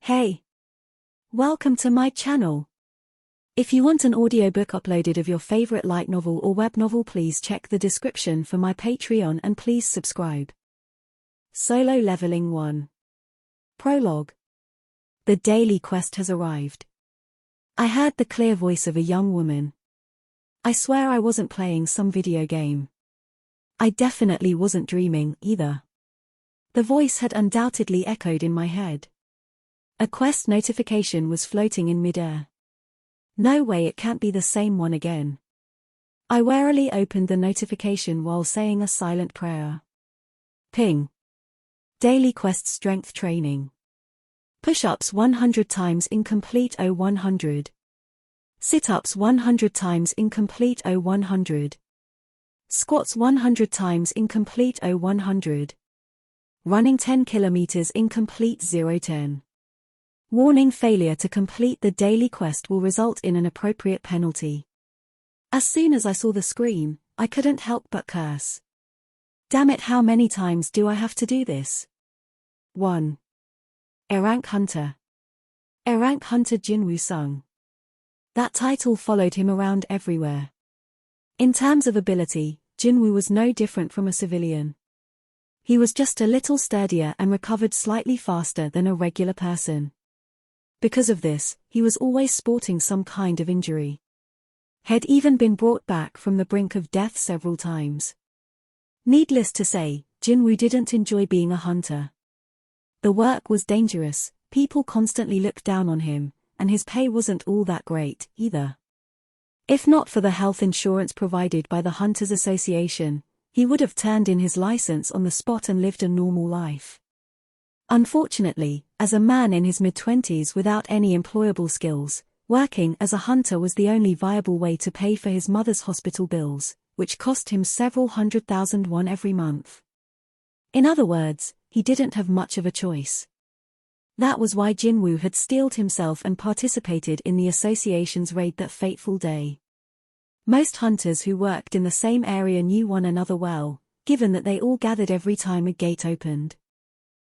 Hey! Welcome to my channel. If you want an audiobook uploaded of your favorite light novel or web novel, please check the description for my Patreon and please subscribe. Solo Leveling 1. Prologue. The daily quest has arrived. I heard the clear voice of a young woman. I swear I wasn't playing some video game. I definitely wasn't dreaming, either. The voice had undoubtedly echoed in my head. A quest notification was floating in midair. No way, it can't be the same one again. I warily opened the notification while saying a silent prayer. Ping. Daily quest strength training. Push-ups 100 times incomplete 100. Sit-ups 100 times incomplete 100. Squats 100 times incomplete 100. Running 10 kilometers incomplete 010. Warning: failure to complete the daily quest will result in an appropriate penalty. As soon as I saw the screen, I couldn't help but curse. Damn it, how many times do I have to do this? 1. Rank Hunter. Rank Hunter Jinwoo Sung. That title followed him around everywhere. In terms of ability, Jinwoo was no different from a civilian. He was just a little sturdier and recovered slightly faster than a regular person. Because of this, he was always sporting some kind of injury. Had even been brought back from the brink of death several times. Needless to say, Jinwoo didn't enjoy being a hunter. The work was dangerous, people constantly looked down on him, and his pay wasn't all that great, either. If not for the health insurance provided by the Hunters Association, he would have turned in his license on the spot and lived a normal life. Unfortunately, as a man in his mid-20s without any employable skills, working as a hunter was the only viable way to pay for his mother's hospital bills, which cost him several $100,000 every month. In other words, he didn't have much of a choice. That was why Jinwoo had steeled himself and participated in the association's raid that fateful day. Most hunters who worked in the same area knew one another well, given that they all gathered every time a gate opened.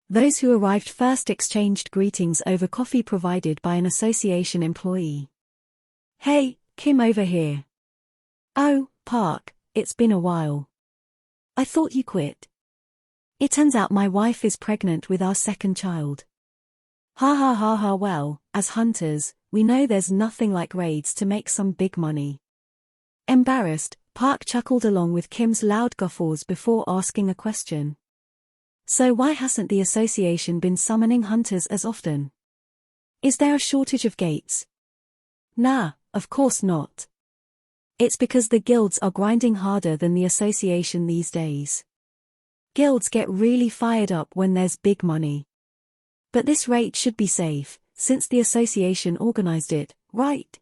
Those who arrived first exchanged greetings over coffee provided by an association employee. "Hey, Kim over here." "Oh, Park, it's been a while. I thought you quit." "It turns out my wife is pregnant with our second child." Ha ha ha ha. Well, as hunters, we know there's nothing like raids to make some big money. Embarrassed, Park chuckled along with Kim's loud guffaws before asking a question. "So why hasn't the association been summoning hunters as often? Is there a shortage of gates?" "Nah, of course not. It's because the guilds are grinding harder than the association these days. Guilds get really fired up when there's big money. But this raid should be safe, since the association organized it, right?"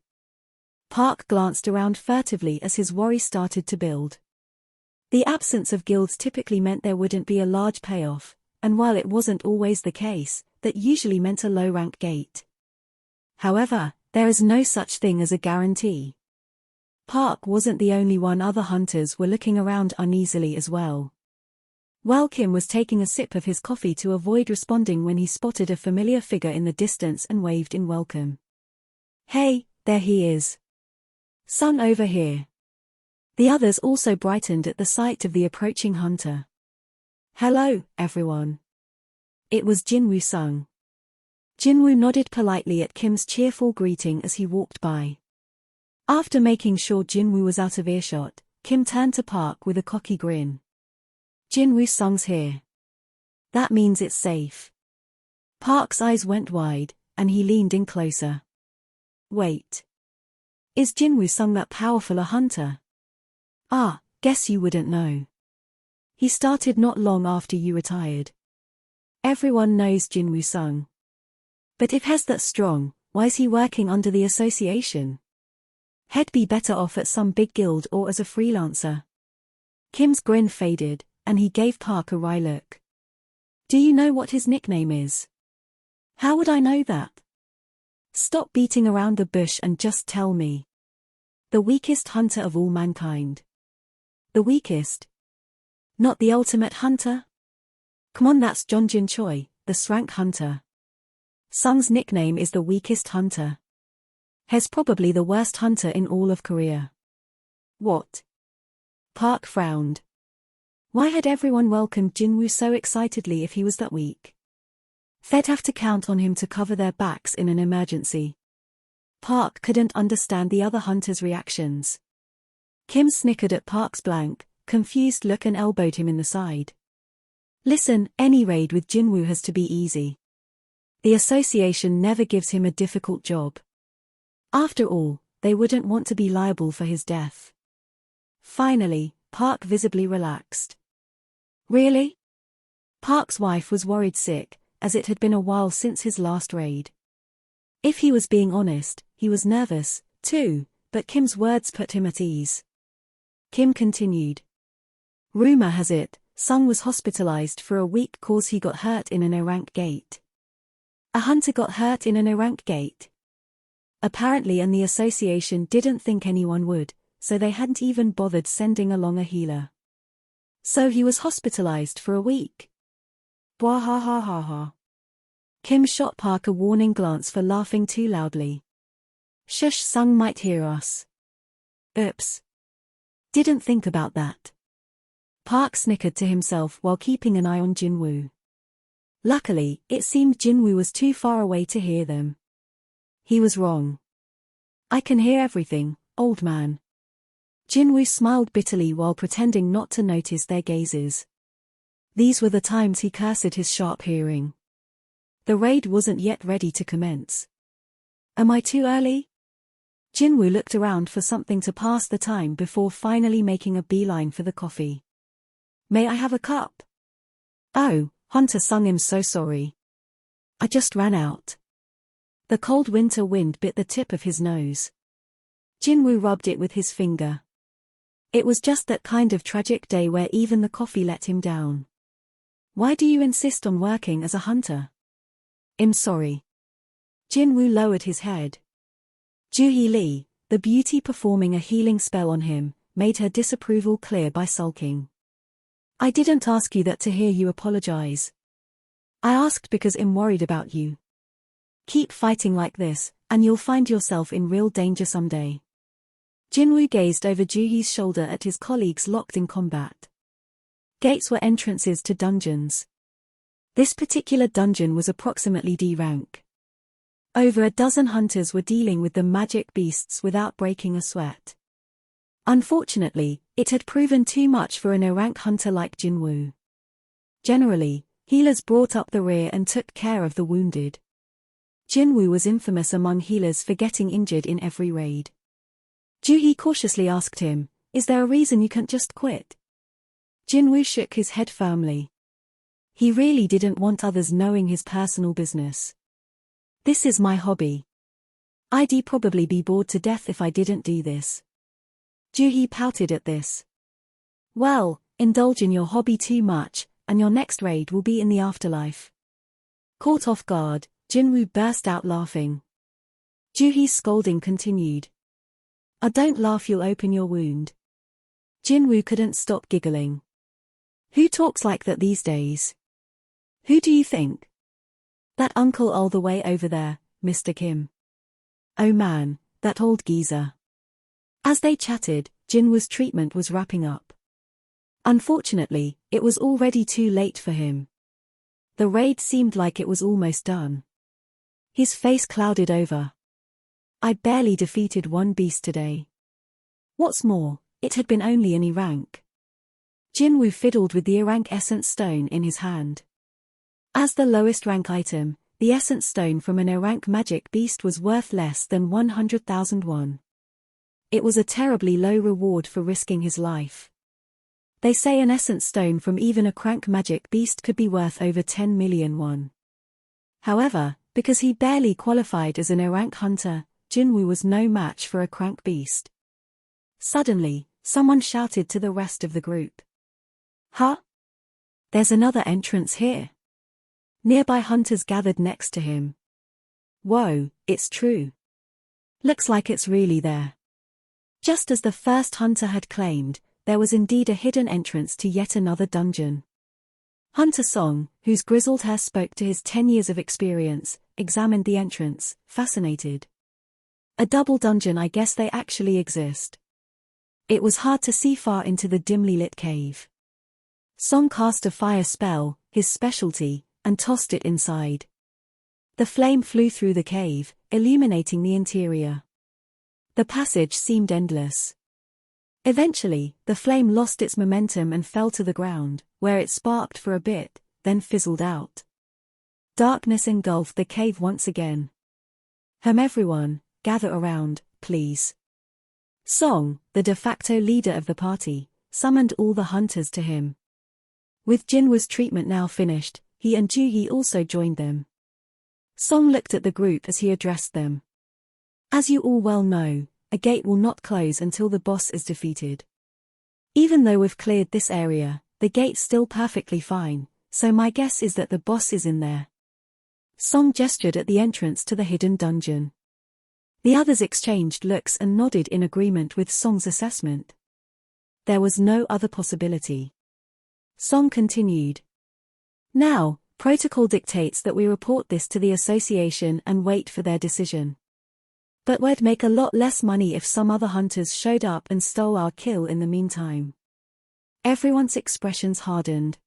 Park glanced around furtively as his worry started to build. The absence of guilds typically meant there wouldn't be a large payoff, and while it wasn't always the case, that usually meant a low-rank gate. However, there is no such thing as a guarantee. Park wasn't the only one. Other hunters were looking around uneasily as well. Kim was taking a sip of his coffee to avoid responding when he spotted a familiar figure in the distance and waved in welcome. "Hey, there he is. Sung over here." The others also brightened at the sight of the approaching hunter. "Hello, everyone." It was Jinwoo Sung. Jinwoo nodded politely at Kim's cheerful greeting as he walked by. After making sure Jinwoo was out of earshot, Kim turned to Park with a cocky grin. "Jinwoo Sung's here. That means it's safe." Park's eyes went wide, and he leaned in closer. "Wait. Is Jinwoo Sung that powerful a hunter?" "Ah, guess you wouldn't know. He started not long after you retired." "Everyone knows Jinwoo Sung. But if he's that strong, why is he working under the association? He'd be better off at some big guild or as a freelancer." Kim's grin faded, and he gave Park a wry look. "Do you know what his nickname is?" "How would I know that?" "Stop beating around the bush and just tell me." "The weakest hunter of all mankind." "The weakest? Not the ultimate hunter?" "Come on, that's Jeonjin Choi, the Srank hunter." Sung's nickname is the weakest hunter. He's probably the worst hunter in all of Korea. What? Park frowned. Why had everyone welcomed Jinwoo so excitedly if he was that weak? They'd have to count on him to cover their backs in an emergency. Park couldn't understand the other hunters' reactions. Kim snickered at Park's blank, confused look and elbowed him in the side. Listen, any raid with Jinwoo has to be easy. The association never gives him a difficult job. After all, they wouldn't want to be liable for his death. Finally, Park visibly relaxed. Really? Park's wife was worried sick, as it had been a while since his last raid. If he was being honest, he was nervous, too, but Kim's words put him at ease. Kim continued. Rumor has it, Sung was hospitalized for a week cause he got hurt in an errank gate. A hunter got hurt in an errank gate. Apparently, and the association didn't think anyone would, so they hadn't even bothered sending along a healer. So he was hospitalized for a week. Bwah ha ha ha ha. Kim shot Park a warning glance for laughing too loudly. Shush, Sung might hear us. Oops. Didn't think about that. Park snickered to himself while keeping an eye on Jinwoo. Luckily, it seemed Jinwoo was too far away to hear them. He was wrong. I can hear everything, old man. Jinwoo smiled bitterly while pretending not to notice their gazes. These were the times he cursed his sharp hearing. The raid wasn't yet ready to commence. Am I too early? Jinwoo looked around for something to pass the time before finally making a beeline for the coffee. May I have a cup? Oh, Hunter Sung, I'm so sorry. I just ran out. The cold winter wind bit the tip of his nose. Jinwoo rubbed it with his finger. It was just that kind of tragic day where even the coffee let him down. Why do you insist on working as a hunter? I'm sorry. Jinwoo lowered his head. Joo-hee Lee, the beauty performing a healing spell on him, made her disapproval clear by sulking. I didn't ask you that to hear you apologize. I asked because I'm worried about you. Keep fighting like this, and you'll find yourself in real danger someday. Jinwoo gazed over Joo-hee's shoulder at his colleagues locked in combat. Gates were entrances to dungeons. This particular dungeon was approximately D rank. Over a dozen hunters were dealing with the magic beasts without breaking a sweat. Unfortunately, it had proven too much for an A-rank hunter like Jinwoo. Generally, healers brought up the rear and took care of the wounded. Jinwoo was infamous among healers for getting injured in every raid. Joo-hee cautiously asked him, "Is there a reason you can't just quit?" Jinwoo shook his head firmly. He really didn't want others knowing his personal business. This is my hobby. I'd probably be bored to death if I didn't do this. Joo-hee pouted at this. Well, indulge in your hobby too much, and your next raid will be in the afterlife. Caught off guard, Jinwoo burst out laughing. Joo-hee's scolding continued. Oh, don't laugh, you'll open your wound. Jinwoo couldn't stop giggling. Who talks like that these days? Who do you think? That uncle all the way over there, Mr. Kim. Oh man, that old geezer. As they chatted, Jinwoo's treatment was wrapping up. Unfortunately, it was already too late for him. The raid seemed like it was almost done. His face clouded over. I barely defeated one beast today. What's more, it had been only an E rank. Jinwoo fiddled with the E rank essence stone in his hand. As the lowest rank item, the essence stone from an E rank magic beast was worth less than 100,000 won. It was a terribly low reward for risking his life. They say an essence stone from even a crank magic beast could be worth over 10 million won. However, because he barely qualified as an A-rank hunter, Jinwoo was no match for a crank beast. Suddenly, someone shouted to the rest of the group. Huh? There's another entrance here. Nearby hunters gathered next to him. Whoa, it's true. Looks like it's really there. Just as the first hunter had claimed, there was indeed a hidden entrance to yet another dungeon. Hunter Song, whose grizzled hair spoke to his 10 years of experience, examined the entrance, fascinated. A double dungeon, I guess they actually exist. It was hard to see far into the dimly lit cave. Song cast a fire spell, his specialty, and tossed it inside. The flame flew through the cave, illuminating the interior. The passage seemed endless. Eventually, the flame lost its momentum and fell to the ground, where it sparked for a bit, then fizzled out. Darkness engulfed the cave once again. Everyone, gather around, please. Song, the de facto leader of the party, summoned all the hunters to him. With Jinwoo's treatment now finished, he and Juyi also joined them. Song looked at the group as he addressed them. As you all well know, a gate will not close until the boss is defeated. Even though we've cleared this area, the gate's still perfectly fine, so my guess is that the boss is in there. Song gestured at the entrance to the hidden dungeon. The others exchanged looks and nodded in agreement with Song's assessment. There was no other possibility. Song continued. Now, protocol dictates that we report this to the association and wait for their decision. But we'd make a lot less money if some other hunters showed up and stole our kill in the meantime. Everyone's expressions hardened.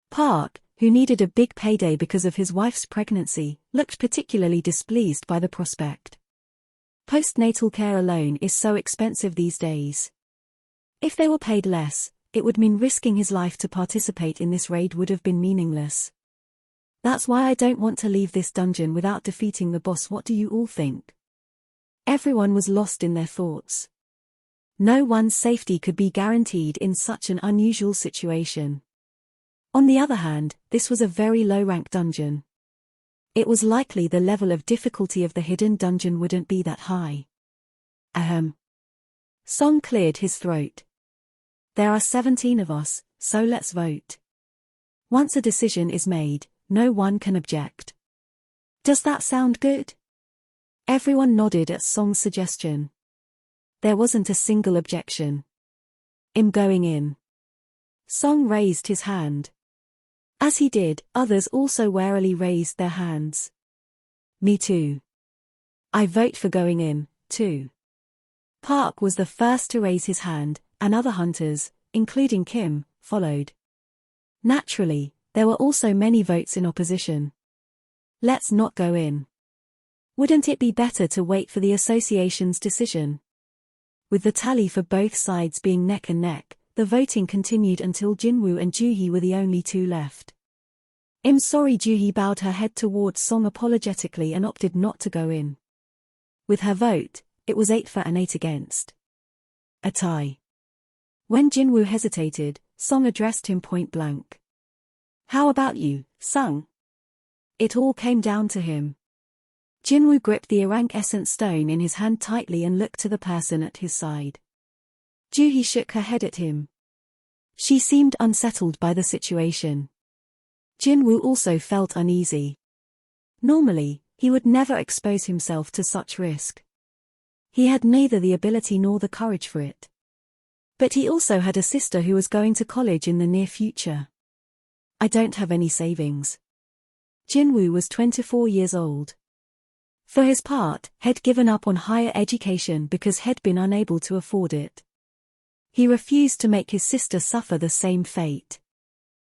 Park, who needed a big payday because of his wife's pregnancy, looked particularly displeased by the prospect. Postnatal care alone is so expensive these days. If they were paid less, it would mean risking his life to participate in this raid would have been meaningless. That's why I don't want to leave this dungeon without defeating the boss. What do you all think? Everyone was lost in their thoughts. No one's safety could be guaranteed in such an unusual situation. On the other hand, this was a very low-rank dungeon. It was likely the level of difficulty of the hidden dungeon wouldn't be that high. Song cleared his throat. There are 17 of us, so let's vote. Once a decision is made, no one can object. Does that sound good? Everyone nodded at Song's suggestion. There wasn't a single objection. I'm going in. Song raised his hand. As he did, others also warily raised their hands. Me too. I vote for going in, too. Park was the first to raise his hand, and other hunters, including Kim, followed. Naturally, there were also many votes in opposition. Let's not go in. Wouldn't it be better to wait for the association's decision? With the tally for both sides being neck and neck, the voting continued until Jinwoo and Juyi were the only two left. I'm sorry. Juyi bowed her head towards Song apologetically and opted not to go in. With her vote, it was 8 for and 8 against. A tie. When Jinwoo hesitated, Song addressed him point blank. How about you, Sung? It all came down to him. Jinwoo gripped the Orank Essence stone in his hand tightly and looked to the person at his side. Juyi shook her head at him. She seemed unsettled by the situation. Jinwoo also felt uneasy. Normally, he would never expose himself to such risk. He had neither the ability nor the courage for it. But he also had a sister who was going to college in the near future. I don't have any savings. Jinwoo was 24 years old. For his part, he'd given up on higher education because he'd been unable to afford it. He refused to make his sister suffer the same fate.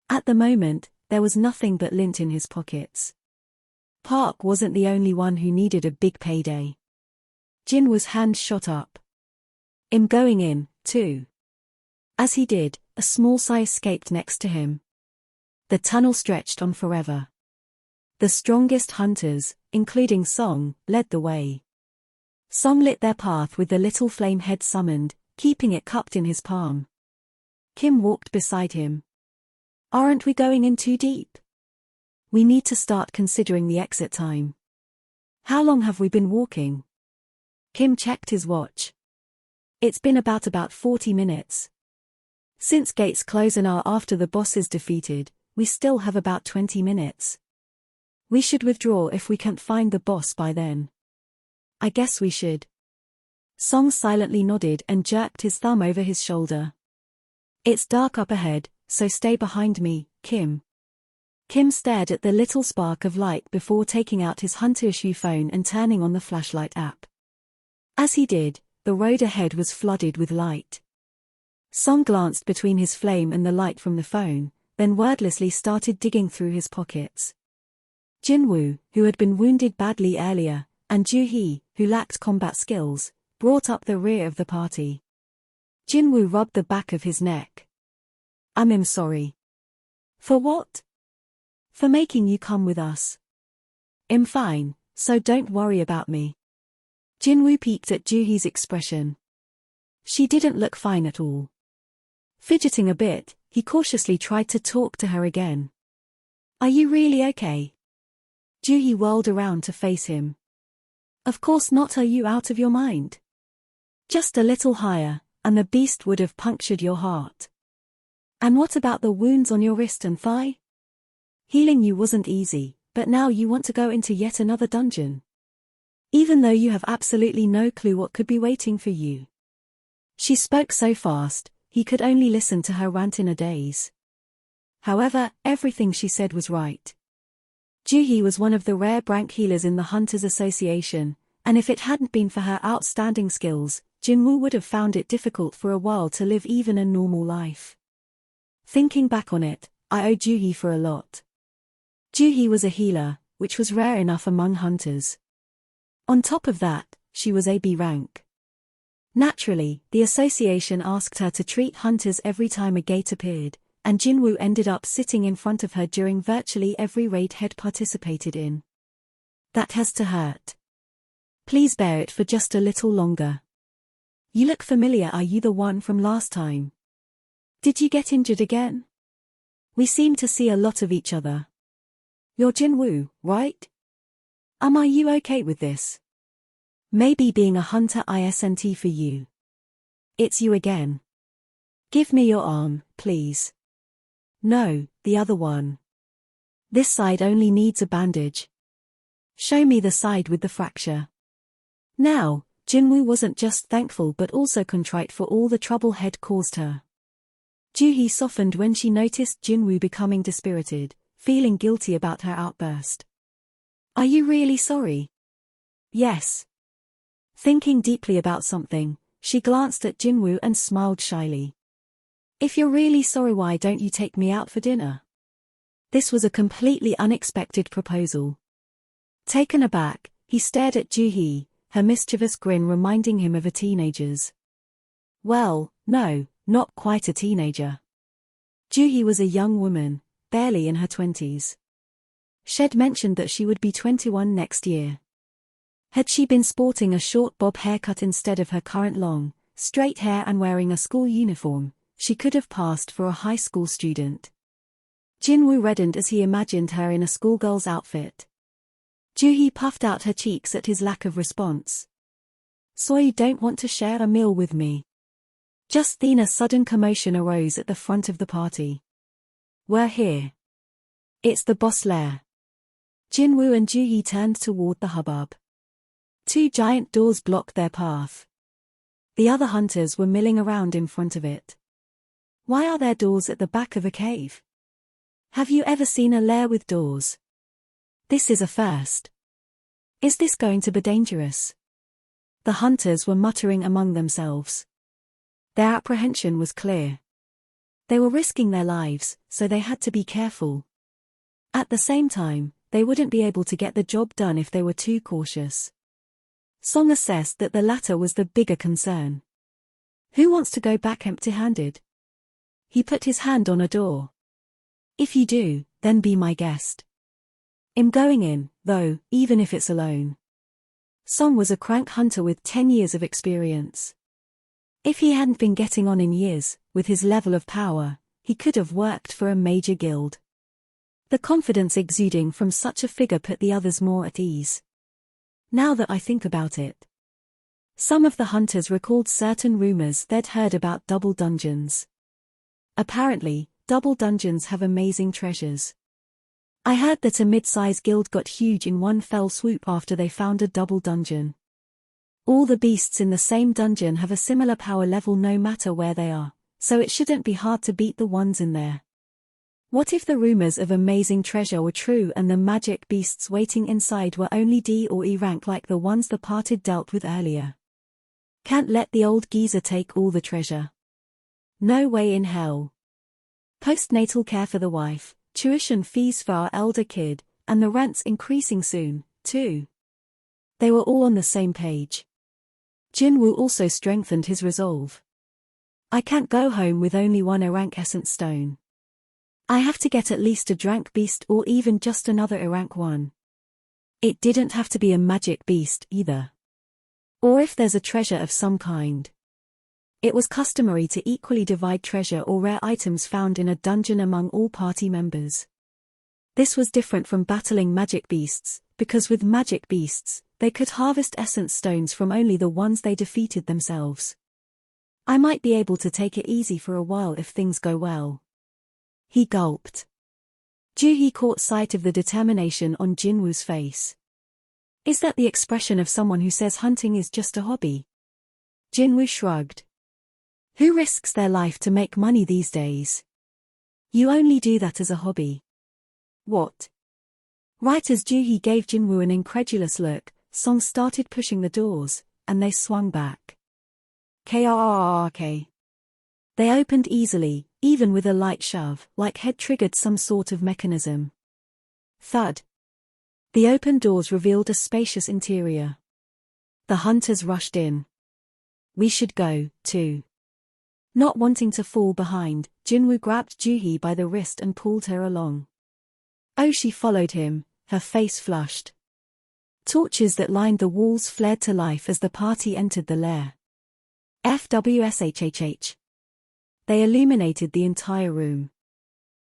At the moment, there was nothing but lint in his pockets. Park wasn't the only one who needed a big payday. Jinwoo's hand shot up. I'm going in, too. As he did, a small sigh escaped next to him. The tunnel stretched on forever. The strongest hunters, including Song, led the way. Song lit their path with the little flame head summoned, keeping it cupped in his palm. Kim walked beside him. Aren't we going in too deep? We need to start considering the exit time. How long have we been walking? Kim checked his watch. It's been about 40 minutes. Since gates close an hour after the boss is defeated, we still have about 20 minutes. We should withdraw if we can't find the boss by then. I guess we should. Song silently nodded and jerked his thumb over his shoulder. It's dark up ahead, so stay behind me, Kim. Kim stared at the little spark of light before taking out his hunter-issue phone and turning on the flashlight app. As he did, the road ahead was flooded with light. Song glanced between his flame and the light from the phone, then wordlessly started digging through his pockets. Jinwoo, who had been wounded badly earlier, and Joo-hee, who lacked combat skills, brought up the rear of the party. Jinwoo rubbed the back of his neck. I'm sorry. For what? For making you come with us. I'm fine, so don't worry about me. Jinwoo peeked at Joo-hee's expression. She didn't look fine at all. Fidgeting a bit, he cautiously tried to talk to her again. Are you really okay? Joo-hee whirled around to face him. Of course not. Are you out of your mind? Just a little higher, and the beast would have punctured your heart. And what about the wounds on your wrist and thigh? Healing you wasn't easy, but now you want to go into yet another dungeon. Even though you have absolutely no clue what could be waiting for you. She spoke so fast, he could only listen to her rant in a daze. However, everything she said was right. Joo-hee was one of the rare brank healers in the Hunters Association, and if it hadn't been for her outstanding skills, Jinwoo would have found it difficult for a while to live even a normal life. Thinking back on it, I owe Joo-hee for a lot. Joo-hee was a healer, which was rare enough among hunters. On top of that, she was AB rank. Naturally, the association asked her to treat hunters every time a gate appeared, and Jinwoo ended up sitting in front of her during virtually every raid head participated in. That has to hurt. Please bear it for just a little longer. You look familiar. Are you the one from last time? Did you get injured again? We seem to see a lot of each other. You're Jinwoo, right? Are you okay with this? Maybe being a hunter isn't for you. It's you again. Give me your arm, please. No, the other one. This side only needs a bandage. Show me the side with the fracture. Now, Jinwoo wasn't just thankful but also contrite for all the trouble Head caused her. Joo-hee softened when she noticed Jinwoo becoming dispirited, feeling guilty about her outburst. Are you really sorry? Yes. Thinking deeply about something, she glanced at Jinwoo and smiled shyly. If you're really sorry, why don't you take me out for dinner? This was a completely unexpected proposal. Taken aback, he stared at Joo-hee, her mischievous grin reminding him of a teenager's. Well, no, not quite a teenager. Joo-hee was a young woman, barely in her 20s. Shed mentioned that she would be 21 next year. Had she been sporting a short bob haircut instead of her current long, straight hair and wearing a school uniform, she could have passed for a high school student. Jinwoo reddened as he imagined her in a schoolgirl's outfit. Joo-hee puffed out her cheeks at his lack of response. So you don't want to share a meal with me? Just then a sudden commotion arose at the front of the party. We're here. It's the boss lair. Jinwoo and Joo-hee turned toward the hubbub. Two giant doors blocked their path. The other hunters were milling around in front of it. Why are there doors at the back of a cave? Have you ever seen a lair with doors? This is a first. Is this going to be dangerous? The hunters were muttering among themselves. Their apprehension was clear. They were risking their lives, so they had to be careful. At the same time, they wouldn't be able to get the job done if they were too cautious. Song assessed that the latter was the bigger concern. Who wants to go back empty-handed? He put his hand on a door. If you do, then be my guest. I'm going in, though, even if it's alone. Song was a crank hunter with 10 years of experience. If he hadn't been getting on in years, with his level of power, he could have worked for a major guild. The confidence exuding from such a figure put the others more at ease. Now that I think about it. Some of the hunters recalled certain rumors they'd heard about double dungeons. Apparently, double dungeons have amazing treasures. I heard that a mid-size guild got huge in one fell swoop after they found a double dungeon. All the beasts in the same dungeon have a similar power level no matter where they are, so it shouldn't be hard to beat the ones in there. What if the rumors of amazing treasure were true and the magic beasts waiting inside were only D or E rank like the ones the party dealt with earlier? Can't let the old geezer take all the treasure. No way in hell. Postnatal care for the wife, tuition fees for our elder kid, and the rent's increasing soon, too. They were all on the same page. Jinwoo also strengthened his resolve. I can't go home with only one rank essence stone. I have to get at least a drank beast or even just another rank one. It didn't have to be a magic beast either. Or if there's a treasure of some kind. It was customary to equally divide treasure or rare items found in a dungeon among all party members. This was different from battling magic beasts, because with magic beasts, they could harvest essence stones from only the ones they defeated themselves. I might be able to take it easy for a while if things go well. He gulped. Juhee caught sight of the determination on Jinwoo's face. Is that the expression of someone who says hunting is just a hobby? Jinwoo shrugged. Who risks their life to make money these days? You only do that as a hobby. What? Right as Juhee gave Jinwoo an incredulous look, Song started pushing the doors, and they swung back. KRRRK. They opened easily, even with a light shove, like had triggered some sort of mechanism. Thud. The open doors revealed a spacious interior. The hunters rushed in. We should go, too. Not wanting to fall behind, Jinwoo grabbed Juhee by the wrist and pulled her along. Oh, she followed him, her face flushed. Torches that lined the walls flared to life as the party entered the lair. FWSHHH. They illuminated the entire room.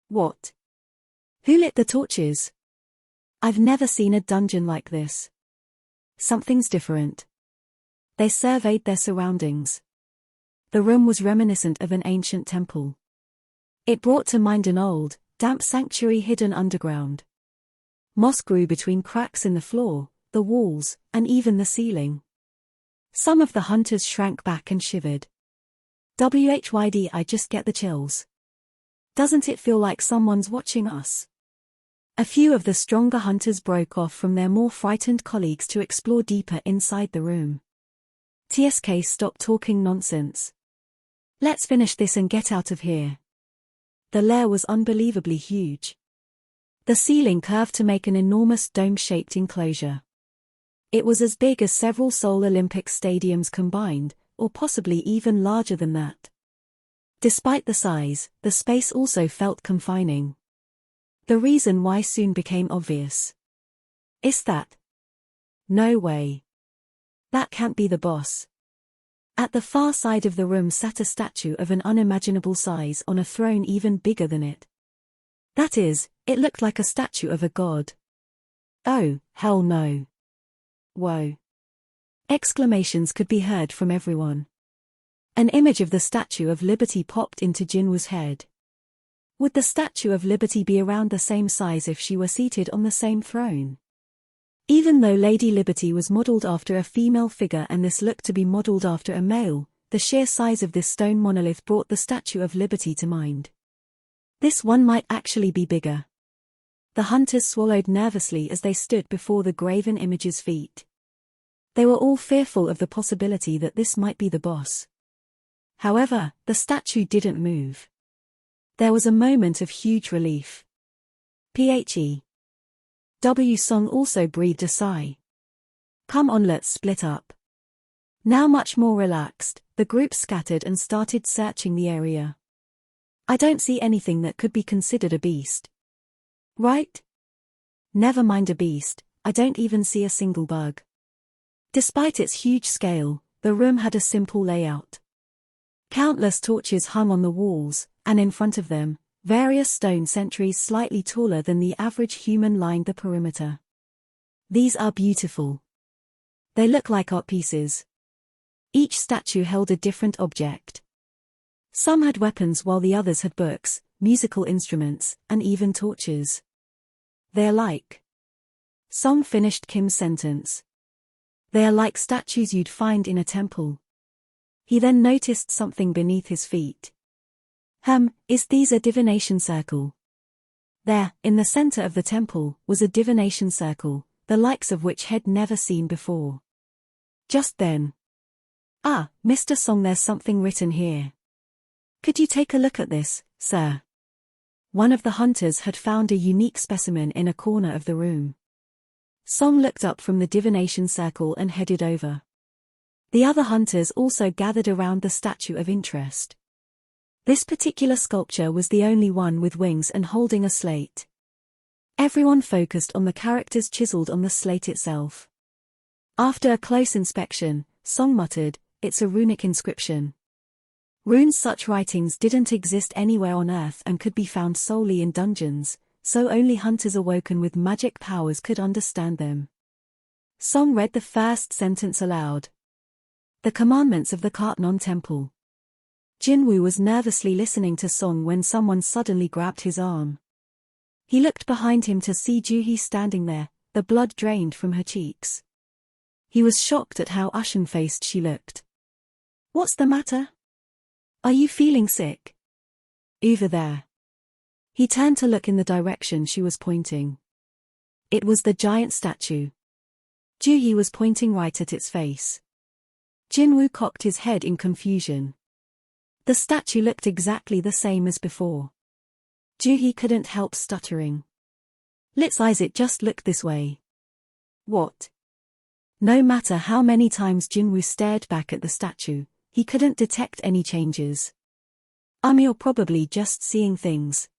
What? Who lit the torches? I've never seen a dungeon like this. Something's different. They surveyed their surroundings. The room was reminiscent of an ancient temple. It brought to mind an old, damp sanctuary hidden underground. Moss grew between cracks in the floor, the walls, and even the ceiling. Some of the hunters shrank back and shivered. WHYD, I just get the chills. Doesn't it feel like someone's watching us? A few of the stronger hunters broke off from their more frightened colleagues to explore deeper inside the room. TSK, stop talking nonsense. Let's finish this and get out of here. The lair was unbelievably huge. The ceiling curved to make an enormous dome-shaped enclosure. It was as big as several Seoul Olympic stadiums combined, or possibly even larger than that. Despite the size, the space also felt confining. The reason why soon became obvious. Is that? No way. That can't be the boss. At the far side of the room sat a statue of an unimaginable size on a throne even bigger than it. That is, it looked like a statue of a god. Oh, hell no. Whoa. Exclamations could be heard from everyone. An image of the Statue of Liberty popped into Jinwoo's head. Would the Statue of Liberty be around the same size if she were seated on the same throne? Even though Lady Liberty was modeled after a female figure and this looked to be modeled after a male, the sheer size of this stone monolith brought the Statue of Liberty to mind. This one might actually be bigger. The hunters swallowed nervously as they stood before the graven image's feet. They were all fearful of the possibility that this might be the boss. However, the statue didn't move. There was a moment of huge relief. PHE. W Song also breathed a sigh. Come on, let's split up. Now much more relaxed, the group scattered and started searching the area. I don't see anything that could be considered a beast. Right? Never mind a beast, I don't even see a single bug. Despite its huge scale, the room had a simple layout. Countless torches hung on the walls, and in front of them, various stone sentries slightly taller than the average human lined the perimeter. These are beautiful. They look like art pieces. Each statue held a different object. Some had weapons while the others had books, musical instruments, and even torches. They're like. Song finished Kim's sentence. They are like statues you'd find in a temple. He then noticed something beneath his feet. Is these a divination circle? There, in the center of the temple, was a divination circle, the likes of which had never seen before. Just then. "Ah, Mr. Song, there's something written here. Could you take a look at this, sir?" One of the hunters had found a unique specimen in a corner of the room. Song looked up from the divination circle and headed over. The other hunters also gathered around the statue of interest. This particular sculpture was the only one with wings and holding a slate. Everyone focused on the characters chiseled on the slate itself. After a close inspection, Song muttered, "It's a runic inscription." Runes such writings didn't exist anywhere on Earth and could be found solely in dungeons, so only hunters awoken with magic powers could understand them. Song read the first sentence aloud. The commandments of the Kartnon Temple. Jinwoo was nervously listening to Song when someone suddenly grabbed his arm. He looked behind him to see Juhee standing there, the blood drained from her cheeks. He was shocked at how ashen-faced she looked. "What's the matter? Are you feeling sick?" "Over there." He turned to look in the direction she was pointing. It was the giant statue. Juhee was pointing right at its face. Jinwoo cocked his head in confusion. The statue looked exactly the same as before. Juhee couldn't help stuttering. "Let's eyes it just looked this way." "What?" No matter how many times Jinwoo stared back at the statue, he couldn't detect any changes. You're probably just seeing things."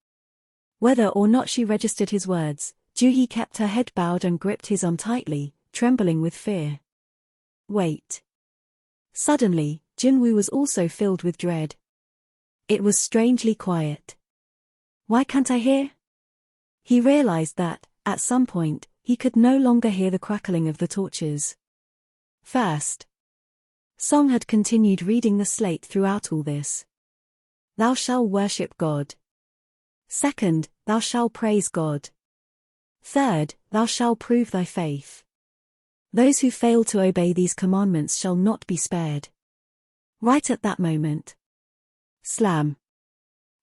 Whether or not she registered his words, Juhee kept her head bowed and gripped his arm tightly, trembling with fear. "Wait." Suddenly, Jinwoo was also filled with dread. It was strangely quiet. "Why can't I hear?" He realized that, at some point, he could no longer hear the crackling of the torches. First, Song had continued reading the slate throughout all this. "Thou shalt worship God." Second, "Thou shalt praise God." Third, "Thou shalt prove thy faith." Those who fail to obey these commandments shall not be spared. Right at that moment. Slam.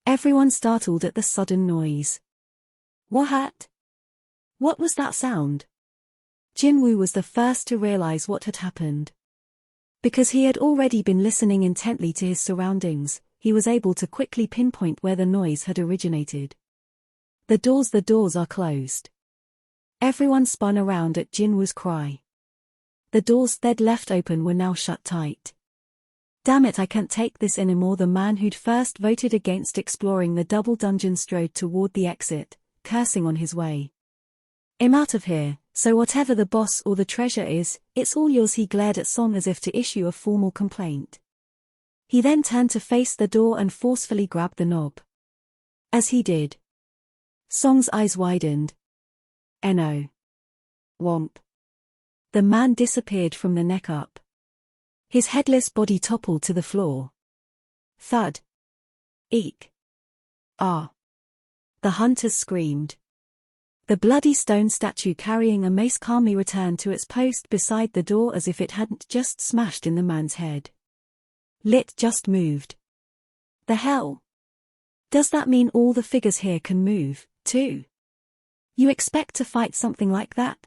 Everyone startled at the sudden noise. What? What was that sound? Jinwoo was the first to realize what had happened. Because he had already been listening intently to his surroundings, he was able to quickly pinpoint where the noise had originated. The doors are closed." Everyone spun around at Jinwoo's cry. The doors they'd left open were now shut tight. "Damn it, I can't take this anymore." The man who'd first voted against exploring the double dungeon strode toward the exit, cursing on his way. "I'm out of here, so whatever the boss or the treasure is, it's all yours." He glared at Song as if to issue a formal complaint. He then turned to face the door and forcefully grabbed the knob. As he did, Song's eyes widened. "No. Womp." The man disappeared from the neck up. His headless body toppled to the floor. Thud. Eek. Ah. The hunters screamed. The bloody stone statue carrying a mace calmly returned to its post beside the door as if it hadn't just smashed in the man's head. Lit just moved. The hell? Does that mean all the figures here can move, too? You expect to fight something like that?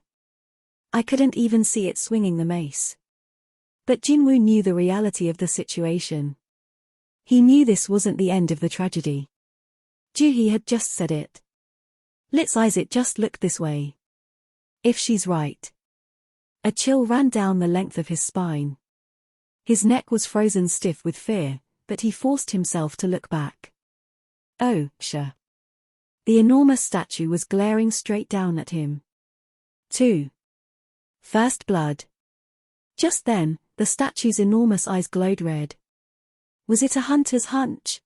I couldn't even see it swinging the mace. But Jinwoo knew the reality of the situation. He knew this wasn't the end of the tragedy. Juhee had just said it. Let's eyes it just looked this way. If she's right. A chill ran down the length of his spine. His neck was frozen stiff with fear, but he forced himself to look back. Oh, sure. The enormous statue was glaring straight down at him. 2. First blood. Just then, the statue's enormous eyes glowed red. Was it a hunter's hunch?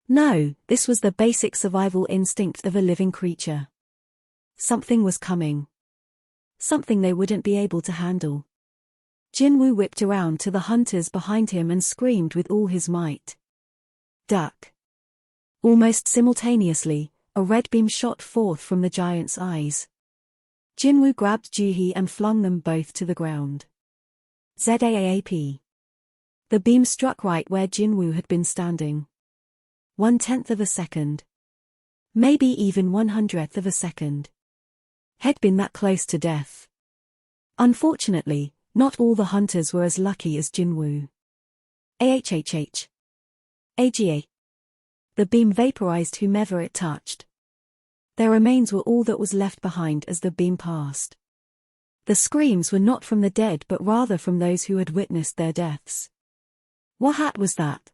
No, this was the basic survival instinct of a living creature. Something was coming. Something they wouldn't be able to handle. Jinwoo whipped around to the hunters behind him and screamed with all his might. Duck. Almost simultaneously, a red beam shot forth from the giant's eyes. Jinwoo grabbed Juhee and flung them both to the ground. ZAAP. The beam struck right where Jinwoo had been standing. 1/10 of a second. Maybe even 1/100th of a second. Had been that close to death. Unfortunately, not all the hunters were as lucky as Jinwoo. AHHH. AGA. The beam vaporized whomever it touched. Their remains were all that was left behind as the beam passed. The screams were not from the dead but rather from those who had witnessed their deaths. What hat was that?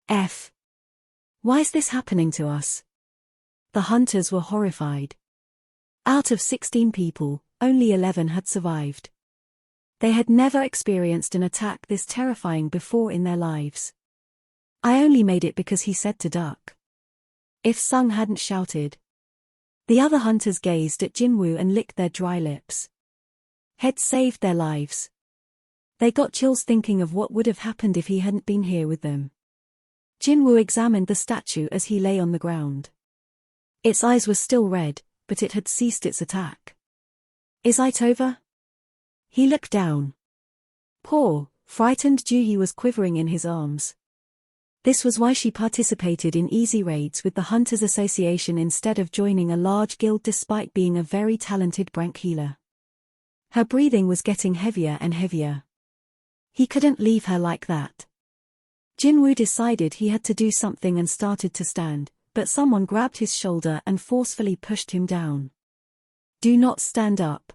F. Why's this happening to us? The hunters were horrified. Out of 16 people, only 11 had survived. They had never experienced an attack this terrifying before in their lives. I only made it because he said to duck. If Sung hadn't shouted. The other hunters gazed at Jinwoo and licked their dry lips. Had saved their lives. They got chills thinking of what would have happened if he hadn't been here with them. Jinwoo examined the statue as he lay on the ground. Its eyes were still red, but it had ceased its attack. Is it over? He looked down. Poor, frightened Juhi was quivering in his arms. This was why she participated in easy raids with the Hunters Association instead of joining a large guild despite being a very talented branch healer. Her breathing was getting heavier and heavier. He couldn't leave her like that. Jinwoo decided he had to do something and started to stand, but someone grabbed his shoulder and forcefully pushed him down. Do not stand up.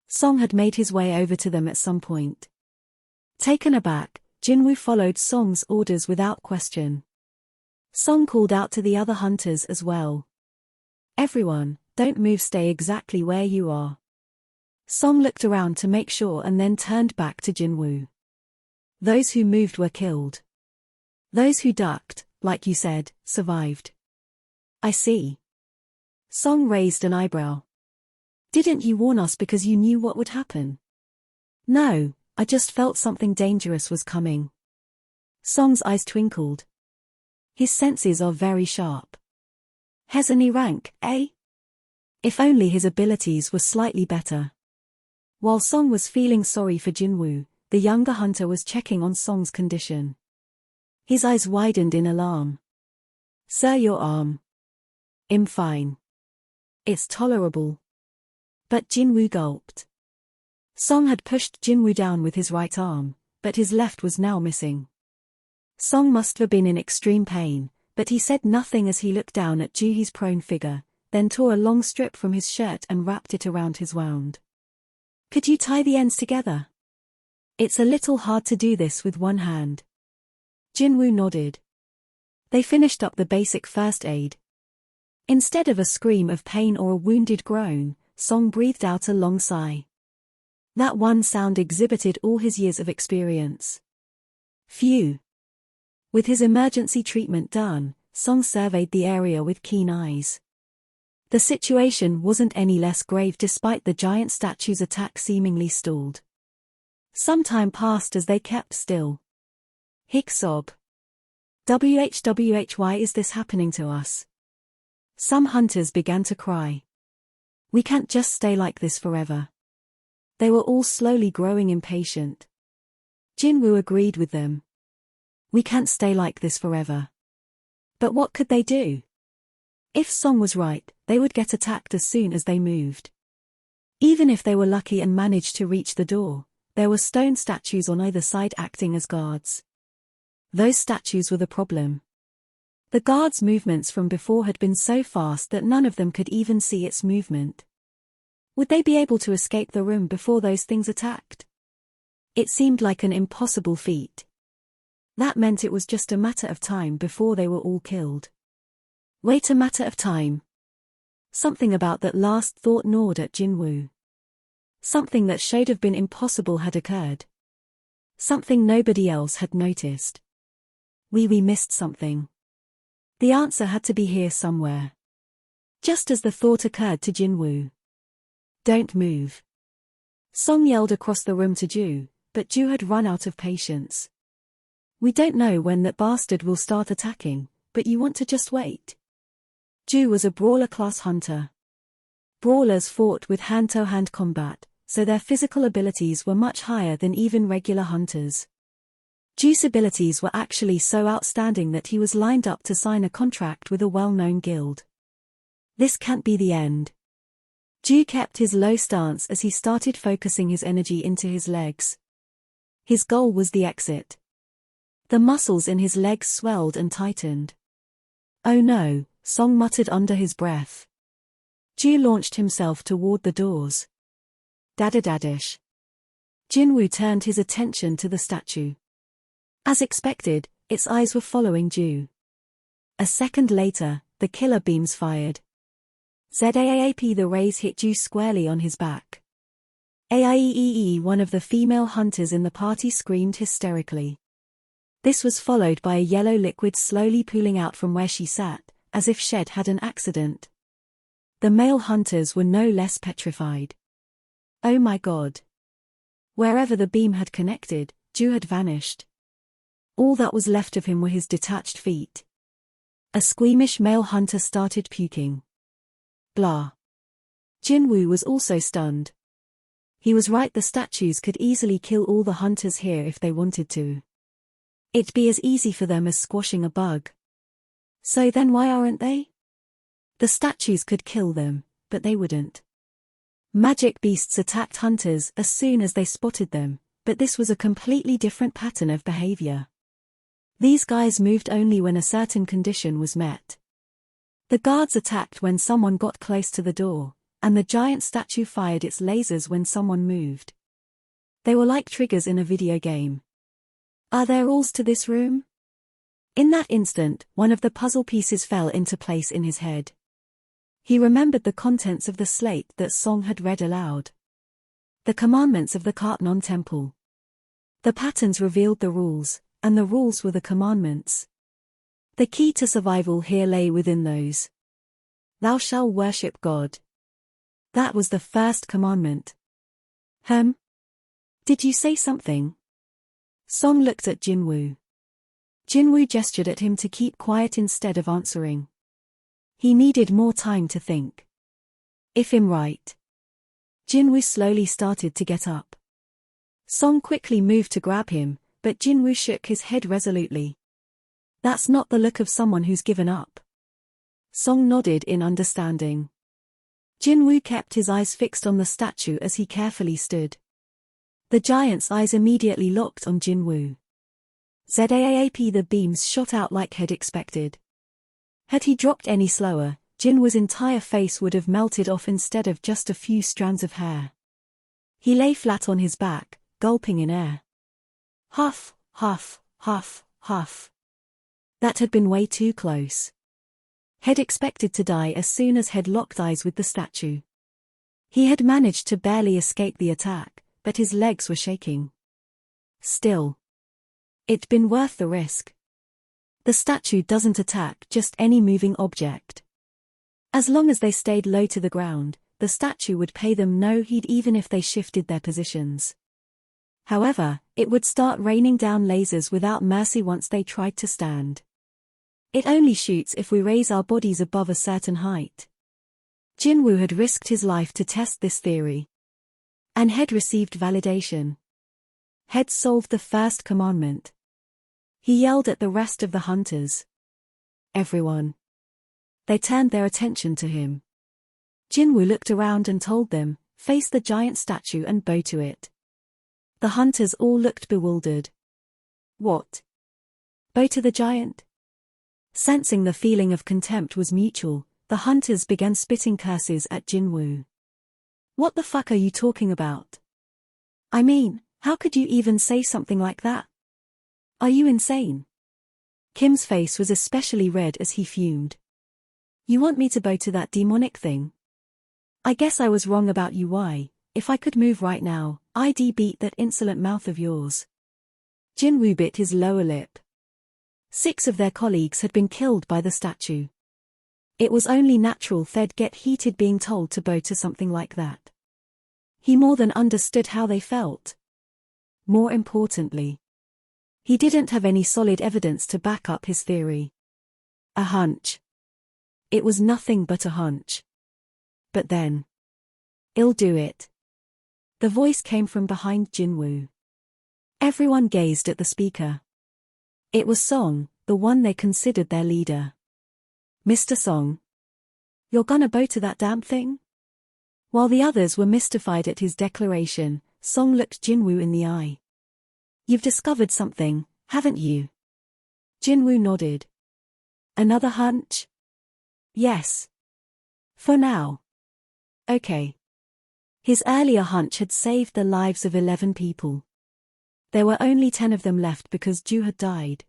Song had made his way over to them at some point. Taken aback, Jinwoo followed Song's orders without question. Song called out to the other hunters as well. Everyone, don't move, stay exactly where you are. Song looked around to make sure and then turned back to Jinwoo. Those who moved were killed. Those who ducked, like you said, survived. I see. Song raised an eyebrow. Didn't you warn us because you knew what would happen? No, I just felt something dangerous was coming. Song's eyes twinkled. His senses are very sharp. Has any rank, eh? If only his abilities were slightly better. While Song was feeling sorry for Jinwoo, the younger hunter was checking on Song's condition. His eyes widened in alarm. Sir, your arm. I'm fine. It's tolerable. But Jinwoo gulped. Song had pushed Jinwoo down with his right arm, but his left was now missing. Song must have been in extreme pain, but he said nothing as he looked down at Juhi's prone figure, then tore a long strip from his shirt and wrapped it around his wound. Could you tie the ends together? It's a little hard to do this with one hand. Jinwoo nodded. They finished up the basic first aid. Instead of a scream of pain or a wounded groan, Song breathed out a long sigh. That one sound exhibited all his years of experience. Phew. With his emergency treatment done, Song surveyed the area with keen eyes. The situation wasn't any less grave despite the giant statue's attack seemingly stalled. Some time passed as they kept still. Hick sob. Why is this happening to us? Some hunters began to cry. We can't just stay like this forever. They were all slowly growing impatient. Jinwoo agreed with them. We can't stay like this forever. But what could they do? If Song was right, they would get attacked as soon as they moved. Even if they were lucky and managed to reach the door, there were stone statues on either side acting as guards. Those statues were the problem. The guards' movements from before had been so fast that none of them could even see its movement. Would they be able to escape the room before those things attacked? It seemed like an impossible feat. That meant it was just a matter of time before they were all killed. Wait, a matter of time? Something about that last thought gnawed at Jinwoo. Something that should have been impossible had occurred. Something nobody else had noticed. We missed something. The answer had to be here somewhere. Just as the thought occurred to Jinwoo. Don't move. Song yelled across the room to Ju, but Ju had run out of patience. We don't know when that bastard will start attacking, but you want to just wait. Ju was a brawler-class hunter. Brawlers fought with hand-to-hand combat, so their physical abilities were much higher than even regular hunters. Ju's abilities were actually so outstanding that he was lined up to sign a contract with a well-known guild. This can't be the end. Ju kept his low stance as he started focusing his energy into his legs. His goal was the exit. The muscles in his legs swelled and tightened. Oh no, Song muttered under his breath. Ju launched himself toward the doors. Dadadadish. Jinwoo turned his attention to the statue. As expected, its eyes were following Ju. A second later, the killer beams fired. ZAAP, the rays hit Ju squarely on his back. AIEEE, one of the female hunters in the party screamed hysterically. This was followed by a yellow liquid slowly pooling out from where she sat, as if Shed had an accident. The male hunters were no less petrified. Oh my god. Wherever the beam had connected, Ju had vanished. All that was left of him were his detached feet. A squeamish male hunter started puking. Blah. Jinwoo was also stunned. He was right, the statues could easily kill all the hunters here if they wanted to. It'd be as easy for them as squashing a bug. So then why aren't they? The statues could kill them, but they wouldn't. Magic beasts attacked hunters as soon as they spotted them, but this was a completely different pattern of behavior. These guys moved only when a certain condition was met. The guards attacked when someone got close to the door, and the giant statue fired its lasers when someone moved. They were like triggers in a video game. Are there rules to this room? In that instant, one of the puzzle pieces fell into place in his head. He remembered the contents of the slate that Song had read aloud. The commandments of the Kartnon Temple. The patterns revealed the rules, and the rules were the commandments. The key to survival here lay within those. Thou shalt worship God. That was the first commandment. Did you say something? Song looked at Jinwoo. Jinwoo gestured at him to keep quiet instead of answering. He needed more time to think. If I'm right. Jinwoo slowly started to get up. Song quickly moved to grab him, but Jinwoo shook his head resolutely. That's not the look of someone who's given up. Song nodded in understanding. Jinwoo kept his eyes fixed on the statue as he carefully stood. The giant's eyes immediately locked on Jinwoo. ZAAP, the beams shot out like had expected. Had he dropped any slower, Jinwoo's entire face would have melted off instead of just a few strands of hair. He lay flat on his back, gulping in air. Huff, huff, huff, huff. That had been way too close. Had expected to die as soon as had locked eyes with the statue. He had managed to barely escape the attack, but his legs were shaking. Still. It'd been worth the risk. The statue doesn't attack just any moving object. As long as they stayed low to the ground, the statue would pay them no heed even if they shifted their positions. However, it would start raining down lasers without mercy once they tried to stand. It only shoots if we raise our bodies above a certain height. Jinwoo had risked his life to test this theory. And had received validation. Had solved the first commandment. He yelled at the rest of the hunters. Everyone. They turned their attention to him. Jinwoo looked around and told them, face the giant statue and bow to it. The hunters all looked bewildered. What? Bow to the giant? Sensing the feeling of contempt was mutual, the hunters began spitting curses at Jinwoo. What the fuck are you talking about? I mean, how could you even say something like that? Are you insane? Kim's face was especially red as he fumed. You want me to bow to that demonic thing? I guess I was wrong about you. Why, if I could move right now, I'd beat that insolent mouth of yours. Jinwoo bit his lower lip. 6 of their colleagues had been killed by the statue. It was only natural they'd get heated being told to bow to something like that. He more than understood how they felt. More importantly, he didn't have any solid evidence to back up his theory. A hunch. It was nothing but a hunch. But then. I'll do it. The voice came from behind Jinwoo. Everyone gazed at the speaker. It was Song, the one they considered their leader. Mr. Song. You're gonna bow to that damn thing? While the others were mystified at his declaration, Song looked Jinwoo in the eye. You've discovered something, haven't you? Jinwoo nodded. Another hunch? Yes. For now. Okay. His earlier hunch had saved the lives of 11 people. There were only 10 of them left because Ju had died.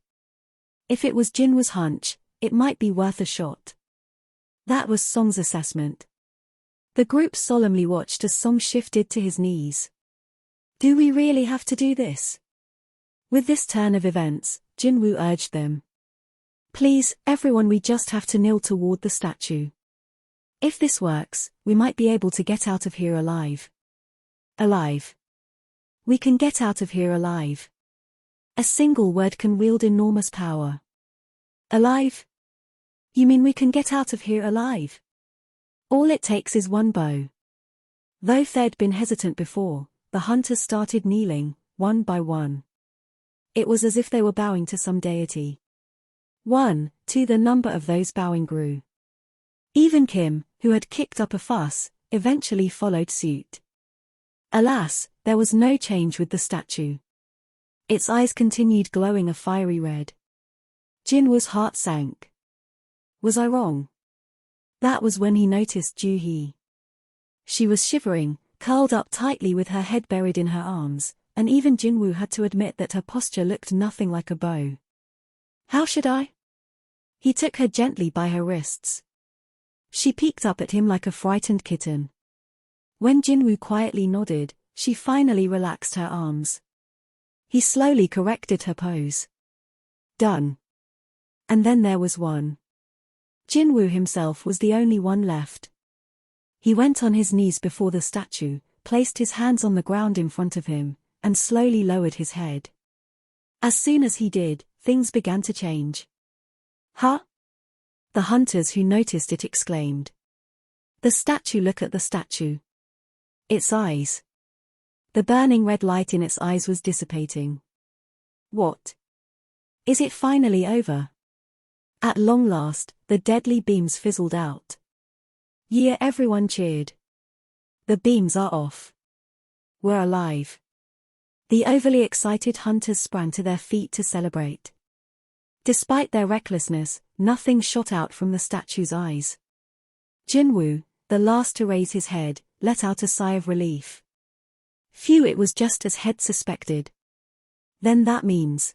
If it was Jinwoo's hunch, it might be worth a shot. That was Song's assessment. The group solemnly watched as Song shifted to his knees. Do we really have to do this? With this turn of events, Jinwoo urged them. Please, everyone, we just have to kneel toward the statue. If this works, we might be able to get out of here alive. Alive. We can get out of here alive. A single word can wield enormous power. Alive? You mean we can get out of here alive? All it takes is one bow. Though they'd been hesitant before, the hunters started kneeling, one by one. It was as if they were bowing to some deity. 1, 2, the number of those bowing grew. Even Kim, who had kicked up a fuss, eventually followed suit. Alas, there was no change with the statue. Its eyes continued glowing a fiery red. Jinwoo's heart sank. Was I wrong? That was when he noticed Ju-hee. She was shivering, curled up tightly with her head buried in her arms, and even Jinwoo had to admit that her posture looked nothing like a bow. How should I? He took her gently by her wrists. She peeked up at him like a frightened kitten. When Jinwoo quietly nodded, she finally relaxed her arms. He slowly corrected her pose. Done. And then there was one. Jinwoo himself was the only one left. He went on his knees before the statue, placed his hands on the ground in front of him, and slowly lowered his head. As soon as he did, things began to change. Huh? The hunters who noticed it exclaimed. The statue, look at the statue. Its eyes. The burning red light in its eyes was dissipating. What? Is it finally over? At long last, the deadly beams fizzled out. Yeah, everyone cheered. The beams are off. We're alive. The overly excited hunters sprang to their feet to celebrate. Despite their recklessness, nothing shot out from the statue's eyes. Jinwoo, the last to raise his head, let out a sigh of relief. Phew, it was just as Head suspected. Then that means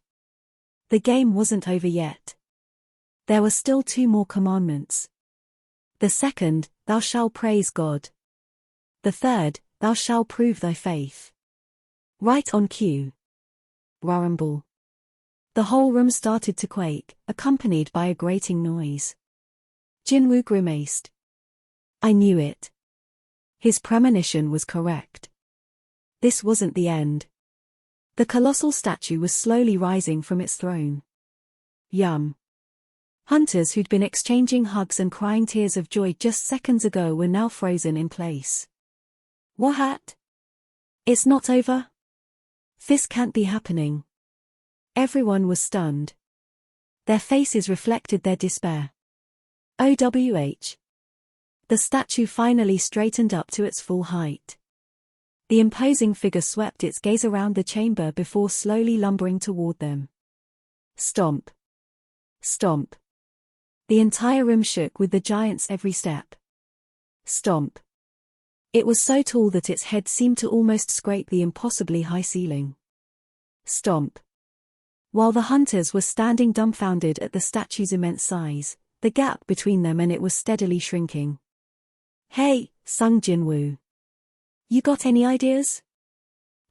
the game wasn't over yet. There were still 2 more commandments. The second, thou shalt praise God. The third, thou shalt prove thy faith. Right on cue. Rumble. The whole room started to quake, accompanied by a grating noise. Jinwoo grimaced. I knew it. His premonition was correct. This wasn't the end. The colossal statue was slowly rising from its throne. Yum. Hunters who'd been exchanging hugs and crying tears of joy just seconds ago were now frozen in place. What? It's not over? This can't be happening. Everyone was stunned. Their faces reflected their despair. OWH. The statue finally straightened up to its full height. The imposing figure swept its gaze around the chamber before slowly lumbering toward them. Stomp. Stomp. The entire room shook with the giant's every step. Stomp. It was so tall that its head seemed to almost scrape the impossibly high ceiling. Stomp. While the hunters were standing dumbfounded at the statue's immense size, the gap between them and it was steadily shrinking. Hey, sung Jinwoo. You got any ideas?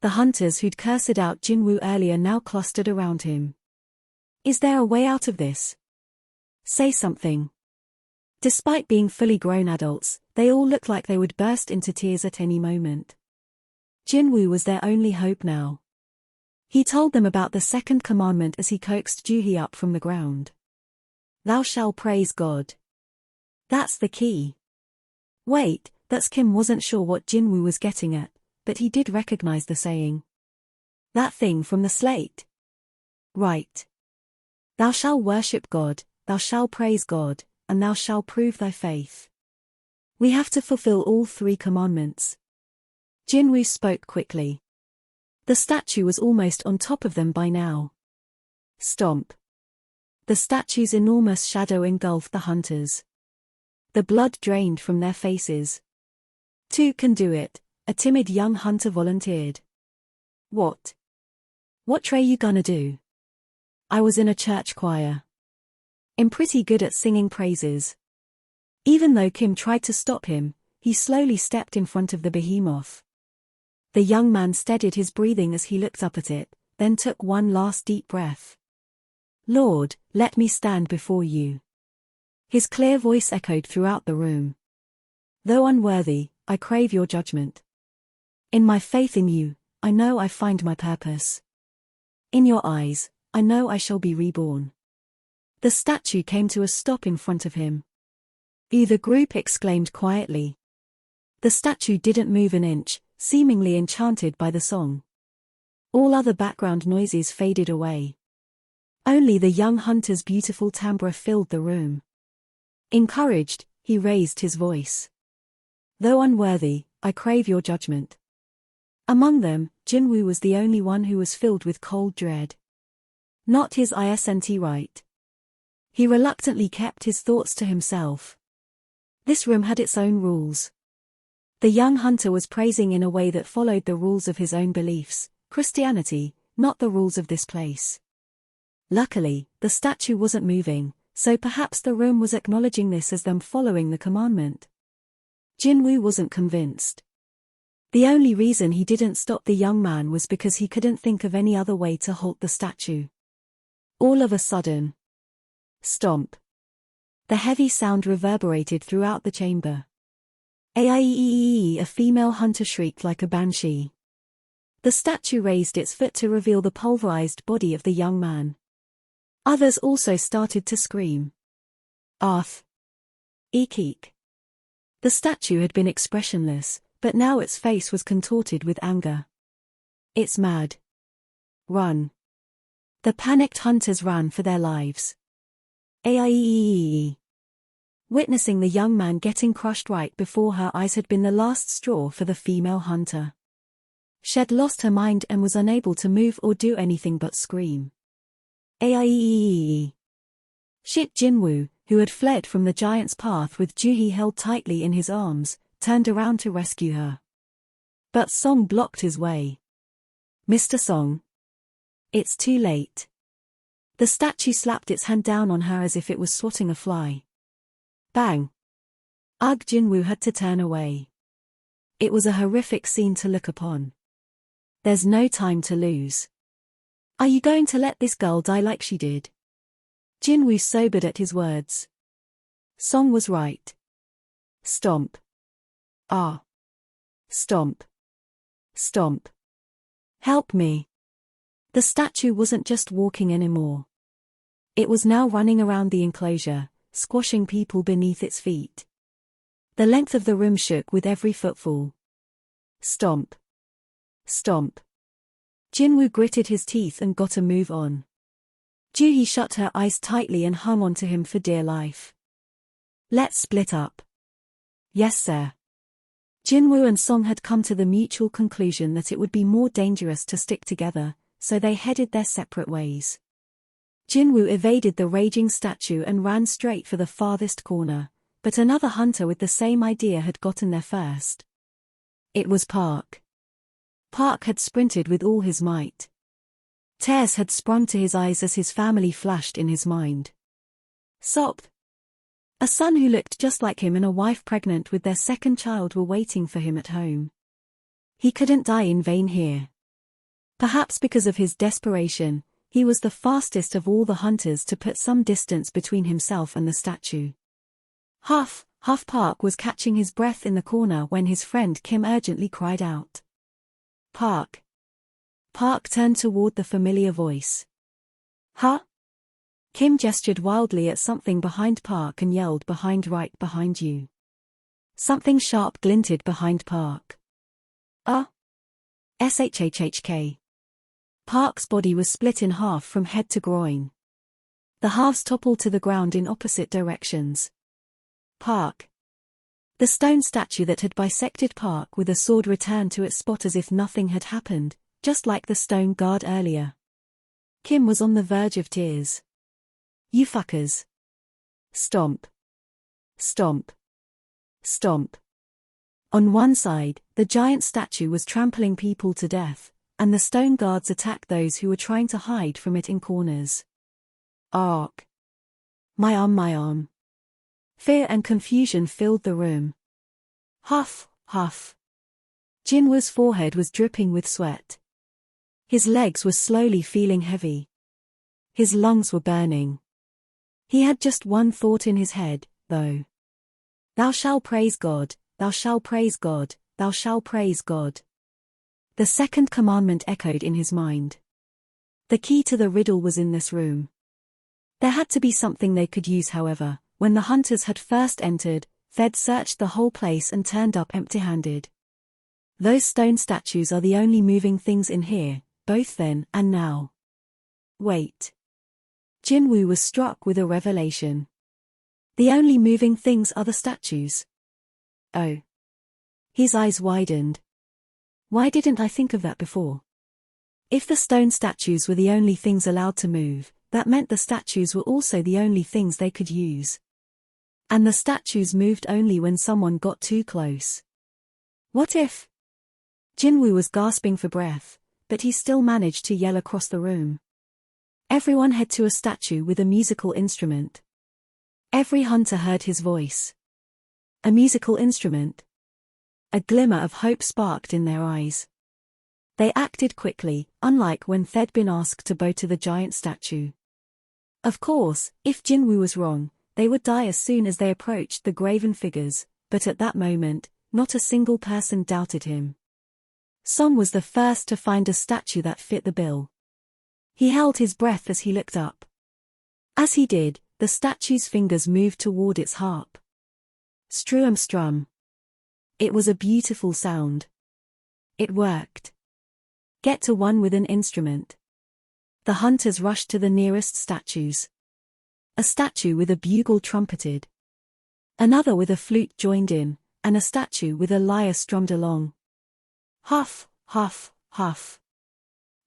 The hunters who'd cursed out Jinwoo earlier now clustered around him. Is there a way out of this? Say something. Despite being fully grown adults, they all looked like they would burst into tears at any moment. Jinwoo was their only hope now. He told them about the second commandment as he coaxed Ju-hee up from the ground. Thou shalt praise God. That's the key. Wait, that's Kim wasn't sure what Jinwoo was getting at, but he did recognize the saying. That thing from the slate. Right. Thou shalt worship God, thou shalt praise God, and thou shalt prove thy faith. We have to fulfill all 3 commandments. Jinwoo spoke quickly. The statue was almost on top of them by now. Stomp. The statue's enormous shadow engulfed the hunters. The blood drained from their faces. 2 can do it, a timid young hunter volunteered. What tray you gonna do? I was in a church choir. I'm pretty good at singing praises. Even though Kim tried to stop him, he slowly stepped in front of the behemoth. The young man steadied his breathing as he looked up at it, then took one last deep breath. Lord, let me stand before you. His clear voice echoed throughout the room. Though unworthy, I crave your judgment. In my faith in you, I know I find my purpose. In your eyes, I know I shall be reborn. The statue came to a stop in front of him. The group exclaimed quietly. The statue didn't move an inch, seemingly enchanted by the song. All other background noises faded away. Only the young hunter's beautiful timbre filled the room. Encouraged, he raised his voice. Though unworthy, I crave your judgment. Among them, Jinwoo was the only one who was filled with cold dread. Not his isn't right. He reluctantly kept his thoughts to himself. This room had its own rules. The young hunter was praising in a way that followed the rules of his own beliefs, Christianity, not the rules of this place. Luckily, the statue wasn't moving, so perhaps the room was acknowledging this as them following the commandment. Jinwoo wasn't convinced. The only reason he didn't stop the young man was because he couldn't think of any other way to halt the statue. All of a sudden. Stomp. The heavy sound reverberated throughout the chamber. A female hunter shrieked like a banshee. The statue raised its foot to reveal the pulverized body of the young man. Others also started to scream. Arth. Eek. The statue had been expressionless, but now its face was contorted with anger. It's mad. Run. The panicked hunters ran for their lives. Witnessing the young man getting crushed right before her eyes had been the last straw for the female hunter. She'd lost her mind and was unable to move or do anything but scream. Shit. Jinwoo, who had fled from the giant's path with Juhee held tightly in his arms, turned around to rescue her. But Song blocked his way. Mr. Song. It's too late. The statue slapped its hand down on her as if it was swatting a fly. Bang. Jinwoo had to turn away. It was a horrific scene to look upon. There's no time to lose. Are you going to let this girl die like she did? Jinwoo sobered at his words. Song was right. Stomp. Stomp. Stomp. Help me. The statue wasn't just walking anymore. It was now running around the enclosure, squashing people beneath its feet. The length of the room shook with every footfall. Stomp. Stomp. Jinwoo gritted his teeth and got a move on. Juhee shut her eyes tightly and hung onto him for dear life. Let's split up. Yes, sir. Jinwoo and Song had come to the mutual conclusion that it would be more dangerous to stick together, so they headed their separate ways. Jinwoo evaded the raging statue and ran straight for the farthest corner, but another hunter with the same idea had gotten there first. It was Park. Park had sprinted with all his might. Tears had sprung to his eyes as his family flashed in his mind. Sop. A son who looked just like him and a wife pregnant with their second child were waiting for him at home. He couldn't die in vain here. Perhaps because of his desperation, he was the fastest of all the hunters to put some distance between himself and the statue. Huff Park was catching his breath in the corner when his friend Kim urgently cried out. Park. Park turned toward the familiar voice. Huh? Kim gestured wildly at something behind Park and yelled right behind you. Something sharp glinted behind Park. Shhhk. Park's body was split in half from head to groin. The halves toppled to the ground in opposite directions. Park. The stone statue that had bisected Park with a sword returned to its spot as if nothing had happened, just like the stone guard earlier. Kim was on the verge of tears. "You fuckers." Stomp. Stomp. Stomp. On one side, the giant statue was trampling people to death, and the stone guards attacked those who were trying to hide from it in corners. Ark. My arm, my arm. Fear and confusion filled the room. Huff, huff. Jinwoo's forehead was dripping with sweat. His legs were slowly feeling heavy. His lungs were burning. He had just one thought in his head, though. Thou shalt praise God, thou shalt praise God, thou shalt praise God. The second commandment echoed in his mind. The key to the riddle was in this room. There had to be something they could use, however. When the hunters had first entered, they'd searched the whole place and turned up empty-handed. Those stone statues are the only moving things in here, both then and now. Wait. Jinwoo was struck with a revelation. The only moving things are the statues. Oh. His eyes widened. Why didn't I think of that before? If the stone statues were the only things allowed to move, that meant the statues were also the only things they could use. And the statues moved only when someone got too close. What if? Jinwoo was gasping for breath, but he still managed to yell across the room. Everyone head to a statue with a musical instrument. Every hunter heard his voice. A musical instrument. A glimmer of hope sparked in their eyes. They acted quickly, unlike when they'd been asked to bow to the giant statue. Of course, if Jinwoo was wrong, they would die as soon as they approached the graven figures, but at that moment, not a single person doubted him. Song was the first to find a statue that fit the bill. He held his breath as he looked up. As he did, the statue's fingers moved toward its harp. Strum strum. It was a beautiful sound. It worked. Get to one with an instrument. The hunters rushed to the nearest statues. A statue with a bugle trumpeted. Another with a flute joined in, and a statue with a lyre strummed along. Huff, huff, huff.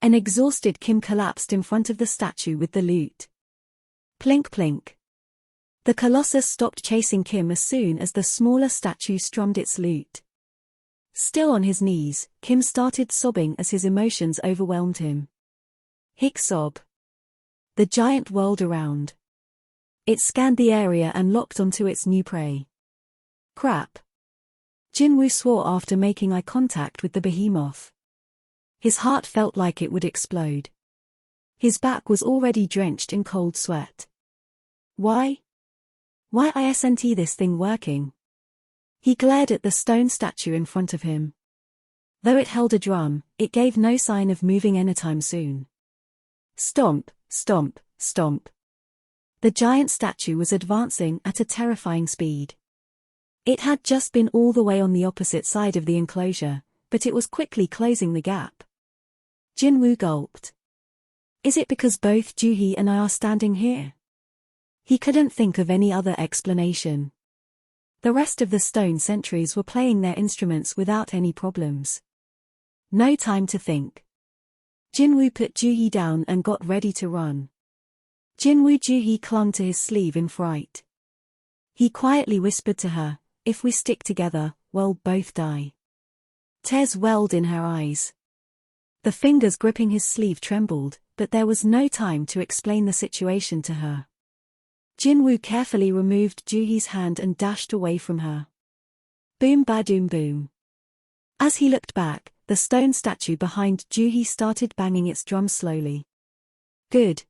An exhausted Kim collapsed in front of the statue with the lute. Plink plink. The colossus stopped chasing Kim as soon as the smaller statue strummed its lute. Still on his knees, Kim started sobbing as his emotions overwhelmed him. Hick sob. The giant whirled around. It scanned the area and locked onto its new prey. Crap. Jinwoo swore after making eye contact with the behemoth. His heart felt like it would explode. His back was already drenched in cold sweat. Why? Why isn't this thing working? He glared at the stone statue in front of him. Though it held a drum, it gave no sign of moving anytime soon. Stomp, stomp, stomp. The giant statue was advancing at a terrifying speed. It had just been all the way on the opposite side of the enclosure, but it was quickly closing the gap. Jinwoo gulped. Is it because both Juhee and I are standing here? He couldn't think of any other explanation. The rest of the stone sentries were playing their instruments without any problems. No time to think. Jinwoo put Juhee down and got ready to run. Juhee clung to his sleeve in fright. He quietly whispered to her, if we stick together, we'll both die. Tears welled in her eyes. The fingers gripping his sleeve trembled, but there was no time to explain the situation to her. Jinwoo carefully removed Juhee's hand and dashed away from her. Boom ba-doom boom. As he looked back, the stone statue behind Juhee started banging its drum slowly. Good.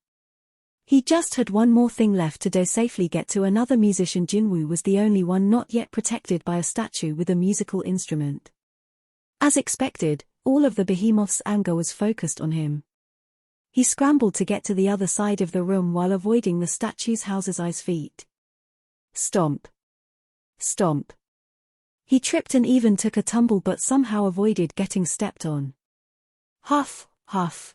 He just had one more thing left to do, safely get to another musician. Jinwoo was the only one not yet protected by a statue with a musical instrument. As expected, all of the behemoth's anger was focused on him. He scrambled to get to the other side of the room while avoiding the statue's house's feet. Stomp. Stomp. He tripped and even took a tumble but somehow avoided getting stepped on. Huff, huff.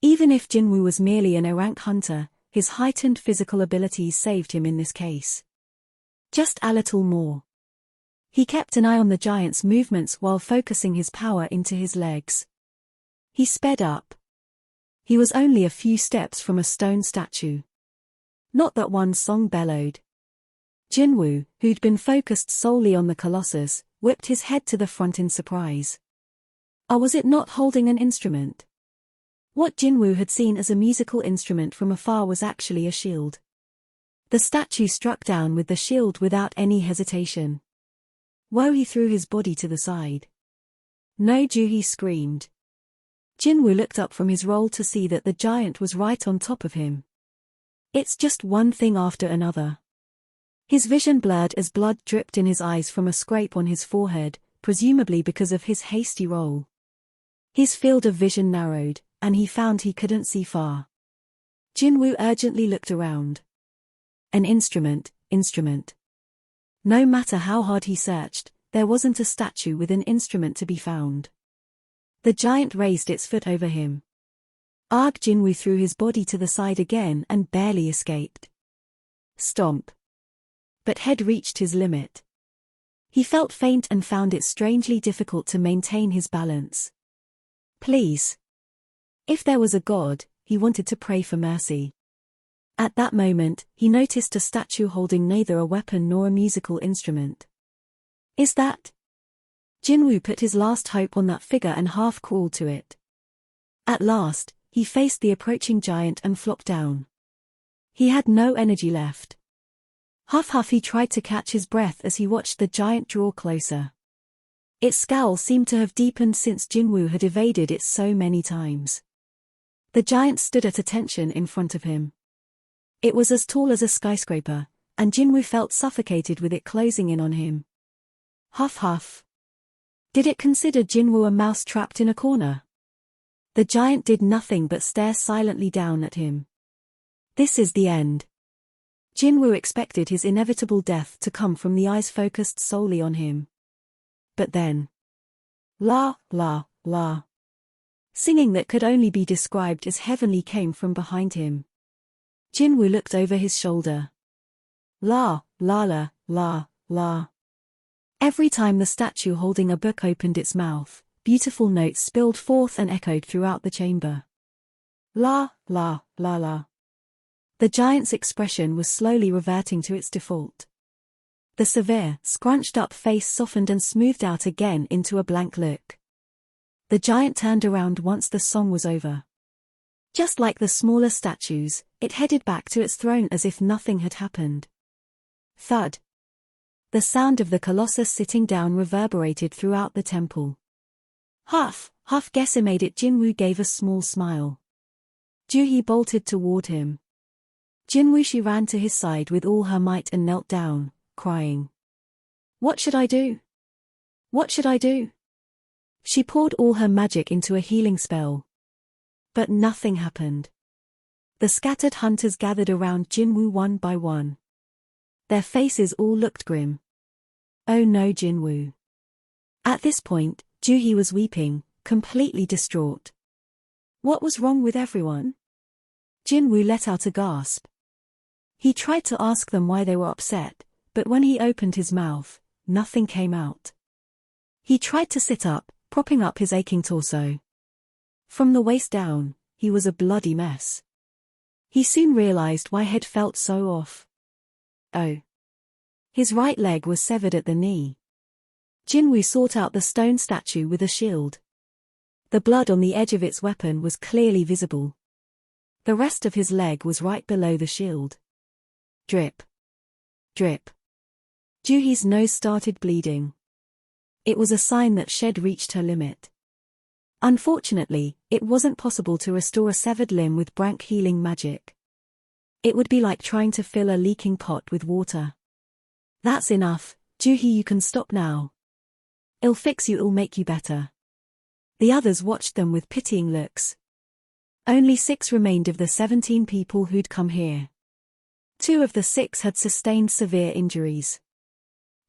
Even if Jinwoo was merely an errant hunter, his heightened physical abilities saved him in this case. Just a little more. He kept an eye on the giant's movements while focusing his power into his legs. He sped up. He was only a few steps from a stone statue. Not that one song bellowed. Jinwoo, who'd been focused solely on the colossus, whipped his head to the front in surprise. Was it not holding an instrument? What Jinwoo had seen as a musical instrument from afar was actually a shield. The statue struck down with the shield without any hesitation. Whoa! He threw his body to the side. No! Juhi screamed. Jinwoo looked up from his roll to see that the giant was right on top of him. It's just one thing after another. His vision blurred as blood dripped in his eyes from a scrape on his forehead, presumably because of his hasty roll. His field of vision narrowed, and he found he couldn't see far. Jinwoo urgently looked around. An instrument. No matter how hard he searched, there wasn't a statue with an instrument to be found. The giant raised its foot over him. Arg! Jinwoo threw his body to the side again and barely escaped. Stomp. But head reached his limit. He felt faint and found it strangely difficult to maintain his balance. Please. If there was a god, he wanted to pray for mercy. At that moment, he noticed a statue holding neither a weapon nor a musical instrument. Is that? Jinwoo put his last hope on that figure and half crawled to it. At last, he faced the approaching giant and flopped down. He had no energy left. Huff, he tried to catch his breath as he watched the giant draw closer. Its scowl seemed to have deepened since Jinwoo had evaded it so many times. The giant stood at attention in front of him. It was as tall as a skyscraper, and Jinwoo felt suffocated with it closing in on him. Huff. Did it consider Jinwoo a mouse trapped in a corner? The giant did nothing but stare silently down at him. This is the end. Jinwoo expected his inevitable death to come from the eyes focused solely on him. But then. La. Singing that could only be described as heavenly came from behind him. Jinwoo looked over his shoulder. La. Every time the statue holding a book opened its mouth, beautiful notes spilled forth and echoed throughout the chamber. La. The giant's expression was slowly reverting to its default. The severe, scrunched-up face softened and smoothed out again into a blank look. The giant turned around once the song was over. Just like the smaller statues, it headed back to its throne as if nothing had happened. Thud. The sound of the colossus sitting down reverberated throughout the temple. Huff, decimated. Jinwoo gave a small smile. Juhi bolted toward him. Jinwoo ran to his side with all her might and knelt down, crying. What should I do? She poured all her magic into a healing spell. But nothing happened. The scattered hunters gathered around Jinwoo one by one. Their faces all looked grim. Oh no, Jinwoo. At this point, Juhi was weeping, completely distraught. What was wrong with everyone? Jinwoo let out a gasp. He tried to ask them why they were upset, but when he opened his mouth, nothing came out. He tried to sit up, propping up his aching torso. From the waist down, he was a bloody mess. He soon realized why he'd felt so off. Oh. His right leg was severed at the knee. Jinwoo sought out the stone statue with a shield. The blood on the edge of its weapon was clearly visible. The rest of his leg was right below the shield. Drip. Juhi's nose started bleeding. It was a sign that she'd reached her limit. Unfortunately, it wasn't possible to restore a severed limb with branch healing magic. It would be like trying to fill a leaking pot with water. That's enough, Juhi, you can stop now. It'll fix you, it'll make you better. The others watched them with pitying looks. Only 6 remained of the 17 people who'd come here. 2 of the 6 had sustained severe injuries.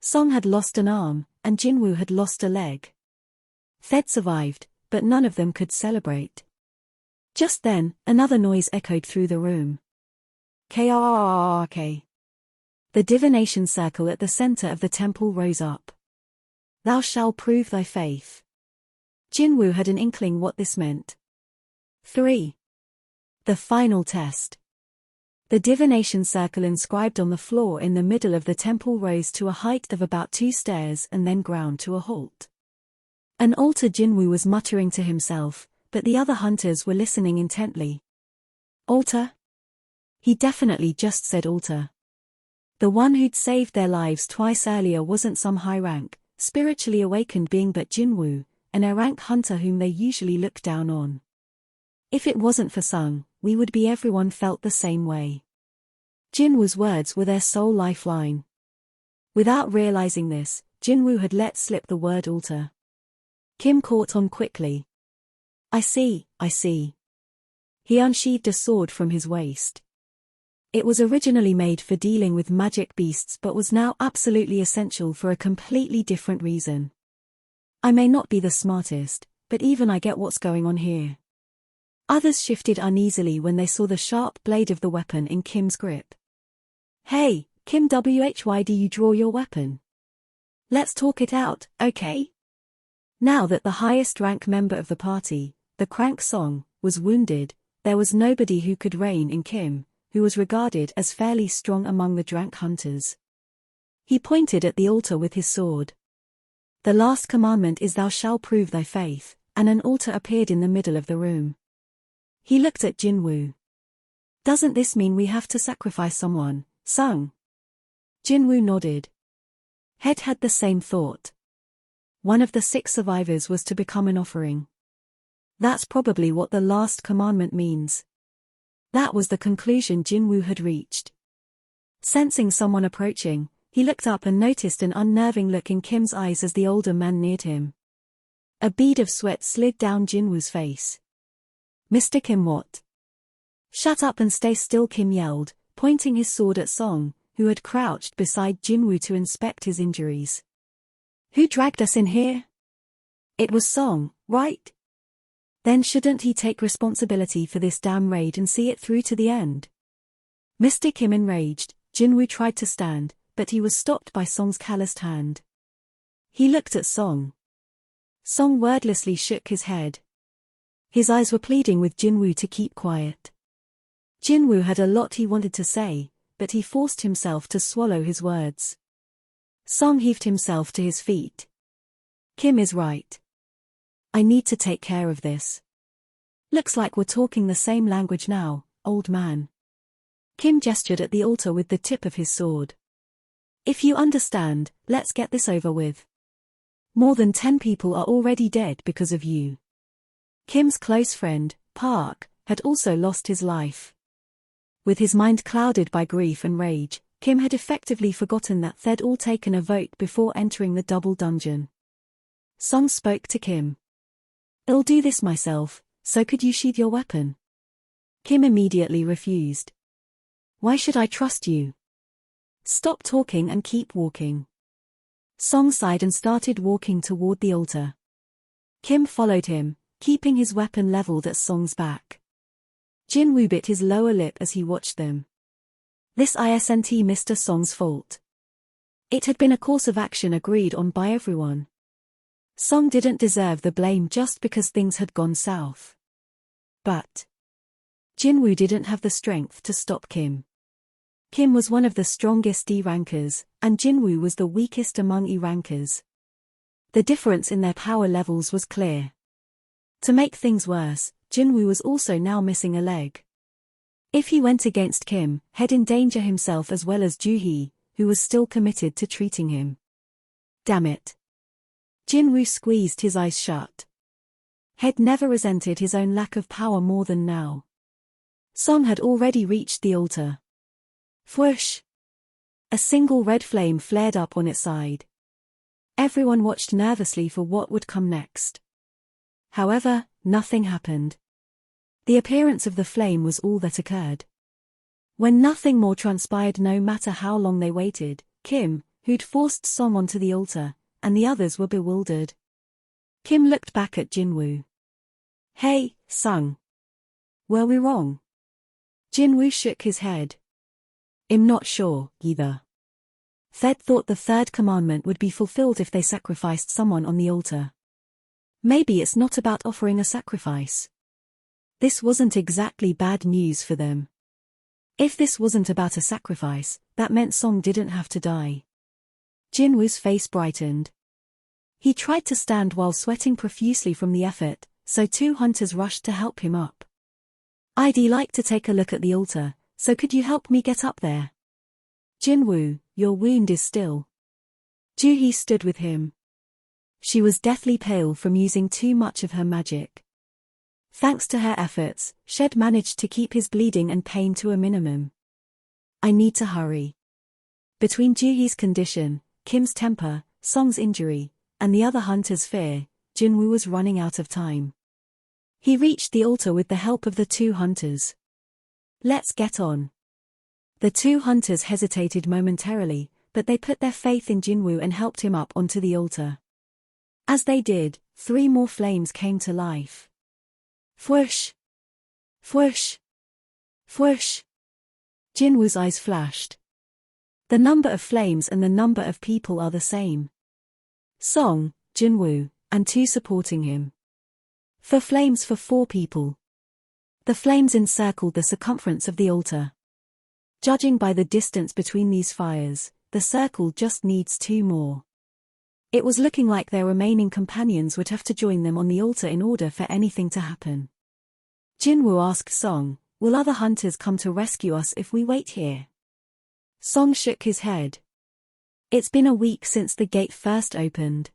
Song had lost an arm, and Jinwoo had lost a leg. Thed survived, but none of them could celebrate. Just then, another noise echoed through the room. Krrrk. The divination circle at the center of the temple rose up. Thou shalt prove thy faith. Jinwoo had an inkling what this meant. 3. The final test. The divination circle inscribed on the floor in the middle of the temple rose to a height of about 2 stairs and then ground to a halt. An altar Jinwoo was muttering to himself, but the other hunters were listening intently. Altar? He definitely just said altar. The one who'd saved their lives twice earlier wasn't some high-rank, spiritually awakened being but Jinwoo, an A-rank hunter whom they usually look down on. If it wasn't for Sung, we would be everyone felt the same way. Jinwoo's words were their sole lifeline. Without realizing this, Jinwoo had let slip the word altar. Kim caught on quickly. I see. He unsheathed a sword from his waist. It was originally made for dealing with magic beasts but was now absolutely essential for a completely different reason. I may not be the smartest, but even I get what's going on here. Others shifted uneasily when they saw the sharp blade of the weapon in Kim's grip. Hey, Kim, why do you draw your weapon? Let's talk it out, okay? Now that the highest rank member of the party, the crank Song, was wounded, there was nobody who could rein in Kim, who was regarded as fairly strong among the drank hunters. He pointed at the altar with his sword. The last commandment is thou shalt prove thy faith, and an altar appeared in the middle of the room. He looked at Jinwoo. Doesn't this mean we have to sacrifice someone, Sung? Jinwoo nodded. Head had the same thought. One of the 6 survivors was to become an offering. That's probably what the last commandment means. That was the conclusion Jinwoo had reached. Sensing someone approaching, he looked up and noticed an unnerving look in Kim's eyes as the older man neared him. A bead of sweat slid down Jinwoo's face. Mr. Kim, what? Shut up and stay still, Kim yelled, pointing his sword at Song, who had crouched beside Jinwoo to inspect his injuries. Who dragged us in here? It was Song, right? Then shouldn't he take responsibility for this damn raid and see it through to the end? Mr. Kim enraged, Jinwoo tried to stand, but he was stopped by Song's calloused hand. He looked at Song. Song wordlessly shook his head. His eyes were pleading with Jinwoo to keep quiet. Jinwoo had a lot he wanted to say, but he forced himself to swallow his words. Song heaved himself to his feet. Kim is right. I need to take care of this. Looks like we're talking the same language now, old man. Kim gestured at the altar with the tip of his sword. If you understand, let's get this over with. More than 10 people are already dead because of you. Kim's close friend, Park, had also lost his life. With his mind clouded by grief and rage, Kim had effectively forgotten that they'd all taken a vote before entering the double dungeon. Song spoke to Kim. I'll do this myself, so could you sheath your weapon? Kim immediately refused. Why should I trust you? Stop talking and keep walking. Song sighed and started walking toward the altar. Kim followed him, keeping his weapon leveled at Song's back. Jinwoo bit his lower lip as he watched them. This isn't Mr. Song's fault. It had been a course of action agreed on by everyone. Song didn't deserve the blame just because things had gone south. But Jinwoo didn't have the strength to stop Kim. Kim was one of the strongest D-rankers, and Jinwoo was the weakest among E-rankers. The difference in their power levels was clear. To make things worse, Jinwoo was also now missing a leg. If he went against Kim, he'd endanger himself as well as Juhee, who was still committed to treating him. Damn it. Jinwoo squeezed his eyes shut. He'd never resented his own lack of power more than now. Song had already reached the altar. Whoosh! A single red flame flared up on its side. Everyone watched nervously for what would come next. However, nothing happened. The appearance of the flame was all that occurred. When nothing more transpired, no matter how long they waited, Kim, who'd forced Song onto the altar, and the others were bewildered. Kim looked back at Jinwoo. Hey, Sung. Were we wrong? Jinwoo shook his head. I'm not sure, either. Thed thought the third commandment would be fulfilled if they sacrificed someone on the altar. Maybe it's not about offering a sacrifice. This wasn't exactly bad news for them. If this wasn't about a sacrifice, that meant Song didn't have to die. Jinwoo's face brightened. He tried to stand while sweating profusely from the effort, so two hunters rushed to help him up. "I'd like to take a look at the altar, so could you help me get up there?" "Jinwoo, your wound is still." Juhee stood with him. She was deathly pale from using too much of her magic. Thanks to her efforts, Shed managed to keep his bleeding and pain to a minimum. "I need to hurry." Between Juhee's condition, Kim's temper, Song's injury, and the other hunter's fear, Jinwoo was running out of time. He reached the altar with the help of the two hunters. "Let's get on." The two hunters hesitated momentarily, but they put their faith in Jinwoo and helped him up onto the altar. As they did, 3 more flames came to life. Fwoosh! Fwoosh! Fwoosh! Jinwoo's eyes flashed. The number of flames and the number of people are the same. Song, Jinwoo, and 2 supporting him. 4 flames for 4 people. The flames encircled the circumference of the altar. Judging by the distance between these fires, the circle just needs 2 more. It was looking like their remaining companions would have to join them on the altar in order for anything to happen. Jinwoo asked Song, "Will other hunters come to rescue us if we wait here?" Song shook his head. "It's been a week since the gate first opened.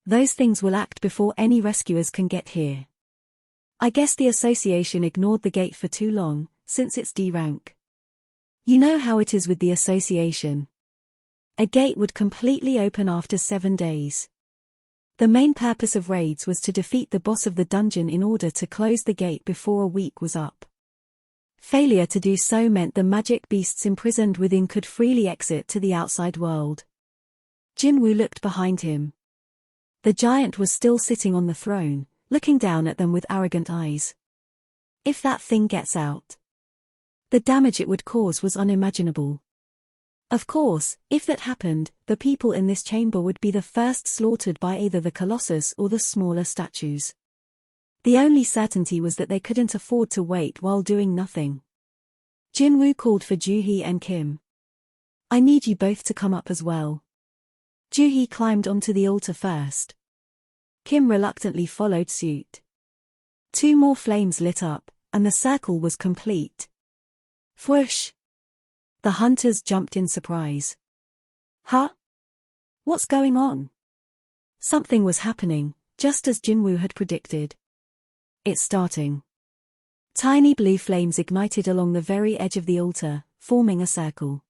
Those things will act before any rescuers can get here. I guess the association ignored the gate for too long, since it's D rank. You know how it is with the association. A gate would completely open after 7 days. The main purpose of raids was to defeat the boss of the dungeon in order to close the gate before a week was up. Failure to do so meant the magic beasts imprisoned within could freely exit to the outside world." Jinwoo looked behind him. The giant was still sitting on the throne, looking down at them with arrogant eyes. "If that thing gets out, the damage it would cause was unimaginable. Of course, if that happened, the people in this chamber would be the first slaughtered by either the Colossus or the smaller statues. The only certainty was that they couldn't afford to wait while doing nothing." Jinwoo called for Juhee and Kim. "I need you both to come up as well." Juhee climbed onto the altar first. Kim reluctantly followed suit. 2 more flames lit up, and the circle was complete. Fwoosh! The hunters jumped in surprise. "Huh? What's going on?" Something was happening, just as Jinwoo had predicted. "It's starting." Tiny blue flames ignited along the very edge of the altar, forming a circle.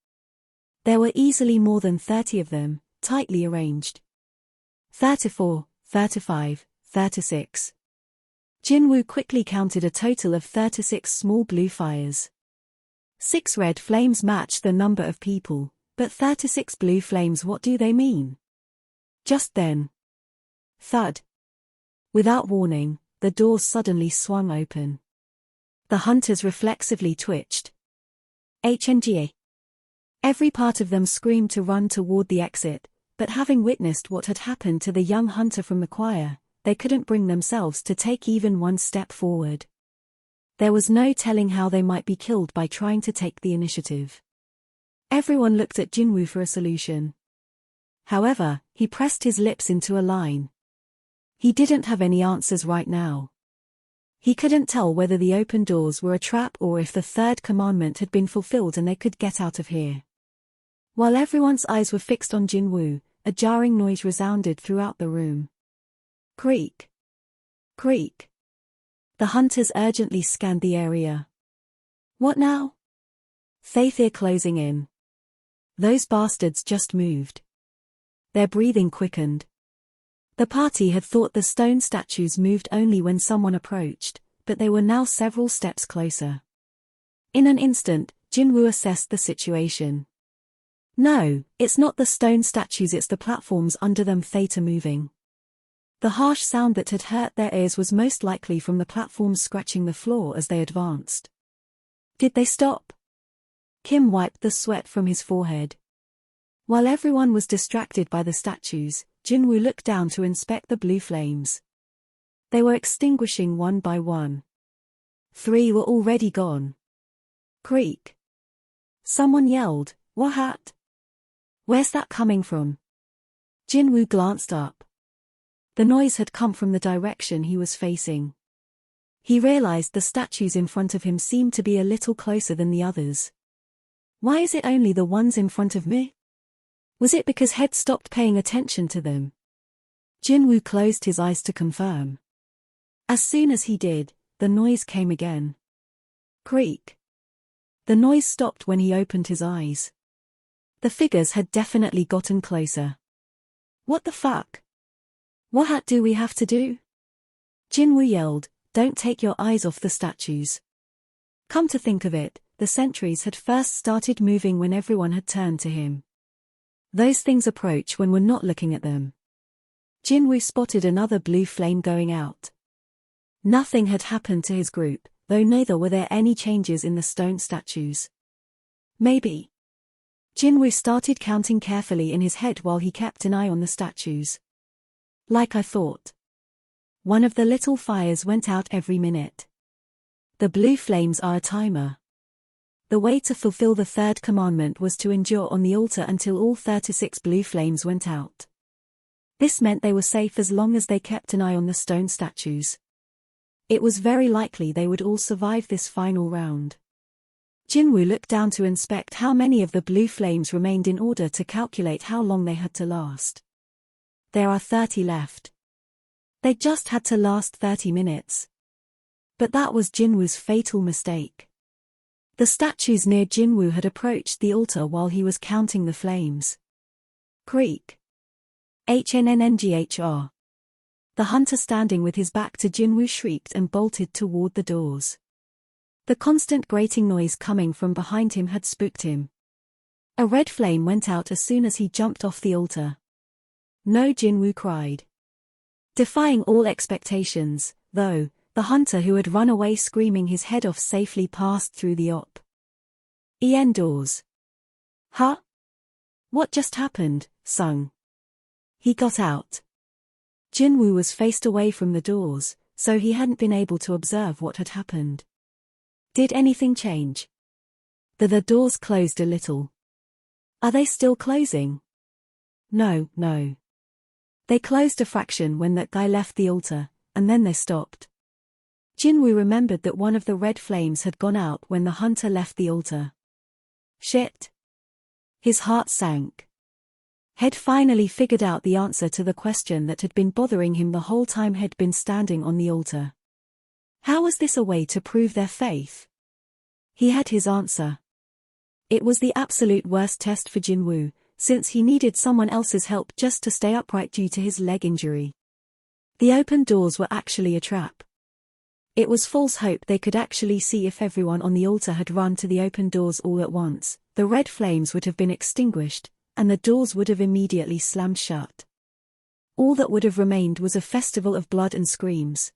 There were easily more than 30 of them, tightly arranged. 34, 35, 36. Jinwoo quickly counted a total of 36 small blue fires. 6 red flames matched the number of people, but 36 blue flames, what do they mean? Just then. Thud. Without warning, the doors suddenly swung open. The hunters reflexively twitched. HNGA. Every part of them screamed to run toward the exit, but having witnessed what had happened to the young hunter from the choir, they couldn't bring themselves to take even 1 step forward. There was no telling how they might be killed by trying to take the initiative. Everyone looked at Jinwoo for a solution. However, he pressed his lips into a line. He didn't have any answers right now. He couldn't tell whether the open doors were a trap or if the 3rd commandment had been fulfilled and they could get out of here. While everyone's eyes were fixed on Jinwoo, a jarring noise resounded throughout the room. Creak. Creak. The hunters urgently scanned the area. "What now?" Faith ear closing in. Those bastards just moved. Their breathing quickened. The party had thought the stone statues moved only when someone approached, but they were now several steps closer. In an instant, Jinwoo assessed the situation. "No, it's not the stone statues, it's the platforms under them that are moving." The harsh sound that had hurt their ears was most likely from the platforms scratching the floor as they advanced. "Did they stop?" Kim wiped the sweat from his forehead. While everyone was distracted by the statues, Jinwoo looked down to inspect the blue flames. They were extinguishing one by one. 3 were already gone. Creak. Someone yelled, "What? Where's that coming from?" Jinwoo glanced up. The noise had come from the direction he was facing. He realized the statues in front of him seemed to be a little closer than the others. Why is it only the ones in front of me? Was it because Head stopped paying attention to them? Jinwoo closed his eyes to confirm. As soon as he did, the noise came again. Creak. The noise stopped when he opened his eyes. The figures had definitely gotten closer. What the fuck? What do we have to do? Jinwoo yelled, "Don't take your eyes off the statues." Come to think of it, the sentries had first started moving when everyone had turned to him. Those things approach when we're not looking at them. Jinwoo spotted another blue flame going out. Nothing had happened to his group, though neither were there any changes in the stone statues. Maybe. Jinwoo started counting carefully in his head while he kept an eye on the statues. Like I thought. One of the little fires went out every minute. The blue flames are a timer. The way to fulfill the third commandment was to endure on the altar until all 36 blue flames went out. This meant they were safe as long as they kept an eye on the stone statues. It was very likely they would all survive this final round. Jinwoo looked down to inspect how many of the blue flames remained in order to calculate how long they had to last. There are 30 left. They just had to last 30 minutes. But that was Jinwoo's fatal mistake. The statues near Jinwoo had approached the altar while he was counting the flames. Creak. HNNNGHR. The hunter standing with his back to Jinwoo shrieked and bolted toward the doors. The constant grating noise coming from behind him had spooked him. A red flame went out as soon as he jumped off the altar. "No!" Jinwoo cried. Defying all expectations, though, the hunter who had run away screaming his head off safely passed through the doors. Huh? What just happened, Sung? He got out. Jinwoo was faced away from the doors, so he hadn't been able to observe what had happened. Did anything change? The doors closed a little. Are they still closing? No. They closed a fraction when that guy left the altar, and then they stopped. Jinwoo remembered that one of the red flames had gone out when the hunter left the altar. Shit. His heart sank. Head finally figured out the answer to the question that had been bothering him the whole time he'd been standing on the altar. How was this a way to prove their faith? He had his answer. It was the absolute worst test for Jinwoo, since he needed someone else's help just to stay upright due to his leg injury. The open doors were actually a trap. It was false hope they could actually see. If everyone on the altar had run to the open doors all at once, the red flames would have been extinguished, and the doors would have immediately slammed shut. All that would have remained was a festival of blood and screams.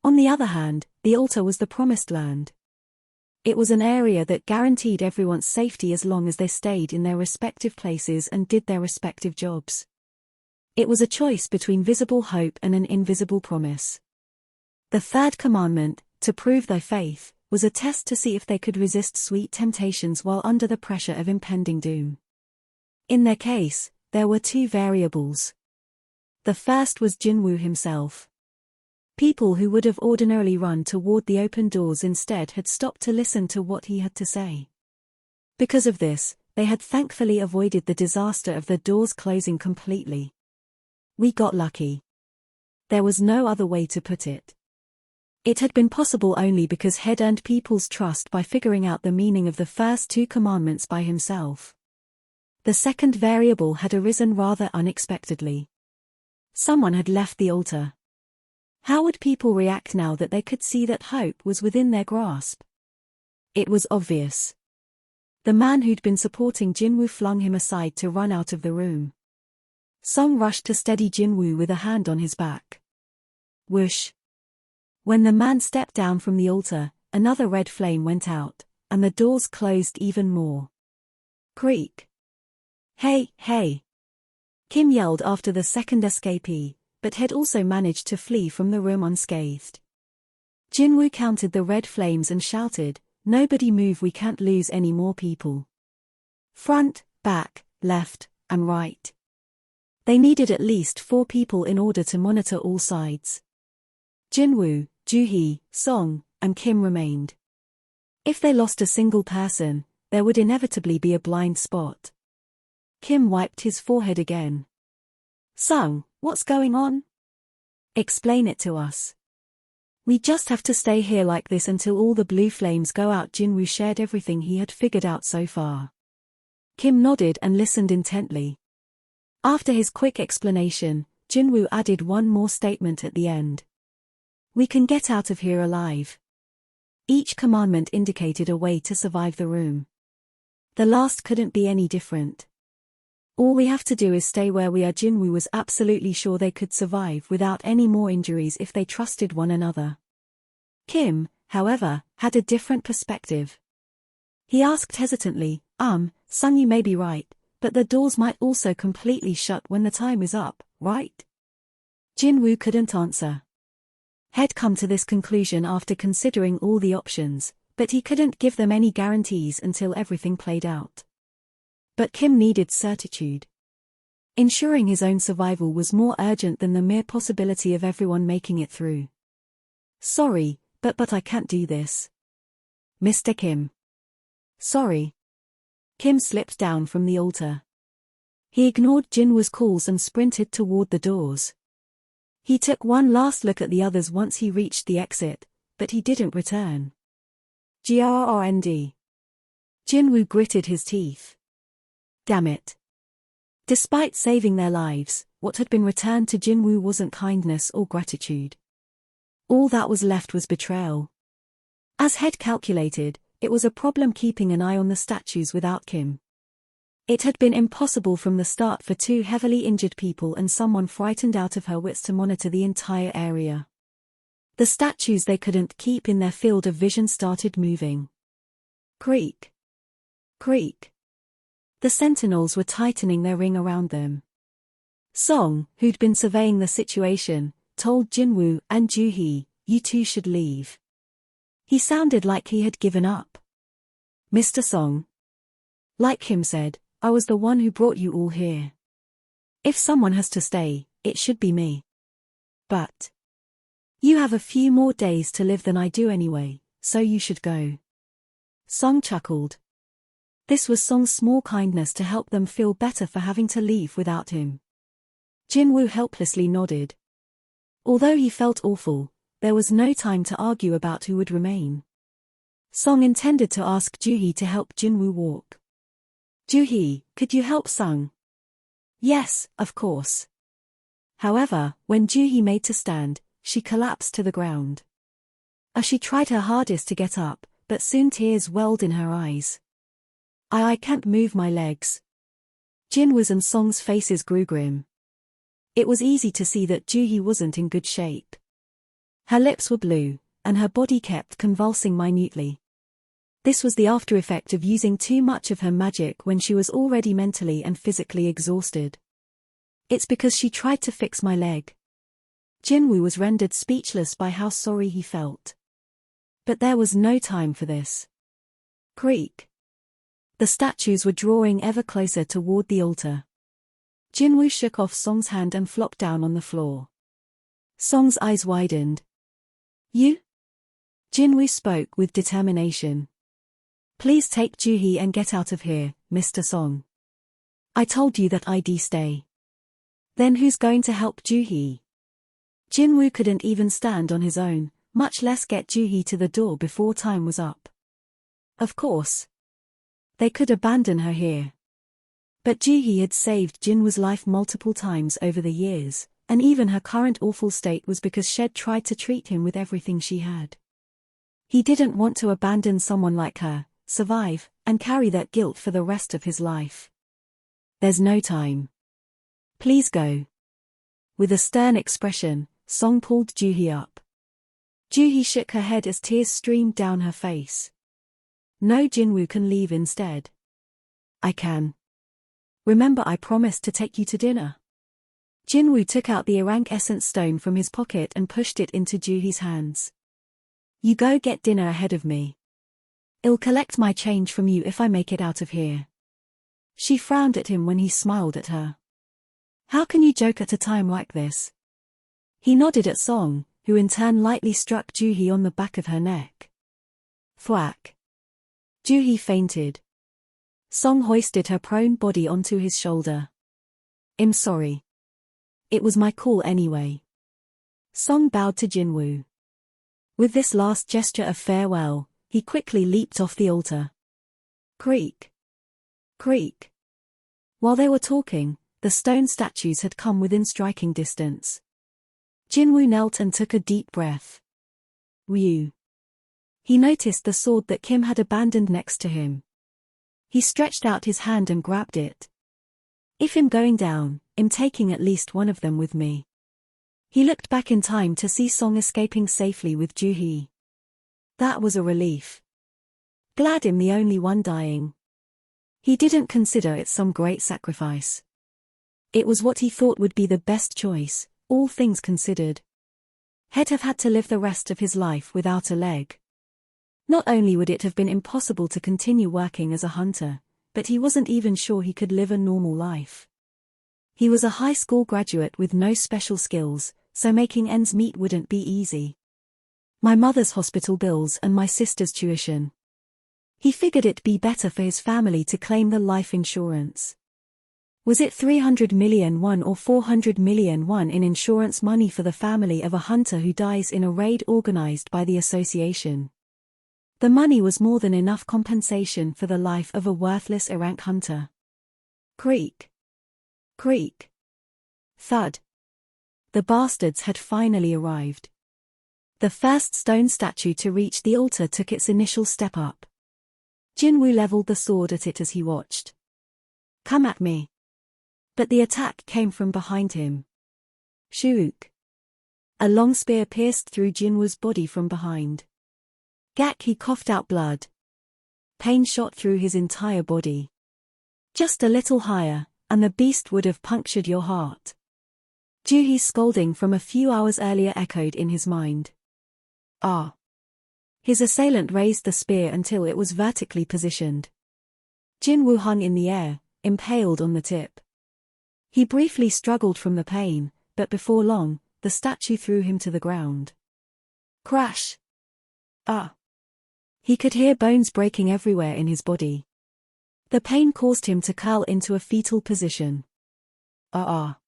On the other hand, the altar was the promised land. It was an area that guaranteed everyone's safety as long as they stayed in their respective places and did their respective jobs. It was a choice between visible hope and an invisible promise. The third commandment, to prove thy faith, was a test to see if they could resist sweet temptations while under the pressure of impending doom. In their case, there were 2 variables. The first was Jinwoo himself. People who would have ordinarily run toward the open doors instead had stopped to listen to what he had to say. Because of this, they had thankfully avoided the disaster of the doors closing completely. We got lucky. There was no other way to put it. It had been possible only because Head earned people's trust by figuring out the meaning of the first 2 commandments by himself. The second variable had arisen rather unexpectedly. Someone had left the altar. How would people react now that they could see that hope was within their grasp? It was obvious. The man who'd been supporting Jinwoo flung him aside to run out of the room. Sung rushed to steady Jinwoo with a hand on his back. Whoosh. When the man stepped down from the altar, another red flame went out, and the doors closed even more. Creak. Hey, hey! Kim yelled after the second escapee, but had also managed to flee from the room unscathed. Jinwoo counted the red flames and shouted, "Nobody move, we can't lose any more people. Front, back, left, and right." They needed at least 4 people in order to monitor all sides. Jinwoo, Joohee, Song, and Kim remained. If they lost a single person, there would inevitably be a blind spot. Kim wiped his forehead again. "Sung, what's going on? Explain it to us." "We just have to stay here like this until all the blue flames go out." Jinwoo shared everything he had figured out so far. Kim nodded and listened intently. After his quick explanation, Jinwoo added one more statement at the end. "We can get out of here alive." Each commandment indicated a way to survive the room. The last couldn't be any different. "All we have to do is stay where we are." Jinwoo was absolutely sure they could survive without any more injuries if they trusted one another. Kim, however, had a different perspective. He asked hesitantly, Sung, you may be right, but the doors might also completely shut when the time is up, right?" Jinwoo couldn't answer. He'd come to this conclusion after considering all the options, but he couldn't give them any guarantees until everything played out. But Kim needed certitude. Ensuring his own survival was more urgent than the mere possibility of everyone making it through. "Sorry, but I can't do this. Mr. Kim." "Sorry." Kim slipped down from the altar. He ignored Jinwoo's calls and sprinted toward the doors. He took one last look at the others once he reached the exit, but he didn't return. Grrnd. Jinwoo gritted his teeth. Damn it. Despite saving their lives, what had been returned to Jinwoo wasn't kindness or gratitude. All that was left was betrayal. As Head calculated, it was a problem keeping an eye on the statues without Kim. It had been impossible from the start for 2 heavily injured people and someone frightened out of her wits to monitor the entire area. The statues they couldn't keep in their field of vision started moving. Creak. Creak. The sentinels were tightening their ring around them. Song, who'd been surveying the situation, told Jinwoo and Joohee, "You two should leave." He sounded like he had given up. "Mr. Song." Like Kim said, "I was the one who brought you all here. If someone has to stay, it should be me. But you have a few more days to live than I do anyway, so you should go." Song chuckled. This was Song's small kindness to help them feel better for having to leave without him. Jinwoo helplessly nodded. Although he felt awful, there was no time to argue about who would remain. Song intended to ask Joohee to help Jinwoo walk. "Joohee, could you help Sung?" "Yes, of course." However, when Joohee made to stand, she collapsed to the ground. She tried her hardest to get up, but soon tears welled in her eyes. I can't move my legs." Jinwoo's and Song's faces grew grim. It was easy to see that Joohee wasn't in good shape. Her lips were blue, and her body kept convulsing minutely. This was the after effect of using too much of her magic when she was already mentally and physically exhausted. "It's because she tried to fix my leg." Jinwoo was rendered speechless by how sorry he felt. But there was no time for this. Creak. The statues were drawing ever closer toward the altar. Jinwoo shook off Song's hand and flopped down on the floor. Song's eyes widened. "You?" Jinwoo spoke with determination. "Please take Joohee and get out of here, Mr. Song. I told you that I'd stay." "Then who's going to help Joohee?" Jinwoo couldn't even stand on his own, much less get Joohee to the door before time was up. Of course. They could abandon her here. But Joohee had saved Jinwoo's life multiple times over the years, and even her current awful state was because Shed tried to treat him with everything she had. He didn't want to abandon someone like her, survive, and carry that guilt for the rest of his life. "There's no time. Please go." With a stern expression, Song pulled Joohee up. Joohee shook her head as tears streamed down her face. "No, Jinwoo can leave instead." "I can." Remember I promised to take you to dinner. Jinwoo took out the iridescent stone from his pocket and pushed it into Juhi's hands. You go get dinner ahead of me. I'll collect my change from you if I make it out of here. She frowned at him when he smiled at her. How can you joke at a time like this? He nodded at Song, who in turn lightly struck Juhi on the back of her neck. Thwack. Juhi fainted. Song hoisted her prone body onto his shoulder. I'm sorry. It was my call anyway. Song bowed to Jinwoo. With this last gesture of farewell, he quickly leaped off the altar. Creak. Creak. While they were talking, the stone statues had come within striking distance. Jinwoo knelt and took a deep breath. Ryu. He noticed the sword that Kim had abandoned next to him. He stretched out his hand and grabbed it. If I'm going down, I'm taking at least one of them with me. He looked back in time to see Song escaping safely with Juhi. That was a relief. Glad I'm the only one dying. He didn't consider it some great sacrifice. It was what he thought would be the best choice, all things considered. He'd have had to live the rest of his life without a leg. Not only would it have been impossible to continue working as a hunter, but he wasn't even sure he could live a normal life. He was a high school graduate with no special skills, so making ends meet wouldn't be easy. My mother's hospital bills and my sister's tuition. He figured it'd be better for his family to claim the life insurance. Was it 300 million won or 400 million won in insurance money for the family of a hunter who dies in a raid organized by the association? The money was more than enough compensation for the life of a worthless errant hunter. Creak. Creak. Thud. The bastards had finally arrived. The first stone statue to reach the altar took its initial step up. Jinwoo leveled the sword at it as he watched. Come at me. But the attack came from behind him. Shook. A long spear pierced through Jinwoo's body from behind. Gak, he coughed out blood. Pain shot through his entire body. Just a little higher, and the beast would have punctured your heart. Juhi's scolding from a few hours earlier echoed in his mind. Ah. His assailant raised the spear until it was vertically positioned. Jinwoo hung in the air, impaled on the tip. He briefly struggled from the pain, but before long, the statue threw him to the ground. Crash! Ah! He could hear bones breaking everywhere in his body. The pain caused him to curl into a fetal position. Ah!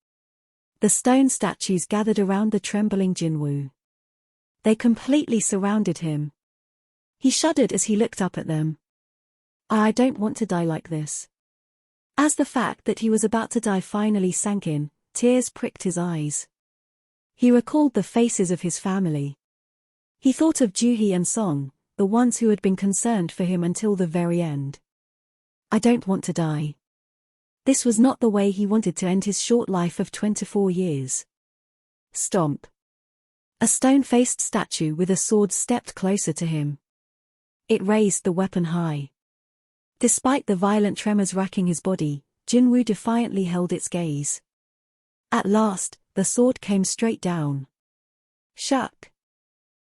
The stone statues gathered around the trembling Jinwoo. They completely surrounded him. He shuddered as he looked up at them. I don't want to die like this. As the fact that he was about to die finally sank in, tears pricked his eyes. He recalled the faces of his family. He thought of Juhi and Song, the ones who had been concerned for him until the very end. I don't want to die. This was not the way he wanted to end his short life of 24 years. Stomp. A stone-faced statue with a sword stepped closer to him. It raised the weapon high. Despite the violent tremors racking his body, Jinwoo defiantly held its gaze. At last, the sword came straight down. Shuck.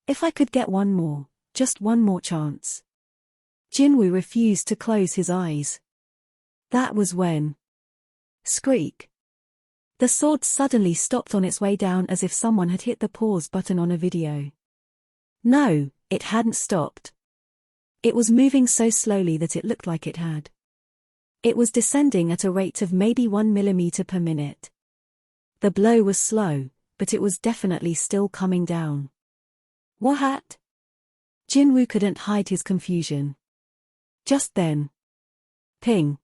If I could get one more, just one more chance. Jinwoo refused to close his eyes. That was when. Squeak. The sword suddenly stopped on its way down as if someone had hit the pause button on a video. No, it hadn't stopped. It was moving so slowly that it looked like it had. It was descending at a rate of maybe 1 millimeter per minute. The blow was slow, but it was definitely still coming down. What? Jinwoo couldn't hide his confusion. Just then. Ping.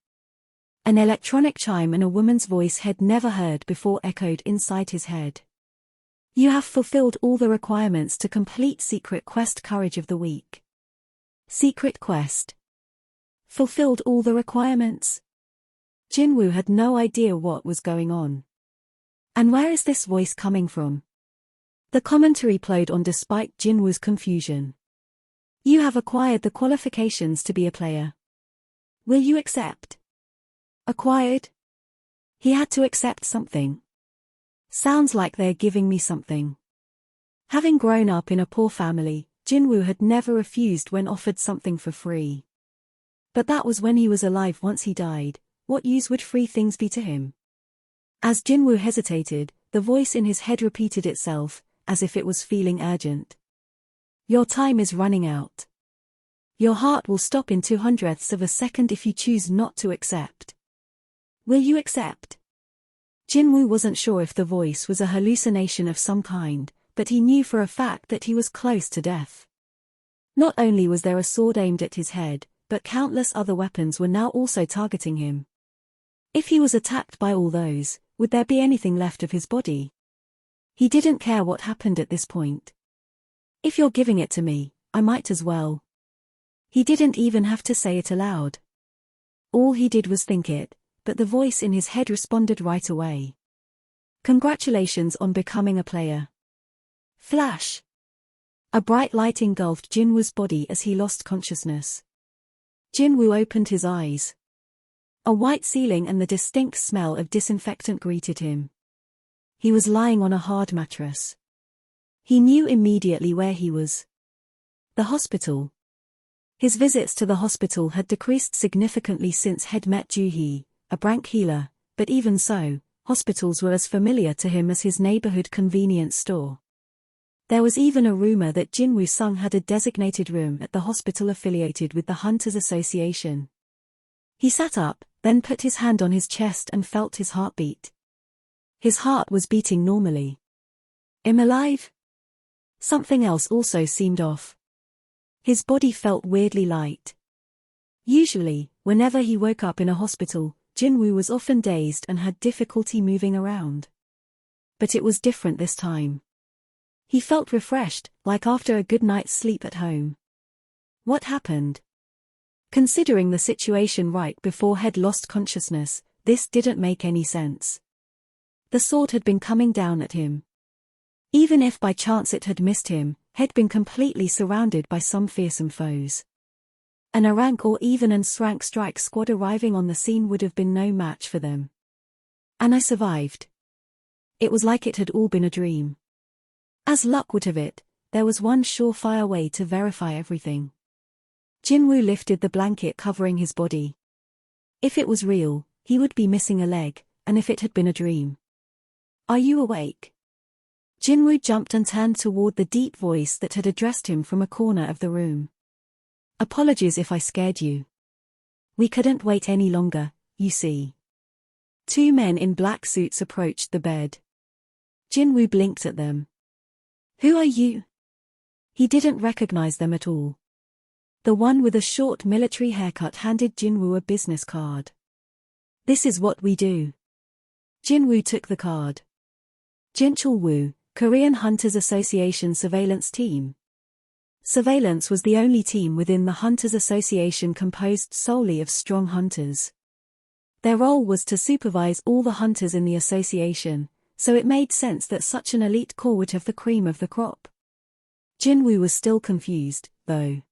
An electronic chime and a woman's voice he'd never heard before echoed inside his head. You have fulfilled all the requirements to complete Secret Quest Courage of the Week. Secret Quest. Fulfilled all the requirements? Jinwoo had no idea what was going on. And where is this voice coming from? The commentary played on despite Jinwoo's confusion. You have acquired the qualifications to be a player. Will you accept? Acquired? He had to accept something. Sounds like they're giving me something. Having grown up in a poor family, Jinwoo had never refused when offered something for free. But that was when he was alive. Once he died, what use would free things be to him? As Jinwoo hesitated, the voice in his head repeated itself, as if it was feeling urgent. Your time is running out. Your heart will stop in 2/100ths of a second if you choose not to accept. Will you accept? Jinwoo wasn't sure if the voice was a hallucination of some kind, but he knew for a fact that he was close to death. Not only was there a sword aimed at his head, but countless other weapons were now also targeting him. If he was attacked by all those, would there be anything left of his body? He didn't care what happened at this point. If you're giving it to me, I might as well. He didn't even have to say it aloud. All he did was think it, but the voice in his head responded right away. Congratulations on becoming a player. Flash! A bright light engulfed Jinwoo's body as he lost consciousness. Jinwoo opened his eyes. A white ceiling and the distinct smell of disinfectant greeted him. He was lying on a hard mattress. He knew immediately where he was. The hospital. His visits to the hospital had decreased significantly since he'd met Joo-hee, a branch healer, but even so, hospitals were as familiar to him as his neighborhood convenience store. There was even a rumor that Jinwoo Sung had a designated room at the hospital affiliated with the Hunters Association. He sat up, then put his hand on his chest and felt his heartbeat. His heart was beating normally. Am I alive? Something else also seemed off. His body felt weirdly light. Usually, whenever he woke up in a hospital, Jinwoo was often dazed and had difficulty moving around. But it was different this time. He felt refreshed, like after a good night's sleep at home. What happened? Considering the situation right before he'd lost consciousness, this didn't make any sense. The sword had been coming down at him. Even if by chance it had missed him, he'd been completely surrounded by some fearsome foes. An Arank or even an Srank strike squad arriving on the scene would have been no match for them. And I survived. It was like it had all been a dream. As luck would have it, there was one surefire way to verify everything. Jinwoo lifted the blanket covering his body. If it was real, he would be missing a leg, and if it had been a dream. Are you awake? Jinwoo jumped and turned toward the deep voice that had addressed him from a corner of the room. Apologies if I scared you. We couldn't wait any longer, you see. Two men in black suits approached the bed. Jinwoo blinked at them. Who are you? He didn't recognize them at all. The one with a short military haircut handed Jinwoo a business card. This is what we do. Jinwoo took the card. Jinchul Woo, Korean Hunters Association Surveillance Team. Surveillance was the only team within the Hunters Association composed solely of strong hunters. Their role was to supervise all the hunters in the association, so it made sense that such an elite corps would have the cream of the crop. Jinwoo was still confused, though.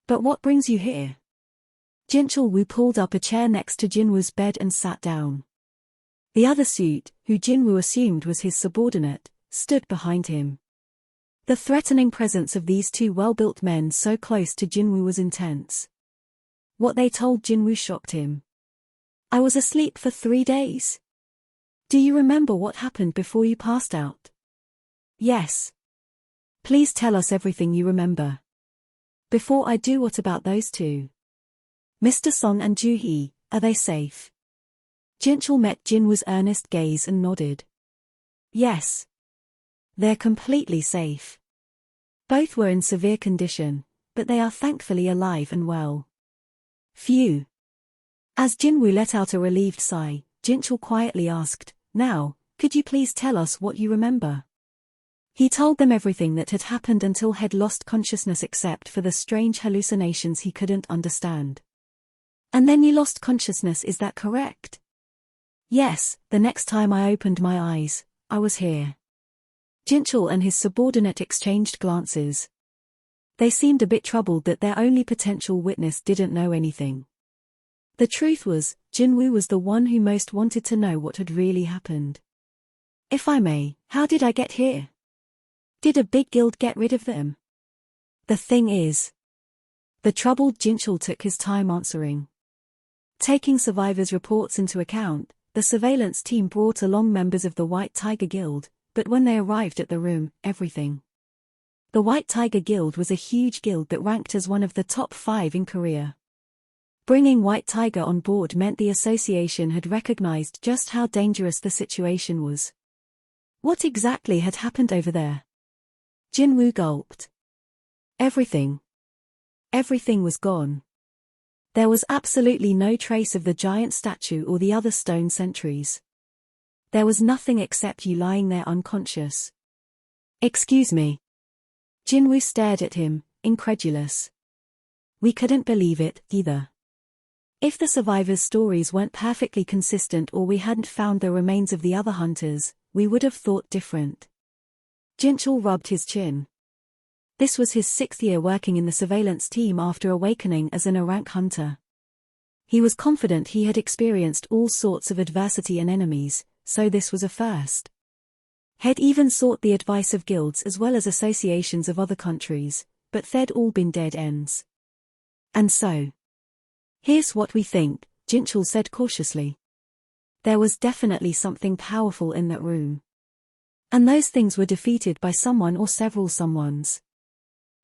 But what brings you here? Jinchul Woo pulled up a chair next to Jinwoo's bed and sat down. The other suit, who Jinwoo assumed was his subordinate, stood behind him. The threatening presence of these two well-built men so close to Jinwoo was intense. What they told Jinwoo shocked him. I was asleep for 3 days. Do you remember what happened before you passed out? Yes. Please tell us everything you remember. Before I do, what about those two? Mr. Song and Joo-hee, are they safe? Jinchul met Jinwoo's earnest gaze and nodded. Yes. They're completely safe. Both were in severe condition, but they are thankfully alive and well. Phew. As Jinwoo let out a relieved sigh, Jinchul quietly asked, Now, could you please tell us what you remember? He told them everything that had happened until he'd lost consciousness except for the strange hallucinations he couldn't understand. And then you lost consciousness, is that correct? Yes, the next time I opened my eyes, I was here. Jinchul and his subordinate exchanged glances. They seemed a bit troubled that their only potential witness didn't know anything. The truth was, Jinwoo was the one who most wanted to know what had really happened. If I may, how did I get here? Did a big guild get rid of them? The thing is. The troubled Jinchul took his time answering. Taking survivors' reports into account, the surveillance team brought along members of the White Tiger Guild, but when they arrived at the room, everything. The White Tiger Guild was a huge guild that ranked as one of the top 5 in Korea. Bringing White Tiger on board meant the association had recognized just how dangerous the situation was. What exactly had happened over there? Jinwoo gulped. Everything. Everything was gone. There was absolutely no trace of the giant statue or the other stone sentries. There was nothing except you lying there unconscious. Excuse me. Jinwoo stared at him, incredulous. We couldn't believe it, either. If the survivors' stories weren't perfectly consistent or we hadn't found the remains of the other hunters, we would have thought different. Jinchul rubbed his chin. This was his 6th year working in the surveillance team after awakening as an A-rank hunter. He was confident he had experienced all sorts of adversity and enemies, so this was a first. Had even sought the advice of guilds as well as associations of other countries, but they'd all been dead ends. And so. Here's what we think, Jinchul said cautiously. There was definitely something powerful in that room. And those things were defeated by someone or several someones.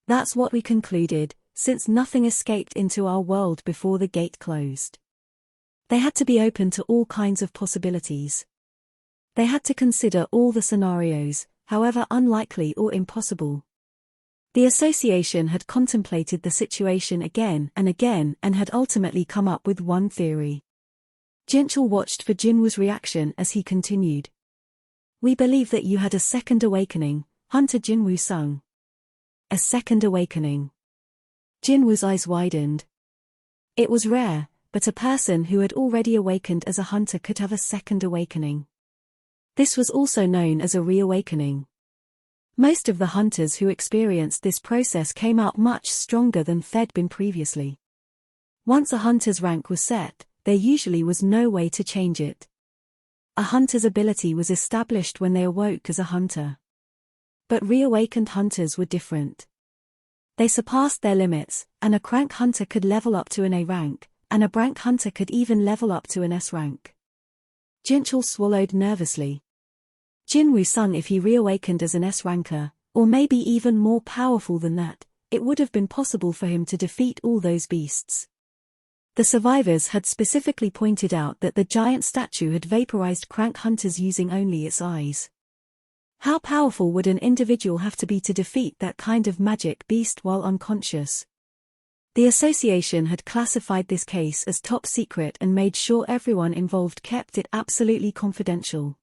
That's what we concluded, since nothing escaped into our world before the gate closed. They had to be open to all kinds of possibilities. They had to consider all the scenarios, however unlikely or impossible. The association had contemplated the situation again and had ultimately come up with one theory. Jinchul watched for Jinwoo's reaction as he continued. We believe that you had a second awakening, Hunter Jinwoo sung. A second awakening. Jinwoo's eyes widened. It was rare, but a person who had already awakened as a hunter could have a second awakening. This was also known as a reawakening. Most of the hunters who experienced this process came out much stronger than they'd been previously. Once a hunter's rank was set, there usually was no way to change it. A hunter's ability was established when they awoke as a hunter. But reawakened hunters were different. They surpassed their limits, and a crank hunter could level up to an A rank, and a brank hunter could even level up to an S rank. Jinchul swallowed nervously. Jinwoo sung if he reawakened as an S-ranker, or maybe even more powerful than that, it would have been possible for him to defeat all those beasts. The survivors had specifically pointed out that the giant statue had vaporized crank hunters using only its eyes. How powerful would an individual have to be to defeat that kind of magic beast while unconscious? The association had classified this case as top secret and made sure everyone involved kept it absolutely confidential.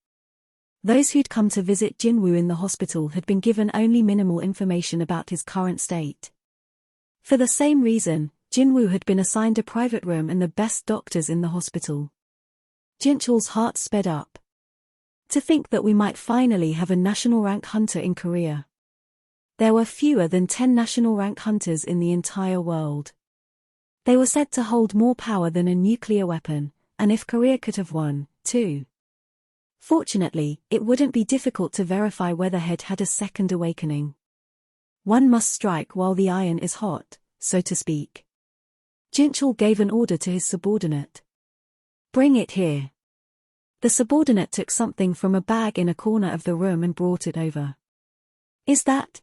Those who'd come to visit Jinwoo in the hospital had been given only minimal information about his current state. For the same reason, Jinwoo had been assigned a private room and the best doctors in the hospital. Jinchul's heart sped up. To think that we might finally have a national rank hunter in Korea. There were fewer than 10 national rank hunters in the entire world. They were said to hold more power than a nuclear weapon, and if Korea could have won, too. Fortunately, it wouldn't be difficult to verify whether he'd had a second awakening. One must strike while the iron is hot, so to speak. Jinchul gave an order to his subordinate. Bring it here. The subordinate took something from a bag in a corner of the room and brought it over. Is that?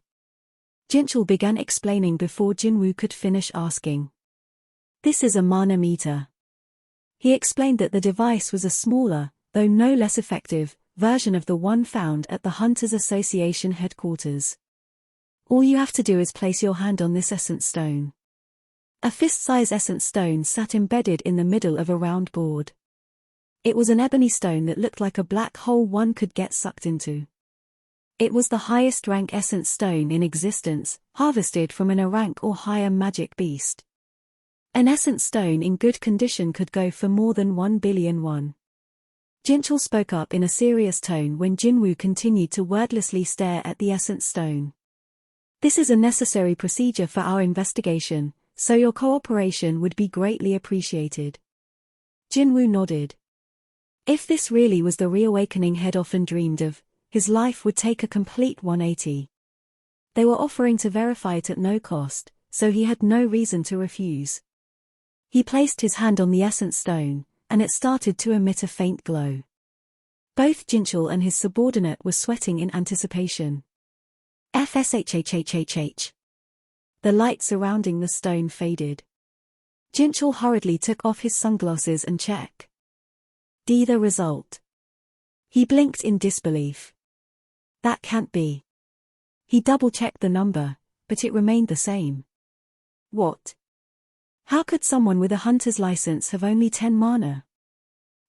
Jinchul began explaining before Jinwoo could finish asking. This is a mana meter. He explained that the device was a smaller, though no less effective, version of the one found at the Hunters Association headquarters. All you have to do is place your hand on this essence stone. A fist-size essence stone sat embedded in the middle of a round board. It was an ebony stone that looked like a black hole one could get sucked into. It was the highest rank essence stone in existence, harvested from an A-rank or higher magic beast. An essence stone in good condition could go for more than 1 billion won. Jinchul spoke up in a serious tone when Jinwoo continued to wordlessly stare at the essence stone. This is a necessary procedure for our investigation, so your cooperation would be greatly appreciated. Jinwoo nodded. If this really was the reawakening he'd often dreamed of, his life would take a complete 180. They were offering to verify it at no cost, so he had no reason to refuse. He placed his hand on the essence stone, and it started to emit a faint glow. Both Jinchul and his subordinate were sweating in anticipation. FSHHHHH. The light surrounding the stone faded. Jinchul hurriedly took off his sunglasses and checked the result. He blinked in disbelief. That can't be. He double-checked the number, but it remained the same. What? How could someone with a hunter's license have only 10 mana?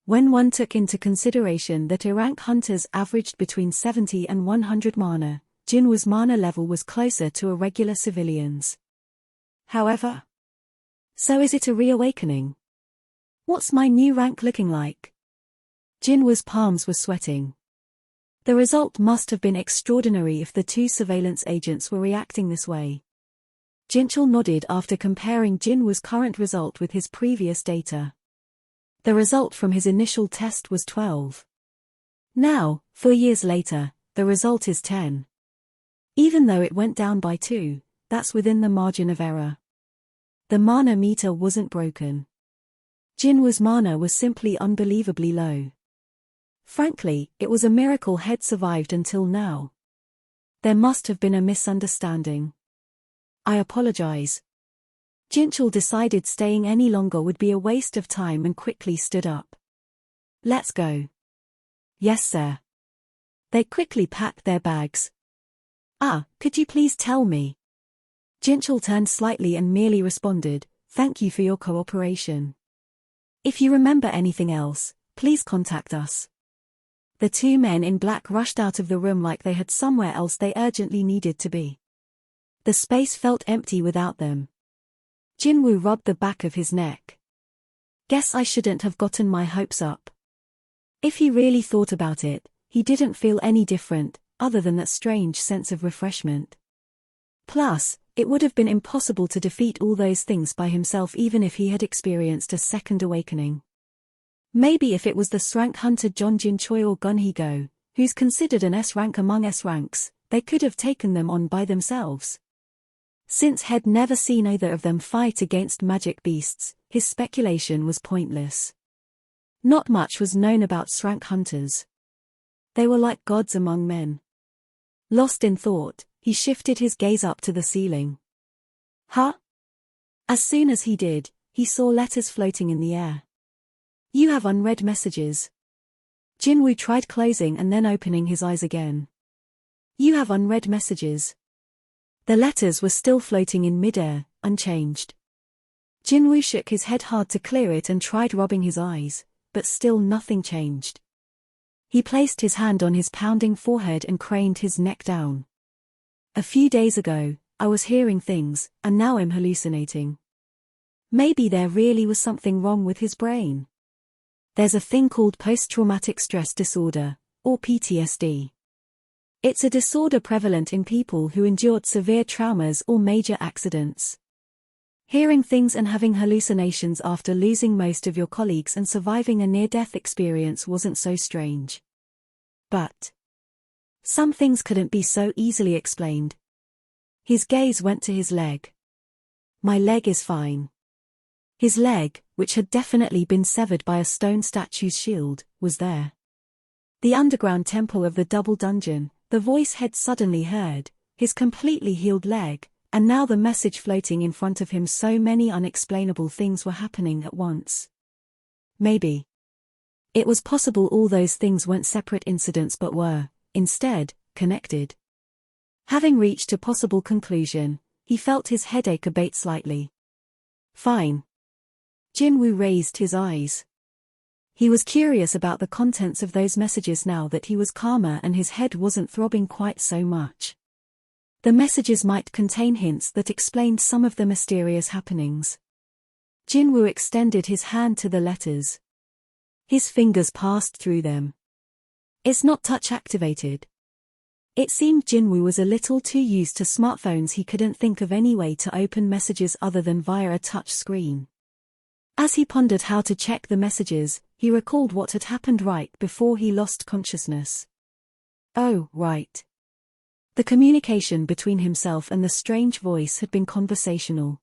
When one took into consideration that rank hunters averaged between 70 and 100 mana, Jinwoo's mana level was closer to a regular civilian's. However, so is it a reawakening? What's my new rank looking like? Jinwoo's palms were sweating. The result must have been extraordinary if the two surveillance agents were reacting this way. Jinchul nodded after comparing Jinwoo's current result with his previous data. The result from his initial test was 12. Now, 4 years later, the result is 10. Even though it went down by 2, that's within the margin of error. The mana meter wasn't broken. Jinwoo's mana was simply unbelievably low. Frankly, it was a miracle he'd survived until now. There must have been a misunderstanding. I apologize. Jinchul decided staying any longer would be a waste of time and quickly stood up. Let's go. Yes, sir. They quickly packed their bags. Could you please tell me? Jinchul turned slightly and merely responded, "Thank you for your cooperation. If you remember anything else, please contact us." The two men in black rushed out of the room like they had somewhere else they urgently needed to be. The space felt empty without them. Jinwoo rubbed the back of his neck. Guess I shouldn't have gotten my hopes up. If he really thought about it, he didn't feel any different, other than that strange sense of refreshment. Plus, it would have been impossible to defeat all those things by himself even if he had experienced a second awakening. Maybe if it was the S-rank hunter John Jin Choi or Gun Hee-go, who's considered an S-rank among S-ranks, they could have taken them on by themselves. Since he'd never seen either of them fight against magic beasts, his speculation was pointless. Not much was known about S-rank hunters. They were like gods among men. Lost in thought, he shifted his gaze up to the ceiling. Huh? As soon as he did, he saw letters floating in the air. You have unread messages. Jinwoo tried closing and then opening his eyes again. You have unread messages. The letters were still floating in midair, unchanged. Jinwoo shook his head hard to clear it and tried rubbing his eyes, but still nothing changed. He placed his hand on his pounding forehead and craned his neck down. A few days ago, I was hearing things, and now I'm hallucinating. Maybe there really was something wrong with his brain. There's a thing called post-traumatic stress disorder, or PTSD. It's a disorder prevalent in people who endured severe traumas or major accidents. Hearing things and having hallucinations after losing most of your colleagues and surviving a near-death experience wasn't so strange. But some things couldn't be so easily explained. His gaze went to his leg. My leg is fine. His leg, which had definitely been severed by a stone statue's shield, was there. The underground temple of the double dungeon, the voice had suddenly heard, his completely healed leg, and now the message floating in front of him. So many unexplainable things were happening at once. Maybe it was possible all those things weren't separate incidents but were, instead, connected. Having reached a possible conclusion, he felt his headache abate slightly. Fine. Jinwoo raised his eyes. He was curious about the contents of those messages now that he was calmer and his head wasn't throbbing quite so much. The messages might contain hints that explained some of the mysterious happenings. Jinwoo extended his hand to the letters. His fingers passed through them. It's not touch-activated. It seemed Jinwoo was a little too used to smartphones. He couldn't think of any way to open messages other than via a touch screen. As he pondered how to check the messages, he recalled what had happened right before he lost consciousness. Oh, right. The communication between himself and the strange voice had been conversational.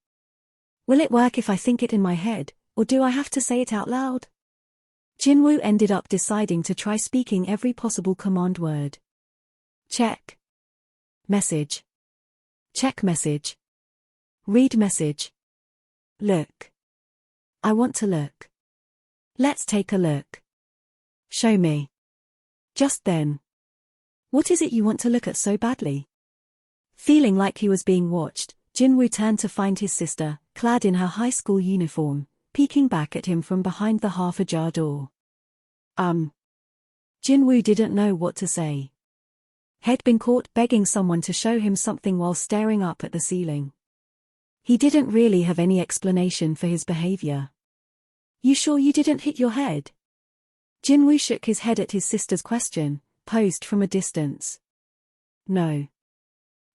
Will it work if I think it in my head, or do I have to say it out loud? Jinwoo ended up deciding to try speaking every possible command word. Check. Message. Check message. Read message. Look. I want to look. Let's take a look. Show me. Just then. What is it you want to look at so badly? Feeling like he was being watched, Jinwoo turned to find his sister, clad in her high school uniform, peeking back at him from behind the half-ajar door. Jinwoo didn't know what to say. He'd been caught begging someone to show him something while staring up at the ceiling. He didn't really have any explanation for his behavior. You sure you didn't hit your head? Jinwoo shook his head at his sister's question, posed from a distance. No.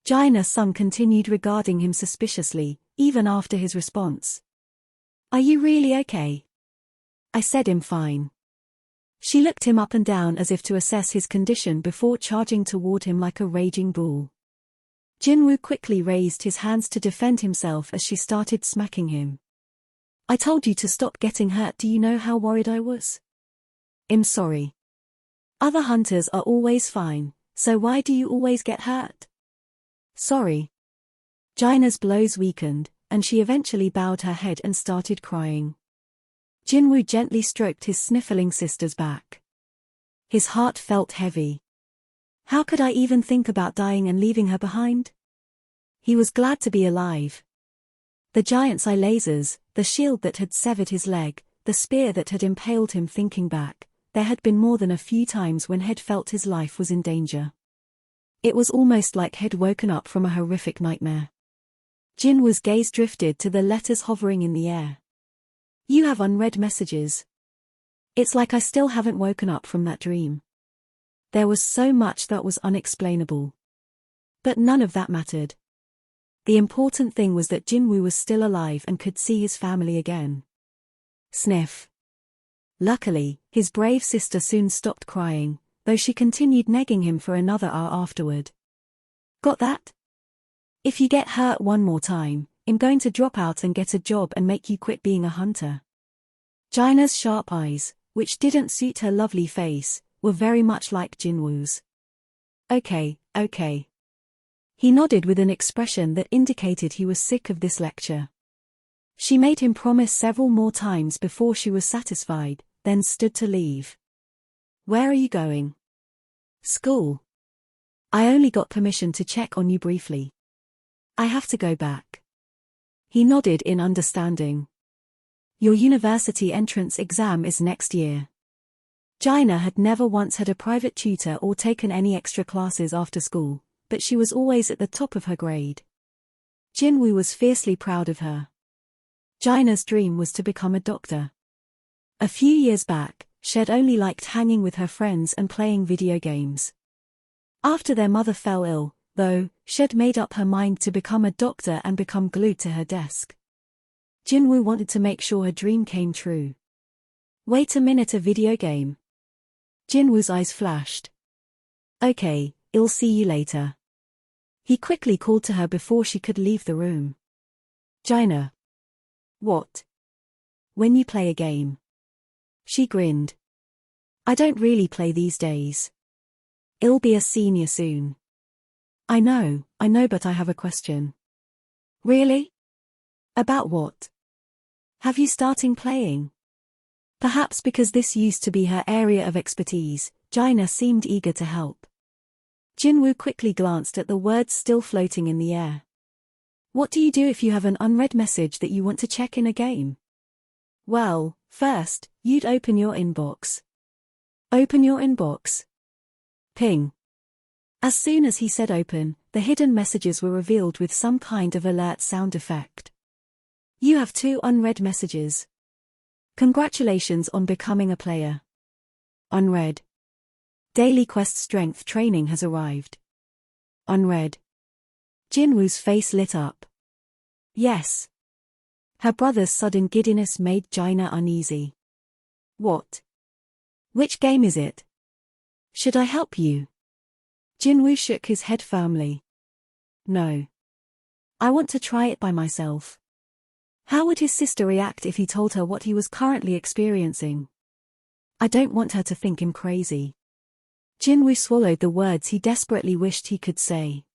Jaina-sung continued regarding him suspiciously, even after his response. Are you really okay? I said I'm fine. She looked him up and down as if to assess his condition before charging toward him like a raging bull. Jinwoo quickly raised his hands to defend himself as she started smacking him. I told you to stop getting hurt. Do you know how worried I was? I'm sorry. Other hunters are always fine, so why do you always get hurt? Sorry. Jaina's blows weakened, and she eventually bowed her head and started crying. Jinwoo gently stroked his sniffling sister's back. His heart felt heavy. How could I even think about dying and leaving her behind? He was glad to be alive. The giant's eye lasers, the shield that had severed his leg, the spear that had impaled him. Thinking back, there had been more than a few times when he'd felt his life was in danger. It was almost like he'd woken up from a horrific nightmare. Jinwoo's gaze drifted to the letters hovering in the air. You have unread messages. It's like I still haven't woken up from that dream. There was so much that was unexplainable. But none of that mattered. The important thing was that Jinwoo was still alive and could see his family again. Sniff. Luckily, his brave sister soon stopped crying, though she continued nagging him for another hour afterward. Got that? If you get hurt one more time, I'm going to drop out and get a job and make you quit being a hunter. Jaina's sharp eyes, which didn't suit her lovely face, were very much like Jinwoo's. Okay. He nodded with an expression that indicated he was sick of this lecture. She made him promise several more times before she was satisfied, then stood to leave. Where are you going? School. I only got permission to check on you briefly. I have to go back. He nodded in understanding. Your university entrance exam is next year. Jaina had never once had a private tutor or taken any extra classes after school, but she was always at the top of her grade. Jinwoo was fiercely proud of her. Jaina's dream was to become a doctor. A few years back, she'd only liked hanging with her friends and playing video games. After their mother fell ill, though, she'd made up her mind to become a doctor and become glued to her desk. Jinwoo wanted to make sure her dream came true. Wait a minute, a video game? Jinwoo's eyes flashed. Okay, I'll see you later. He quickly called to her before she could leave the room. Jaina. What? When you play a game. She grinned. I don't really play these days. I'll be a senior soon. I know, but I have a question. Really? About what? Have you started playing? Perhaps because this used to be her area of expertise, Jaina seemed eager to help. Jinwoo quickly glanced at the words still floating in the air. What do you do if you have an unread message that you want to check in a game? Well, first, you'd open your inbox. Open your inbox. Ping. As soon as he said open, the hidden messages were revealed with some kind of alert sound effect. You have 2 unread messages. Congratulations on becoming a player. Unread. Daily quest strength training has arrived. Unread. Jinwoo's face lit up. Yes. Her brother's sudden giddiness made Jaina uneasy. What? Which game is it? Should I help you? Jinwoo shook his head firmly. No. I want to try it by myself. How would his sister react if he told her what he was currently experiencing? I don't want her to think him crazy. Jinwoo swallowed the words he desperately wished he could say.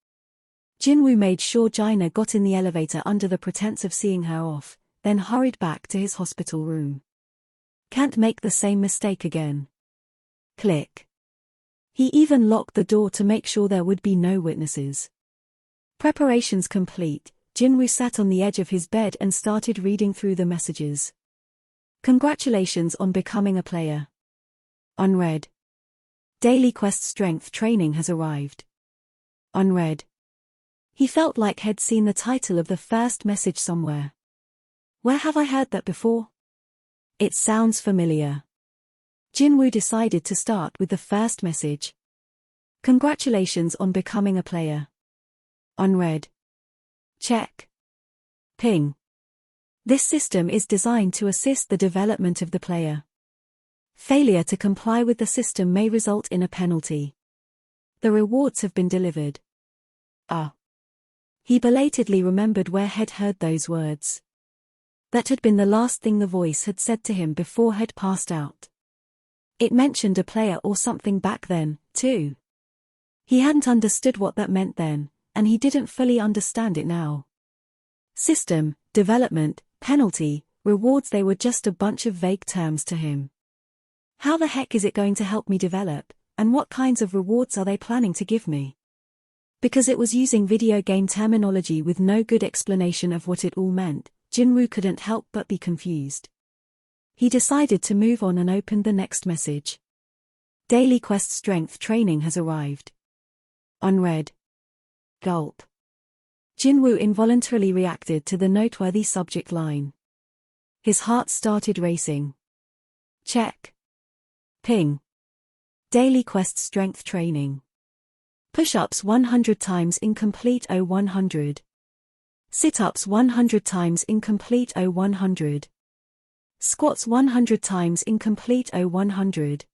Jinwoo made sure Jaina got in the elevator under the pretense of seeing her off, then hurried back to his hospital room. Can't make the same mistake again. Click. He even locked the door to make sure there would be no witnesses. Preparations complete, Jinwoo sat on the edge of his bed and started reading through the messages. Congratulations on becoming a player. Unread. Daily quest strength training has arrived. Unread. He felt like he'd seen the title of the first message somewhere. Where have I heard that before? It sounds familiar. Jinwoo decided to start with the first message. Congratulations on becoming a player. Unread. Check. Ping. This system is designed to assist the development of the player. Failure to comply with the system may result in a penalty. The rewards have been delivered. He belatedly remembered where he'd heard those words. That had been the last thing the voice had said to him before he'd passed out. It mentioned a player or something back then, too. He hadn't understood what that meant then, and he didn't fully understand it now. System, development, penalty, rewards, they were just a bunch of vague terms to him. How the heck is it going to help me develop, and what kinds of rewards are they planning to give me? Because it was using video game terminology with no good explanation of what it all meant, Jinwoo couldn't help but be confused. He decided to move on and opened the next message. Daily quest strength training has arrived. Unread. Gulp. Jinwoo involuntarily reacted to the noteworthy subject line. His heart started racing. Check. Ping. Daily quest strength training. Push-ups 100 times incomplete 100. Sit-ups 100 times incomplete 100. Squats 100 times incomplete 100.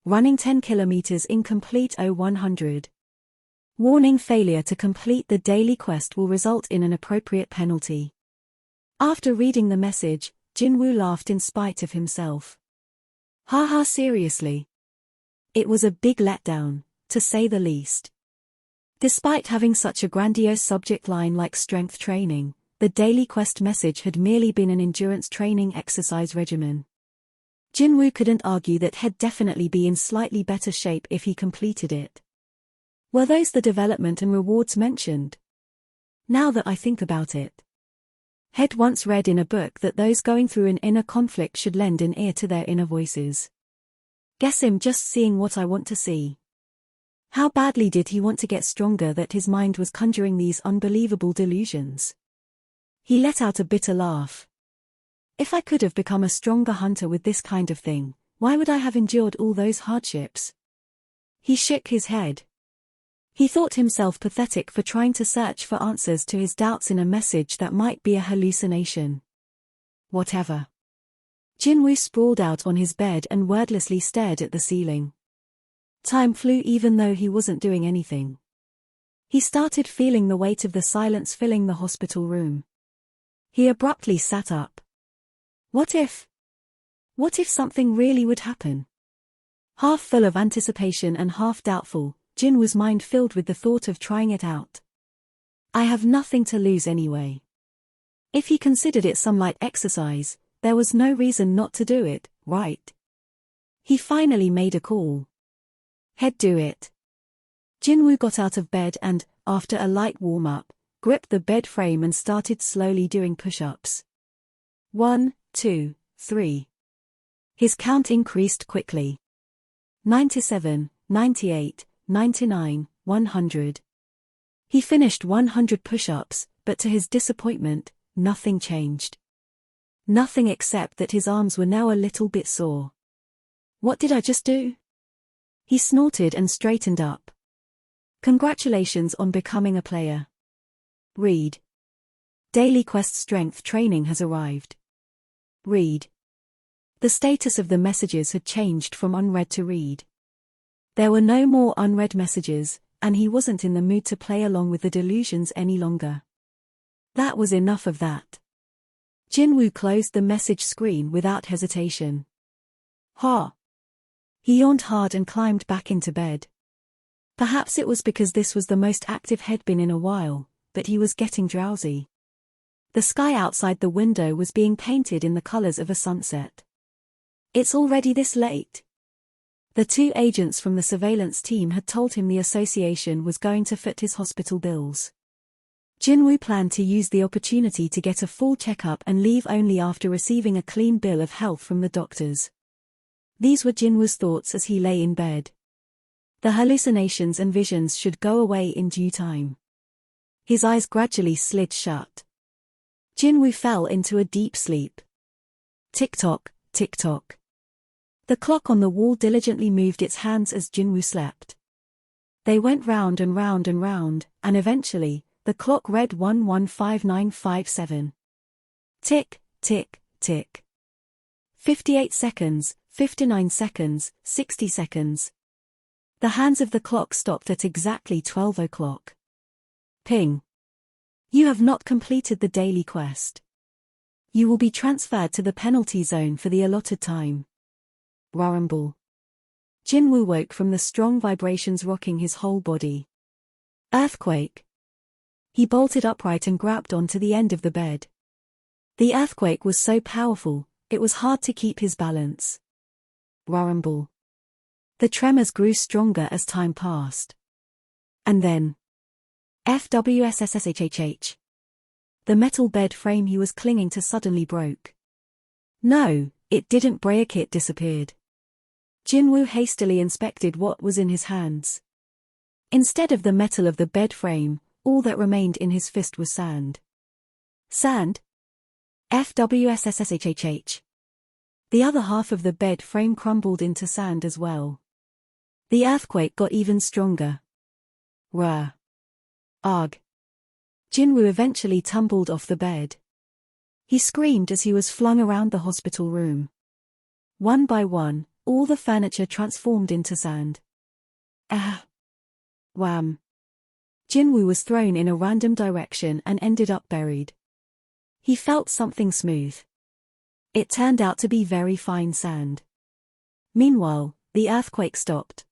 Running 10 kilometers incomplete 100. Warning: failure to complete the daily quest will result in an appropriate penalty. After reading the message, Jinwoo laughed in spite of himself. Haha, seriously? It was a big letdown, to say the least. Despite having such a grandiose subject line like strength training, the daily quest message had merely been an endurance training exercise regimen. Jinwoo couldn't argue that he'd definitely be in slightly better shape if he completed it. Were those the development and rewards mentioned? Now that I think about it. He'd once read in a book that those going through an inner conflict should lend an ear to their inner voices. Guess I'm just seeing what I want to see. How badly did he want to get stronger that his mind was conjuring these unbelievable delusions? He let out a bitter laugh. If I could have become a stronger hunter with this kind of thing, why would I have endured all those hardships? He shook his head. He thought himself pathetic for trying to search for answers to his doubts in a message that might be a hallucination. Whatever. Jinwoo sprawled out on his bed and wordlessly stared at the ceiling. Time flew even though he wasn't doing anything. He started feeling the weight of the silence filling the hospital room. He abruptly sat up. What if something really would happen? Half full of anticipation and half doubtful, Jinwoo's mind filled with the thought of trying it out. I have nothing to lose anyway. If he considered it some light exercise, there was no reason not to do it, right? He finally made a call. He'd do it. Jinwoo got out of bed and, after a light warm-up, gripped the bed frame and started slowly doing push-ups. 1, 2, 3. His count increased quickly. 97, 98, 99, 100. He finished 100 push-ups, but to his disappointment, nothing changed. Nothing except that his arms were now a little bit sore. What did I just do? He snorted and straightened up. Congratulations on becoming a player. Read. Daily Quest strength training has arrived. Read. The status of the messages had changed from unread to read. There were no more unread messages, and he wasn't in the mood to play along with the delusions any longer. That was enough of that. Jinwoo closed the message screen without hesitation. Ha! He yawned hard and climbed back into bed. Perhaps it was because this was the most active he'd been in a while, but he was getting drowsy. The sky outside the window was being painted in the colors of a sunset. It's already this late. The two agents from the surveillance team had told him the association was going to foot his hospital bills. Jinwoo planned to use the opportunity to get a full checkup and leave only after receiving a clean bill of health from the doctors. These were Jinwoo's thoughts as he lay in bed. The hallucinations and visions should go away in due time. His eyes gradually slid shut. Jinwoo fell into a deep sleep. Tick-tock, tick-tock. The clock on the wall diligently moved its hands as Jinwoo slept. They went round and round and round, and eventually, the clock read 115957. Tick, tick, tick. 58 seconds, 59 seconds, 60 seconds. The hands of the clock stopped at exactly 12 o'clock. Ping. You have not completed the daily quest. You will be transferred to the penalty zone for the allotted time. Rumble. Jinwoo woke from the strong vibrations rocking his whole body. Earthquake. He bolted upright and grabbed onto the end of the bed. The earthquake was so powerful, it was hard to keep his balance. Rumble. The tremors grew stronger as time passed. And then. FWSSSHHH. The metal bed frame he was clinging to suddenly broke. No, it didn't break, it disappeared. Jinwoo hastily inspected what was in his hands. Instead of the metal of the bed frame, all that remained in his fist was sand. Sand? FWSSSHHH. The other half of the bed frame crumbled into sand as well. The earthquake got even stronger. Rah. Arg. Jinwoo eventually tumbled off the bed. He screamed as he was flung around the hospital room. One by one, all the furniture transformed into sand. Ah. Wham. Jinwoo was thrown in a random direction and ended up buried. He felt something smooth. It turned out to be very fine sand. Meanwhile, the earthquake stopped.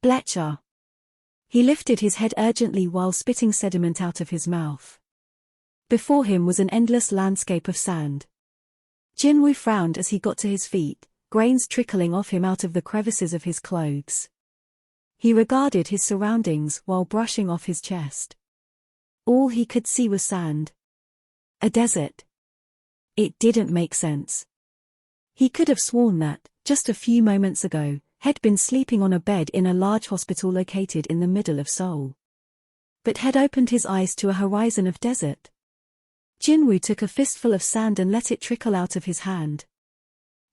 Bletcher. He lifted his head urgently while spitting sediment out of his mouth. Before him was an endless landscape of sand. Jinwoo frowned as he got to his feet, grains trickling off him out of the crevices of his clothes. He regarded his surroundings while brushing off his chest. All he could see was sand. A desert. It didn't make sense. He could have sworn that, just a few moments ago, had been sleeping on a bed in a large hospital located in the middle of Seoul. But had opened his eyes to a horizon of desert. Jinwoo took a fistful of sand and let it trickle out of his hand.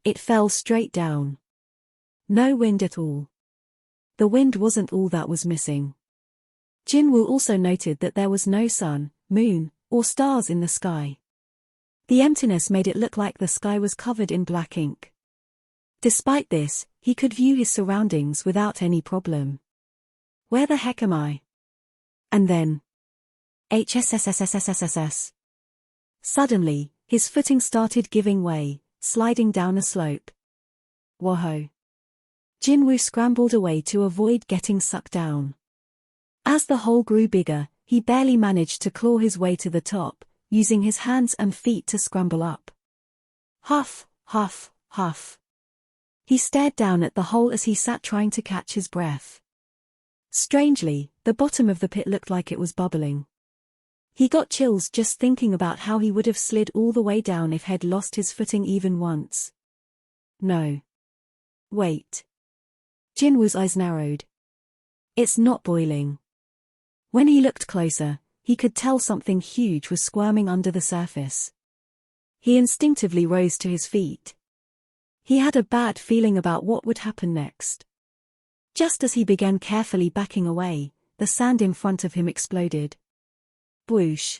It fell straight down. No wind at all. The wind wasn't all that was missing. Jinwoo also noted that there was no sun, moon, or stars in the sky. The emptiness made it look like the sky was covered in black ink. Despite this, he could view his surroundings without any problem. Where the heck am I? And then. HSSSSSSSS. Suddenly, his footing started giving way, sliding down a slope. Whoa! Jinwoo scrambled away to avoid getting sucked down. As the hole grew bigger, he barely managed to claw his way to the top, using his hands and feet to scramble up. Huff, huff, huff. He stared down at the hole as he sat trying to catch his breath. Strangely, the bottom of the pit looked like it was bubbling. He got chills just thinking about how he would have slid all the way down if he'd lost his footing even once. No. Wait. Jinwoo's eyes narrowed. It's not boiling. When he looked closer, he could tell something huge was squirming under the surface. He instinctively rose to his feet. He had a bad feeling about what would happen next. Just as he began carefully backing away, the sand in front of him exploded. Whoosh.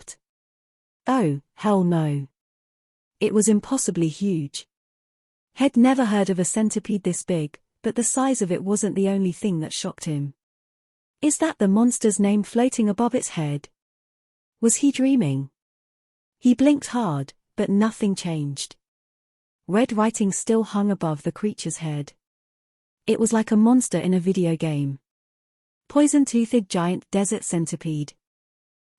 stopped. Oh, hell no. It was impossibly huge. He'd never heard of a centipede this big, but the size of it wasn't the only thing that shocked him. Is that the monster's name floating above its head? Was he dreaming? He blinked hard, but nothing changed. Red writing still hung above the creature's head. It was like a monster in a video game. Poison-toothed giant desert centipede.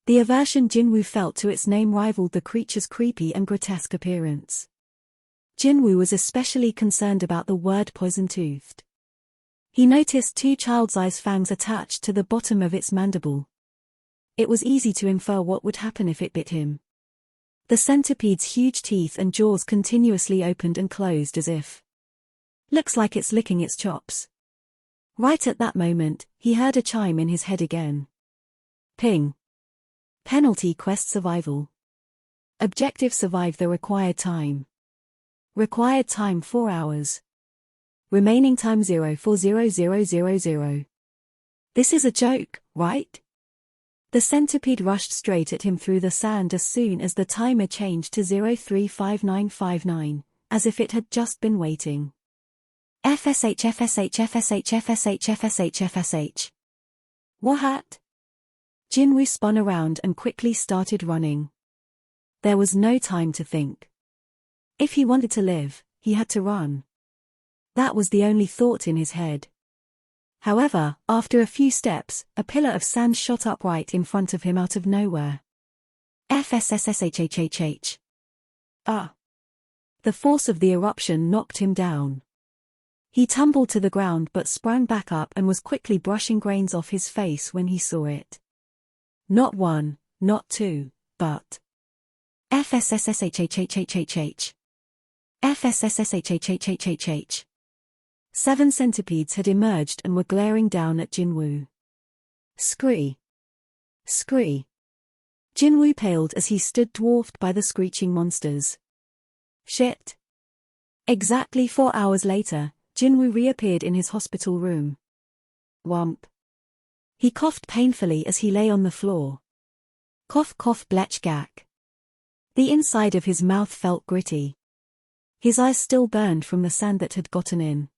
The aversion Jinwoo felt to its name rivaled the creature's creepy and grotesque appearance. Jinwoo was especially concerned about the word poison-toothed. He noticed two child's-size fangs attached to the bottom of its mandible. It was easy to infer what would happen if it bit him. The centipede's huge teeth and jaws continuously opened and closed as if. Looks like it's licking its chops. Right at that moment, he heard a chime in his head again. Ping. Penalty quest survival. Objective survive the required time. Required time 4 hours. Remaining time 0 This is a joke, right? The centipede rushed straight at him through the sand as soon as the timer changed to 035959, as if it had just been waiting. FSH. What? Jinwoo spun around and quickly started running. There was no time to think. If he wanted to live, he had to run. That was the only thought in his head. However, after a few steps, a pillar of sand shot up right in front of him out of nowhere. FSSSHHHH. The force of the eruption knocked him down. He tumbled to the ground but sprang back up and was quickly brushing grains off his face when he saw it. Not one, not two, but FSSSHHHHH. FSSSHHHHH. 7 centipedes had emerged and were glaring down at Jinwoo. Scree. Scree. Jinwoo paled as he stood dwarfed by the screeching monsters. Shit. Exactly 4 hours later, Jinwoo reappeared in his hospital room. Whump. He coughed painfully as he lay on the floor. Cough cough blech gack. The inside of his mouth felt gritty. His eyes still burned from the sand that had gotten in.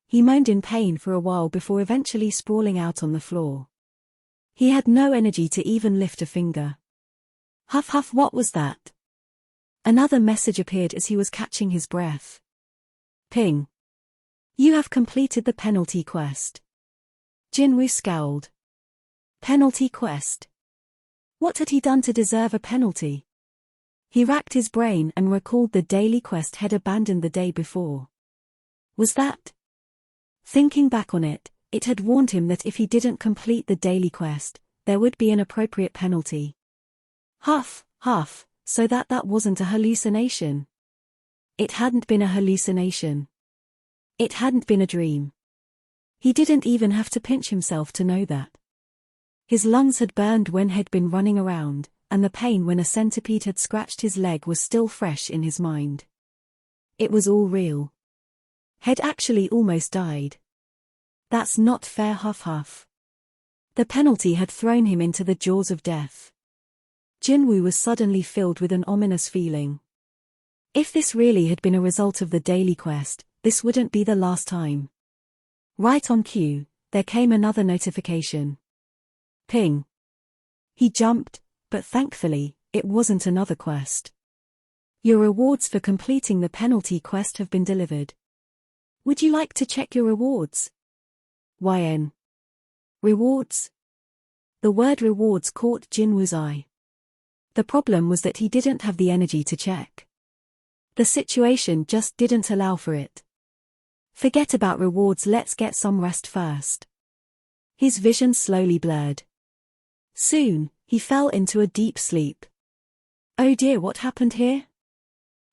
He moaned in pain for a while before eventually sprawling out on the floor. He had no energy to even lift a finger. Huff huff, what was that? Another message appeared as he was catching his breath. Ping. You have completed the penalty quest. Jinwoo scowled. Penalty quest? What had he done to deserve a penalty? He racked his brain and recalled the daily quest had abandoned the day before. Was that? Thinking back on it, it had warned him that if he didn't complete the daily quest, there would be an appropriate penalty. Huff, huff, so that wasn't a hallucination. It hadn't been a hallucination. It hadn't been a dream. He didn't even have to pinch himself to know that. His lungs had burned when he'd been running around, and the pain when a centipede had scratched his leg was still fresh in his mind. It was all real. He'd actually almost died. That's not fair, huff huff. The penalty had thrown him into the jaws of death. Jinwoo was suddenly filled with an ominous feeling. If this really had been a result of the daily quest, this wouldn't be the last time. Right on cue, there came another notification. Ping. He jumped, but thankfully, it wasn't another quest. Your rewards for completing the penalty quest have been delivered. Would you like to check your rewards? YN. Rewards? The word rewards caught Jinwoo's eye. The problem was that he didn't have the energy to check. The situation just didn't allow for it. Forget about rewards, let's get some rest first. His vision slowly blurred. Soon, he fell into a deep sleep. Oh dear, what happened here?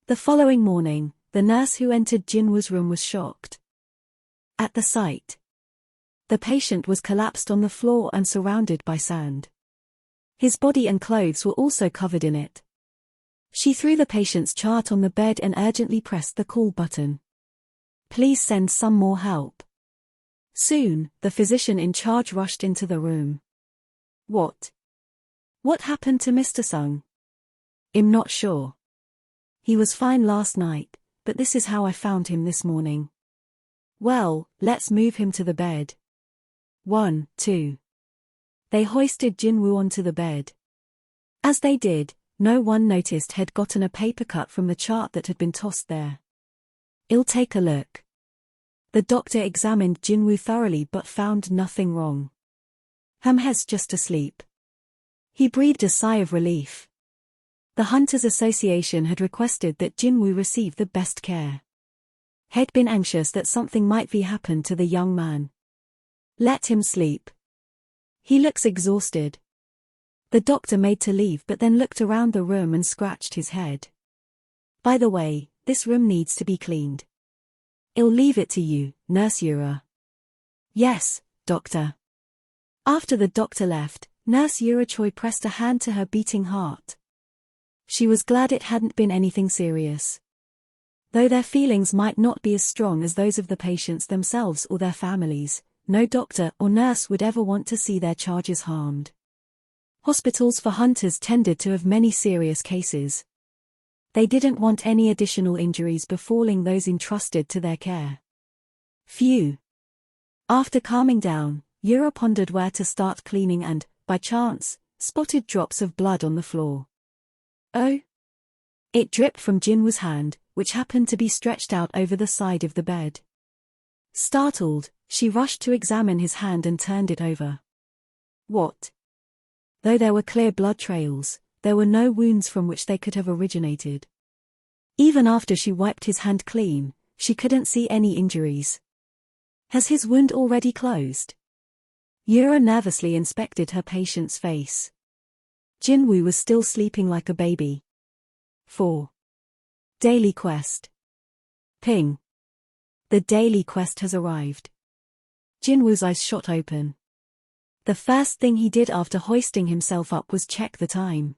The following morning, the nurse who entered Jinwoo's room was shocked. At the sight. The patient was collapsed on the floor and surrounded by sand. His body and clothes were also covered in it. She threw the patient's chart on the bed and urgently pressed the call button. Please send some more help. Soon, the physician in charge rushed into the room. What happened to Mr. Sung? I'm not sure. He was fine last night, but this is how I found him this morning. Well, let's move him to the bed. 1, 2. They hoisted Jinwoo onto the bed. As they did, no one noticed he'd gotten a paper cut from the chart that had been tossed there. I'll take a look. The doctor examined Jinwoo thoroughly but found nothing wrong. He's just asleep. He breathed a sigh of relief. The Hunters Association had requested that Jinwoo receive the best care. He'd been anxious that something might be happen to the young man. Let him sleep. He looks exhausted. The doctor made to leave but then looked around the room and scratched his head. By the way, this room needs to be cleaned. I'll leave it to you, Nurse Yura. Yes, doctor. After the doctor left, Nurse Yura Choi pressed a hand to her beating heart. She was glad it hadn't been anything serious. Though their feelings might not be as strong as those of the patients themselves or their families, no doctor or nurse would ever want to see their charges harmed. Hospitals for hunters tended to have many serious cases. They didn't want any additional injuries befalling those entrusted to their care. Phew. After calming down, Yura pondered where to start cleaning and, by chance, spotted drops of blood on the floor. Oh! It dripped from Jinwoo's hand, which happened to be stretched out over the side of the bed. Startled, she rushed to examine his hand and turned it over. What? Though there were clear blood trails, there were no wounds from which they could have originated. Even after she wiped his hand clean, she couldn't see any injuries. Has his wound already closed? Yura nervously inspected her patient's face. Jinwoo was still sleeping like a baby. 4. Daily Quest. Ping. The daily quest has arrived. Jinwoo's eyes shot open. The first thing he did after hoisting himself up was check the time.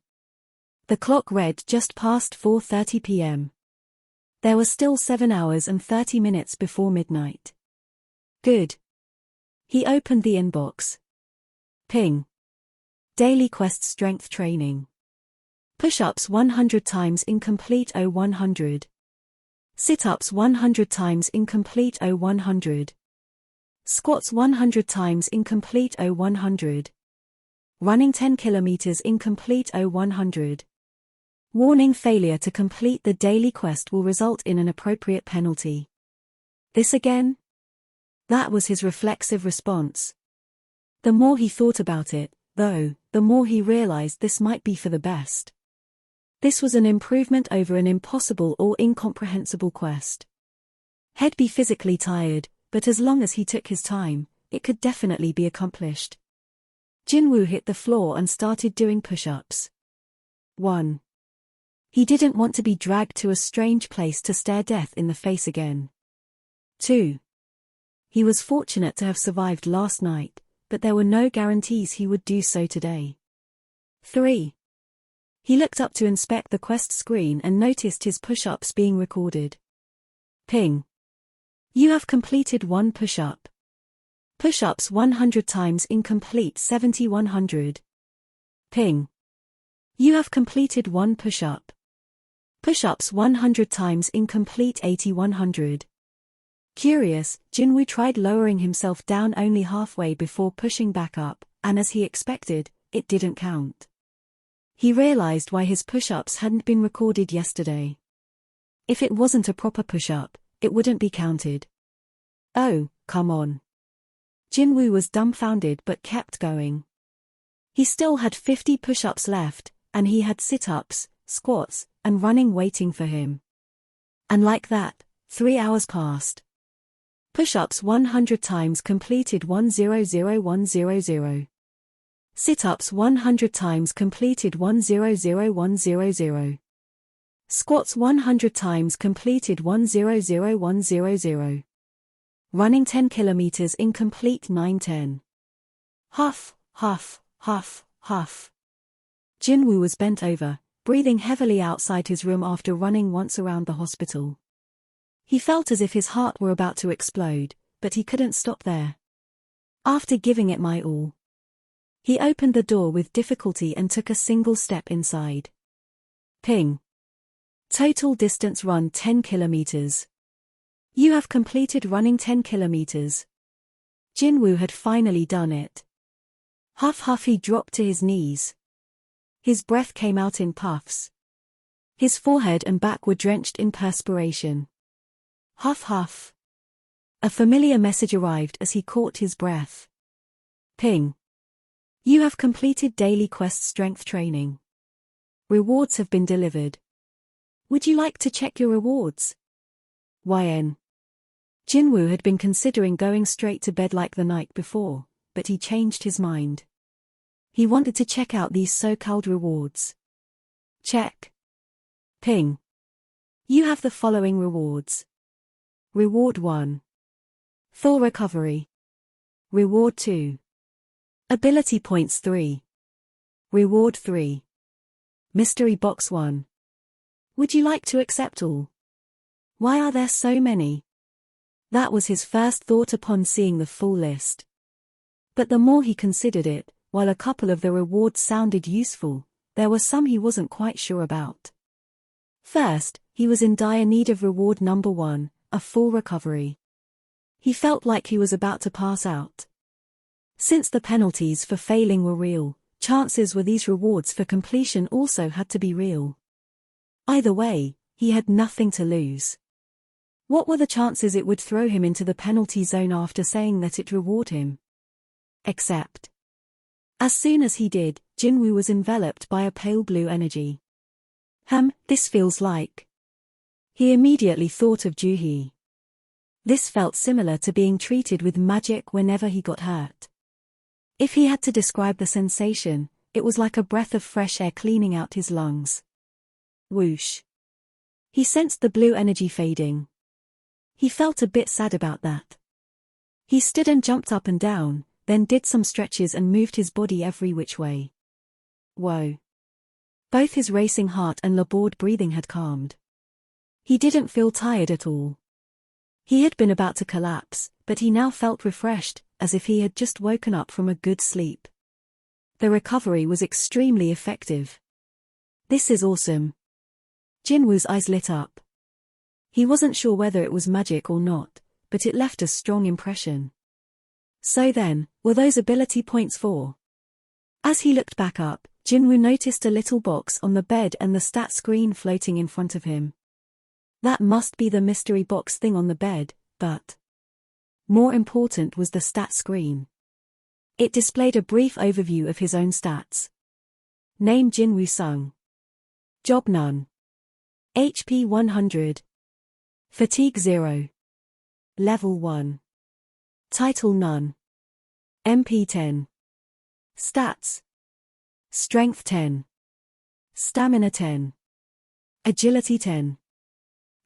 The clock read just past 4:30 p.m. There were still 7 hours and 30 minutes before midnight. Good. He opened the inbox. Ping. Daily quest strength training. Push-ups 100 times incomplete 100. Sit-ups 100 times incomplete 100. Squats 100 times incomplete 100. Running 10 kilometers incomplete 100. Warning: failure to complete the daily quest will result in an appropriate penalty. This again? That was his reflexive response. The more he thought about it, though, the more he realized this might be for the best. This was an improvement over an impossible or incomprehensible quest. He'd be physically tired, but as long as he took his time, it could definitely be accomplished. Jinwoo hit the floor and started doing push-ups. 1. He didn't want to be dragged to a strange place to stare death in the face again. 2. He was fortunate to have survived last night, but there were no guarantees he would do so today. 3. He looked up to inspect the quest screen and noticed his push-ups being recorded. Ping. You have completed 1 push-up. Push-ups 100 times incomplete 70-100. Ping. You have completed 1 push-up. Push-ups 100 times incomplete 80-100. Curious, Jinwoo tried lowering himself down only halfway before pushing back up, and as he expected, it didn't count. He realized why his push-ups hadn't been recorded yesterday. If it wasn't a proper push-up, it wouldn't be counted. Oh, come on. Jinwoo was dumbfounded but kept going. He still had 50 push-ups left, and he had sit-ups, squats, and running waiting for him. And like that, 3 hours passed. Push-ups 100 times completed 100-100. Sit-ups 100 times completed 100-100. Squats 100 times completed 100-100. Running 10 kilometers in complete 9:10. Huff, huff, huff, huff. Jinwoo was bent over, breathing heavily outside his room after running once around the hospital. He felt as if his heart were about to explode, but he couldn't stop there. After giving it my all, he opened the door with difficulty and took a single step inside. Ping. Total distance run 10 kilometers. You have completed running 10 kilometers. Jinwoo had finally done it. Huff huff, he dropped to his knees. His breath came out in puffs. His forehead and back were drenched in perspiration. Huff huff. A familiar message arrived as he caught his breath. Ping. You have completed daily quest strength training. Rewards have been delivered. Would you like to check your rewards? YN. Jinwoo had been considering going straight to bed like the night before, but he changed his mind. He wanted to check out these so-called rewards. Check. Ping. You have the following rewards. Reward 1. Full recovery. Reward 2. Ability points 3. Reward 3. Mystery box 1. Would you like to accept all? Why are there so many? That was his first thought upon seeing the full list. But the more he considered it, while a couple of the rewards sounded useful, there were some he wasn't quite sure about. First, he was in dire need of reward number 1, a full recovery. He felt like he was about to pass out. Since the penalties for failing were real, chances were these rewards for completion also had to be real. Either way, he had nothing to lose. What were the chances it would throw him into the penalty zone after saying that it reward him? Accept. As soon as he did, Jinwoo was enveloped by a pale blue energy. This feels like. He immediately thought of Juhee. This felt similar to being treated with magic whenever he got hurt. If he had to describe the sensation, it was like a breath of fresh air cleaning out his lungs. Whoosh. He sensed the blue energy fading. He felt a bit sad about that. He stood and jumped up and down, then did some stretches and moved his body every which way. Whoa. Both his racing heart and labored breathing had calmed. He didn't feel tired at all. He had been about to collapse, but he now felt refreshed, as if he had just woken up from a good sleep. The recovery was extremely effective. This is awesome. Jinwoo's eyes lit up. He wasn't sure whether it was magic or not, but it left a strong impression. So then, were those ability points for? As he looked back up, Jinwoo noticed a little box on the bed and the stat screen floating in front of him. That must be the mystery box thing on the bed, but more important was the stat screen. It displayed a brief overview of his own stats. Name Jinwoo Sung. Job none. HP 100. Fatigue 0. Level 1. Title none. MP 10. Stats. Strength 10. Stamina 10. Agility 10.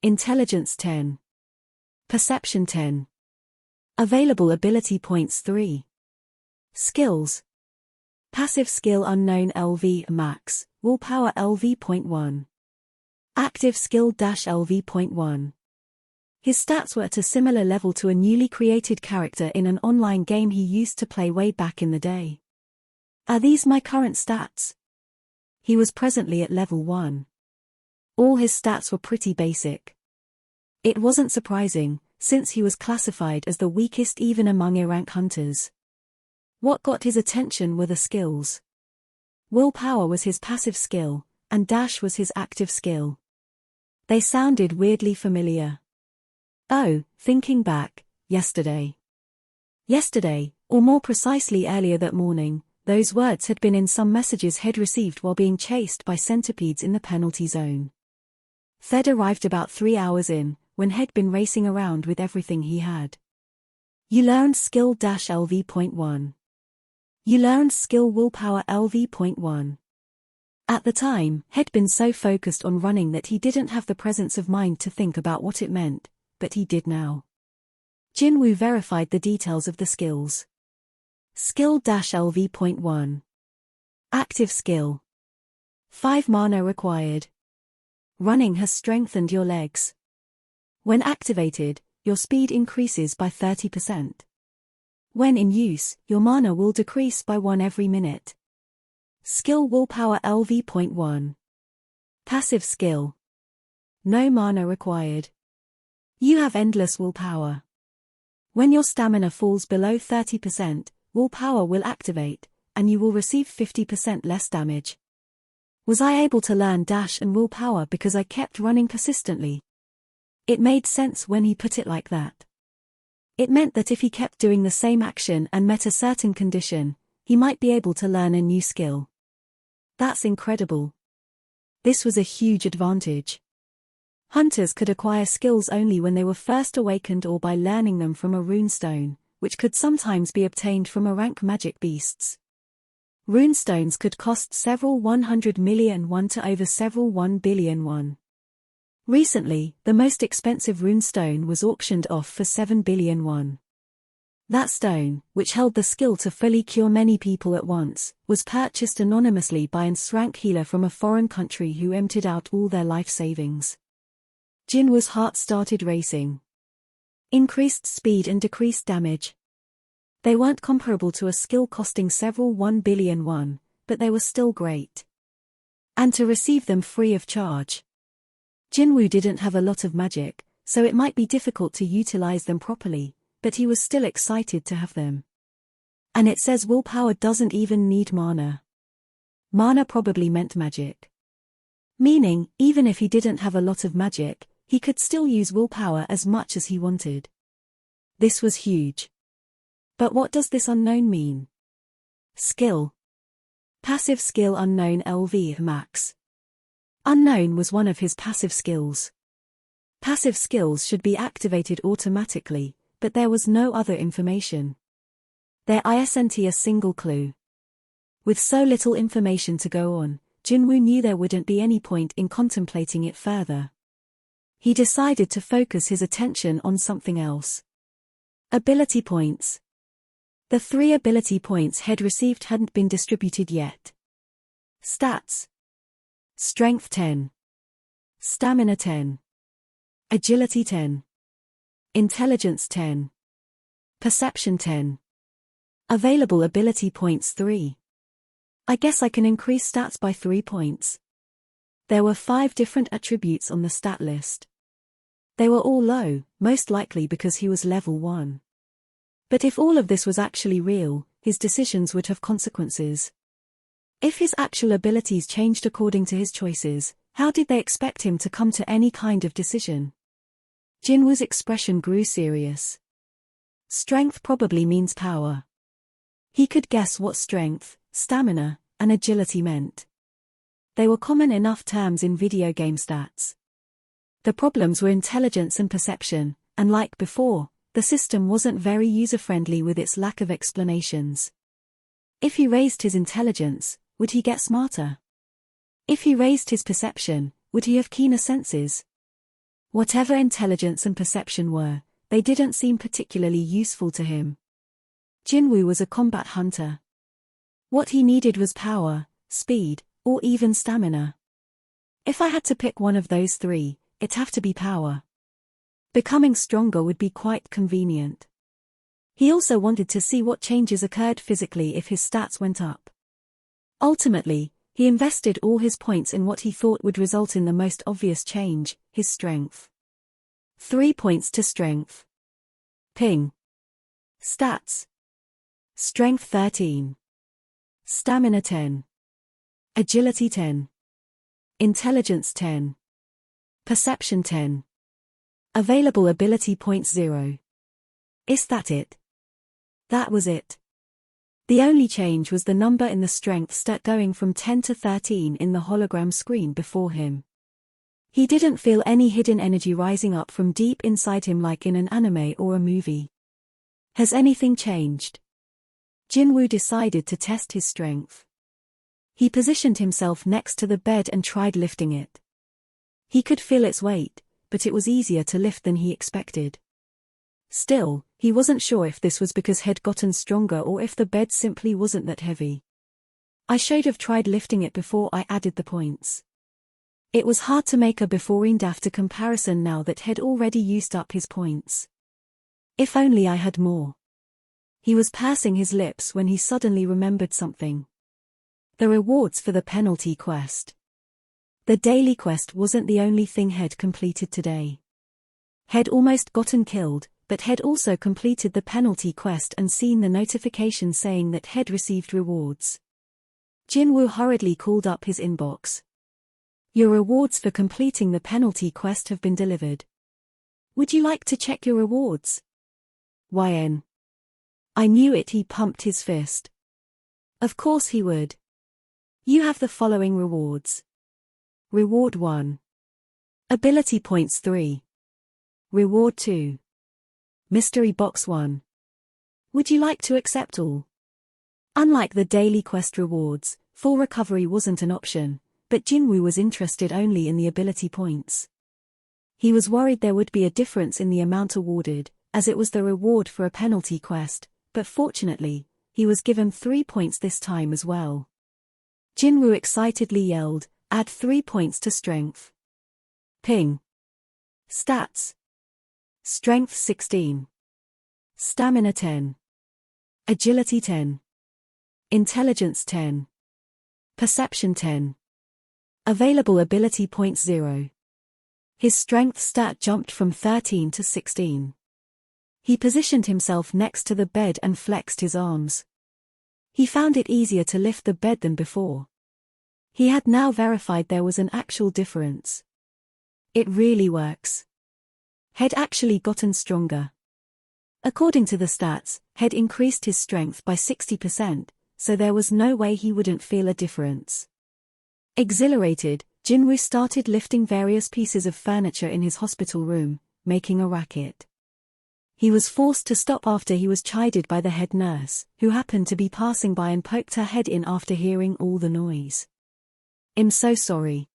Intelligence 10. Perception 10. Available ability points 3. Skills. Passive skill unknown LV max, willpower LV.1. Active skill -LV.1. His stats were at a similar level to a newly created character in an online game he used to play way back in the day. Are these my current stats? He was presently at level 1. All his stats were pretty basic. It wasn't surprising, since he was classified as the weakest even among A-rank hunters. What got his attention were the skills. Willpower was his passive skill, and dash was his active skill. They sounded weirdly familiar. Oh, thinking back, yesterday, or more precisely earlier that morning, those words had been in some messages he'd received while being chased by centipedes in the penalty zone. Thed arrived about 3 hours in, when he'd been racing around with everything he had. You learned skill -LV.1. You learned skill willpower LV.1. At the time, he'd been so focused on running that he didn't have the presence of mind to think about what it meant, but he did now. Jinwoo verified the details of the skills. Skill-LV.1. Active skill. 5 mana required. Running has strengthened your legs. When activated, your speed increases by 30%. When in use, your mana will decrease by 1 every minute. Skill Willpower LV.1. Passive skill. No mana required. You have endless willpower. When your stamina falls below 30%, willpower will activate, and you will receive 50% less damage. Was I able to learn dash and willpower because I kept running persistently? It made sense when he put it like that. It meant that if he kept doing the same action and met a certain condition, he might be able to learn a new skill. That's incredible. This was a huge advantage. Hunters could acquire skills only when they were first awakened or by learning them from a runestone, which could sometimes be obtained from a rank magic beasts. Runestones could cost several 100 million won to over several 1 billion won. Recently, the most expensive runestone was auctioned off for 7 billion won. That stone, which held the skill to fully cure many people at once, was purchased anonymously by an rank healer from a foreign country who emptied out all their life savings. Jinwoo's heart started racing. Increased speed and decreased damage. They weren't comparable to a skill costing several 1 billion won, but they were still great. And to receive them free of charge. Jinwoo didn't have a lot of magic, so it might be difficult to utilize them properly, but he was still excited to have them. And it says willpower doesn't even need mana. Mana probably meant magic. Meaning, even if he didn't have a lot of magic, he could still use willpower as much as he wanted. This was huge. But what does this unknown mean? Skill. Passive skill unknown LV max. Unknown was one of his passive skills. Passive skills should be activated automatically, but there was no other information. There isn't a single clue. With so little information to go on, Jinwoo knew there wouldn't be any point in contemplating it further. He decided to focus his attention on something else. Ability points. The 3 ability points he'd received hadn't been distributed yet. Stats. Strength 10. Stamina 10. Agility 10. Intelligence 10. Perception 10. Available ability points 3. I guess I can increase stats by 3 points. There were 5 different attributes on the stat list. They were all low, most likely because he was level 1. But if all of this was actually real, his decisions would have consequences. If his actual abilities changed according to his choices, how did they expect him to come to any kind of decision? Jinwoo's expression grew serious. Strength probably means power. He could guess what strength, stamina, and agility meant. They were common enough terms in video game stats. The problems were intelligence and perception, and like before, the system wasn't very user-friendly with its lack of explanations. If he raised his intelligence, would he get smarter? If he raised his perception, would he have keener senses? Whatever intelligence and perception were, they didn't seem particularly useful to him. Jinwoo was a combat hunter. What he needed was power, speed, or even stamina. If I had to pick one of those 3, it'd have to be power. Becoming stronger would be quite convenient. He also wanted to see what changes occurred physically if his stats went up. Ultimately, he invested all his points in what he thought would result in the most obvious change, his strength. 3 points to strength. Ping. Stats. Strength 13. Stamina 10. Agility 10. Intelligence 10. Perception 10. Available ability points 0. Is that it? That was it. The only change was the number in the strength stat going from 10 to 13 in the hologram screen before him. He didn't feel any hidden energy rising up from deep inside him like in an anime or a movie. Has anything changed? Jinwoo decided to test his strength. He positioned himself next to the bed and tried lifting it. He could feel its weight, but it was easier to lift than he expected. Still, he wasn't sure if this was because he'd gotten stronger or if the bed simply wasn't that heavy. I should have tried lifting it before I added the points. It was hard to make a before and after comparison now that he'd already used up his points. If only I had more. He was pursing his lips when he suddenly remembered something. The rewards for the penalty quest. The daily quest wasn't the only thing he'd completed today. He'd almost gotten killed, but he'd also completed the penalty quest and seen the notification saying that he'd received rewards. Jinwoo hurriedly called up his inbox. Your rewards for completing the penalty quest have been delivered. Would you like to check your rewards? YN. I knew it. He pumped his fist. Of course he would. You have the following rewards. Reward 1. Ability points 3. Reward 2. Mystery box 1. Would you like to accept all? Unlike the daily quest rewards, full recovery wasn't an option, but Jinwoo was interested only in the ability points. He was worried there would be a difference in the amount awarded, as it was the reward for a penalty quest, but fortunately, he was given 3 points this time as well. Jinwoo excitedly yelled, add 3 points to strength. Ping. Stats. Strength 16. Stamina 10. Agility 10. Intelligence 10. Perception 10. Available ability points 0. His strength stat jumped from 13 to 16. He positioned himself next to the bed and flexed his arms. He found it easier to lift the bed than before. He had now verified there was an actual difference. It really works. He'd actually gotten stronger. According to the stats, he'd increased his strength by 60%, so there was no way he wouldn't feel a difference. Exhilarated, Jinwoo started lifting various pieces of furniture in his hospital room, making a racket. He was forced to stop after he was chided by the head nurse, who happened to be passing by and poked her head in after hearing all the noise. I'm so sorry.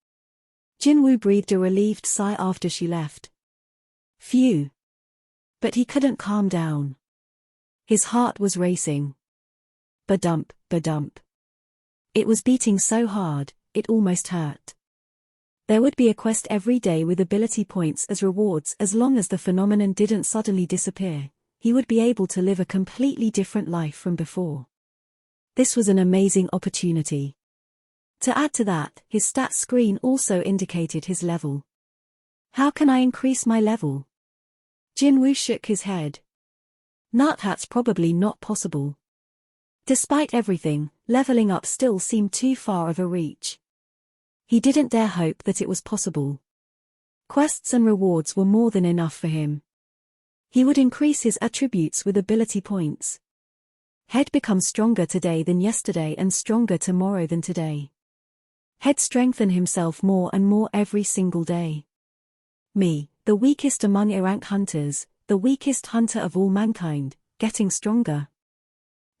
Jinwoo breathed a relieved sigh after she left. Phew. But he couldn't calm down. His heart was racing. Ba-dump, ba-dump. It was beating so hard, it almost hurt. There would be a quest every day with ability points as rewards. As long as the phenomenon didn't suddenly disappear, he would be able to live a completely different life from before. This was an amazing opportunity. To add to that, his stats screen also indicated his level. How can I increase my level? Jinwoo shook his head. That's probably not possible. Despite everything, leveling up still seemed too far of a reach. He didn't dare hope that it was possible. Quests and rewards were more than enough for him. He would increase his attributes with ability points. He'd become stronger today than yesterday and stronger tomorrow than today. He'd strengthen himself more and more every single day. Me, the weakest among rank hunters, the weakest hunter of all mankind, getting stronger.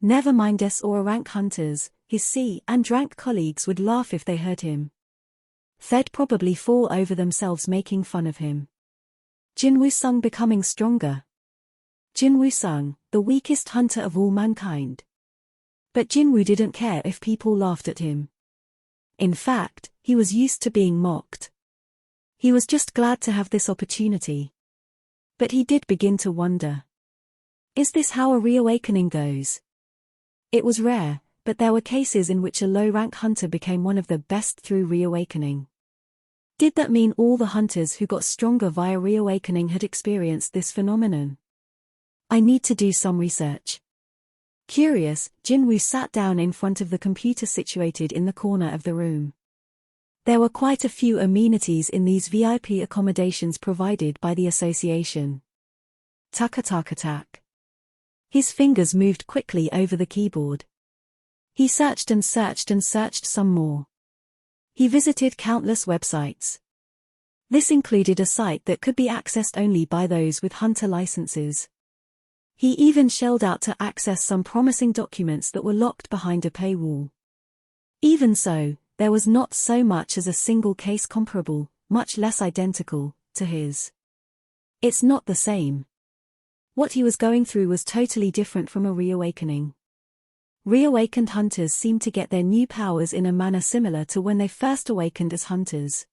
Never mind S or rank hunters, his C and rank colleagues would laugh if they heard him. They'd probably fall over themselves making fun of him. Jinwoo-sung becoming stronger. Jinwoo-sung, the weakest hunter of all mankind. But Jinwoo didn't care if people laughed at him. In fact, he was used to being mocked. He was just glad to have this opportunity. But he did begin to wonder. Is this how a reawakening goes? It was rare, but there were cases in which a low-rank hunter became one of the best through reawakening. Did that mean all the hunters who got stronger via reawakening had experienced this phenomenon? I need to do some research. Curious, Jinwoo sat down in front of the computer situated in the corner of the room. There were quite a few amenities in these VIP accommodations provided by the association. Tak-tak-tak. His fingers moved quickly over the keyboard. He searched and searched and searched some more. He visited countless websites. This included a site that could be accessed only by those with hunter licenses. He even shelled out to access some promising documents that were locked behind a paywall. Even so, there was not so much as a single case comparable, much less identical, to his. It's not the same. What he was going through was totally different from a reawakening. Reawakened hunters seem to get their new powers in a manner similar to when they first awakened as hunters.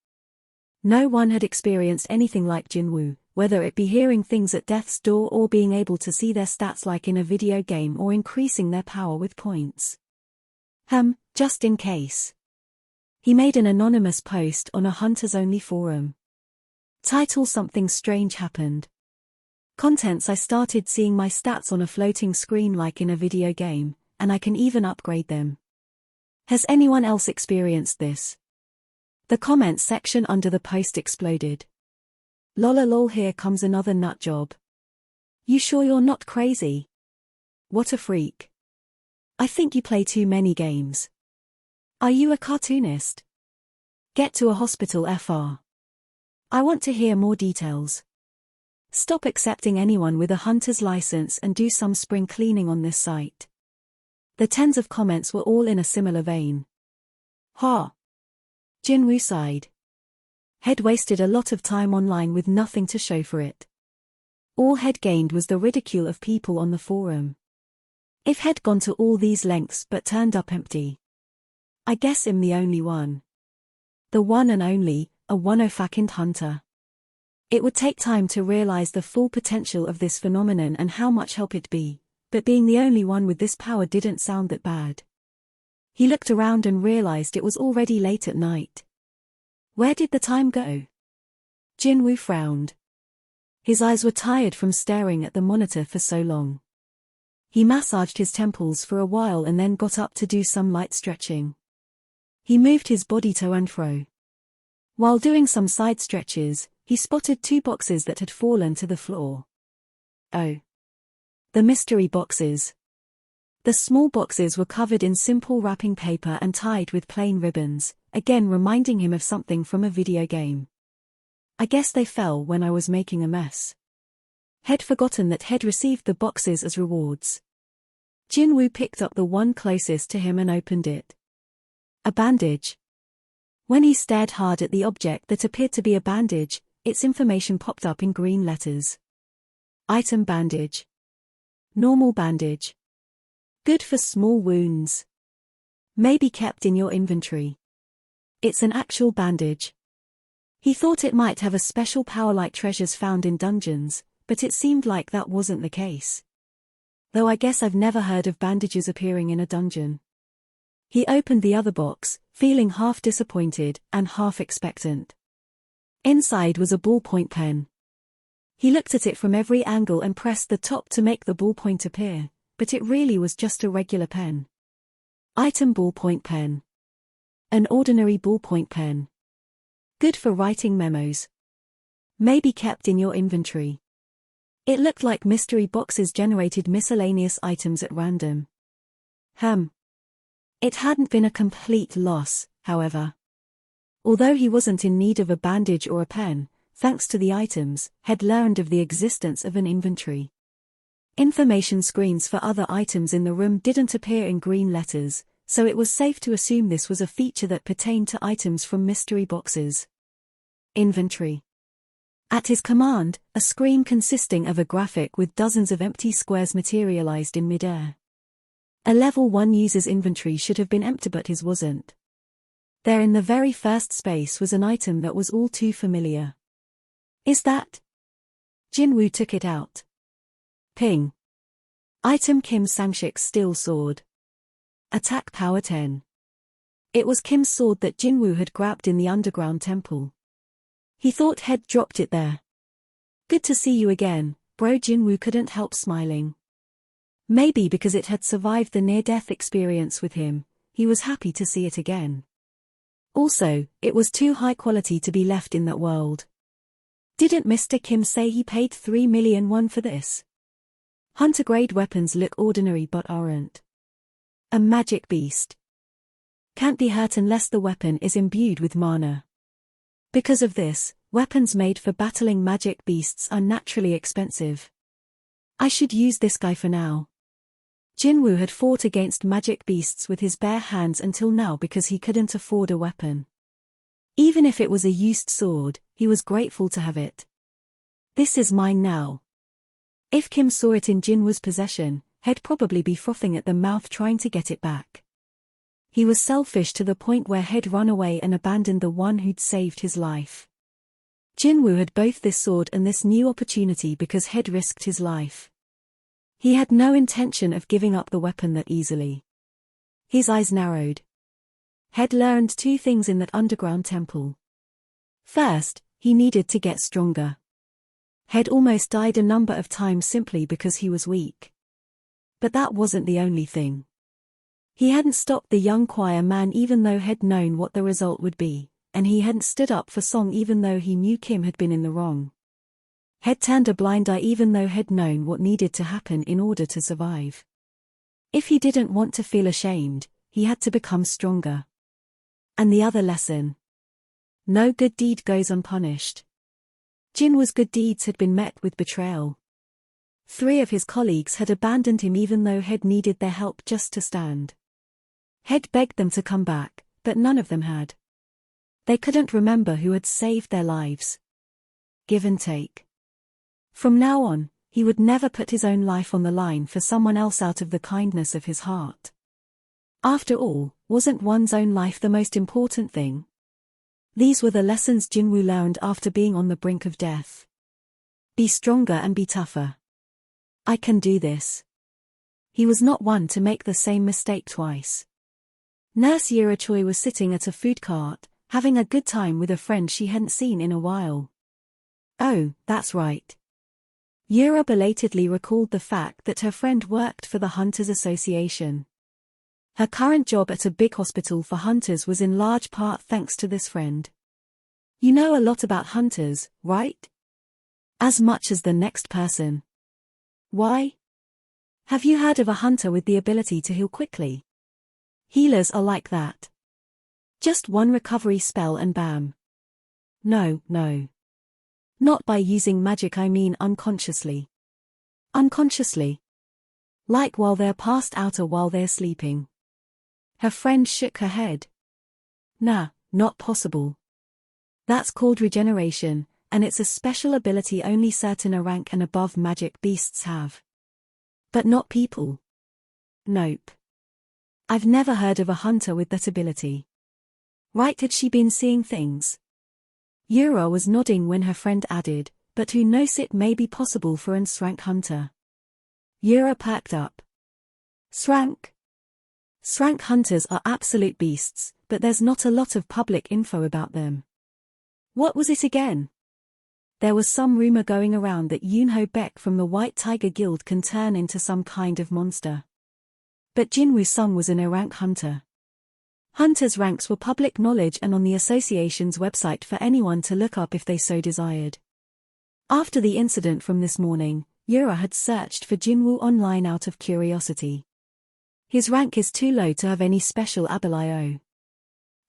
No one had experienced anything like Jinwoo, whether it be hearing things at death's door or being able to see their stats like in a video game or increasing their power with points. Just in case. He made an anonymous post on a hunters-only forum. Title: Something strange happened. Contents: I started seeing my stats on a floating screen like in a video game, and I can even upgrade them. Has anyone else experienced this? The comments section under the post exploded. Lol, here comes another nut job. You sure you're not crazy? What a freak. I think you play too many games. Are you a cartoonist? Get to a hospital FR. I want to hear more details. Stop accepting anyone with a hunter's license and do some spring cleaning on this site. The tens of comments were all in a similar vein. Ha! Jinwoo sighed. Head wasted a lot of time online with nothing to show for it. All Head gained was the ridicule of people on the forum. If Head gone to all these lengths but turned up empty. I guess I'm the only one. The one and only, a one-o-fucking hunter. It would take time to realize the full potential of this phenomenon and how much help it'd be, but being the only one with this power didn't sound that bad. He looked around and realized it was already late at night. Where did the time go? Jinwoo frowned. His eyes were tired from staring at the monitor for so long. He massaged his temples for a while and then got up to do some light stretching. He moved his body to and fro. While doing some side stretches, he spotted 2 boxes that had fallen to the floor. Oh. The mystery boxes. The small boxes were covered in simple wrapping paper and tied with plain ribbons, again reminding him of something from a video game. I guess they fell when I was making a mess. Had forgotten that Head received the boxes as rewards. Jinwoo picked up the one closest to him and opened it. A bandage. When he stared hard at the object that appeared to be a bandage, its information popped up in green letters. Item: bandage. Normal bandage. Good for small wounds. May be kept in your inventory. It's an actual bandage. He thought it might have a special power like treasures found in dungeons, but it seemed like that wasn't the case. Though I guess I've never heard of bandages appearing in a dungeon. He opened the other box, feeling half disappointed and half expectant. Inside was a ballpoint pen. He looked at it from every angle and pressed the top to make the ballpoint appear, but it really was just a regular pen. Item: ballpoint pen. An ordinary ballpoint pen. Good for writing memos. May be kept in your inventory. It looked like mystery boxes generated miscellaneous items at random. It hadn't been a complete loss, however. Although he wasn't in need of a bandage or a pen, thanks to the items, had learned of the existence of an inventory. Information screens for other items in the room didn't appear in green letters, so it was safe to assume this was a feature that pertained to items from mystery boxes. Inventory. At his command, a screen consisting of a graphic with dozens of empty squares materialized in midair. A level 1 user's inventory should have been empty, but his wasn't. There in the very first space was an item that was all too familiar. Is that? Jinwoo took it out. Ping. Item: Kim Sangshik's steel sword. Attack power 10. It was Kim's sword that Jinwoo had grabbed in the underground temple. He thought Head dropped it there. Good to see you again, bro. Jinwoo couldn't help smiling. Maybe because it had survived the near-death experience with him, he was happy to see it again. Also, it was too high quality to be left in that world. Didn't Mr. Kim say he paid 3 million won for this? Hunter-grade weapons look ordinary but aren't. A magic beast. Can't be hurt unless the weapon is imbued with mana. Because of this, weapons made for battling magic beasts are naturally expensive. I should use this guy for now. Jinwoo had fought against magic beasts with his bare hands until now because he couldn't afford a weapon. Even if it was a used sword, he was grateful to have it. This is mine now. If Kim saw it in Jinwoo's possession, he'd probably be frothing at the mouth trying to get it back. He was selfish to the point where he'd run away and abandoned the one who'd saved his life. Jinwoo had both this sword and this new opportunity because he'd risked his life. He had no intention of giving up the weapon that easily. His eyes narrowed. He'd learned two things in that underground temple. First, he needed to get stronger. He'd almost died a number of times simply because he was weak. But that wasn't the only thing. He hadn't stopped the young choir man even though he'd known what the result would be, and he hadn't stood up for Song even though he knew Kim had been in the wrong. He'd turned a blind eye even though he'd known what needed to happen in order to survive. If he didn't want to feel ashamed, he had to become stronger. And the other lesson. No good deed goes unpunished. Jinwoo's good deeds had been met with betrayal. 3 of his colleagues had abandoned him even though he'd needed their help just to stand. He'd begged them to come back, but none of them had. They couldn't remember who had saved their lives. Give and take. From now on, he would never put his own life on the line for someone else out of the kindness of his heart. After all, wasn't one's own life the most important thing? These were the lessons Jinwoo learned after being on the brink of death. Be stronger and be tougher. I can do this. He was not one to make the same mistake twice. Nurse Yura Choi was sitting at a food cart, having a good time with a friend she hadn't seen in a while. Oh, that's right. Yura belatedly recalled the fact that her friend worked for the Hunters Association. Her current job at a big hospital for hunters was in large part thanks to this friend. You know a lot about hunters, right? As much as the next person. Why? Have you heard of a hunter with the ability to heal quickly? Healers are like that. Just one recovery spell and bam. No. Not by using magic, I mean unconsciously. Unconsciously. Like while they're passed out or while they're sleeping. Her friend shook her head. Nah, not possible. That's called regeneration, and it's a special ability only certain rank and above magic beasts have. But not people. Nope. I've never heard of a hunter with that ability. Right, had she been seeing things? Yura was nodding when her friend added, but who knows, it may be possible for an Srank hunter. Yura perked up. Srank? Srank hunters are absolute beasts, but there's not a lot of public info about them. What was it again? There was some rumor going around that Yoonho Baek from the White Tiger Guild can turn into some kind of monster. But Jinwoo Sung was an A-rank hunter. Hunters' ranks were public knowledge and on the association's website for anyone to look up if they so desired. After the incident from this morning, Yura had searched for Jinwoo online out of curiosity. His rank is too low to have any special ability.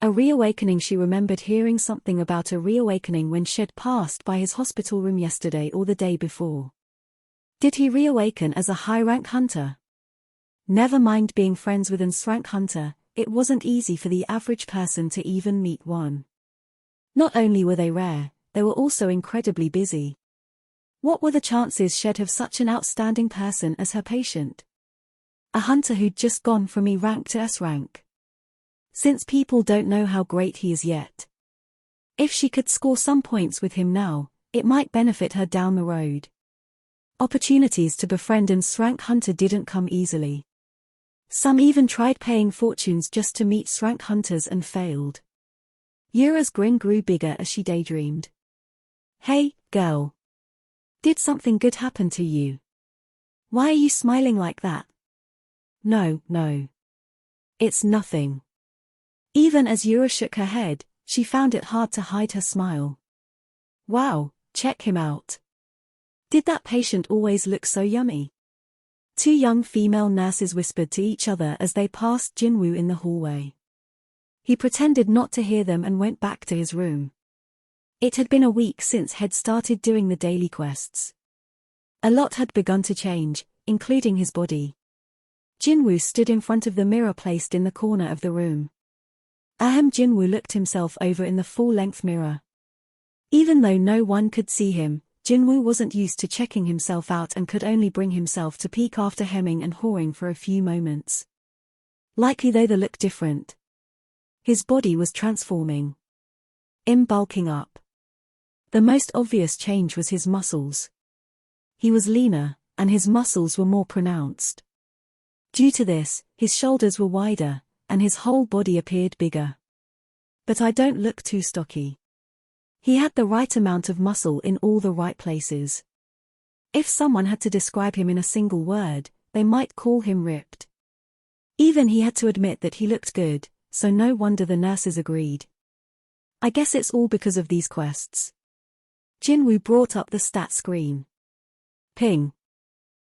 A reawakening. She remembered hearing something about a reawakening when she'd passed by his hospital room yesterday or the day before. Did he reawaken as a high-rank hunter? Never mind being friends with an S-rank hunter, it wasn't easy for the average person to even meet one. Not only were they rare, they were also incredibly busy. What were the chances she'd have such an outstanding person as her patient? A hunter who'd just gone from E rank to S rank. Since people don't know how great he is yet. If she could score some points with him now, it might benefit her down the road. Opportunities to befriend an S-rank hunter didn't come easily. Some even tried paying fortunes just to meet S-rank hunters and failed. Yura's grin grew bigger as she daydreamed. Hey, girl. Did something good happen to you? Why are you smiling like that? No. It's nothing. Even as Yura shook her head, she found it hard to hide her smile. Wow, check him out. Did that patient always look so yummy? 2 young female nurses whispered to each other as they passed Jinwoo in the hallway. He pretended not to hear them and went back to his room. It had been a week since he'd started doing the daily quests. A lot had begun to change, including his body. Jinwoo stood in front of the mirror placed in the corner of the room. Jinwoo looked himself over in the full-length mirror. Even though no one could see him, Jinwoo wasn't used to checking himself out and could only bring himself to peek after hemming and hawing for a few moments. Likely though, the look different. His body was transforming. Bulking up. The most obvious change was his muscles. He was leaner, and his muscles were more pronounced. Due to this, his shoulders were wider, and his whole body appeared bigger. But I don't look too stocky. He had the right amount of muscle in all the right places. If someone had to describe him in a single word, they might call him ripped. Even he had to admit that he looked good, so no wonder the nurses agreed. I guess it's all because of these quests. Jinwoo brought up the stat screen. Ping.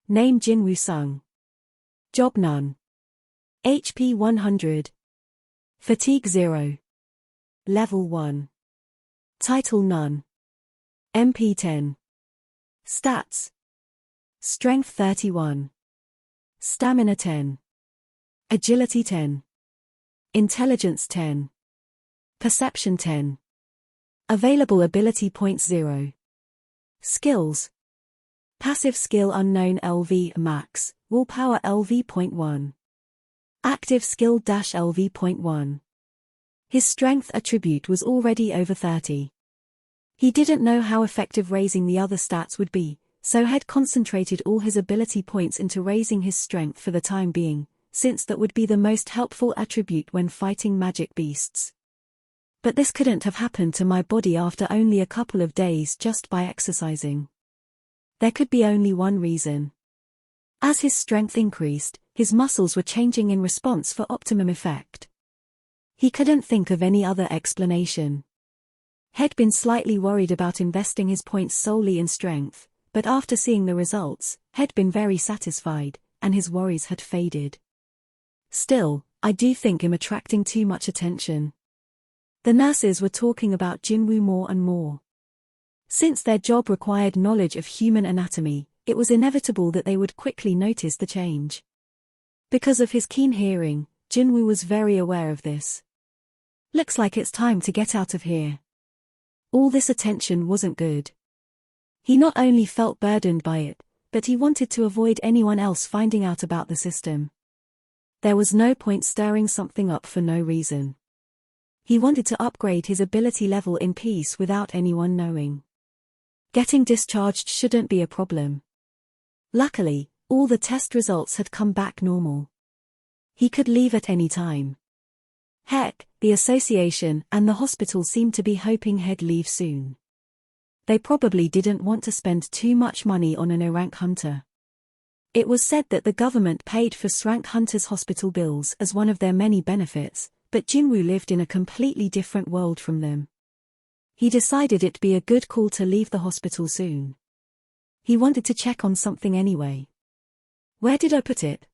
Name Jinwoo Sung. Job none. HP 100. Fatigue 0. Level 1. Title none. MP 10. Stats. Strength 31. Stamina 10. Agility 10. Intelligence 10. Perception 10. Available ability points 0. Skills. Passive skill unknown LV max, willpower LV.1. Active skill -LV.1. His strength attribute was already over 30. He didn't know how effective raising the other stats would be, so had concentrated all his ability points into raising his strength for the time being, since that would be the most helpful attribute when fighting magic beasts. But this couldn't have happened to my body after only a couple of days just by exercising. There could be only one reason. As his strength increased, his muscles were changing in response for optimum effect. He couldn't think of any other explanation. Had been slightly worried about investing his points solely in strength, but after seeing the results, had been very satisfied, and his worries had faded. Still, I do think I'm attracting too much attention. The nurses were talking about Jinwoo more and more. Since their job required knowledge of human anatomy, it was inevitable that they would quickly notice the change. Because of his keen hearing, Jinwoo was very aware of this. Looks like it's time to get out of here. All this attention wasn't good. He not only felt burdened by it, but he wanted to avoid anyone else finding out about the system. There was no point stirring something up for no reason. He wanted to upgrade his ability level in peace without anyone knowing. Getting discharged shouldn't be a problem. Luckily, all the test results had come back normal. He could leave at any time. Heck, the association and the hospital seemed to be hoping he'd leave soon. They probably didn't want to spend too much money on an A-rank hunter. It was said that the government paid for S-rank hunters' hospital bills as one of their many benefits, but Jinwoo lived in a completely different world from them. He decided it'd be a good call to leave the hospital soon. He wanted to check on something anyway. Where did I put it?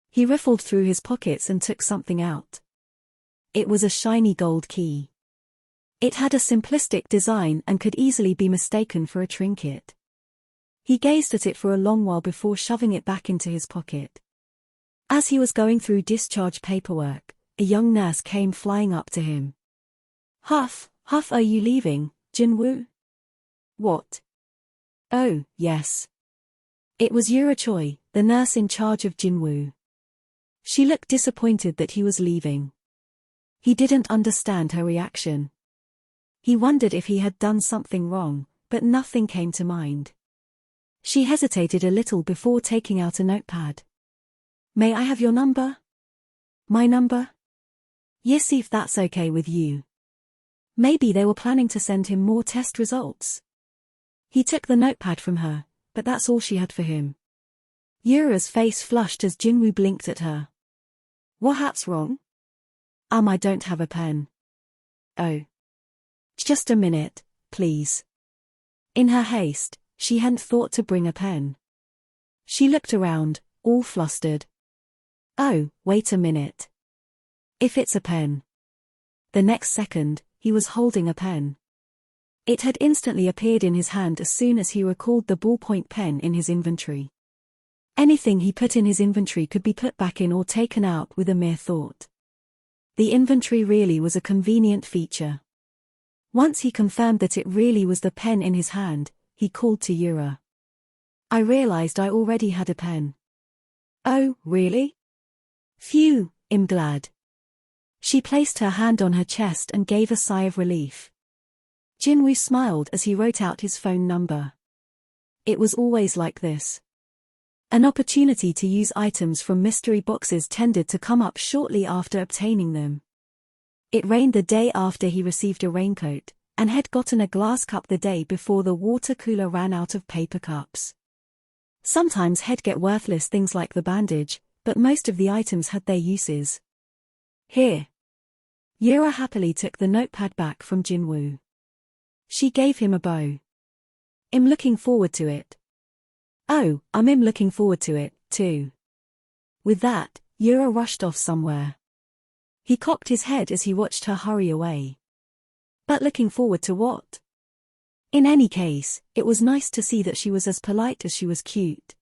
He riffled through his pockets and took something out. It was a shiny gold key. It had a simplistic design and could easily be mistaken for a trinket. He gazed at it for a long while before shoving it back into his pocket. As he was going through discharge paperwork, a young nurse came flying up to him. Huff, are you leaving, Jinwoo? What? Oh, yes. It was Yura Choi, the nurse in charge of Jinwoo. She looked disappointed that he was leaving. He didn't understand her reaction. He wondered if he had done something wrong, but nothing came to mind. She hesitated a little before taking out a notepad. May I have your number? My number? Yes, if that's okay with you. Maybe they were planning to send him more test results. He took the notepad from her, but that's all she had for him. Yura's face flushed as Jinwoo blinked at her. What's wrong? I don't have a pen. Oh. Just a minute, please. In her haste, she hadn't thought to bring a pen. She looked around, all flustered. Oh, wait a minute. If it's a pen. The next second, he was holding a pen. It had instantly appeared in his hand as soon as he recalled the ballpoint pen in his inventory. Anything he put in his inventory could be put back in or taken out with a mere thought. The inventory really was a convenient feature. Once he confirmed that it really was the pen in his hand, he called to Yura. I realized I already had a pen. Oh, really? Phew, I'm glad. She placed her hand on her chest and gave a sigh of relief. Jinwoo smiled as he wrote out his phone number. It was always like this. An opportunity to use items from mystery boxes tended to come up shortly after obtaining them. It rained the day after he received a raincoat, and had gotten a glass cup the day before the water cooler ran out of paper cups. Sometimes he'd get worthless things like the bandage, but most of the items had their uses. Here. Yura happily took the notepad back from Jinwoo. She gave him a bow. I'm looking forward to it. Oh, I'm looking forward to it, too. With that, Yura rushed off somewhere. He cocked his head as he watched her hurry away. But looking forward to what? In any case, it was nice to see that she was as polite as she was cute.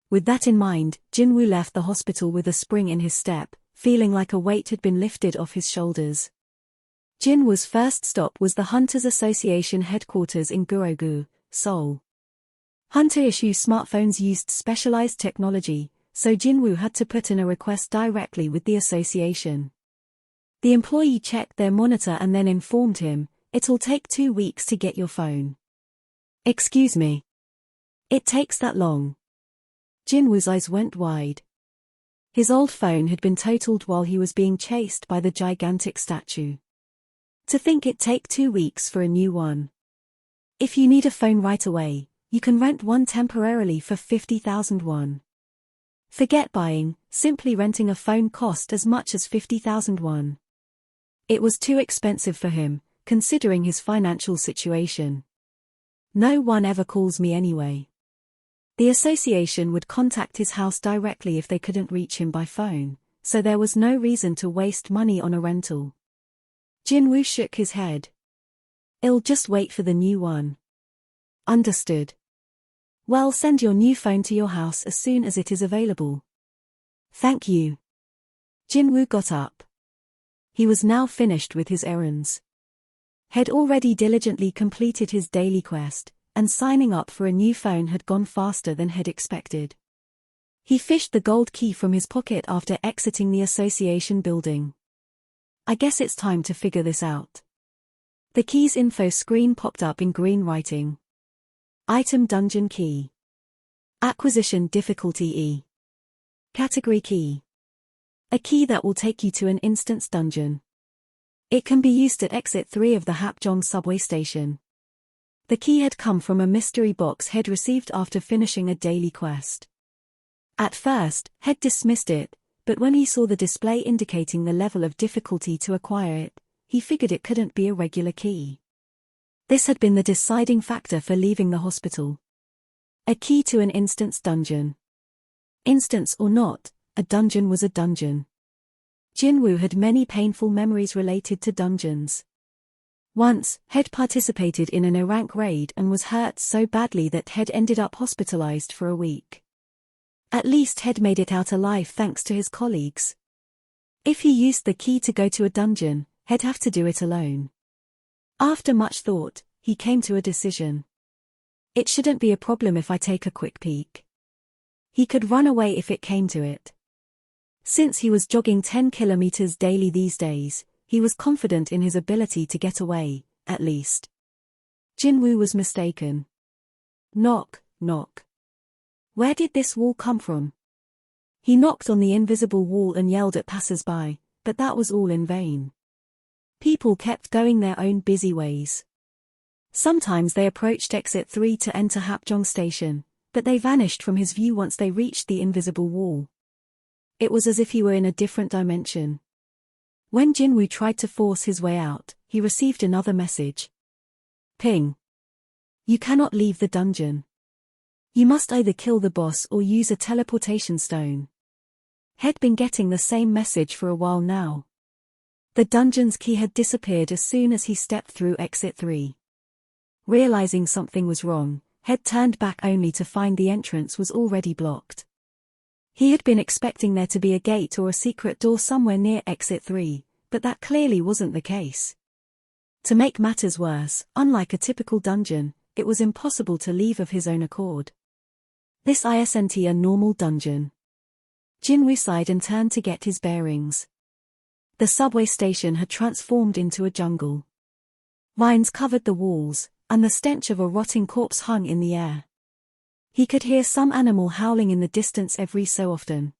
With that in mind, Jinwoo left the hospital with a spring in his step, feeling like a weight had been lifted off his shoulders. Jinwoo's first stop was the Hunters Association headquarters in Gorogu, Seoul. Hunter-issue smartphones used specialized technology, so Jinwoo had to put in a request directly with the association. The employee checked their monitor and then informed him, "It'll take 2 weeks to get your phone." Excuse me. It takes that long? Jinwoo's eyes went wide. His old phone had been totaled while he was being chased by the gigantic statue. To think it'd take 2 weeks for a new one. If you need a phone right away, you can rent one temporarily for 50,000 won. Forget buying, simply renting a phone cost as much as 50,000 won. It was too expensive for him, considering his financial situation. No one ever calls me anyway. The association would contact his house directly if they couldn't reach him by phone, so there was no reason to waste money on a rental. Jinwoo shook his head. I'll just wait for the new one. Understood. Well, send your new phone to your house as soon as it is available. Thank you. Jinwoo got up. He was now finished with his errands. Had already diligently completed his daily quest, and signing up for a new phone had gone faster than had expected. He fished the gold key from his pocket after exiting the association building. I guess it's time to figure this out. The key's info screen popped up in green writing. Item Dungeon Key. Acquisition Difficulty E. Category Key. A key that will take you to an instance dungeon. It can be used at Exit 3 of the Hapjeong subway station. The key had come from a mystery box Head received after finishing a daily quest. At first, Head dismissed it, but when he saw the display indicating the level of difficulty to acquire it, he figured it couldn't be a regular key. This had been the deciding factor for leaving the hospital. A key to an instance dungeon. Instance or not, a dungeon was a dungeon. Jinwoo had many painful memories related to dungeons. Once, Head participated in an A-rank raid and was hurt so badly that Head ended up hospitalized for a week. At least Head made it out alive thanks to his colleagues. If he used the key to go to a dungeon, He'd have to do it alone. After much thought, he came to a decision. It shouldn't be a problem if I take a quick peek. He could run away if it came to it. Since he was jogging 10 kilometers daily these days, he was confident in his ability to get away, at least. Jinwoo was mistaken. Knock, knock. Where did this wall come from? He knocked on the invisible wall and yelled at passers-by, but that was all in vain. People kept going their own busy ways. Sometimes they approached Exit 3 to enter Hapjeong Station, but they vanished from his view once they reached the invisible wall. It was as if he were in a different dimension. When Jinwoo tried to force his way out, he received another message. Ping. You cannot leave the dungeon. You must either kill the boss or use a teleportation stone. Had been getting the same message for a while now. The dungeon's key had disappeared as soon as he stepped through Exit 3. Realizing something was wrong, Head turned back only to find the entrance was already blocked. He had been expecting there to be a gate or a secret door somewhere near Exit 3, but that clearly wasn't the case. To make matters worse, unlike a typical dungeon, it was impossible to leave of his own accord. This isn't a normal dungeon. Jinwoo sighed and turned to get his bearings. The subway station had transformed into a jungle. Vines covered the walls, and the stench of a rotting corpse hung in the air. He could hear some animal howling in the distance every so often.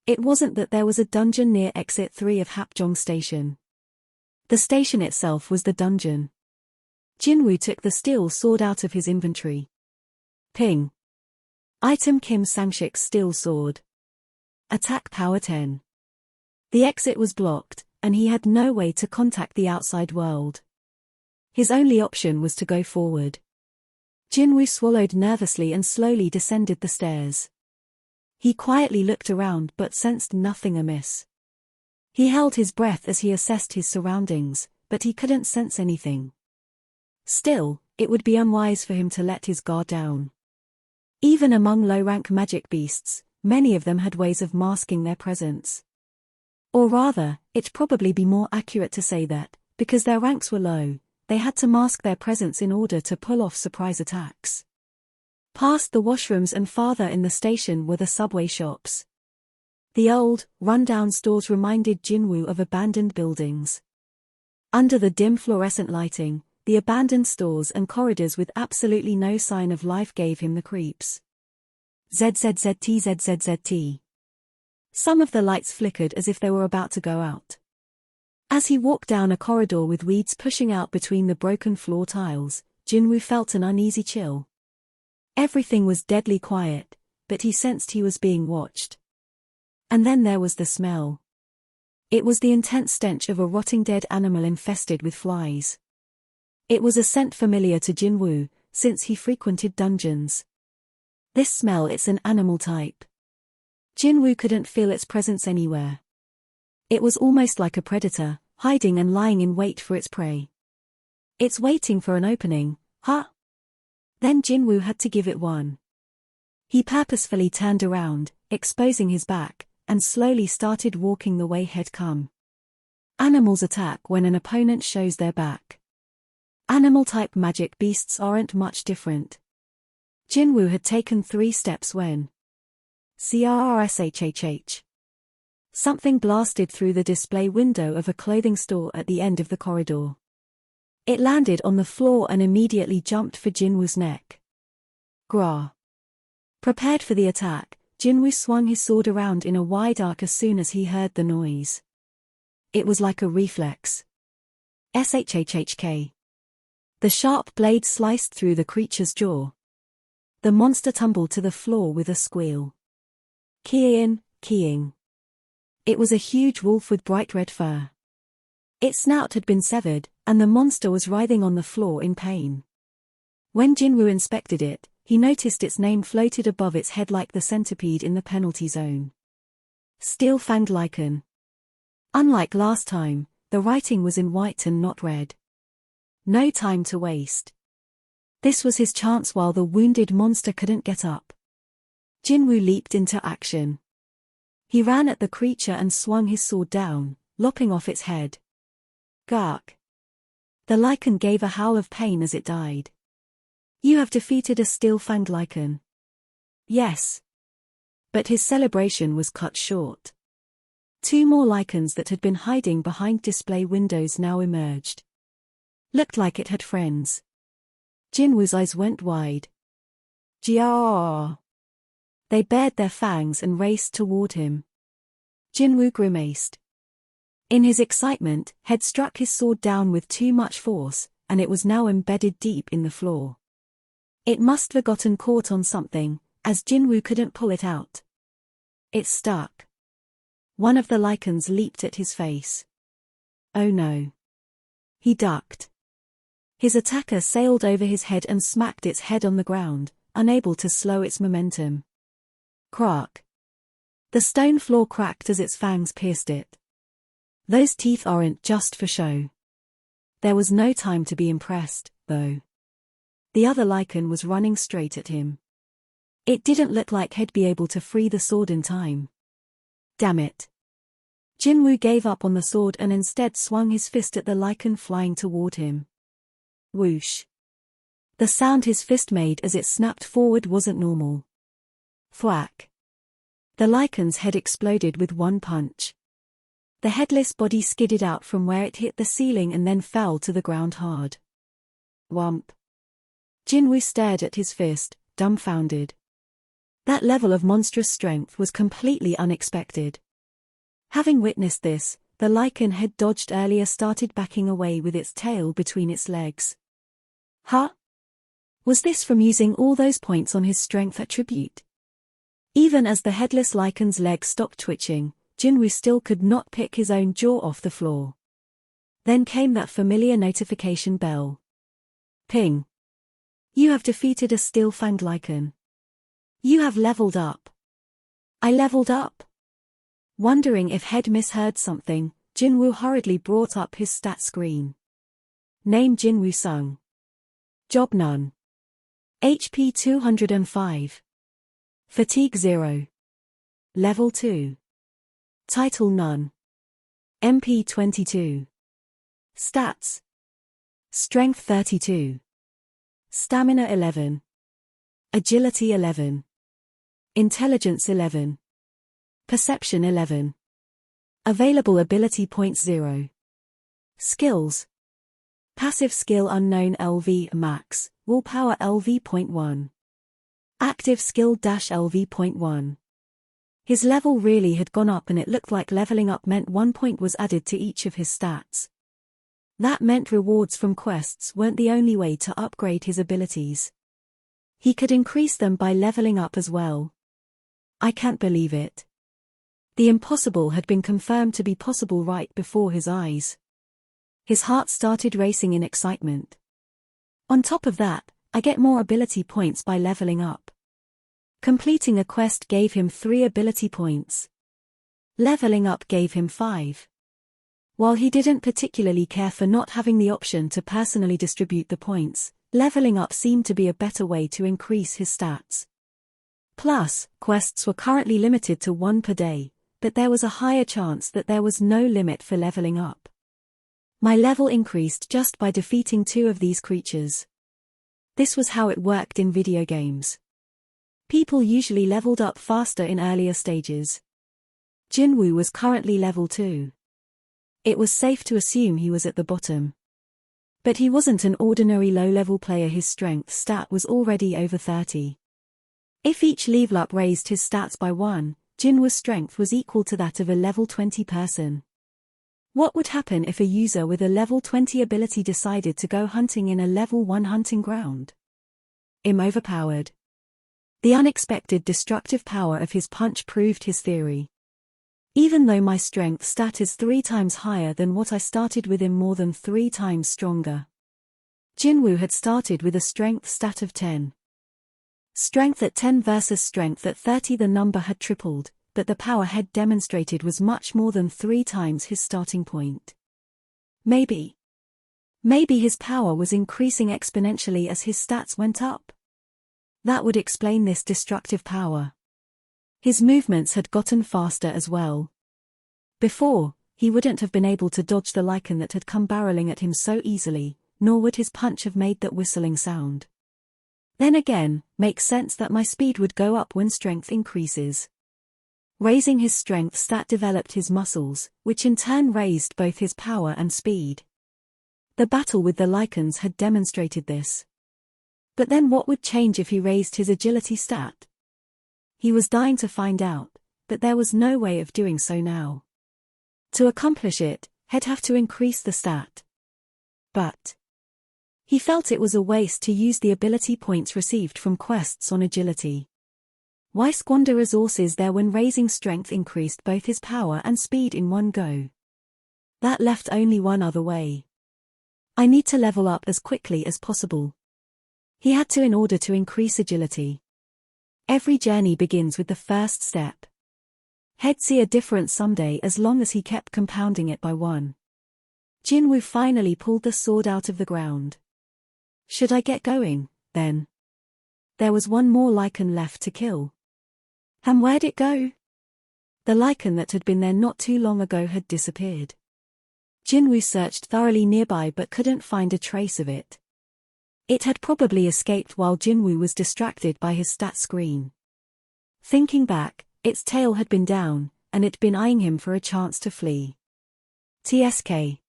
It wasn't that there was a dungeon near exit 3 of Hapjeong Station. The station itself was the dungeon. Jinwoo took the steel sword out of his inventory. Ping. Item Kim Sang-shik's steel sword. Attack power 10. The exit was blocked, and he had no way to contact the outside world. His only option was to go forward. Jinwoo swallowed nervously and slowly descended the stairs. He quietly looked around but sensed nothing amiss. He held his breath as he assessed his surroundings, but he couldn't sense anything. Still, it would be unwise for him to let his guard down. Even among low-rank magic beasts, many of them had ways of masking their presence. Or rather, it'd probably be more accurate to say that, because their ranks were low, they had to mask their presence in order to pull off surprise attacks. Past the washrooms and farther in the station were the subway shops. The old, run-down stores reminded Jinwoo of abandoned buildings. Under the dim fluorescent lighting, the abandoned stores and corridors with absolutely no sign of life gave him the creeps. ZZZT. Some of the lights flickered as if they were about to go out. As he walked down a corridor with weeds pushing out between the broken floor tiles, Jinwoo felt an uneasy chill. Everything was deadly quiet, but he sensed he was being watched. And then there was the smell. It was the intense stench of a rotting dead animal infested with flies. It was a scent familiar to Jinwoo, since he frequented dungeons. This smell, it's an animal type. Jinwoo couldn't feel its presence anywhere. It was almost like a predator, hiding and lying in wait for its prey. It's waiting for an opening, huh? Then Jinwoo had to give it one. He purposefully turned around, exposing his back, and slowly started walking the way he'd come. Animals attack when an opponent shows their back. Animal-type magic beasts aren't much different. Jinwoo had taken 3 steps when CRSHHH. Something blasted through the display window of a clothing store at the end of the corridor. It landed on the floor and immediately jumped for Jinwoo's neck. Grah. Prepared for the attack, Jinwoo swung his sword around in a wide arc as soon as he heard the noise. It was like a reflex. SHHHK. The sharp blade sliced through the creature's jaw. The monster tumbled to the floor with a squeal. Keying. It was a huge wolf with bright red fur. Its snout had been severed, and the monster was writhing on the floor in pain. When Jinwoo inspected it, he noticed its name floated above its head like the centipede in the penalty zone. Steel-fanged lichen. Unlike last time, the writing was in white and not red. No time to waste. This was his chance while the wounded monster couldn't get up. Jinwoo leaped into action. He ran at the creature and swung his sword down, lopping off its head. Gark. The lichen gave a howl of pain as it died. You have defeated a steel-fanged lichen. Yes. But his celebration was cut short. 2 more lichens that had been hiding behind display windows now emerged. Looked like it had friends. Jinwoo's eyes went wide. Jiao. They bared their fangs and raced toward him. Jinwoo grimaced. In his excitement, had struck his sword down with too much force, and it was now embedded deep in the floor. It must have gotten caught on something, as Jinwoo couldn't pull it out. It stuck. One of the lichens leaped at his face. Oh no. He ducked. His attacker sailed over his head and smacked its head on the ground, unable to slow its momentum. Crack. The stone floor cracked as its fangs pierced it. Those teeth aren't just for show. There was no time to be impressed, though. The other lichen was running straight at him. It didn't look like he'd be able to free the sword in time. Damn it. Jinwoo gave up on the sword and instead swung his fist at the lichen flying toward him. Whoosh. The sound his fist made as it snapped forward wasn't normal. Thwack. The lichen's head exploded with one punch. The headless body skidded out from where it hit the ceiling and then fell to the ground hard. Whump. Jinwoo stared at his fist, dumbfounded. That level of monstrous strength was completely unexpected. Having witnessed this, the lichen had dodged earlier started backing away with its tail between its legs. Huh? Was this from using all those points on his strength attribute? Even as the headless lichen's legs stopped twitching, Jinwoo still could not pick his own jaw off the floor. Then came that familiar notification bell. Ping. You have defeated a steel-fanged lichen. You have leveled up. I leveled up? Wondering if Head misheard something, Jinwoo hurriedly brought up his stat screen. Name Jinwoo Sung. Job none. HP 205. Fatigue 0. Level 2. Title none. MP 22. Stats. Strength 32. Stamina 11. Agility 11. Intelligence 11. Perception 11. Available ability points 0. Skills. Passive skill unknown LV max, willpower LV .1. Active skill -LV .1. His level really had gone up and it looked like leveling up meant 1 point was added to each of his stats. That meant rewards from quests weren't the only way to upgrade his abilities. He could increase them by leveling up as well. I can't believe it. The impossible had been confirmed to be possible right before his eyes. His heart started racing in excitement. On top of that, I get more ability points by leveling up. Completing a quest gave him 3 ability points. Leveling up gave him 5. While he didn't particularly care for not having the option to personally distribute the points, leveling up seemed to be a better way to increase his stats. Plus, quests were currently limited to 1 per day, but there was a higher chance that there was no limit for leveling up. My level increased just by defeating 2 of these creatures. This was how it worked in video games. People usually leveled up faster in earlier stages. Jinwoo was currently level 2. It was safe to assume he was at the bottom. But he wasn't an ordinary low-level player. His strength stat was already over 30. If each level up raised his stats by 1, Jinwoo's strength was equal to that of a level 20 person. What would happen if a user with a level 20 ability decided to go hunting in a level 1 hunting ground? Overpowered. The unexpected destructive power of his punch proved his theory. Even though my strength stat is 3 times higher than what I started with, him more than 3 times stronger. Jinwoo had started with a strength stat of 10. Strength at 10 versus strength at 30, the number had tripled, but the power Head demonstrated was much more than 3 times his starting point. Maybe his power was increasing exponentially as his stats went up. That would explain this destructive power. His movements had gotten faster as well. Before, he wouldn't have been able to dodge the lichen that had come barreling at him so easily, nor would his punch have made that whistling sound. Then again, makes sense that my speed would go up when strength increases. Raising his strength stat developed his muscles, which in turn raised both his power and speed. The battle with the lichens had demonstrated this. But then what would change if he raised his agility stat? He was dying to find out, but there was no way of doing so now. To accomplish it, he'd have to increase the stat. But he felt it was a waste to use the ability points received from quests on agility. Why squander resources there when raising strength increased both his power and speed in one go? That left only one other way. I need to level up as quickly as possible. He had to in order to increase agility. Every journey begins with the first step. He'd see a difference someday as long as he kept compounding it by 1. Jinwoo finally pulled the sword out of the ground. Should I get going, then? There was one more lichen left to kill. And where'd it go? The lichen that had been there not too long ago had disappeared. Jinwoo searched thoroughly nearby but couldn't find a trace of it. It had probably escaped while Jinwoo was distracted by his stat screen. Thinking back, its tail had been down, and it'd been eyeing him for a chance to flee. TSK.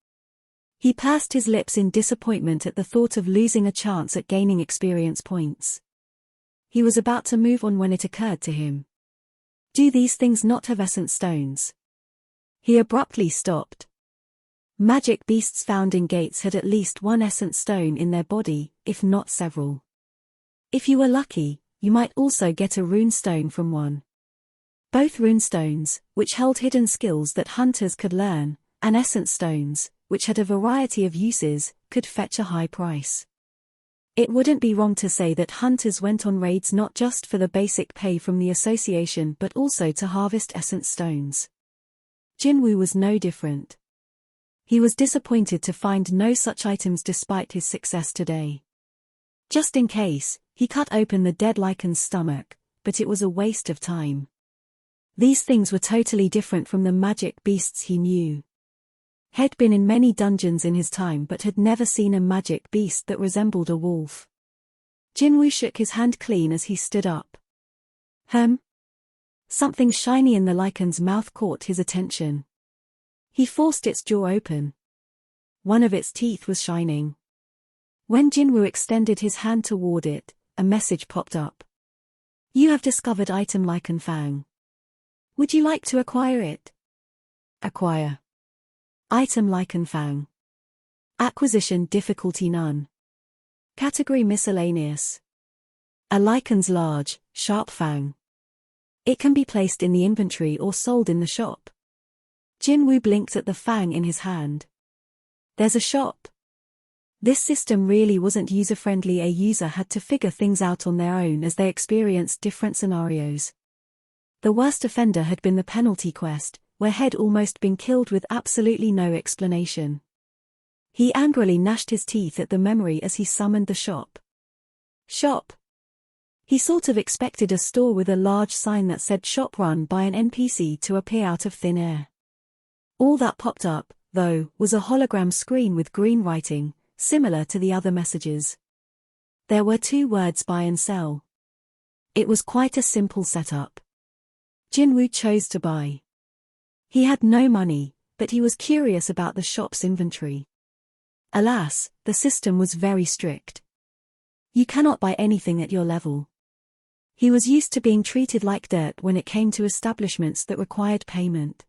He pursed his lips in disappointment at the thought of losing a chance at gaining experience points. He was about to move on when it occurred to him. Do these things not have essence stones? He abruptly stopped. Magic beasts found in gates had at least one essence stone in their body, if not several. If you were lucky, you might also get a rune stone from one. Both rune stones, which held hidden skills that hunters could learn, and essence stones, which had a variety of uses, could fetch a high price. It wouldn't be wrong to say that hunters went on raids not just for the basic pay from the association but also to harvest essence stones. Jinwoo was no different. He was disappointed to find no such items despite his success today. Just in case, he cut open the dead lycan's stomach, but it was a waste of time. These things were totally different from the magic beasts he knew. Had been in many dungeons in his time but had never seen a magic beast that resembled a wolf. Jinwoo shook his hand clean as he stood up. Something shiny in the lycan's mouth caught his attention. He forced its jaw open. One of its teeth was shining. When Jinwoo extended his hand toward it, a message popped up. You have discovered item Lycan Fang. Would you like to acquire it? Acquire. Item Lycan Fang. Acquisition difficulty none. Category miscellaneous. A lycan's large, sharp fang. It can be placed in the inventory or sold in the shop. Jinwoo blinked at the fang in his hand. There's a shop. This system really wasn't user-friendly. A user had to figure things out on their own as they experienced different scenarios. The worst offender had been the penalty quest, where Head almost been killed with absolutely no explanation. He angrily gnashed his teeth at the memory as he summoned the shop. Shop. He sort of expected a store with a large sign that said shop run by an NPC to appear out of thin air. All that popped up, though, was a hologram screen with green writing, similar to the other messages. There were 2 words: buy and sell. It was quite a simple setup. Jinwoo chose to buy. He had no money, but he was curious about the shop's inventory. Alas, the system was very strict. You cannot buy anything at your level. He was used to being treated like dirt when it came to establishments that required payment.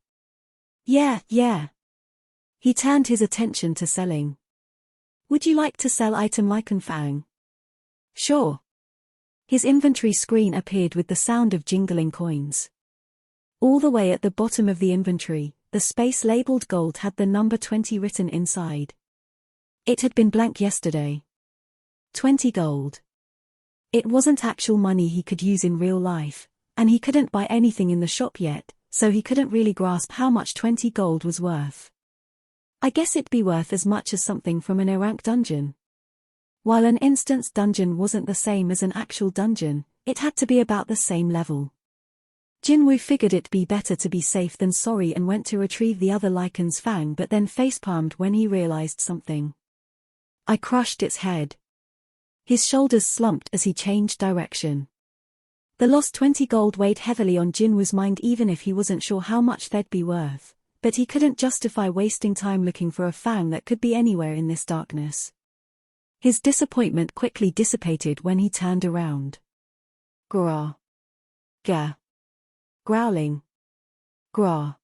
Yeah. He turned his attention to selling. Would you like to sell item Lycan Fang? Sure. His inventory screen appeared with the sound of jingling coins. All the way at the bottom of the inventory, the space labeled gold had the number 20 written inside. It had been blank yesterday. 20 gold. It wasn't actual money he could use in real life, and he couldn't buy anything in the shop yet, so he couldn't really grasp how much 20 gold was worth. I guess it'd be worth as much as something from an A-rank dungeon. While an instance dungeon wasn't the same as an actual dungeon, it had to be about the same level. Jinwoo figured it'd be better to be safe than sorry and went to retrieve the other Lycan's fang, but then facepalmed when he realized something. I crushed its head. His shoulders slumped as he changed direction. The lost 20 gold weighed heavily on Jinwoo's mind even if he wasn't sure how much they'd be worth, but he couldn't justify wasting time looking for a fang that could be anywhere in this darkness. His disappointment quickly dissipated when he turned around. Grah. Gah. Growling. Grah.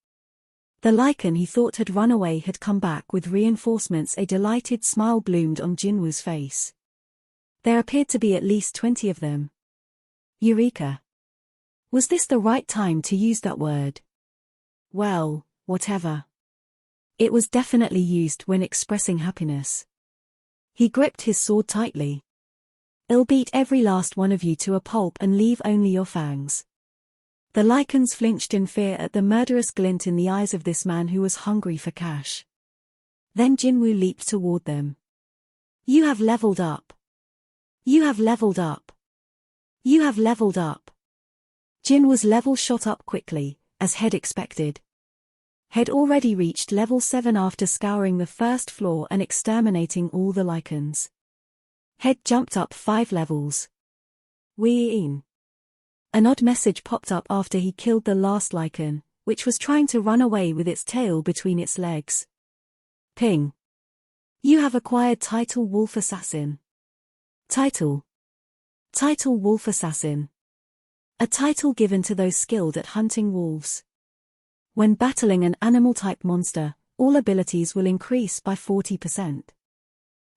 The Lycan he thought had run away had come back with reinforcements. A delighted smile bloomed on Jinwoo's face. There appeared to be at least 20 of them. Eureka. Was this the right time to use that word? Well, whatever. It was definitely used when expressing happiness. He gripped his sword tightly. I'll beat every last one of you to a pulp and leave only your fangs. The Lycans flinched in fear at the murderous glint in the eyes of this man who was hungry for cash. Then Jinwoo leaped toward them. You have leveled up. You have leveled up. You have leveled up. Jinwoo's level shot up quickly, as Head expected. Head already reached level 7 after scouring the first floor and exterminating all the Lycans. Head jumped up 5 levels. Wee-in. An odd message popped up after he killed the last lichen, which was trying to run away with its tail between its legs. Ping. You have acquired title Wolf Assassin. Title. Title Wolf Assassin. A title given to those skilled at hunting wolves. When battling an animal-type monster, all abilities will increase by 40%.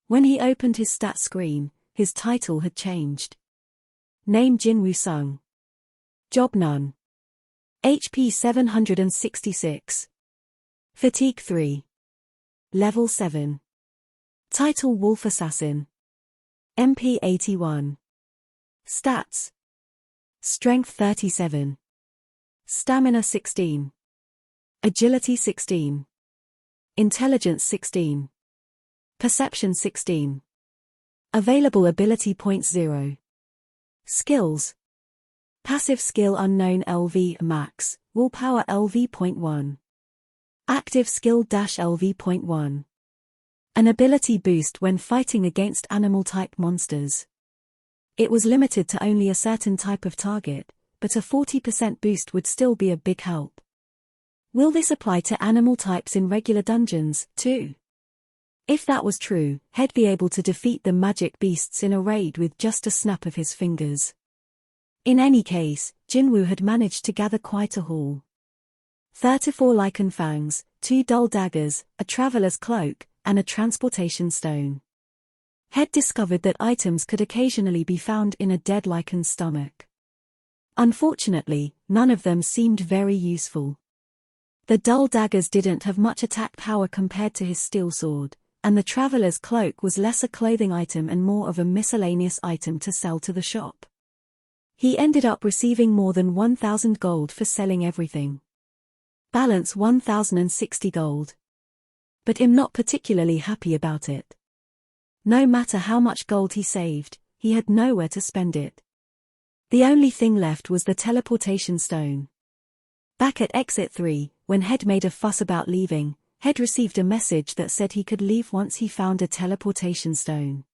When he opened his stat screen, his title had changed. Name Jinwoo Sung. Job none. HP 766. Fatigue 3. Level 7. Title Wolf Assassin. MP 81. Stats. Strength 37. Stamina 16. Agility 16. Intelligence 16. Perception 16. Available ability points 0. Skills. Passive skill unknown LV max, willpower LV.1. Active skill -LV.1. An ability boost when fighting against animal-type monsters. It was limited to only a certain type of target, but a 40% boost would still be a big help. Will this apply to animal types in regular dungeons, too? If that was true, he'd be able to defeat the magic beasts in a raid with just a snap of his fingers. In any case, Jinwoo had managed to gather quite a haul. 34 lichen fangs, 2 dull daggers, a traveler's cloak, and a transportation stone. He'd discovered that items could occasionally be found in a dead lichen's stomach. Unfortunately, none of them seemed very useful. The dull daggers didn't have much attack power compared to his steel sword, and the traveler's cloak was less a clothing item and more of a miscellaneous item to sell to the shop. He ended up receiving more than 1,000 gold for selling everything. Balance 1,060 gold. But I'm not particularly happy about it. No matter how much gold he saved, he had nowhere to spend it. The only thing left was the teleportation stone. Back at Exit 3, when Head made a fuss about leaving, Head received a message that said he could leave once he found a teleportation stone.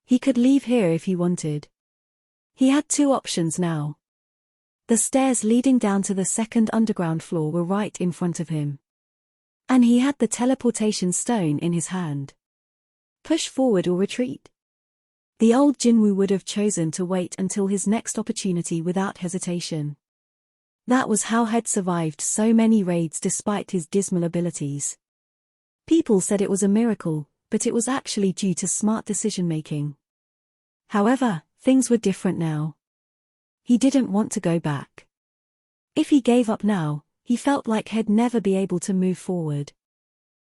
He could leave here if he wanted. He had 2 options now. The stairs leading down to the second underground floor were right in front of him. And he had the teleportation stone in his hand. Push forward or retreat. The old Jinwoo would have chosen to wait until his next opportunity without hesitation. That was how Head survived so many raids despite his dismal abilities. People said it was a miracle, but it was actually due to smart decision-making. However, things were different now. He didn't want to go back. If he gave up now, he felt like he'd never be able to move forward.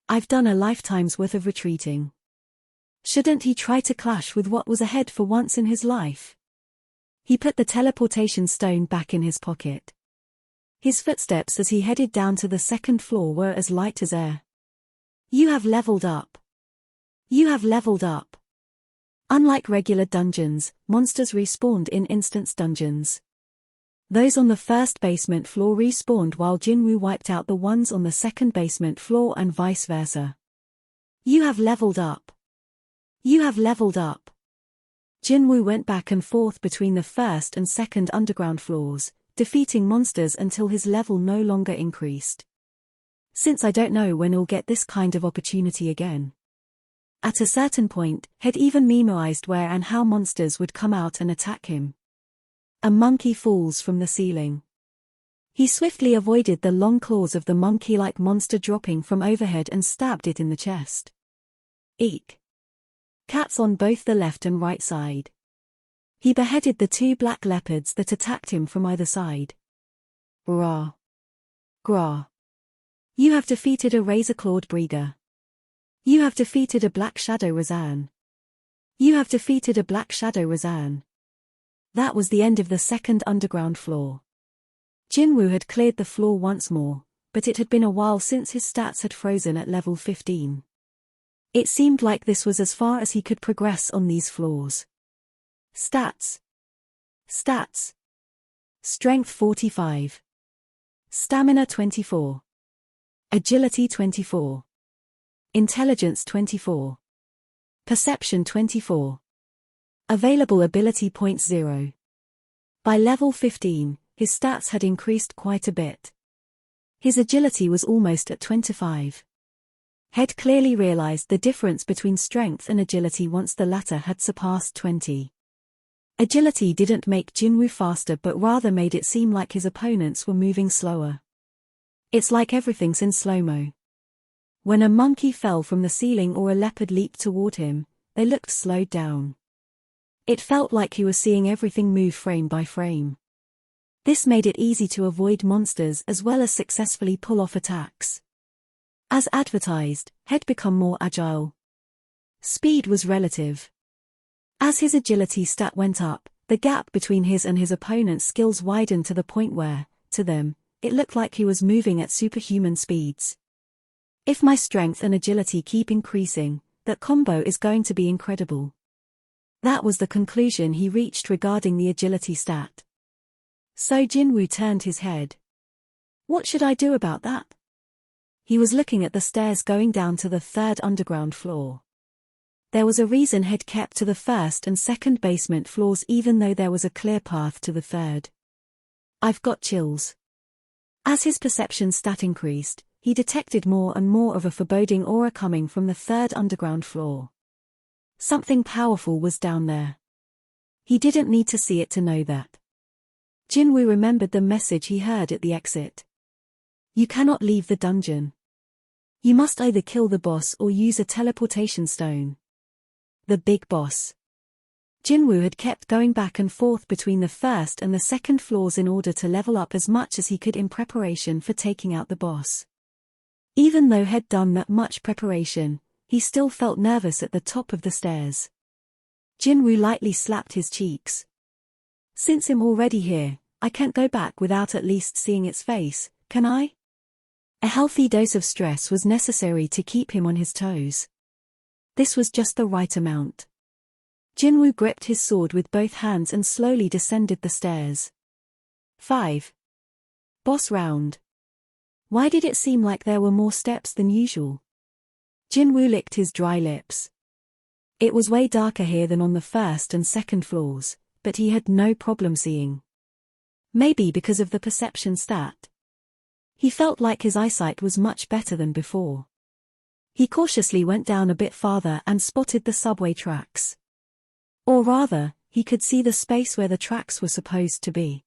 I've done a lifetime's worth of retreating. Shouldn't he try to clash with what was ahead for once in his life? He put the teleportation stone back in his pocket. His footsteps as he headed down to the second floor were as light as air. You have leveled up. You have leveled up. Unlike regular dungeons, monsters respawned in instance dungeons. Those on the first basement floor respawned while Jinwoo wiped out the ones on the second basement floor and vice versa. You have leveled up. You have leveled up. Jinwoo went back and forth between the first and second underground floors, defeating monsters until his level no longer increased. Since I don't know when I'll get this kind of opportunity again. At a certain point, he'd even memorized where and how monsters would come out and attack him. A monkey falls from the ceiling. He swiftly avoided the long claws of the monkey-like monster dropping from overhead and stabbed it in the chest. Eek. Cats on both the left and right side. He beheaded the 2 black leopards that attacked him from either side. Grah. Grah. You have defeated a razor-clawed Brieger. You have defeated a black shadow Razan. You have defeated a black shadow Razan. That was the end of the second underground floor. Jinwoo had cleared the floor once more, but it had been a while since his stats had frozen at level 15. It seemed like this was as far as he could progress on these floors. Stats. Stats. Strength 45. Stamina 24. Agility 24. Intelligence 24. Perception 24. Available ability point 0. By level 15, his stats had increased quite a bit. His agility was almost at 25. Head clearly realized the difference between strength and agility once the latter had surpassed 20. Agility didn't make Jinwoo faster but rather made it seem like his opponents were moving slower. It's like everything's in slow-mo. When a monkey fell from the ceiling or a leopard leaped toward him, they looked slowed down. It felt like he was seeing everything move frame by frame. This made it easy to avoid monsters as well as successfully pull off attacks. As advertised, Head become more agile. Speed was relative. As his agility stat went up, the gap between his and his opponent's skills widened to the point where, to them, it looked like he was moving at superhuman speeds. If my strength and agility keep increasing, that combo is going to be incredible. That was the conclusion he reached regarding the agility stat. So Jinwoo turned his head. What should I do about that? He was looking at the stairs going down to the third underground floor. There was a reason Head kept to the first and second basement floors even though there was a clear path to the third. I've got chills. As his perception stat increased, he detected more and more of a foreboding aura coming from the third underground floor. Something powerful was down there. He didn't need to see it to know that. Jinwoo remembered the message he heard at the exit. You cannot leave the dungeon. You must either kill the boss or use a teleportation stone. The big boss. Jinwoo had kept going back and forth between the first and the second floors in order to level up as much as he could in preparation for taking out the boss. Even though he'd done that much preparation, he still felt nervous at the top of the stairs. Jinwoo lightly slapped his cheeks. Since I'm already here, I can't go back without at least seeing its face, can I? A healthy dose of stress was necessary to keep him on his toes. This was just the right amount. Jinwoo gripped his sword with both hands and slowly descended the stairs. 5. Boss round. Why did it seem like there were more steps than usual? Jinwoo licked his dry lips. It was way darker here than on the first and second floors, but he had no problem seeing. Maybe because of the perception stat. He felt like his eyesight was much better than before. He cautiously went down a bit farther and spotted the subway tracks. Or rather, he could see the space where the tracks were supposed to be.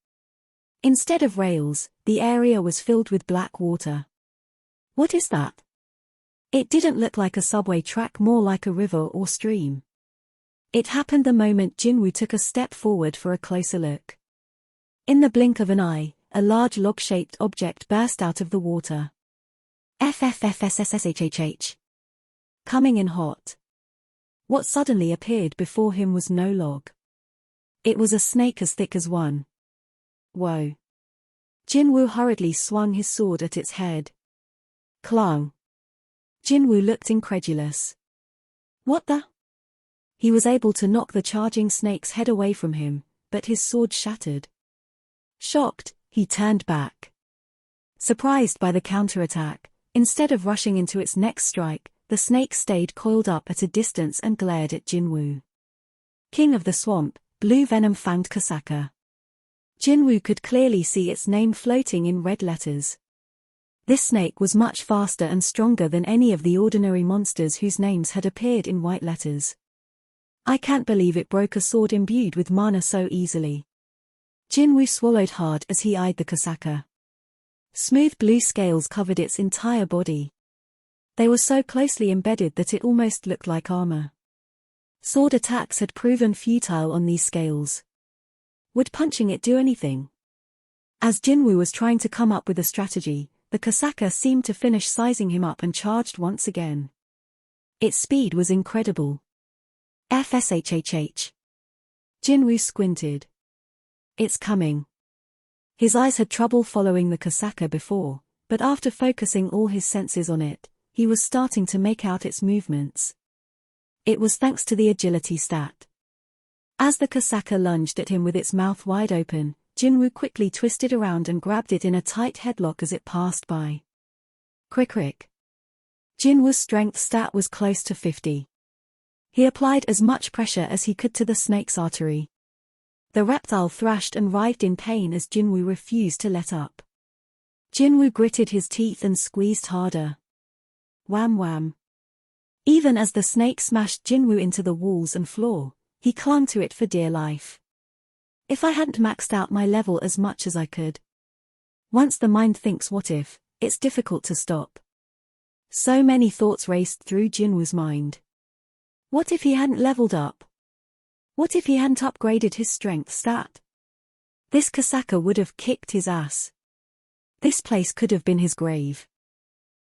Instead of rails, the area was filled with black water. What is that? It didn't look like a subway track, more like a river or stream. It happened the moment Jinwoo took a step forward for a closer look. In the blink of an eye, a large log-shaped object burst out of the water. FFFSSSHHH. Coming in hot. What suddenly appeared before him was no log. It was a snake as thick as one. Whoa. Jinwoo hurriedly swung his sword at its head. Clang. Jinwoo looked incredulous. What the? He was able to knock the charging snake's head away from him, but his sword shattered. Shocked, he turned back. Surprised by the counterattack, instead of rushing into its next strike, the snake stayed coiled up at a distance and glared at Jinwoo. King of the Swamp, Blue Venom-Fanged Kasaka. Jinwoo could clearly see its name floating in red letters. This snake was much faster and stronger than any of the ordinary monsters whose names had appeared in white letters. I can't believe it broke a sword imbued with mana so easily. Jinwoo swallowed hard as he eyed the Kasaka. Smooth blue scales covered its entire body. They were so closely embedded that it almost looked like armor. Sword attacks had proven futile on these scales. Would punching it do anything? As Jinwoo was trying to come up with a strategy, the Kasaka seemed to finish sizing him up and charged once again. Its speed was incredible. FSHHH. Jinwoo squinted. It's coming. His eyes had trouble following the Kasaka before, but after focusing all his senses on it, he was starting to make out its movements. It was thanks to the agility stat. As the Kasaka lunged at him with its mouth wide open, Jinwoo quickly twisted around and grabbed it in a tight headlock as it passed by. Crick crick. Jinwoo's strength stat was close to 50. He applied as much pressure as he could to the snake's artery. The reptile thrashed and writhed in pain as Jinwoo refused to let up. Jinwoo gritted his teeth and squeezed harder. Wham wham. Even as the snake smashed Jinwoo into the walls and floor, he clung to it for dear life. If I hadn't maxed out my level as much as I could. Once the mind thinks what if, it's difficult to stop. So many thoughts raced through Jinwoo's mind. What if he hadn't leveled up? What if he hadn't upgraded his strength stat? This Kasaka would have kicked his ass. This place could have been his grave.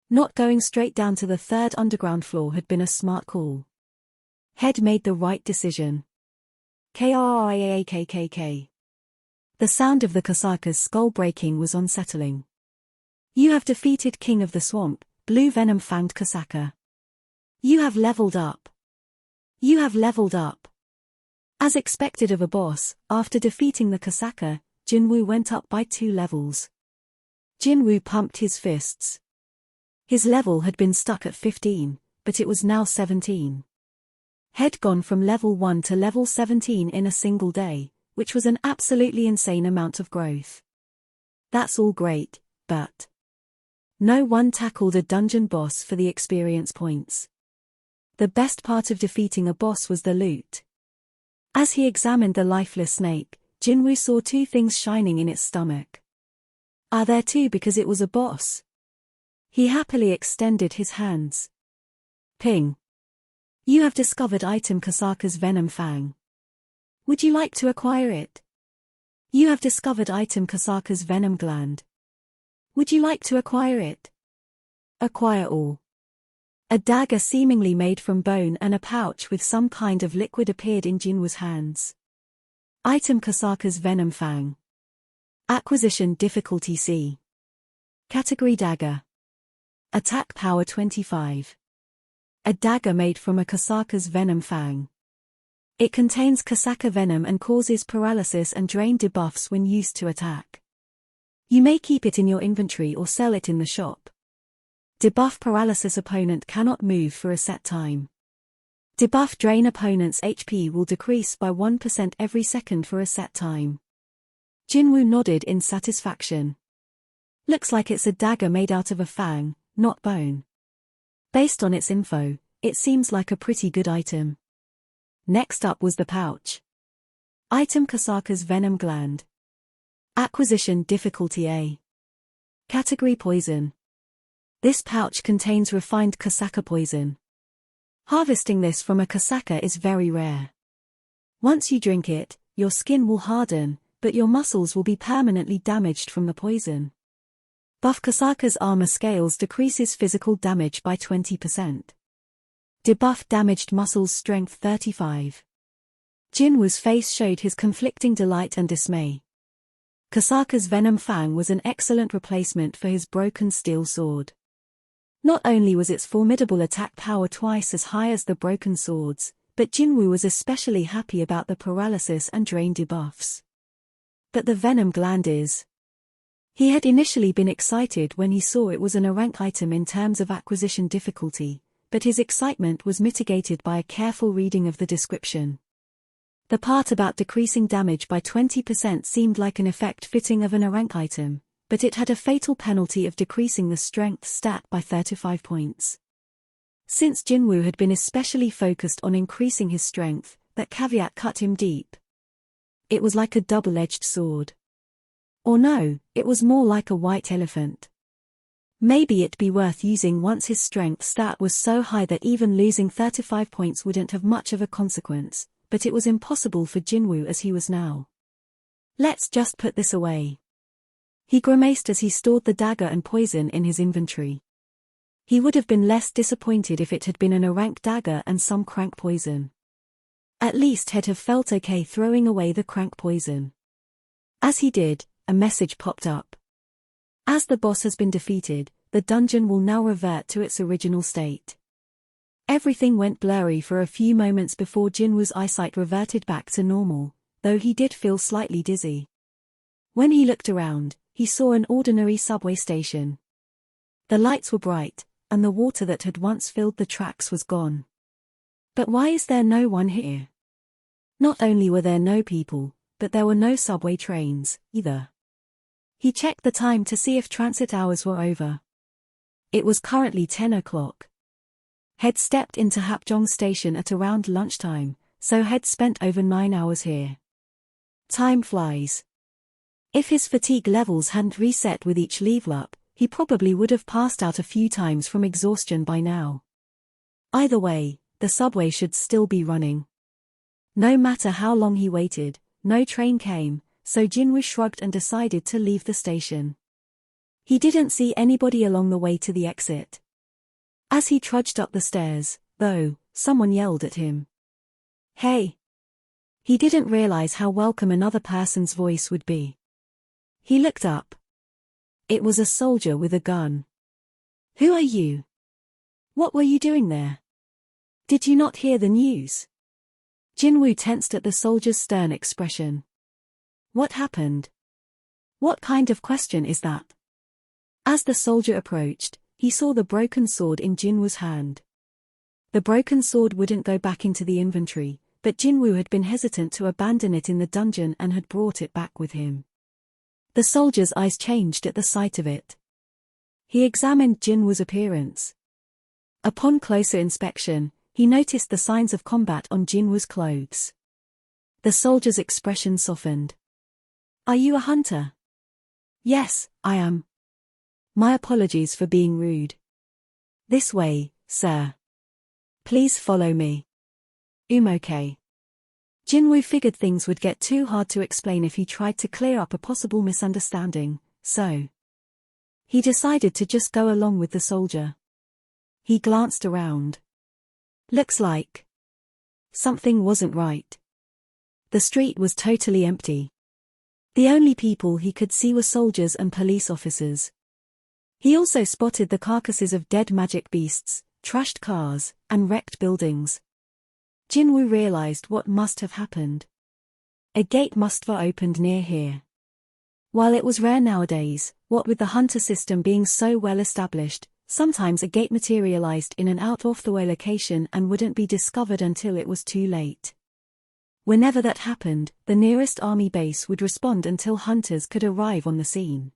Not going straight down to the third underground floor had been a smart call. Head made the right decision. KRIAKKK. The sound of the Kasaka's skull breaking was unsettling. You have defeated King of the Swamp, Blue Venom-fanged Kasaka. You have leveled up. You have leveled up. As expected of a boss, after defeating the Kasaka, Jinwoo went up by 2 levels. Jinwoo pumped his fists. His level had been stuck at 15, but it was now 17. He'd gone from level 1 to level 17 in a single day, which was an absolutely insane amount of growth. That's all great, but no one tackled a dungeon boss for the experience points. The best part of defeating a boss was the loot. As he examined the lifeless snake, Jinwoo saw 2 things shining in its stomach. Are there 2 because it was a boss? He happily extended his hands. Ping. You have discovered item Kasaka's Venom Fang. Would you like to acquire it? You have discovered item Kasaka's Venom Gland. Would you like to acquire it? Acquire all. A dagger seemingly made from bone and a pouch with some kind of liquid appeared in Jinwoo's hands. Item Kasaka's Venom Fang. Acquisition difficulty C. Category Dagger. Attack power 25. A dagger made from a Kasaka's Venom Fang. It contains Kasaka venom and causes paralysis and drain debuffs when used to attack. You may keep it in your inventory or sell it in the shop. Debuff paralysis opponent cannot move for a set time. Debuff drain opponent's HP will decrease by 1% every second for a set time. Jinwoo nodded in satisfaction. Looks like it's a dagger made out of a fang, not bone. Based on its info, it seems like a pretty good item. Next up was the pouch. Item Kasaka's Venom Gland. Acquisition difficulty A. Category Poison. This pouch contains refined Kasaka poison. Harvesting this from a Kasaka is very rare. Once you drink it, your skin will harden, but your muscles will be permanently damaged from the poison. Buff Kasaka's armor scales decreases physical damage by 20%. Debuff damaged muscles strength 35. Jinwoo's face showed his conflicting delight and dismay. Kasaka's Venom Fang was an excellent replacement for his broken steel sword. Not only was its formidable attack power twice as high as the broken swords, but Jinwoo was especially happy about the paralysis and drain debuffs. But the Venom Gland is. He had initially been excited when he saw it was an A rank item in terms of acquisition difficulty, but his excitement was mitigated by a careful reading of the description. The part about decreasing damage by 20% seemed like an effect fitting of an A rank item, but it had a fatal penalty of decreasing the strength stat by 35 points. Since Jinwoo had been especially focused on increasing his strength, that caveat cut him deep. It was like a double-edged sword. Or no, it was more like a white elephant. Maybe it'd be worth using once his strength stat was so high that even losing 35 points wouldn't have much of a consequence, but it was impossible for Jinwoo as he was now. Let's just put this away. He grimaced as he stored the dagger and poison in his inventory. He would have been less disappointed if it had been an A rank dagger and some crank poison. At least he'd have felt okay throwing away the crank poison. As he did, a message popped up. As the boss has been defeated, the dungeon will now revert to its original state. Everything went blurry for a few moments before Jinwoo's eyesight reverted back to normal, though he did feel slightly dizzy. When he looked around, he saw an ordinary subway station. The lights were bright, and the water that had once filled the tracks was gone. But why is there no one here? Not only were there no people, but there were no subway trains, either. He checked the time to see if transit hours were over. It was currently 10 o'clock. Head stepped into Hapjeong Station at around lunchtime, so had spent over 9 hours here. Time flies. If his fatigue levels hadn't reset with each level up, he probably would have passed out a few times from exhaustion by now. Either way, the subway should still be running. No matter how long he waited, no train came, so Jinwoo shrugged and decided to leave the station. He didn't see anybody along the way to the exit. As he trudged up the stairs, though, someone yelled at him. "Hey!" He didn't realize how welcome another person's voice would be. He looked up. It was a soldier with a gun. "Who are you? What were you doing there? Did you not hear the news?" Jinwoo tensed at the soldier's stern expression. What happened? What kind of question is that? As the soldier approached, he saw the broken sword in Jinwoo's hand. The broken sword wouldn't go back into the inventory, but Jinwoo had been hesitant to abandon it in the dungeon and had brought it back with him. The soldier's eyes changed at the sight of it. He examined Jinwoo's appearance. Upon closer inspection, he noticed the signs of combat on Jinwoo's clothes. The soldier's expression softened. "Are you a hunter?" "Yes, I am." "My apologies for being rude." "This way, sir." "Please follow me." Okay." Jinwoo figured things would get too hard to explain if he tried to clear up a possible misunderstanding, so he decided to just go along with the soldier. He glanced around. Looks like something wasn't right. The street was totally empty. The only people he could see were soldiers and police officers. He also spotted the carcasses of dead magic beasts, trashed cars, and wrecked buildings. Jinwoo realized what must have happened. A gate must have opened near here. While it was rare nowadays, what with the hunter system being so well established, sometimes a gate materialized in an out-of-the-way location and wouldn't be discovered until it was too late. Whenever that happened, the nearest army base would respond until hunters could arrive on the scene.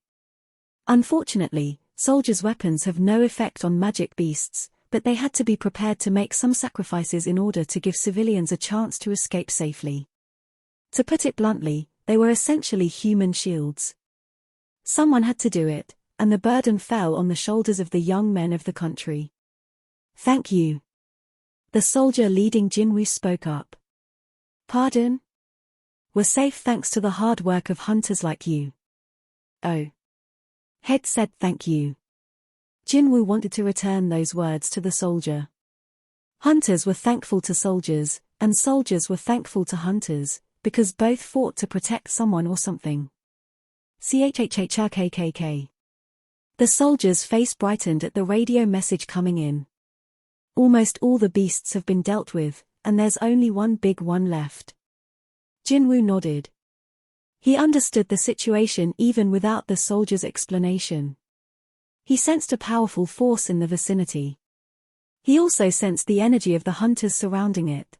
Unfortunately, soldiers' weapons have no effect on magic beasts, but they had to be prepared to make some sacrifices in order to give civilians a chance to escape safely. To put it bluntly, they were essentially human shields. Someone had to do it, and the burden fell on the shoulders of the young men of the country. "Thank you." The soldier leading Jinwoo spoke up. "Pardon?" "We're safe thanks to the hard work of hunters like you." "Oh." Head said thank you. Jinwoo wanted to return those words to the soldier. Hunters were thankful to soldiers, and soldiers were thankful to hunters, because both fought to protect someone or something. CHHHRKKK. The soldier's face brightened at the radio message coming in. Almost all the beasts have been dealt with, and there's only one big one left. Jinwoo nodded. He understood the situation even without the soldier's explanation. He sensed a powerful force in the vicinity. He also sensed the energy of the hunters surrounding it.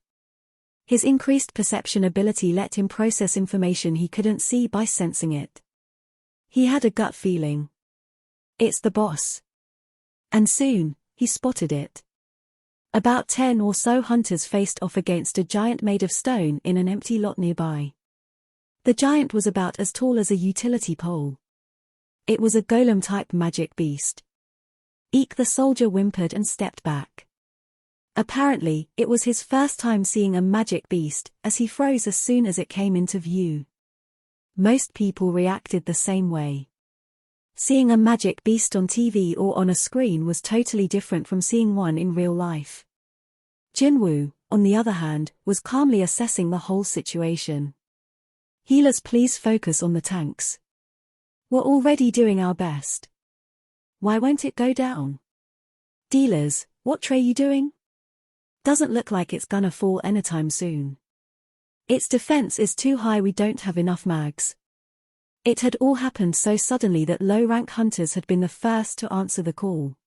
His increased perception ability let him process information he couldn't see by sensing it. He had a gut feeling. It's the boss. And soon, he spotted it. About 10 or so hunters faced off against a giant made of stone in an empty lot nearby. The giant was about as tall as a utility pole. It was a golem-type magic beast. Eek, the soldier whimpered and stepped back. Apparently, it was his first time seeing a magic beast, as he froze as soon as it came into view. Most people reacted the same way. Seeing a magic beast on TV or on a screen was totally different from seeing one in real life. Jinwoo, on the other hand, was calmly assessing the whole situation. "Healers, please focus on the tanks. We're already doing our best. Why won't it go down? Dealers, what tray you doing? Doesn't look like it's gonna fall anytime soon. Its defense is too high, we don't have enough mags." It had all happened so suddenly that low-rank hunters had been the first to answer the call.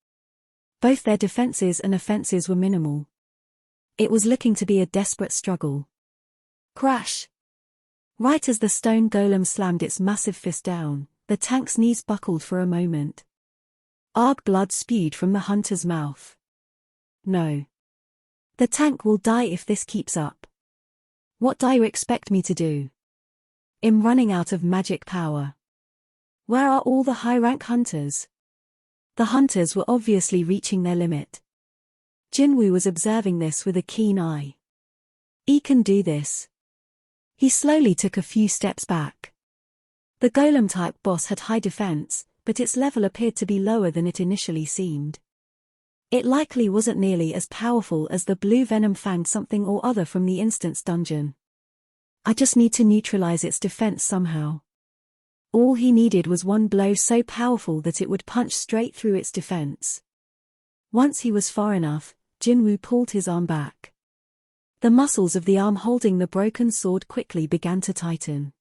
Both their defenses and offenses were minimal. It was looking to be a desperate struggle. Crash! Right as the stone golem slammed its massive fist down, the tank's knees buckled for a moment. Arg blood spewed from the hunter's mouth. No. The tank will die if this keeps up. What do you expect me to do? I'm running out of magic power. Where are all the high-rank hunters? The hunters were obviously reaching their limit. Jinwoo was observing this with a keen eye. He can do this. He slowly took a few steps back. The golem-type boss had high defense, but its level appeared to be lower than it initially seemed. It likely wasn't nearly as powerful as the blue venom fanged something or other from the instance dungeon. I just need to neutralize its defense somehow. All he needed was one blow so powerful that it would punch straight through its defense. Once he was far enough, Jinwoo pulled his arm back. The muscles of the arm holding the broken sword quickly began to tighten.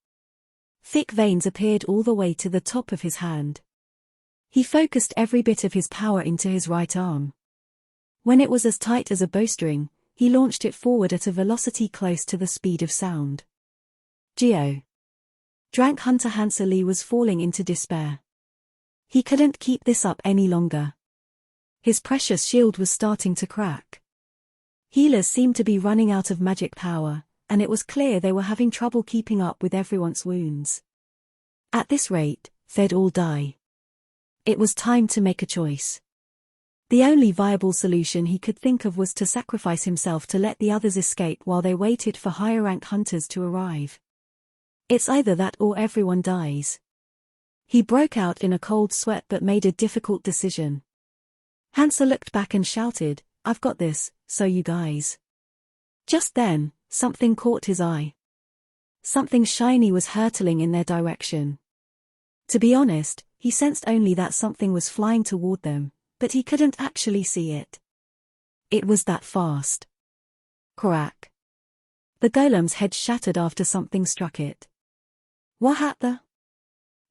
Thick veins appeared all the way to the top of his hand. He focused every bit of his power into his right arm. When it was as tight as a bowstring, he launched it forward at a velocity close to the speed of sound. Geo. Drank Hunter Hansa Lee was falling into despair. He couldn't keep this up any longer. His precious shield was starting to crack. Healers seemed to be running out of magic power, and it was clear they were having trouble keeping up with everyone's wounds. At this rate, they'd all die. It was time to make a choice. The only viable solution he could think of was to sacrifice himself to let the others escape while they waited for higher-rank hunters to arrive. It's either that or everyone dies. He broke out in a cold sweat but made a difficult decision. Hansa looked back and shouted, "I've got this, so you guys." Just then, something caught his eye. Something shiny was hurtling in their direction. To be honest, he sensed only that something was flying toward them, but he couldn't actually see it. It was that fast. Crack. The golem's head shattered after something struck it. What happened?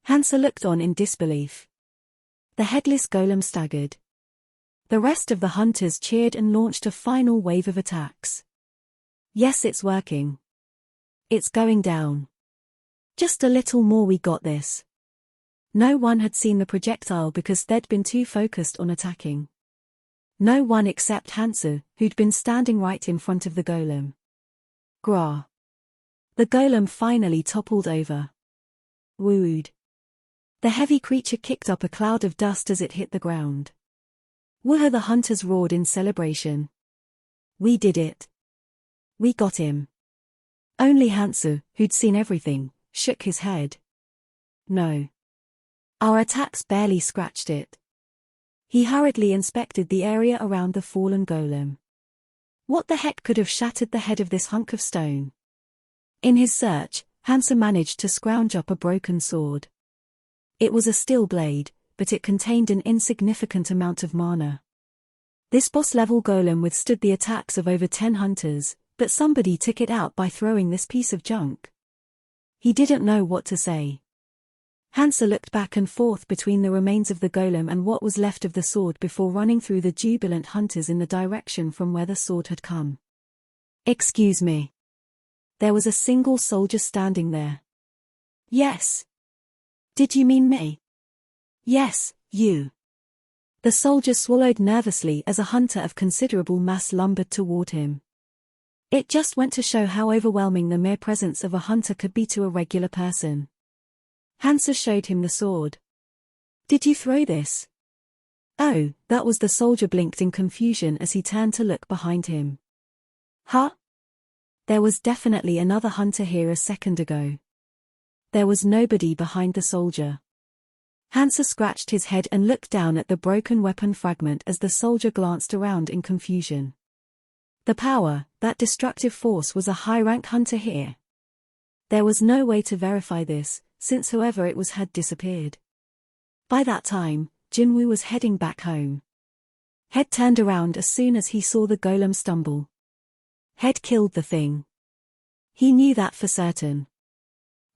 Hansa looked on in disbelief. The headless golem staggered. The rest of the hunters cheered and launched a final wave of attacks. Yes, it's working. It's going down. Just a little more, we got this. No one had seen the projectile because they'd been too focused on attacking. No one except Hansa, who'd been standing right in front of the golem. Grah. The golem finally toppled over. Wooed. The heavy creature kicked up a cloud of dust as it hit the ground. Woohoo! The hunters roared in celebration. We did it. We got him. Only Hansa, who'd seen everything, shook his head. No. Our attacks barely scratched it. He hurriedly inspected the area around the fallen golem. What the heck could have shattered the head of this hunk of stone? In his search, Hansa managed to scrounge up a broken sword. It was a steel blade, but it contained an insignificant amount of mana. This boss-level golem withstood the attacks of over 10 hunters, but somebody took it out by throwing this piece of junk. He didn't know what to say. Hansa looked back and forth between the remains of the golem and what was left of the sword before running through the jubilant hunters in the direction from where the sword had come. Excuse me. There was a single soldier standing there. Yes. Did you mean me? Yes, you. The soldier swallowed nervously as a hunter of considerable mass lumbered toward him. It just went to show how overwhelming the mere presence of a hunter could be to a regular person. Hansa showed him the sword. Did you throw this? Oh, that was. The soldier blinked in confusion as he turned to look behind him. Huh? There was definitely another hunter here a second ago. There was nobody behind the soldier. Hansa scratched his head and looked down at the broken weapon fragment as the soldier glanced around in confusion. The power, that destructive force, was a high-rank hunter here. There was no way to verify this, since whoever it was had disappeared. By that time, Jinwoo was heading back home. Head turned around as soon as he saw the golem stumble. Head killed the thing. He knew that for certain.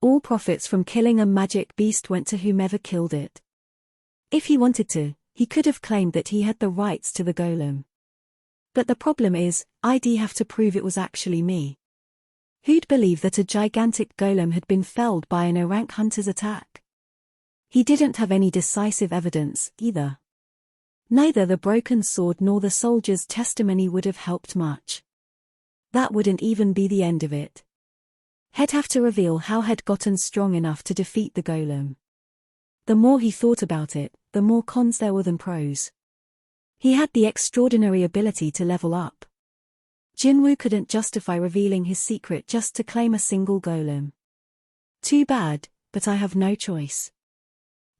All profits from killing a magic beast went to whomever killed it. If he wanted to, he could have claimed that he had the rights to the golem. But the problem is, I'd have to prove it was actually me. Who'd believe that a gigantic golem had been felled by an Orank hunter's attack? He didn't have any decisive evidence, either. Neither the broken sword nor the soldier's testimony would have helped much. That wouldn't even be the end of it. He'd have to reveal how he'd gotten strong enough to defeat the golem. The more he thought about it, the more cons there were than pros. He had the extraordinary ability to level up. Jinwoo couldn't justify revealing his secret just to claim a single golem. Too bad, but I have no choice.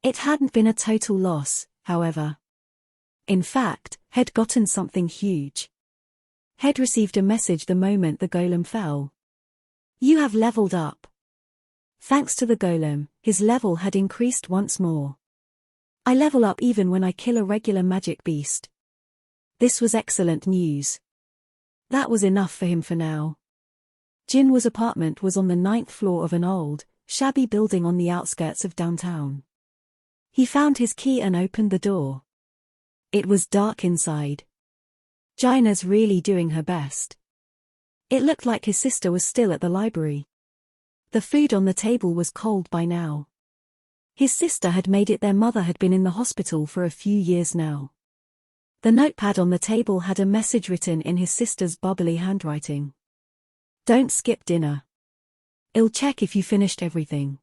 It hadn't been a total loss, however. In fact, he'd gotten something huge. He'd received a message the moment the golem fell. You have leveled up. Thanks to the golem, his level had increased once more. I level up even when I kill a regular magic beast. This was excellent news. That was enough for him for now. Jinwoo's apartment was on the 9th floor of an old, shabby building on the outskirts of downtown. He found his key and opened the door. It was dark inside. Jaina's really doing her best. It looked like his sister was still at the library. The food on the table was cold by now. His sister had made it. Their mother had been in the hospital for a few years now. The notepad on the table had a message written in his sister's bubbly handwriting. Don't skip dinner. I'll check if you finished everything.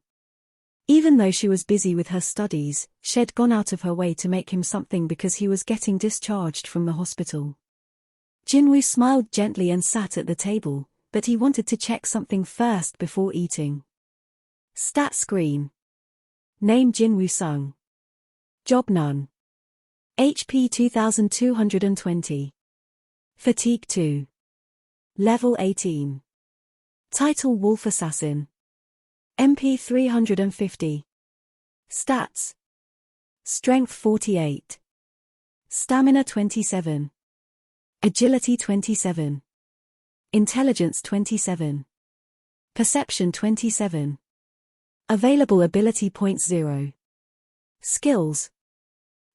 Even though she was busy with her studies, she'd gone out of her way to make him something because he was getting discharged from the hospital. Jinwoo smiled gently and sat at the table, but he wanted to check something first before eating. Stat screen. Name Jinwoo Sung. Job none. HP 2220. Fatigue 2. Level 18. Title Wolf Assassin. MP 350. Stats. Strength 48. Stamina 27. Agility 27. Intelligence 27. Perception 27. Available ability points 0. Skills.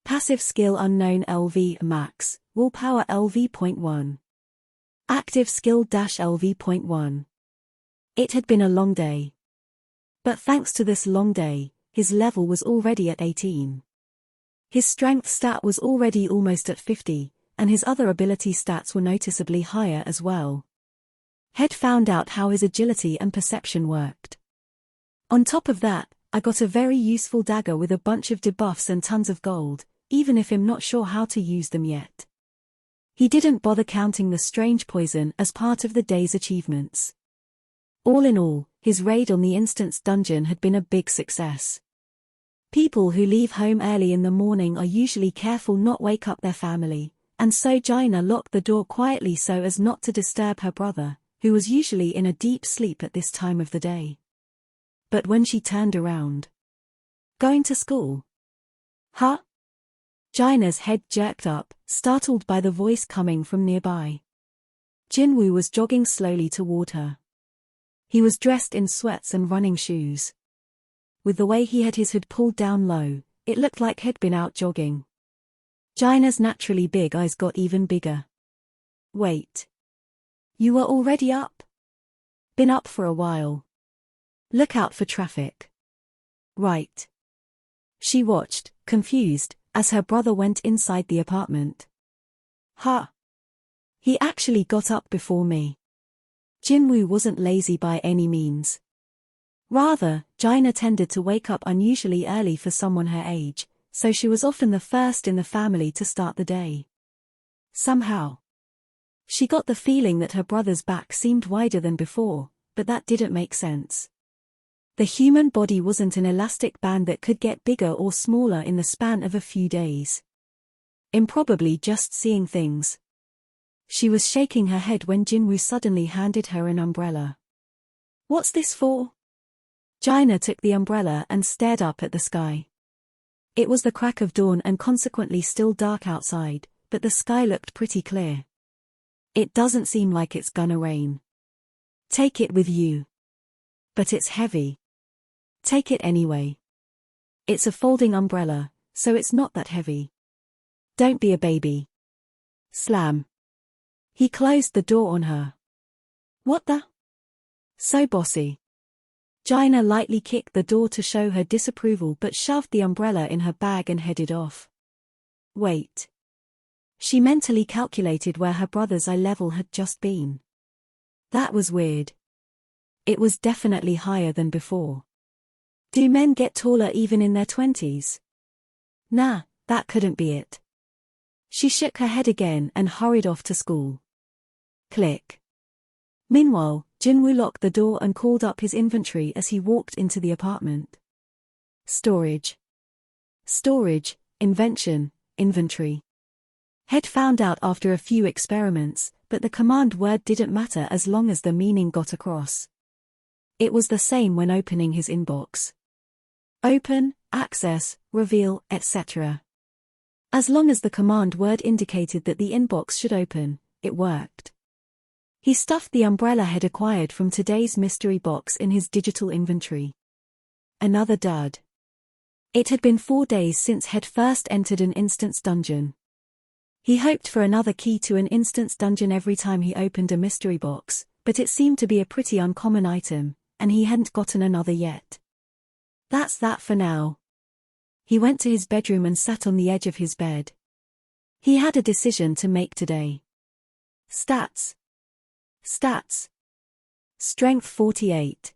Passive skill unknown LV max, willpower LV.1. Active skill -LV.1. It had been a long day. But thanks to this long day, his level was already at 18. His strength stat was already almost at 50, and his other ability stats were noticeably higher as well. He'd found out how his agility and perception worked. On top of that, I got a very useful dagger with a bunch of debuffs and tons of gold, even if I'm not sure how to use them yet. He didn't bother counting the strange poison as part of the day's achievements. All in all, his raid on the Instance dungeon had been a big success. People who leave home early in the morning are usually careful not wake up their family, and so Jaina locked the door quietly so as not to disturb her brother, who was usually in a deep sleep at this time of the day. But when she turned around. Going to school? Huh? Jaina's head jerked up, startled by the voice coming from nearby. Jinwoo was jogging slowly toward her. He was dressed in sweats and running shoes. With the way he had his hood pulled down low, it looked like he'd been out jogging. Jaina's naturally big eyes got even bigger. Wait. You were already up? Been up for a while. Look out for traffic. Right. She watched, confused, as her brother went inside the apartment. Huh. He actually got up before me. Jinwoo wasn't lazy by any means. Rather, Jaina tended to wake up unusually early for someone her age, so she was often the first in the family to start the day. Somehow. She got the feeling that her brother's back seemed wider than before, but that didn't make sense. The human body wasn't an elastic band that could get bigger or smaller in the span of a few days. Improbably just seeing things. She was shaking her head when Jinwoo suddenly handed her an umbrella. What's this for? Jaina took the umbrella and stared up at the sky. It was the crack of dawn and consequently still dark outside, but the sky looked pretty clear. It doesn't seem like it's gonna rain. Take it with you. But it's heavy. Take it anyway. It's a folding umbrella, so it's not that heavy. Don't be a baby. Slam. He closed the door on her. What the? So bossy. Gina lightly kicked the door to show her disapproval but shoved the umbrella in her bag and headed off. Wait. She mentally calculated where her brother's eye level had just been. That was weird. It was definitely higher than before. Do men get taller even in their 20s? Nah, that couldn't be it. She shook her head again and hurried off to school. Click. Meanwhile, Jinwoo locked the door and called up his inventory as he walked into the apartment. Storage. Storage, invention, inventory. Head found out after a few experiments, but the command word didn't matter as long as the meaning got across. It was the same when opening his inbox. Open, access, reveal, etc. As long as the command word indicated that the inbox should open, it worked. He stuffed the umbrella Head acquired from today's mystery box in his digital inventory. Another dud. It had been 4 days since Head first entered an instance dungeon. He hoped for another key to an instance dungeon every time he opened a mystery box, but it seemed to be a pretty uncommon item, and he hadn't gotten another yet. That's that for now. He went to his bedroom and sat on the edge of his bed. He had a decision to make today. Stats. Stats. Strength 48.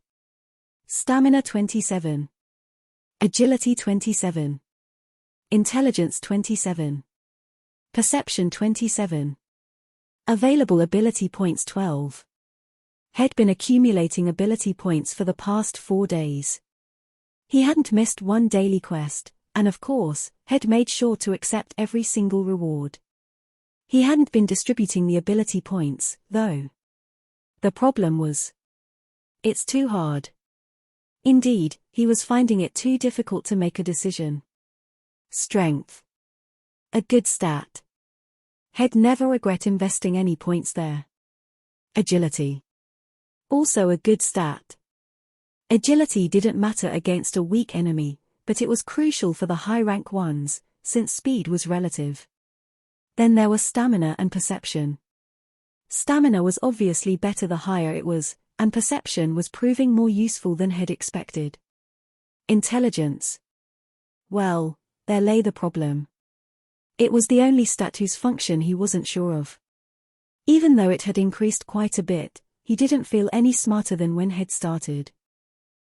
Stamina 27. Agility 27. Intelligence 27. Perception 27. Available ability points 12. Had been accumulating ability points for the past 4 days. He hadn't missed one daily quest, and of course, had made sure to accept every single reward. He hadn't been distributing the ability points, though. The problem was, it's too hard. Indeed, he was finding it too difficult to make a decision. Strength. A good stat. He'd never regret investing any points there. Agility. Also a good stat. Agility didn't matter against a weak enemy, but it was crucial for the high-rank ones, since speed was relative. Then there was stamina and perception. Stamina was obviously better the higher it was, and perception was proving more useful than He'd expected. Intelligence. Well, there lay the problem. It was the only stat whose function he wasn't sure of. Even though it had increased quite a bit, he didn't feel any smarter than when He'd started.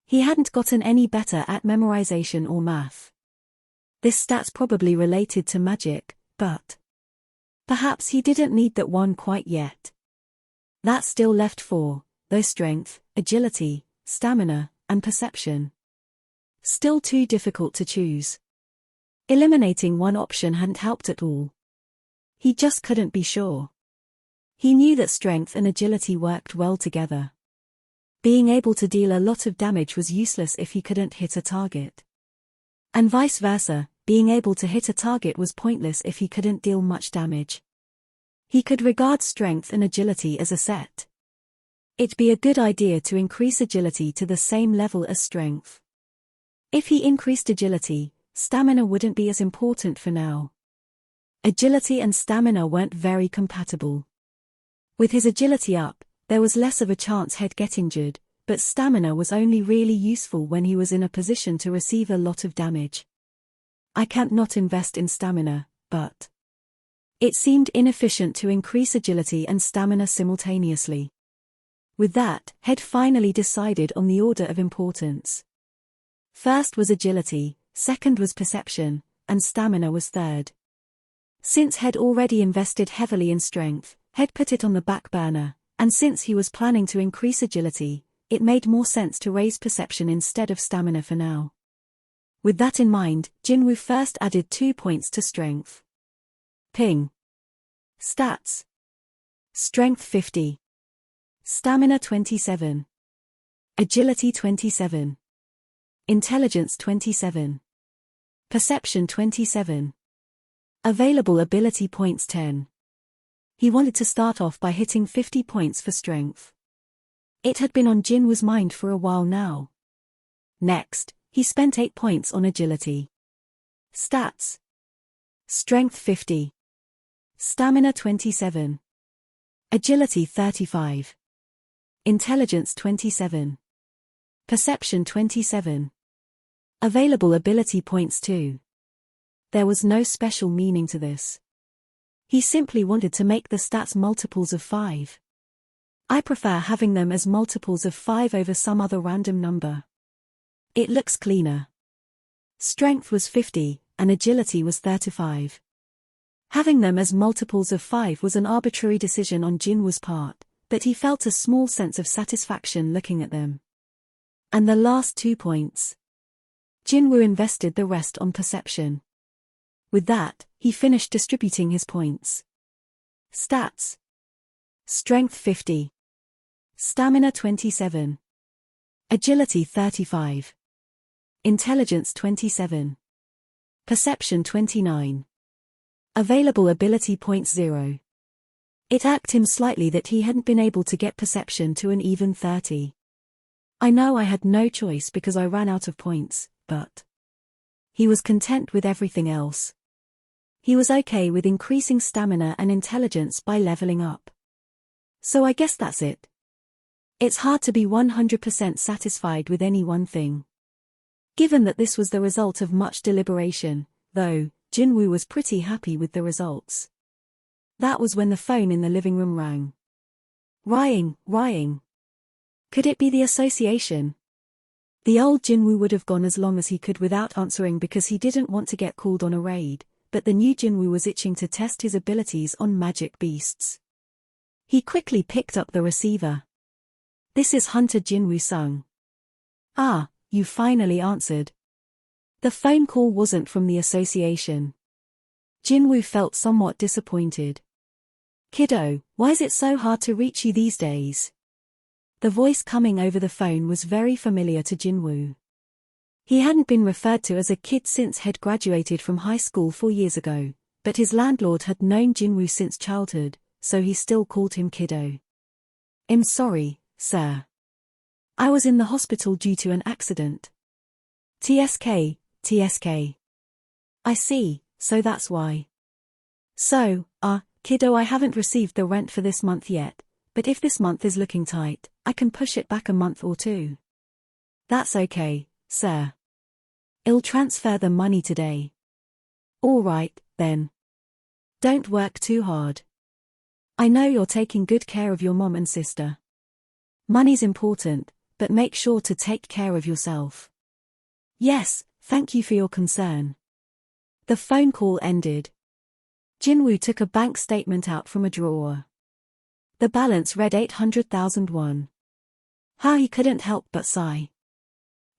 He hadn't gotten any better at memorization or math. This stat's probably related to magic, but perhaps he didn't need that one quite yet. That still left 4, though: strength, agility, stamina, and perception. Still too difficult to choose. Eliminating one option hadn't helped at all. He just couldn't be sure. He knew that strength and agility worked well together. Being able to deal a lot of damage was useless if he couldn't hit a target. And vice versa, being able to hit a target was pointless if he couldn't deal much damage. He could regard strength and agility as a set. It'd be a good idea to increase agility to the same level as strength. If he increased agility, stamina wouldn't be as important for now. Agility and stamina weren't very compatible. With his agility up, there was less of a chance he'd get injured, but stamina was only really useful when he was in a position to receive a lot of damage. I can't not invest in stamina, but it seemed inefficient to increase agility and stamina simultaneously. With that, He'd finally decided on the order of importance. First was agility, second was perception, and stamina was third. Since He'd already invested heavily in strength, He'd put it on the back burner, and since he was planning to increase agility, it made more sense to raise perception instead of stamina for now. With that in mind, Jinwoo first added 2 points to strength. Ping. Stats. Strength 50. Stamina 27. Agility 27. Intelligence 27. Perception 27. Available ability points 10. He wanted to start off by hitting 50 points for strength. It had been on Jinwoo's mind for a while now. Next, he spent 8 points on agility. Stats. Strength 50. Stamina 27. Agility 35. Intelligence 27. Perception 27. Available ability points 2. There was no special meaning to this. He simply wanted to make the stats multiples of 5. I prefer having them as multiples of 5 over some other random number. It looks cleaner. Strength was 50, and agility was 35. Having them as multiples of 5 was an arbitrary decision on Jinwoo's part, but he felt a small sense of satisfaction looking at them. And the last 2 points. Jinwoo invested the rest on perception. With that, he finished distributing his points. Stats. Strength 50. Stamina 27. Agility 35. Intelligence 27. Perception 29. Available ability points 0. It irked him slightly that he hadn't been able to get perception to an even 30. I know I had no choice because I ran out of points, but he was content with everything else. He was okay with increasing stamina and intelligence by leveling up. So I guess that's it. It's hard to be 100% satisfied with any one thing. Given that this was the result of much deliberation, though, Jinwoo was pretty happy with the results. That was when the phone in the living room rang. Ring. Could it be the association? The old Jinwoo would have gone as long as he could without answering because he didn't want to get called on a raid, but the new Jinwoo was itching to test his abilities on magic beasts. He quickly picked up the receiver. This is Hunter Jinwoo-sung. Ah, you finally answered. The phone call wasn't from the association. Jinwoo felt somewhat disappointed. Kiddo, why is it so hard to reach you these days? The voice coming over the phone was very familiar to Jinwoo. He hadn't been referred to as a kid since he'd graduated from high school 4 years ago, but his landlord had known Jinwoo since childhood, so he still called him Kiddo. I'm sorry, sir. I was in the hospital due to an accident. TSK. I see, so that's why. So, kiddo, I haven't received the rent for this month yet, but if this month is looking tight, I can push it back a month or 2. That's okay, sir. I'll transfer the money today. All right, then. Don't work too hard. I know you're taking good care of your mom and sister. Money's important, but make sure to take care of yourself. Yes, thank you for your concern. The phone call ended. Jinwoo took a bank statement out from a drawer. The balance read 800,000 won. How he couldn't help but sigh.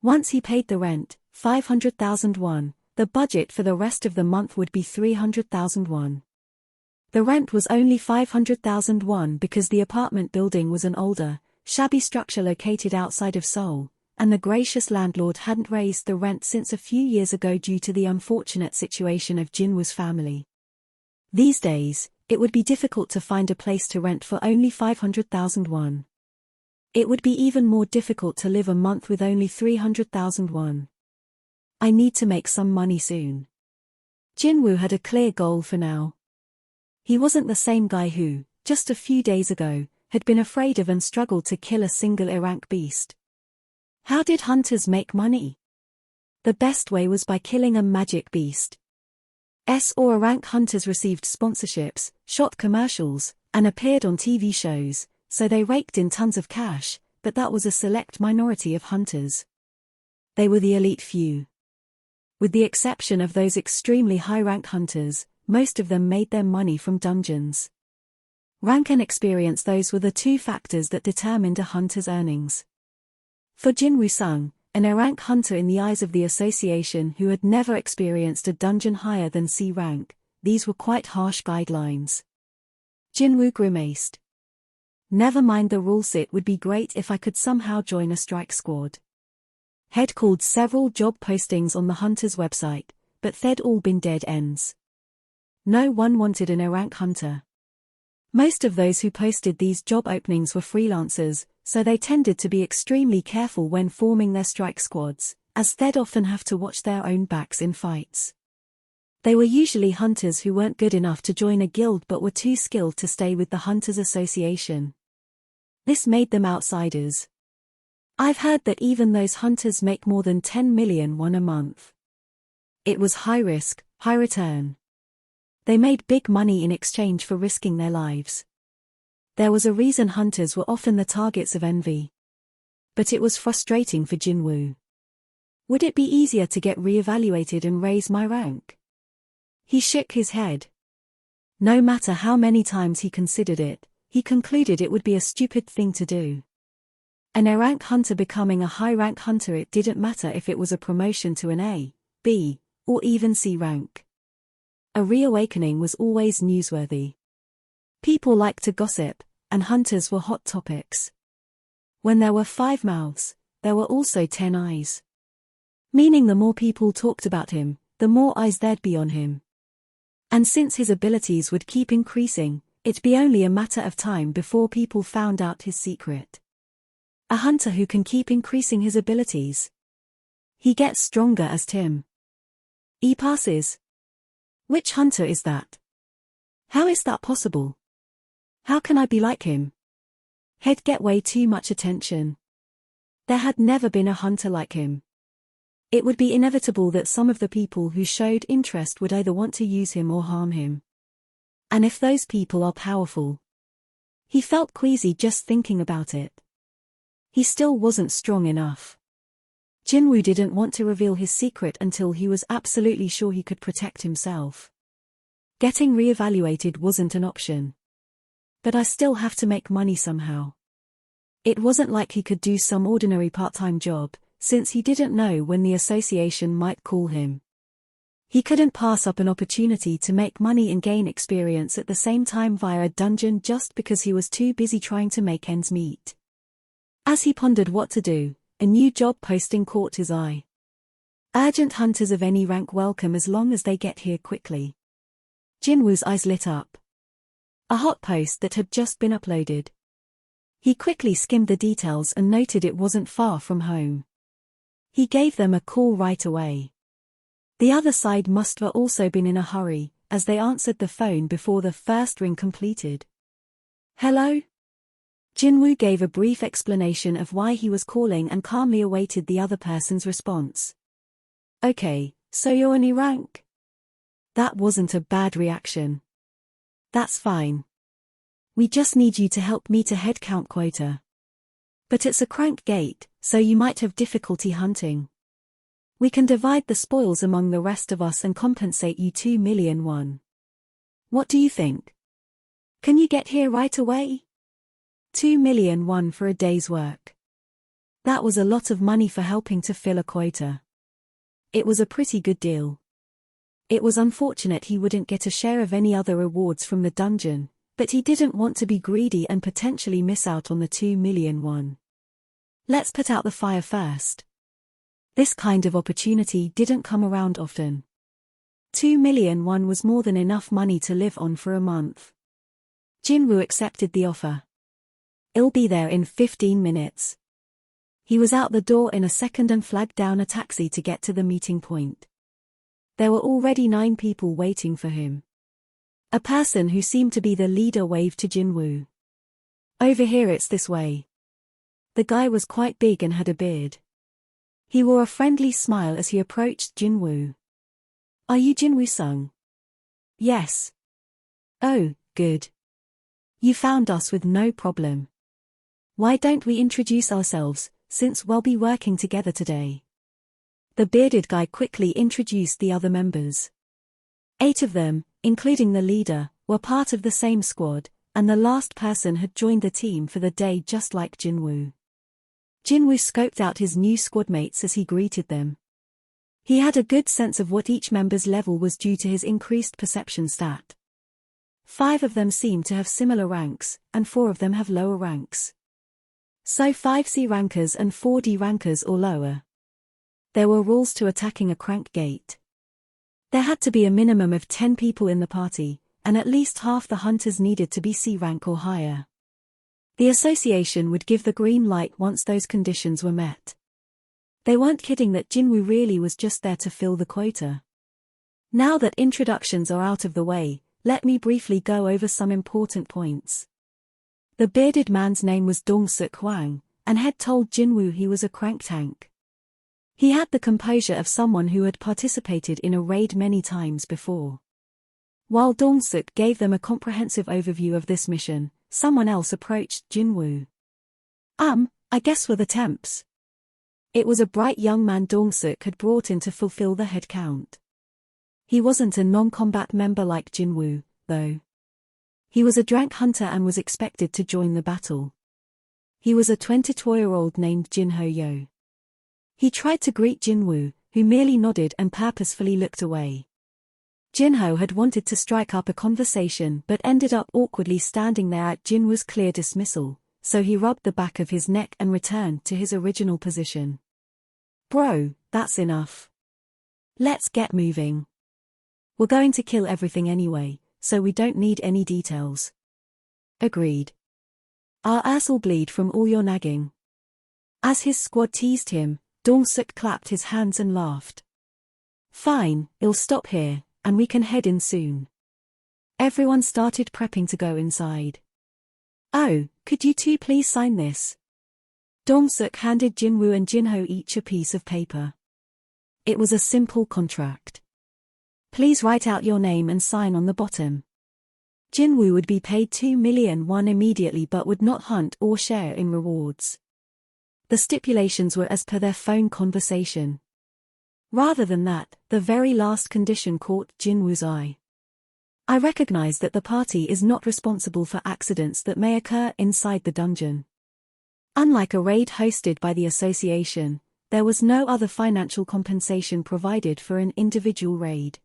Once he paid the rent, 500,000 won, the budget for the rest of the month would be 300,000 won. The rent was only 500,000 won because the apartment building was an older, shabby structure located outside of Seoul, and the gracious landlord hadn't raised the rent since a few years ago due to the unfortunate situation of Jinwoo's family. These days, it would be difficult to find a place to rent for only 500,000 won. It would be even more difficult to live a month with only 300,000 won. I need to make some money soon. Jinwoo had a clear goal for now. He wasn't the same guy who, just a few days ago, had been afraid of and struggled to kill a single rank beast. How did hunters make money? The best way was by killing a magic beast. Or rank hunters received sponsorships, shot commercials, and appeared on TV shows, so they raked in tons of cash, but that was a select minority of hunters. They were the elite few. With the exception of those extremely high-rank hunters, most of them made their money from dungeons. Rank and experience, those were the 2 factors that determined a hunter's earnings. For Jinwoo-sung, an A-rank hunter in the eyes of the association who had never experienced a dungeon higher than C rank, these were quite harsh guidelines. Jinwoo grimaced. Never mind the rules, it would be great if I could somehow join a strike squad. He'd called several job postings on the hunter's website, but they'd all been dead ends. No one wanted an A-rank hunter. Most of those who posted these job openings were freelancers, so they tended to be extremely careful when forming their strike squads, as they'd often have to watch their own backs in fights. They were usually hunters who weren't good enough to join a guild but were too skilled to stay with the Hunters Association. This made them outsiders. I've heard that even those hunters make more than 10 million won a month. It was high risk, high return. They made big money in exchange for risking their lives. There was a reason hunters were often the targets of envy. But it was frustrating for Jinwoo. Would it be easier to get re-evaluated and raise my rank? He shook his head. No matter how many times he considered it, he concluded it would be a stupid thing to do. An A-rank hunter becoming a high-rank hunter, it didn't matter if it was a promotion to an A, B, or even C rank. A reawakening was always newsworthy. People liked to gossip, and hunters were hot topics. When there were 5 mouths, there were also 10 eyes. Meaning the more people talked about him, the more eyes there'd be on him. And since his abilities would keep increasing, it'd be only a matter of time before people found out his secret. A hunter who can keep increasing his abilities. He gets stronger as Tim. E passes. Which hunter is that? How is that possible? How can I be like him? He'd get way too much attention. There had never been a hunter like him. It would be inevitable that some of the people who showed interest would either want to use him or harm him. And if those people are powerful. He felt queasy just thinking about it. He still wasn't strong enough. Jinwoo didn't want to reveal his secret until he was absolutely sure he could protect himself. Getting re-evaluated wasn't an option. But I still have to make money somehow. It wasn't like he could do some ordinary part-time job, since he didn't know when the association might call him. He couldn't pass up an opportunity to make money and gain experience at the same time via a dungeon just because he was too busy trying to make ends meet. As he pondered what to do, a new job posting caught his eye. Urgent hunters of any rank welcome as long as they get here quickly. Jinwoo's eyes lit up. A hot post that had just been uploaded. He quickly skimmed the details and noted it wasn't far from home. He gave them a call right away. The other side must have also been in a hurry, as they answered the phone before the first ring completed. Hello? Jinwoo gave a brief explanation of why he was calling and calmly awaited the other person's response. Okay, so you're an E rank? That wasn't a bad reaction. That's fine. We just need you to help meet a headcount quota. But it's a crank gate, so you might have difficulty hunting. We can divide the spoils among the rest of us and compensate you 2 million won. What do you think? Can you get here right away? 2 million won for a day's work. That was a lot of money for helping to fill a quota. It was a pretty good deal. It was unfortunate he wouldn't get a share of any other rewards from the dungeon, but he didn't want to be greedy and potentially miss out on the 2 million won. Let's put out the fire first. This kind of opportunity didn't come around often. 2 million won was more than enough money to live on for a month. Jinwoo accepted the offer. I'll be there in 15 minutes. He was out the door in a second and flagged down a taxi to get to the meeting point. There were already 9 people waiting for him. A person who seemed to be the leader waved to Jinwoo. Over here, it's this way. The guy was quite big and had a beard. He wore a friendly smile as he approached Jinwoo. Are you Jinwoo-sung? Yes. Oh, good. You found us with no problem. Why don't we introduce ourselves, since we'll be working together today? The bearded guy quickly introduced the other members. 8 of them, including the leader, were part of the same squad, and the last person had joined the team for the day just like Jinwoo. Jinwoo scoped out his new squadmates as he greeted them. He had a good sense of what each member's level was due to his increased perception stat. 5 of them seemed to have similar ranks, and 4 of them have lower ranks. So 5 C rankers and 4 D rankers or lower. There were rules to attacking a crank gate. There had to be a minimum of 10 people in the party, and at least half the hunters needed to be C rank or higher. The association would give the green light once those conditions were met. They weren't kidding that Jinwoo really was just there to fill the quota. Now that introductions are out of the way, let me briefly go over some important points. The bearded man's name was Dong-suk Hwang, and had told Jinwoo he was a crank tank. He had the composure of someone who had participated in a raid many times before. While Dong-suk gave them a comprehensive overview of this mission, someone else approached Jinwoo. I guess we're the temps. It was a bright young man Dong-suk had brought in to fulfill the head count. He wasn't a non-combat member like Jinwoo, though. He was a drank hunter and was expected to join the battle. He was a 22-year-old named Jin-ho Yo. He tried to greet Jinwoo, who merely nodded and purposefully looked away. Jin-ho had wanted to strike up a conversation but ended up awkwardly standing there at Jinwoo's clear dismissal, so he rubbed the back of his neck and returned to his original position. Bro, that's enough. Let's get moving. We're going to kill everything anyway, so we don't need any details. Agreed. Our ass'll bleed from all your nagging. As his squad teased him, Dong-suk clapped his hands and laughed. Fine, it'll stop here, and we can head in soon. Everyone started prepping to go inside. Oh, could you two please sign this? Dong-suk handed Jinwoo and Jin-ho each a piece of paper. It was a simple contract. Please write out your name and sign on the bottom. Jinwoo would be paid 2,000,000 immediately but would not hunt or share in rewards. The stipulations were as per their phone conversation. Rather than that, the very last condition caught Jinwoo's eye. I recognize that the party is not responsible for accidents that may occur inside the dungeon. Unlike a raid hosted by the association, there was no other financial compensation provided for an individual raid.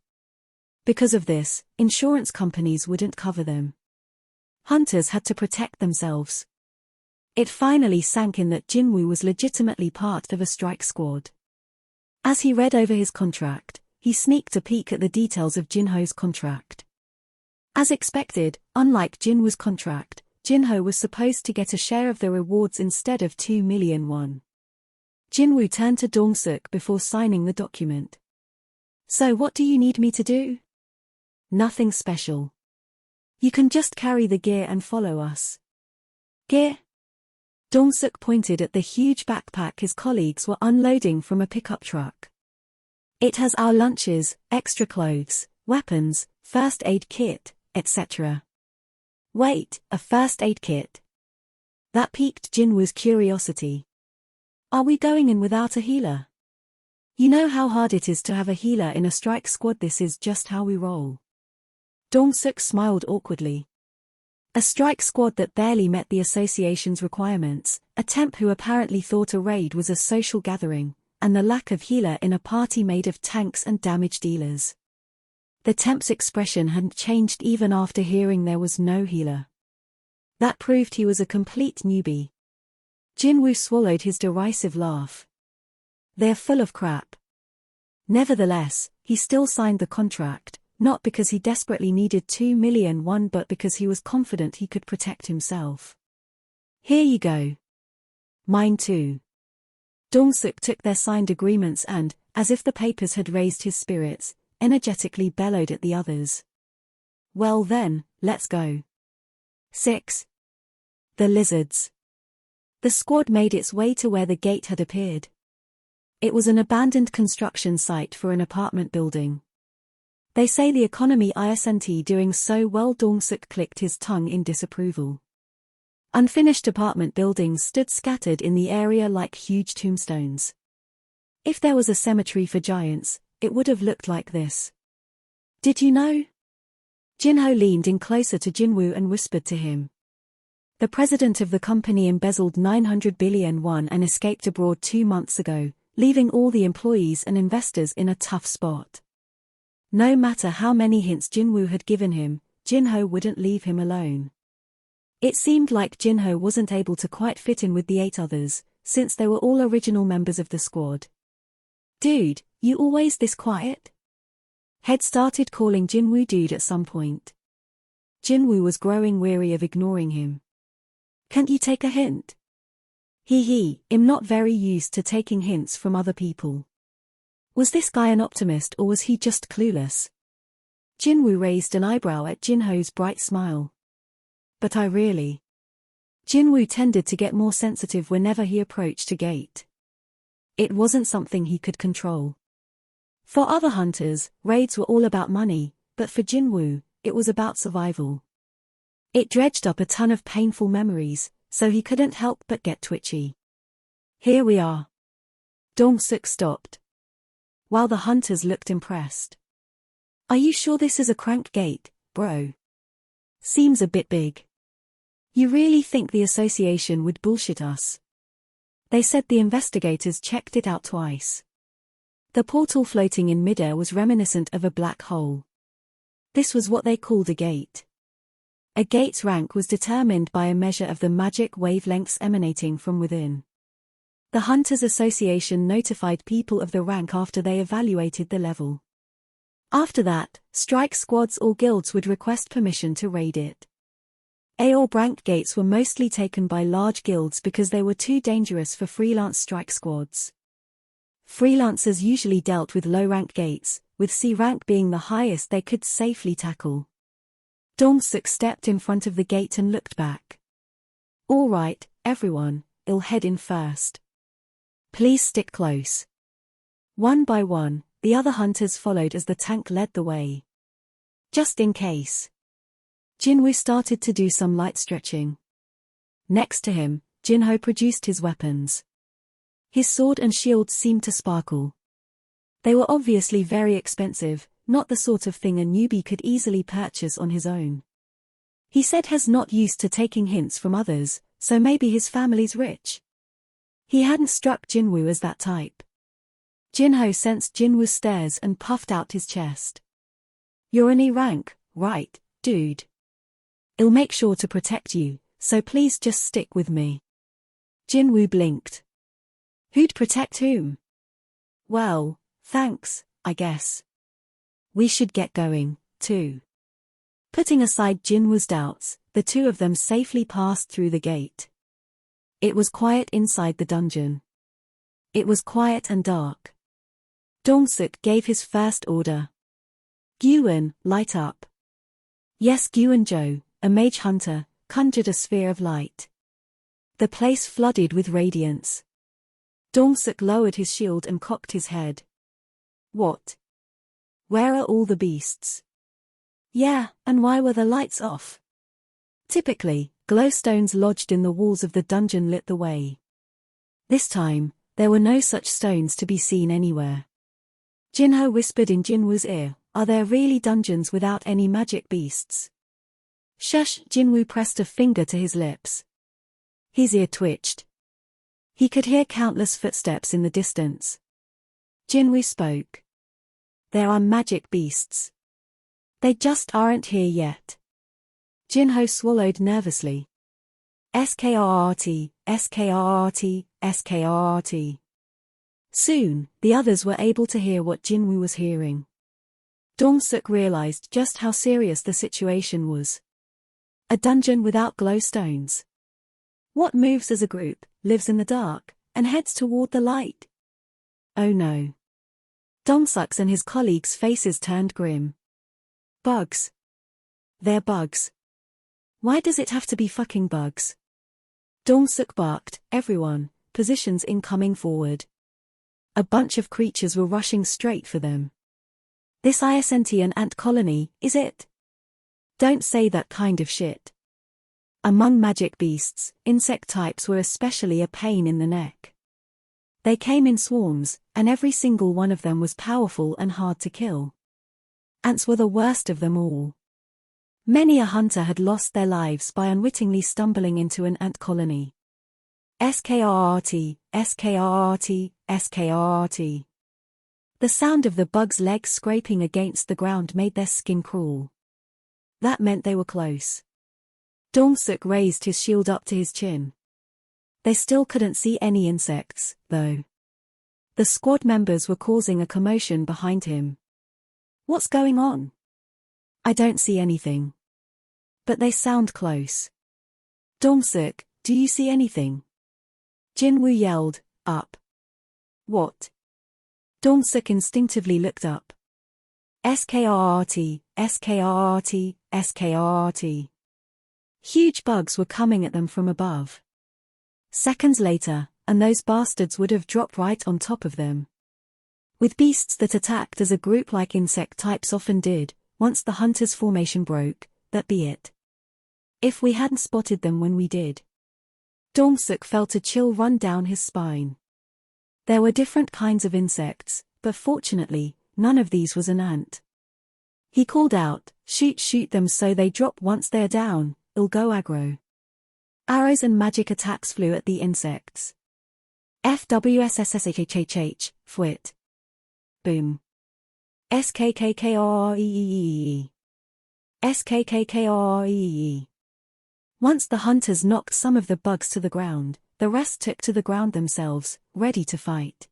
Because of this, insurance companies wouldn't cover them. Hunters had to protect themselves. It finally sank in that Jinwoo was legitimately part of a strike squad. As he read over his contract, he sneaked a peek at the details of Jinho's contract. As expected, unlike Jinwoo's contract, Jinho was supposed to get a share of the rewards instead of 2,000,000 won. Jinwoo turned to Dong-suk before signing the document. So what do you need me to do? Nothing special. You can just carry the gear and follow us. Gear? Dong-suk pointed at the huge backpack his colleagues were unloading from a pickup truck. It has our lunches, extra clothes, weapons, first aid kit, etc. Wait, a first aid kit? That piqued Jinwoo's curiosity. Are we going in without a healer? You know how hard it is to have a healer in a strike squad. This is just how we roll. Dong-suk smiled awkwardly. A strike squad that barely met the association's requirements, a temp who apparently thought a raid was a social gathering, and the lack of healer in a party made of tanks and damage dealers. The temp's expression hadn't changed even after hearing there was no healer. That proved he was a complete newbie. Jinwoo swallowed his derisive laugh. They're full of crap. Nevertheless, he still signed the contract, not because he desperately needed 2,000,000 won but because he was confident he could protect himself. Here you go. Mine too. Dong-suk took their signed agreements and, as if the papers had raised his spirits, energetically bellowed at the others. Well then, let's go. 6. The Lizards. The squad made its way to where the gate had appeared. It was an abandoned construction site for an apartment building. They say the economy isn't doing so well. Dong-suk clicked his tongue in disapproval. Unfinished apartment buildings stood scattered in the area like huge tombstones. If there was a cemetery for giants, it would have looked like this. Did you know? Jinho leaned in closer to Jinwoo and whispered to him. The president of the company embezzled 900 billion won and escaped abroad 2 months ago, leaving all the employees and investors in a tough spot. No matter how many hints Jinwoo had given him, Jinho wouldn't leave him alone. It seemed like Jinho wasn't able to quite fit in with the 8 others, since they were all original members of the squad. Dude, you always this quiet? Head started calling Jinwoo dude at some point. Jinwoo was growing weary of ignoring him. Can't you take a hint? I'm not very used to taking hints from other people. Was this guy an optimist or was he just clueless? Jinwoo raised an eyebrow at Jinho's bright smile. But I really. Jinwoo tended to get more sensitive whenever he approached a gate. It wasn't something he could control. For other hunters, raids were all about money, but for Jinwoo, it was about survival. It dredged up a ton of painful memories, so he couldn't help but get twitchy. Here we are. Dong-suk stopped. While the hunters looked impressed. Are you sure this is a crank gate, bro? Seems a bit big. You really think the association would bullshit us? They said the investigators checked it out twice. The portal floating in midair was reminiscent of a black hole. This was what they called a gate. A gate's rank was determined by a measure of the magic wavelengths emanating from within. The Hunters Association notified people of the rank after they evaluated the level. After that, strike squads or guilds would request permission to raid it. A or rank gates were mostly taken by large guilds because they were too dangerous for freelance strike squads. Freelancers usually dealt with low-rank gates, with C rank being the highest they could safely tackle. Dong-suk stepped in front of the gate and looked back. All right, everyone, I'll head in first. Please stick close. One by one, the other hunters followed as the tank led the way. Just in case. Jinwoo started to do some light stretching. Next to him, Jinho produced his weapons. His sword and shield seemed to sparkle. They were obviously very expensive, not the sort of thing a newbie could easily purchase on his own. He said he's not used to taking hints from others, so maybe his family's rich. He hadn't struck Jinwoo as that type. Jinho sensed Jinwoo's stares and puffed out his chest. You're an E rank, right, dude? I'll make sure to protect you, so please just stick with me. Jinwoo blinked. Who'd protect whom? Well, thanks, I guess. We should get going, too. Putting aside Jinwoo's doubts, the two of them safely passed through the gate. It was quiet inside the dungeon. It was quiet and dark. Dong-suk gave his first order. Gyuan, light up. Yes, Gyuan-jo, a mage hunter, conjured a sphere of light. The place flooded with radiance. Dong-suk lowered his shield and cocked his head. What? Where are all the beasts? Yeah, and why were the lights off? Typically, glowstones lodged in the walls of the dungeon lit the way. This time, there were no such stones to be seen anywhere. Jinho whispered in Jinwoo's ear, are there really dungeons without any magic beasts? Shush, Jinwoo pressed a finger to his lips. His ear twitched. He could hear countless footsteps in the distance. Jinwoo spoke. There are magic beasts. They just aren't here yet. Jinho swallowed nervously. SKRRT, SKRRT, SKRRT. Soon, the others were able to hear what Jinwoo was hearing. Dong-suk realized just how serious the situation was. A dungeon without glowstones. What moves as a group, lives in the dark, and heads toward the light? Oh no. Dong-suk's and his colleagues' faces turned grim. Bugs. They're bugs. Why does it have to be fucking bugs? Dong-suk barked, everyone, positions incoming forward. A bunch of creatures were rushing straight for them. This isn't an ant colony, is it? Don't say that kind of shit. Among magic beasts, insect types were especially a pain in the neck. They came in swarms, and every single one of them was powerful and hard to kill. Ants were the worst of them all. Many a hunter had lost their lives by unwittingly stumbling into an ant colony. SKRRT, SKRRT, SKRRT. The sound of the bug's legs scraping against the ground made their skin crawl. That meant they were close. Dong-suk raised his shield up to his chin. They still couldn't see any insects, though. The squad members were causing a commotion behind him. What's going on? I don't see anything. But they sound close. Dong-suk, do you see anything? Jinwoo yelled, up. What? Dong-suk instinctively looked up. SKRRT, SKRRT, SKRRT. Huge bugs were coming at them from above. Seconds later, and those bastards would have dropped right on top of them. With beasts that attacked as a group like insect types often did, once the hunter's formation broke, that'd be it. If we hadn't spotted them when we did. Dong-suk felt a chill run down his spine. There were different kinds of insects, but fortunately, none of these was an ant. He called out, shoot them so they drop once they're down, it'll go aggro. Arrows and magic attacks flew at the insects. FWSSSHHHH, fwit. Boom. SKKKREEE. SKKKREEE. Once the hunters knocked some of the bugs to the ground, the rest took to the ground themselves, ready to fight.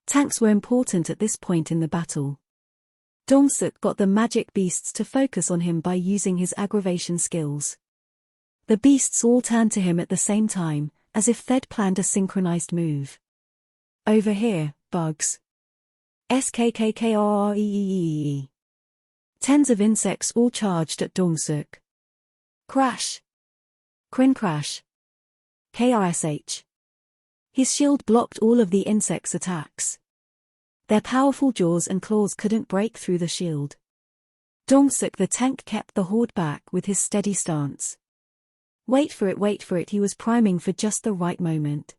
Tanks were important at this point in the battle. Dong-suk got the magic beasts to focus on him by using his aggravation skills. The beasts all turned to him at the same time, as if they'd planned a synchronized move. Over here, bugs. SKKKREEE. Tens of insects all charged at Dong-suk. Crash. Crin crash. KRSH. His shield blocked all of the insects' attacks. Their powerful jaws and claws couldn't break through the shield. Dong-suk the tank kept the horde back with his steady stance. Wait for it, he was priming for just the right moment.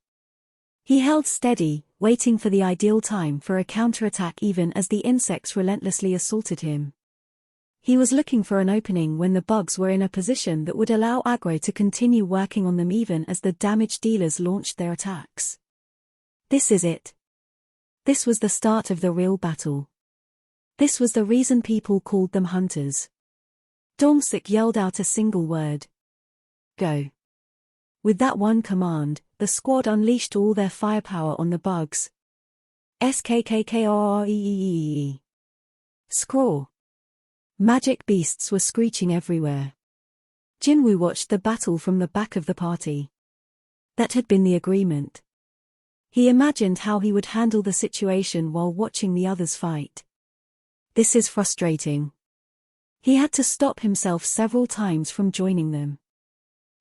He held steady, waiting for the ideal time for a counterattack even as the insects relentlessly assaulted him. He was looking for an opening when the bugs were in a position that would allow aggro to continue working on them even as the damage dealers launched their attacks. This is it. This was the start of the real battle. This was the reason people called them hunters. Dong-suk yelled out a single word. Go. With that one command, the squad unleashed all their firepower on the bugs. SKKKREEE. Scraw. Magic beasts were screeching everywhere. Jinwoo watched the battle from the back of the party. That had been the agreement. He imagined how he would handle the situation while watching the others fight. This is frustrating. He had to stop himself several times from joining them.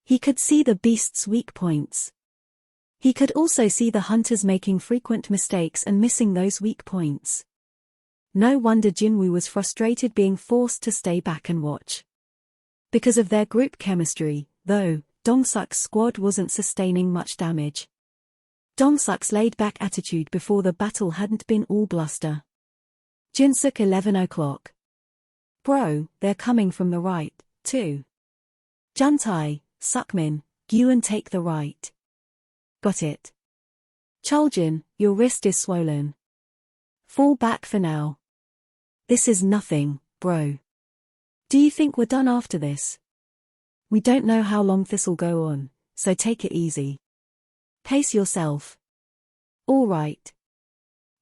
He could see the beasts' weak points. He could also see the hunters making frequent mistakes and missing those weak points. No wonder Jinwoo was frustrated being forced to stay back and watch. Because of their group chemistry, though, Dong-suk's squad wasn't sustaining much damage. Dong-suk's laid-back attitude before the battle hadn't been all bluster. Jinsuk 11 o'clock. Bro, they're coming from the right, too. Juntai, Sukmin, Gyuan take the right. Got it. Chuljin, your wrist is swollen. Fall back for now. This is nothing, bro. Do you think we're done after this? We don't know how long this'll go on, so take it easy. Pace yourself. All right.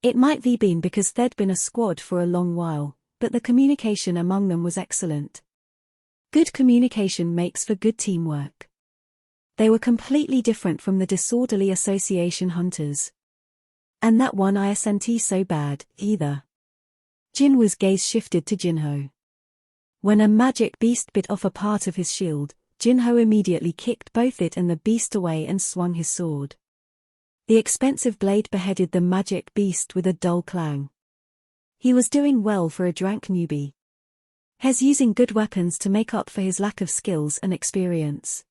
It might be been because they'd been a squad for a long while, but the communication among them was excellent. Good communication makes for good teamwork. They were completely different from the disorderly association hunters. And that one isn't so bad, either. Jinwoo's gaze shifted to Jinho. When a magic beast bit off a part of his shield, Jinho immediately kicked both it and the beast away and swung his sword. The expensive blade beheaded the magic beast with a dull clang. He was doing well for a drank newbie. He's using good weapons to make up for his lack of skills and experience.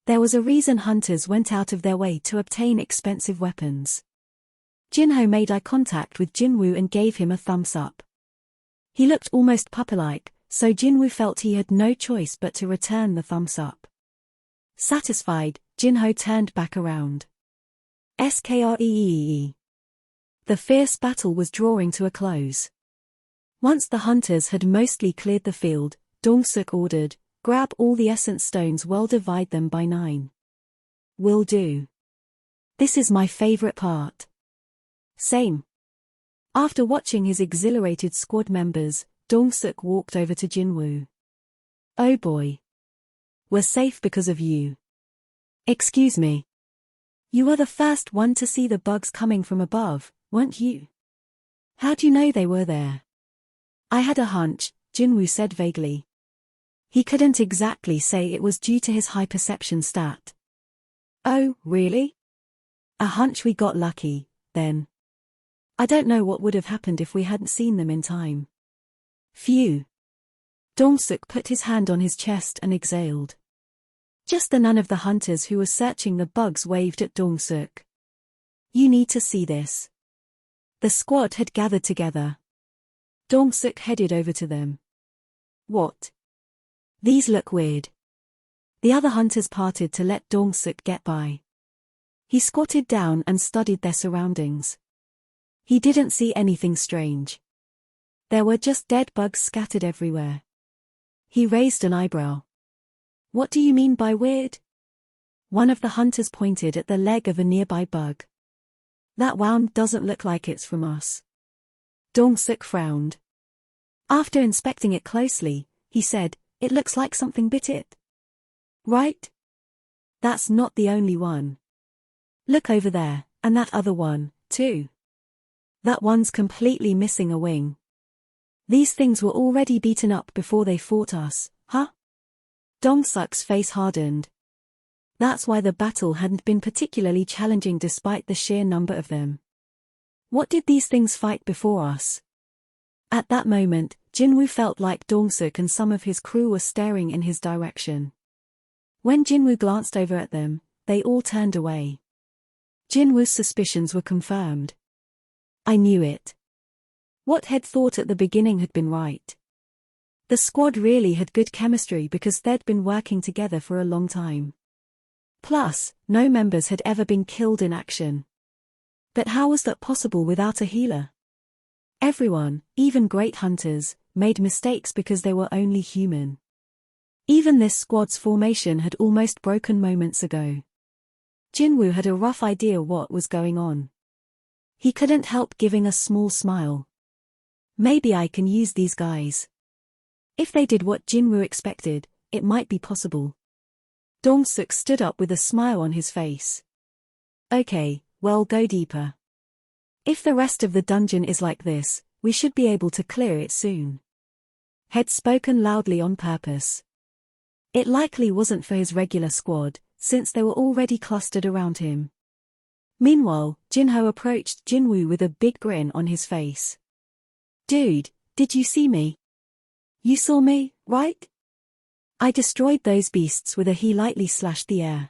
There was a reason hunters went out of their way to obtain expensive weapons. Jinho made eye contact with Jinwoo and gave him a thumbs up. He looked almost puppy-like, so Jinwoo felt he had no choice but to return the thumbs up. Satisfied, Jinho turned back around. SKREEE. The fierce battle was drawing to a close. Once the hunters had mostly cleared the field, Dong-suk ordered, grab all the essence stones, well divide them by 9. Will do. This is my favorite part. Same. After watching his exhilarated squad members, Dong-suk walked over to Jinwoo. Oh boy. We're safe because of you. Excuse me. You were the first one to see the bugs coming from above, weren't you? How do you know they were there? I had a hunch, Jinwoo said vaguely. He couldn't exactly say it was due to his high perception stat. Oh, really? A hunch. We got lucky, then. I don't know what would have happened if we hadn't seen them in time. Phew. Dong-suk put his hand on his chest and exhaled. Just then none of the hunters who were searching the bugs waved at Dong-suk. You need to see this. The squad had gathered together. Dong-suk headed over to them. What? These look weird. The other hunters parted to let Dong-suk get by. He squatted down and studied their surroundings. He didn't see anything strange. There were just dead bugs scattered everywhere. He raised an eyebrow. What do you mean by weird? One of the hunters pointed at the leg of a nearby bug. That wound doesn't look like it's from us. Dong-suk frowned. After inspecting it closely, he said, it looks like something bit it. Right? That's not the only one. Look over there, and that other one, too. That one's completely missing a wing. These things were already beaten up before they fought us, huh? Dong-suk's face hardened. That's why the battle hadn't been particularly challenging despite the sheer number of them. What did these things fight before us? At that moment, Jinwoo felt like Dong-suk and some of his crew were staring in his direction. When Jinwoo glanced over at them, they all turned away. Jinwoo's suspicions were confirmed. I knew it. What Head thought at the beginning had been right. The squad really had good chemistry because they'd been working together for a long time. Plus, no members had ever been killed in action. But how was that possible without a healer? Everyone, even great hunters, made mistakes because they were only human. Even this squad's formation had almost broken moments ago. Jinwoo had a rough idea what was going on. He couldn't help giving a small smile. Maybe I can use these guys. If they did what Jinwoo expected, it might be possible. Dong-suk stood up with a smile on his face. Okay, well, go deeper. If the rest of the dungeon is like this, we should be able to clear it soon. Had spoken loudly on purpose. It likely wasn't for his regular squad, since they were already clustered around him. Meanwhile, Jinho approached Jinwoo with a big grin on his face. Dude, did you see me? You saw me, right? I destroyed those beasts with a he lightly slashed the air.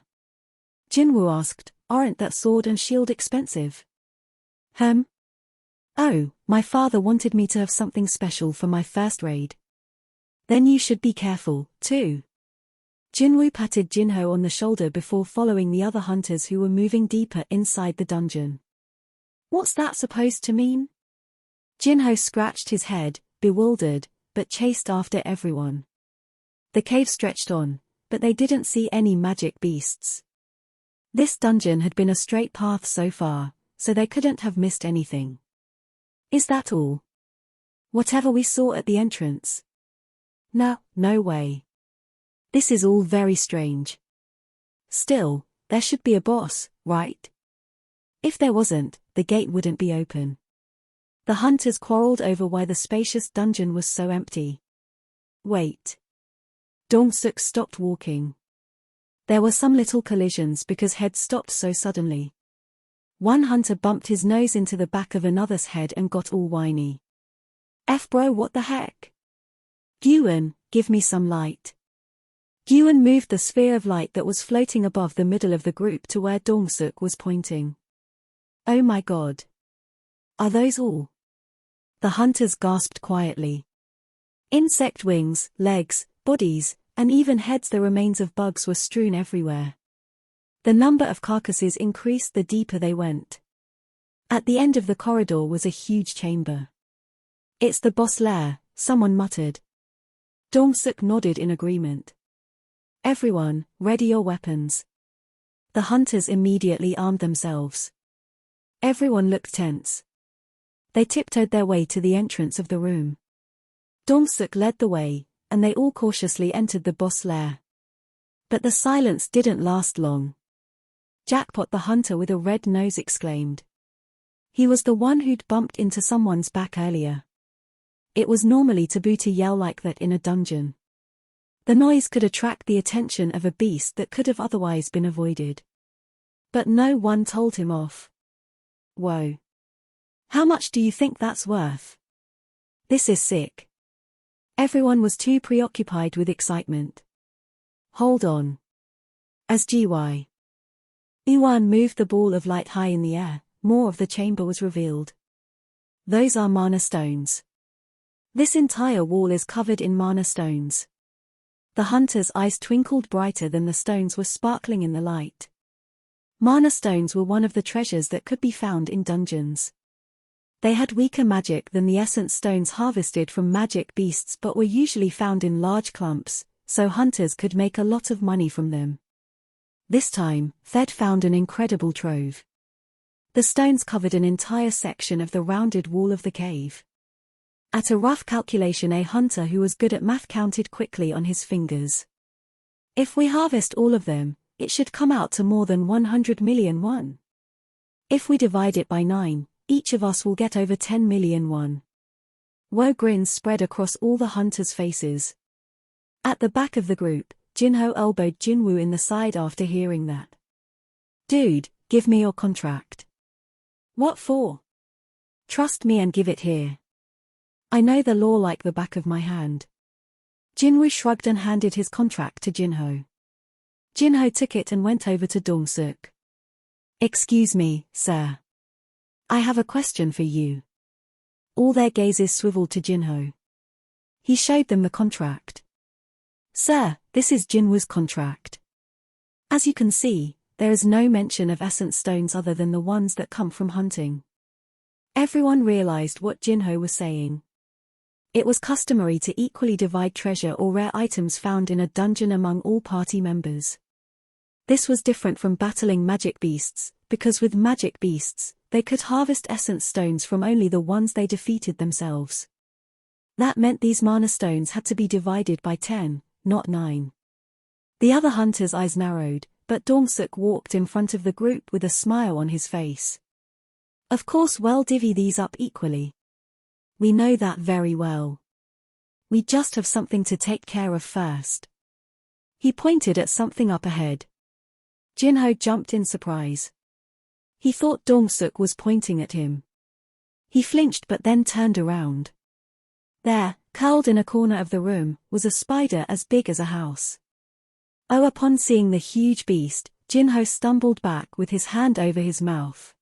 Jinwoo asked, aren't that sword and shield expensive? Oh, my father wanted me to have something special for my first raid. Then you should be careful, too. Jinwoo patted Jinho on the shoulder before following the other hunters who were moving deeper inside the dungeon. What's that supposed to mean? Jinho scratched his head, bewildered, but chased after everyone. The cave stretched on, but they didn't see any magic beasts. This dungeon had been a straight path so far, so they couldn't have missed anything. Is that all? Whatever we saw at the entrance? No way. This is all very strange. Still, there should be a boss, right? If there wasn't, the gate wouldn't be open. The hunters quarreled over why the spacious dungeon was so empty. Wait. Dong-suk stopped walking. There were some little collisions because heads stopped so suddenly. One hunter bumped his nose into the back of another's head and got all whiny. Bro, what the heck? Gyuan, give me some light. Gyuan moved the sphere of light that was floating above the middle of the group to where Dong-suk was pointing. Oh my god. Are those all? The hunters gasped quietly. Insect wings, legs, bodies, and even heads. The remains of bugs were strewn everywhere. The number of carcasses increased the deeper they went. At the end of the corridor was a huge chamber. It's the boss lair, someone muttered. Dong-suk nodded in agreement. Everyone, ready your weapons. The hunters immediately armed themselves. Everyone looked tense. They tiptoed their way to the entrance of the room. Dong-suk led the way, and they all cautiously entered the boss lair. But the silence didn't last long. Jackpot, the hunter with a red nose exclaimed. He was the one who'd bumped into someone's back earlier. It was normally taboo to yell like that in a dungeon. The noise could attract the attention of a beast that could have otherwise been avoided. But no one told him off. Whoa. How much do you think that's worth? This is sick. Everyone was too preoccupied with excitement. Hold on. As Gy. Yuan moved the ball of light high in the air, more of the chamber was revealed. Those are mana stones. This entire wall is covered in mana stones. The hunter's eyes twinkled brighter than the stones were sparkling in the light. Mana stones were one of the treasures that could be found in dungeons. They had weaker magic than the essence stones harvested from magic beasts but were usually found in large clumps, so hunters could make a lot of money from them. This time, Thed found an incredible trove. The stones covered an entire section of the rounded wall of the cave. At a rough calculation, a hunter who was good at math counted quickly on his fingers. If we harvest all of them, it should come out to more than 100 million won. If we divide it by 9, each of us will get over 10 million won. Woe grins spread across all the hunters' faces. At the back of the group, Jinho elbowed Jinwoo in the side after hearing that. Dude, give me your contract. What for? Trust me and give it here. I know the law like the back of my hand. Jinwoo shrugged and handed his contract to Jinho. Jinho took it and went over to Dong-suk. Excuse me, sir. I have a question for you. All their gazes swiveled to Jinho. He showed them the contract. Sir, this is Jinwoo's contract. As you can see, there is no mention of essence stones other than the ones that come from hunting. Everyone realized what Jinho was saying. It was customary to equally divide treasure or rare items found in a dungeon among all party members. This was different from battling magic beasts, because with magic beasts, they could harvest essence stones from only the ones they defeated themselves. That meant these mana stones had to be divided by 10, not 9. The other hunter's eyes narrowed, but Dong-suk walked in front of the group with a smile on his face. Of course, we'll divvy these up equally. We know that very well. We just have something to take care of first. He pointed at something up ahead. Jinho jumped in surprise. He thought Dong-suk was pointing at him. He flinched but then turned around. There, curled in a corner of the room, was a spider as big as a house. Oh, upon seeing the huge beast, Jinho stumbled back with his hand over his mouth.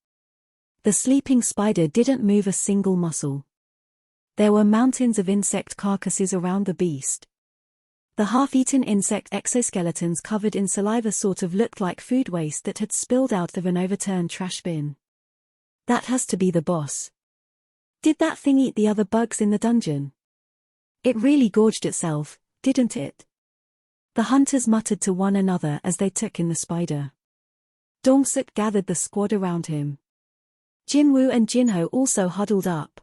The sleeping spider didn't move a single muscle. There were mountains of insect carcasses around the beast. The half-eaten insect exoskeletons covered in saliva sort of looked like food waste that had spilled out of an overturned trash bin. That has to be the boss. Did that thing eat the other bugs in the dungeon? It really gorged itself, didn't it? The hunters muttered to one another as they took in the spider. Dong-suk gathered the squad around him. Jinwoo and Jinho also huddled up.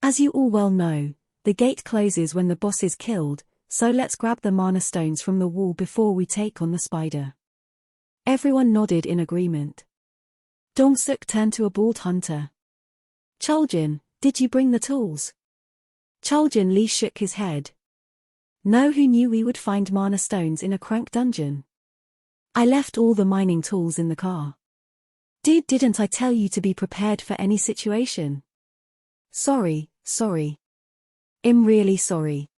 As you all well know, the gate closes when the boss is killed, so let's grab the mana stones from the wall before we take on the spider. Everyone nodded in agreement. Dong-suk turned to a bald hunter. Chuljin, did you bring the tools? Chuljin Lee shook his head. No, who knew we would find mana stones in a crank dungeon? I left all the mining tools in the car. Dude, didn't I tell you to be prepared for any situation? Sorry. I'm really sorry.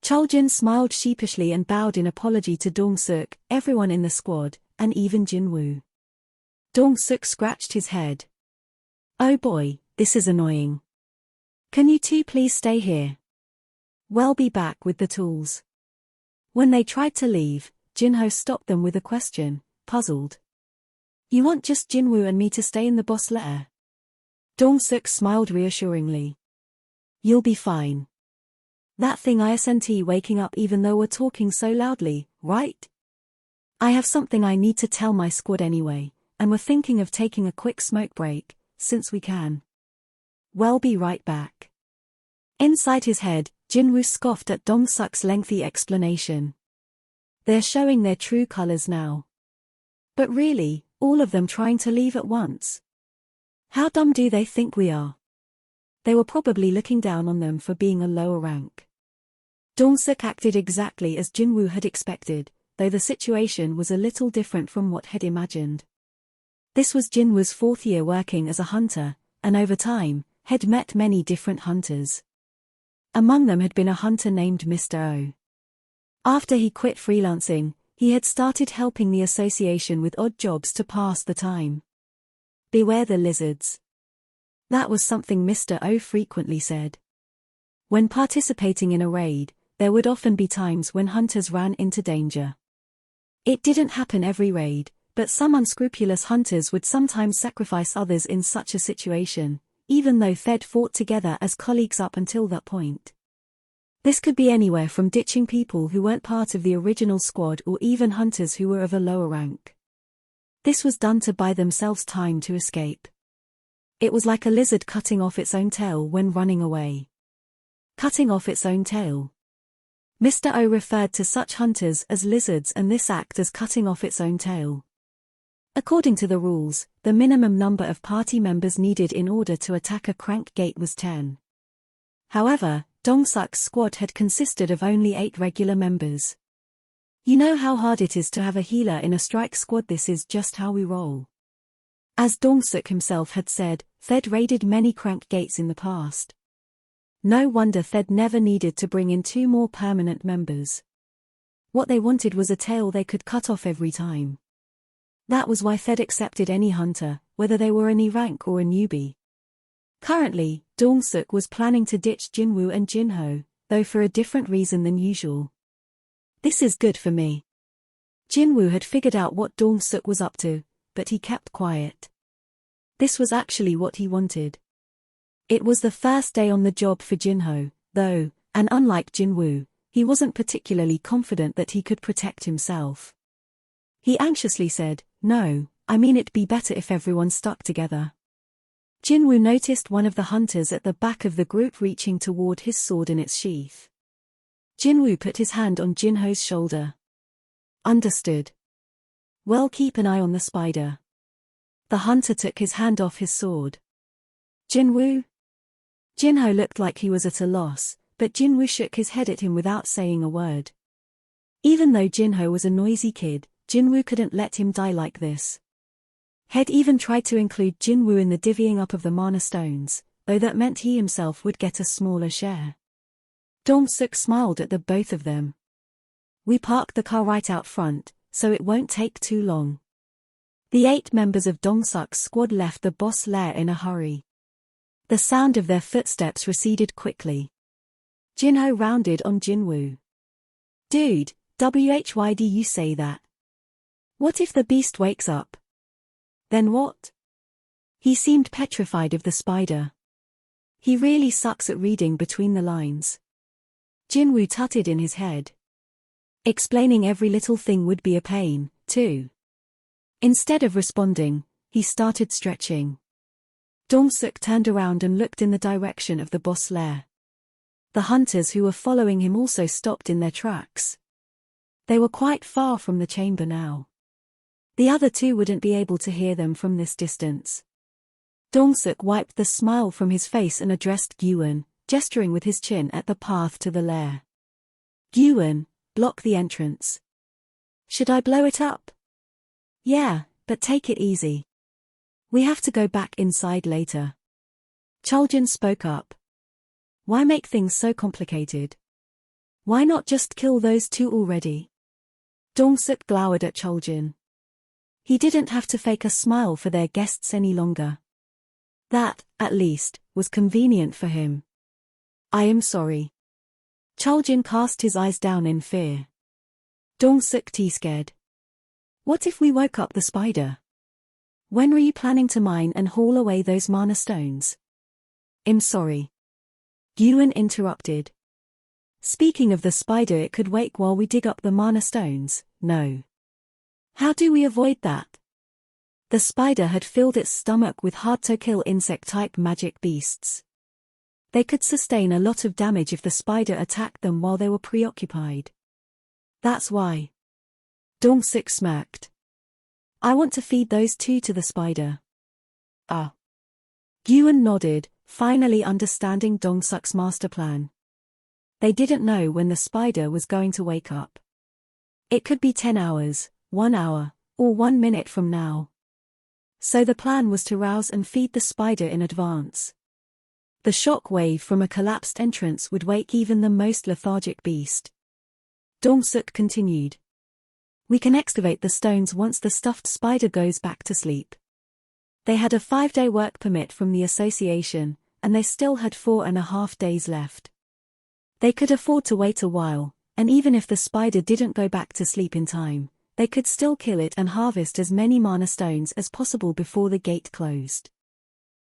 Chuljin smiled sheepishly and bowed in apology to Dong-suk, everyone in the squad, and even Jinwoo. Dong-suk scratched his head. Oh boy, this is annoying. Can you two please stay here? We'll be back with the tools. When they tried to leave, Jinho stopped them with a question, puzzled. You want just Jinwoo and me to stay in the boss lair? Dong-suk smiled reassuringly. You'll be fine. That thing isn't waking up even though we're talking so loudly, right? I have something I need to tell my squad anyway, and we're thinking of taking a quick smoke break, since we can. We'll be right back. Inside his head, Jinwoo scoffed at Dong-suk's lengthy explanation. They're showing their true colors now. But really, all of them trying to leave at once. How dumb do they think we are? They were probably looking down on them for being a lower rank. Dong-suk acted exactly as Jin-woo had expected, though the situation was a little different from what had imagined. This was Jin-woo's 4th year working as a hunter, and over time, had met many different hunters. Among them had been a hunter named Mr. O. After he quit freelancing, he had started helping the association with odd jobs to pass the time. Beware the lizards. That was something Mr. O frequently said. When participating in a raid, there would often be times when hunters ran into danger. It didn't happen every raid, but some unscrupulous hunters would sometimes sacrifice others in such a situation, even though they'd fought together as colleagues up until that point. This could be anywhere from ditching people who weren't part of the original squad or even hunters who were of a lower rank. This was done to buy themselves time to escape. It was like a lizard cutting off its own tail when running away. Cutting off its own tail. Mr. O referred to such hunters as lizards, and this act as cutting off its own tail. According to the rules, the minimum number of party members needed in order to attack a crank gate was 10. However, Dong-suk's squad had consisted of only 8 regular members. You know how hard it is to have a healer in a strike squad. This is just how we roll. As Dong-suk himself had said, they'd raided many crank gates in the past. No wonder they'd never needed to bring in 2 more permanent members. What they wanted was a tail they could cut off every time. That was why they'd accepted any hunter, whether they were any rank or a newbie. Currently, Dong-suk was planning to ditch Jin-woo and Jin-ho, though for a different reason than usual. This is good for me. Jin-woo had figured out what Dong-suk was up to, but he kept quiet. This was actually what he wanted. It was the first day on the job for Jin-ho, though, and unlike Jin-woo, he wasn't particularly confident that he could protect himself. He anxiously said, "No, I mean it'd be better if everyone stuck together." Jin-woo noticed one of the hunters at the back of the group reaching toward his sword in its sheath. Jin-woo put his hand on Jin-ho's shoulder. "Understood. Well, keep an eye on the spider." The hunter took his hand off his sword. "Jin-woo?" Jin-ho looked like he was at a loss, but Jin-woo shook his head at him without saying a word. Even though Jin-ho was a noisy kid, Jin-woo couldn't let him die like this. He'd even tried to include Jin-woo in the divvying up of the mana stones, though that meant he himself would get a smaller share. Dong-suk smiled at the both of them. "We parked the car right out front, so it won't take too long." The 8 members of Dong-suk's squad left the boss lair in a hurry. The sound of their footsteps receded quickly. Jin-ho rounded on Jin-woo. "Dude, why do you say that? What if the beast wakes up? Then what?" He seemed petrified of the spider. He really sucks at reading between the lines. Jin-woo tutted in his head. Explaining every little thing would be a pain, too. Instead of responding, he started stretching. Dong-suk turned around and looked in the direction of the boss lair. The hunters who were following him also stopped in their tracks. They were quite far from the chamber now. The other 2 wouldn't be able to hear them from this distance. Dong-suk wiped the smile from his face and addressed Gyun, gesturing with his chin at the path to the lair. "Gyun, block the entrance." "Should I blow it up?" "Yeah, but take it easy. We have to go back inside later." Choljin spoke up. "Why make things so complicated? Why not just kill those 2 already?" Dong-suk glowered at Choljin. He didn't have to fake a smile for their guests any longer. That, at least, was convenient for him. "I am sorry." Choljin cast his eyes down in fear. Dong-suk scared. "What if we woke up the spider? When were you planning to mine and haul away those mana stones?" "I'm sorry." Gyun interrupted. "Speaking of the spider, it could wake while we dig up the mana stones, no. How do we avoid that?" The spider had filled its stomach with hard-to-kill insect-type magic beasts. They could sustain a lot of damage if the spider attacked them while they were preoccupied. That's why. Dong-suk smirked. "I want to feed those 2 to the spider." "Ah. Gyun nodded, finally understanding Dong-suk's master plan. They didn't know when the spider was going to wake up. It could be 10 hours, 1 hour, or 1 minute from now. So the plan was to rouse and feed the spider in advance. The shock wave from a collapsed entrance would wake even the most lethargic beast. Dong-suk continued. We can excavate the stones once the stuffed spider goes back to sleep. They had a 5-day work permit from the association, and they still had 4.5 days left. They could afford to wait a while, and even if the spider didn't go back to sleep in time, they could still kill it and harvest as many mana stones as possible before the gate closed.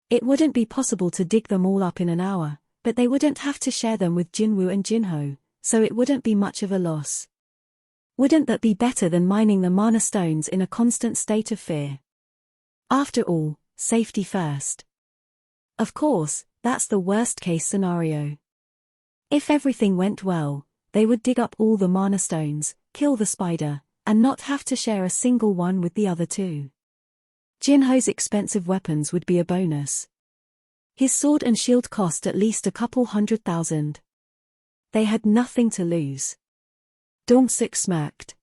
It wouldn't be possible to dig them all up in an hour, but they wouldn't have to share them with Jinwoo and Jinho, so it wouldn't be much of a loss. Wouldn't that be better than mining the mana stones in a constant state of fear? After all, safety first. Of course, that's the worst-case scenario. If everything went well, they would dig up all the mana stones, kill the spider, and not have to share a single one with the other two. Jinho's expensive weapons would be a bonus. His sword and shield cost at least a couple 100,000. They had nothing to lose. Dong-suk smirked.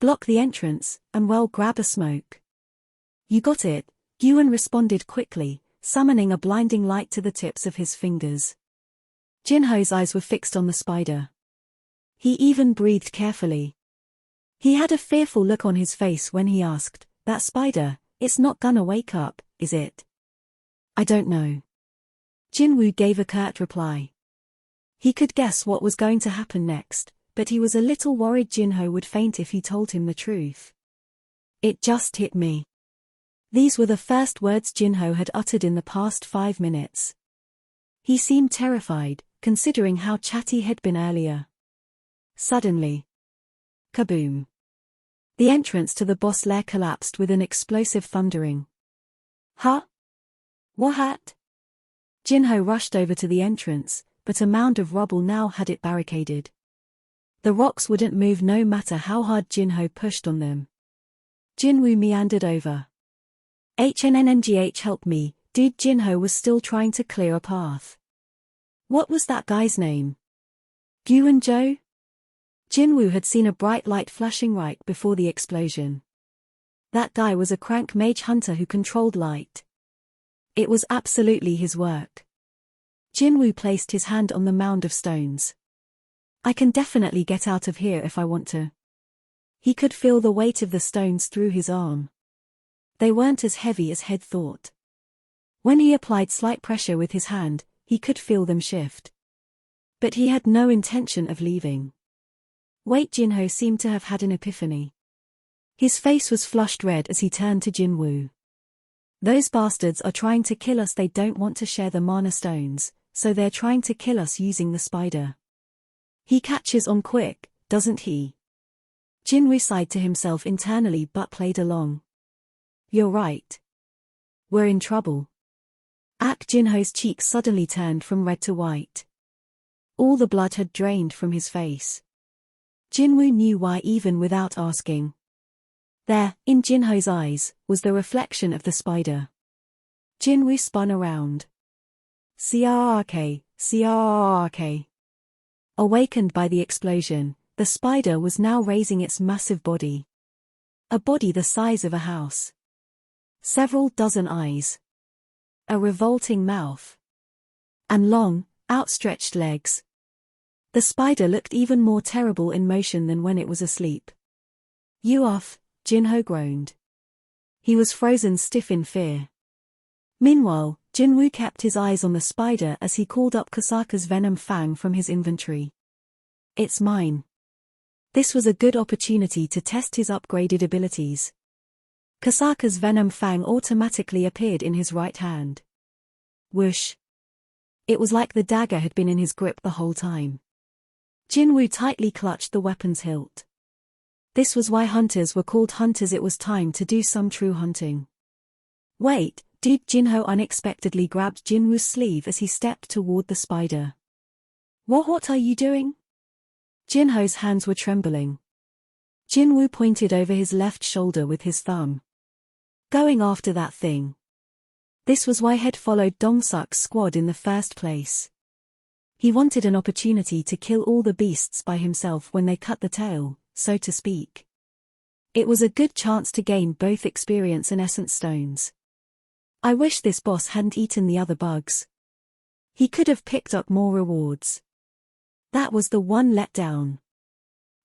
Block the entrance, and well, grab a smoke. You got it, Gyun responded quickly, summoning a blinding light to the tips of his fingers. Jinho's eyes were fixed on the spider. He even breathed carefully. He had a fearful look on his face when he asked, "That spider, it's not gonna wake up, is it?" "I don't know." Jinwoo gave a curt reply. He could guess what was going to happen next, but he was a little worried Jinho would faint if he told him the truth. It just hit me. These were the first words Jinho had uttered in the past 5 minutes. He seemed terrified, considering how chatty he'd been earlier. Suddenly. Kaboom. The entrance to the boss lair collapsed with an explosive thundering. Huh? What? Jinho rushed over to the entrance, but a mound of rubble now had it barricaded. The rocks wouldn't move no matter how hard Jinho pushed on them. Jinwoo meandered over. HNNNGH, help me, dude. Jinho was still trying to clear a path. What was that guy's name? Gyun-jo? Jinwoo had seen a bright light flashing right before the explosion. That guy was a crank mage hunter who controlled light. It was absolutely his work. Jinwoo placed his hand on the mound of stones. I can definitely get out of here if I want to. He could feel the weight of the stones through his arm. They weren't as heavy as he'd thought. When he applied slight pressure with his hand, he could feel them shift. But he had no intention of leaving. Wait, Jinho seemed to have had an epiphany. His face was flushed red as he turned to Jinwoo. Those bastards are trying to kill us. They don't want to share the mana stones, so they're trying to kill us using the spider. He catches on quick, doesn't he? Jinwoo sighed to himself internally but played along. You're right. We're in trouble. Jinho's cheeks suddenly turned from red to white. All the blood had drained from his face. Jinwoo knew why even without asking. There, in Jinho's eyes, was the reflection of the spider. Jinwoo spun around. CRRK. Awakened by the explosion, the spider was now raising its massive body. A body the size of a house. Several dozen eyes. A revolting mouth. And long, outstretched legs. The spider looked even more terrible in motion than when it was asleep. You off, Jinho groaned. He was frozen stiff in fear. Meanwhile, Jinwoo kept his eyes on the spider as he called up Kasaka's venom fang from his inventory. It's mine. This was a good opportunity to test his upgraded abilities. Kasaka's venom fang automatically appeared in his right hand. Whoosh. It was like the dagger had been in his grip the whole time. Jinwoo tightly clutched the weapon's hilt. This was why hunters were called hunters. It was time to do some true hunting. Wait, dude. Jinho unexpectedly grabbed Jinwoo's sleeve as he stepped toward the spider. What are you doing? Jinho's hands were trembling. Jinwoo pointed over his left shoulder with his thumb. Going after that thing. This was why Head followed Dongsuk's squad in the first place. He wanted an opportunity to kill all the beasts by himself when they cut the tail, so to speak. It was a good chance to gain both experience and essence stones. I wish this boss hadn't eaten the other bugs. He could have picked up more rewards. That was the one letdown.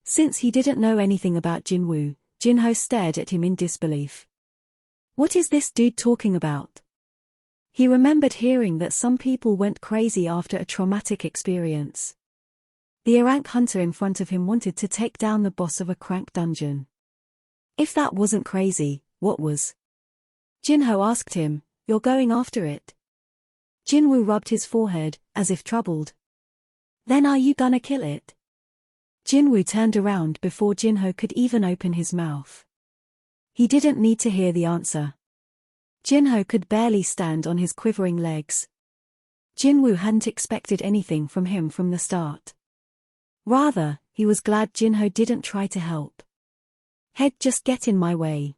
Since he didn't know anything about Jinwoo, Jinho stared at him in disbelief. What is this dude talking about? He remembered hearing that some people went crazy after a traumatic experience. The rank hunter in front of him wanted to take down the boss of a crank dungeon. If that wasn't crazy, what was? Jinho asked him, "You're going after it?" Jinwoo rubbed his forehead, as if troubled. "Then are you gonna kill it?" Jinwoo turned around before Jinho could even open his mouth. He didn't need to hear the answer. Jinho could barely stand on his quivering legs. Jinwoo hadn't expected anything from him from the start. Rather, he was glad Jinho didn't try to help. "Head, just get in my way."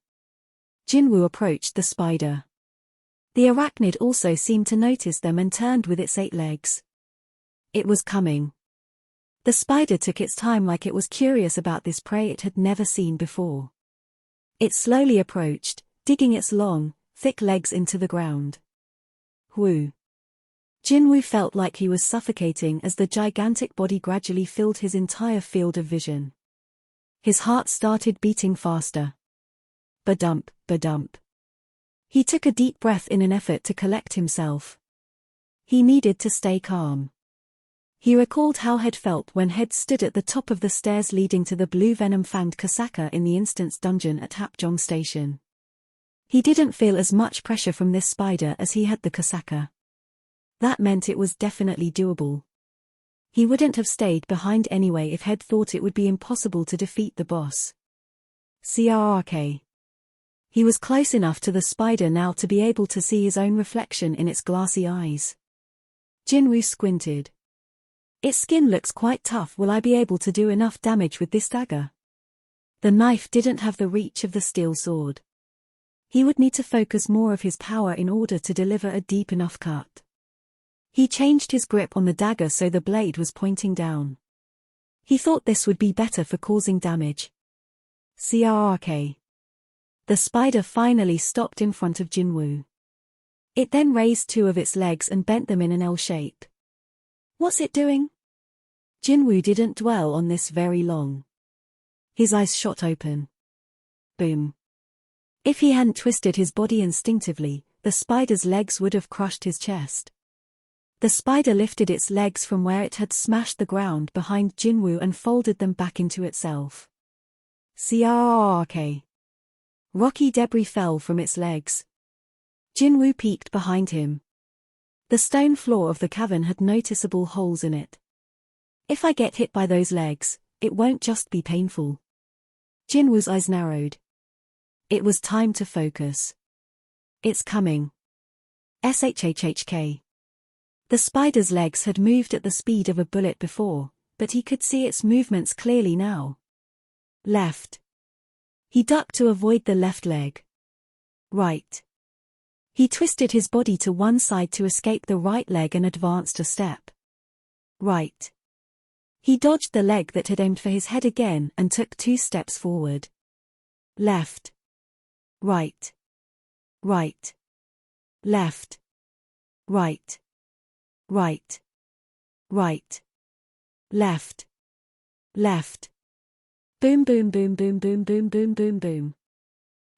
Jinwoo approached the spider. The arachnid also seemed to notice them and turned with its 8 legs. It was coming. The spider took its time like it was curious about this prey it had never seen before. It slowly approached, digging its long, thick legs into the ground. Whoo! Jinwoo felt like he was suffocating as the gigantic body gradually filled his entire field of vision. His heart started beating faster. Ba-dump, ba-dump. He took a deep breath in an effort to collect himself. He needed to stay calm. He recalled how Head felt when Head stood at the top of the stairs leading to the blue venom-fanged Kasaka in the instance dungeon at Hapjeong Station. He didn't feel as much pressure from this spider as he had the Kasaka. That meant it was definitely doable. He wouldn't have stayed behind anyway if Head thought it would be impossible to defeat the boss. CRRK. He was close enough to the spider now to be able to see his own reflection in its glassy eyes. Jinwoo squinted. "Its skin looks quite tough. Will I be able to do enough damage with this dagger?" The knife didn't have the reach of the steel sword. He would need to focus more of his power in order to deliver a deep enough cut. He changed his grip on the dagger so the blade was pointing down. He thought this would be better for causing damage. CRRK. The spider finally stopped in front of Jinwoo. It then raised 2 of its legs and bent them in an L shape. What's it doing? Jinwoo didn't dwell on this very long. His eyes shot open. Boom. If he hadn't twisted his body instinctively, the spider's legs would have crushed his chest. The spider lifted its legs from where it had smashed the ground behind Jinwoo and folded them back into itself. CRRK. Rocky debris fell from its legs. Jinwoo peeked behind him. The stone floor of the cavern had noticeable holes in it. If I get hit by those legs, it won't just be painful. Jinwoo's eyes narrowed. It was time to focus. It's coming. SHHHK. The spider's legs had moved at the speed of a bullet before, but he could see its movements clearly now. Left. He ducked to avoid the left leg. Right. He twisted his body to one side to escape the right leg and advanced a step. Right. He dodged the leg that had aimed for his head again and took 2 steps forward. Left. Right. Right. Left. Right. Right. Right. Left. Left. Boom boom boom boom boom boom boom boom boom.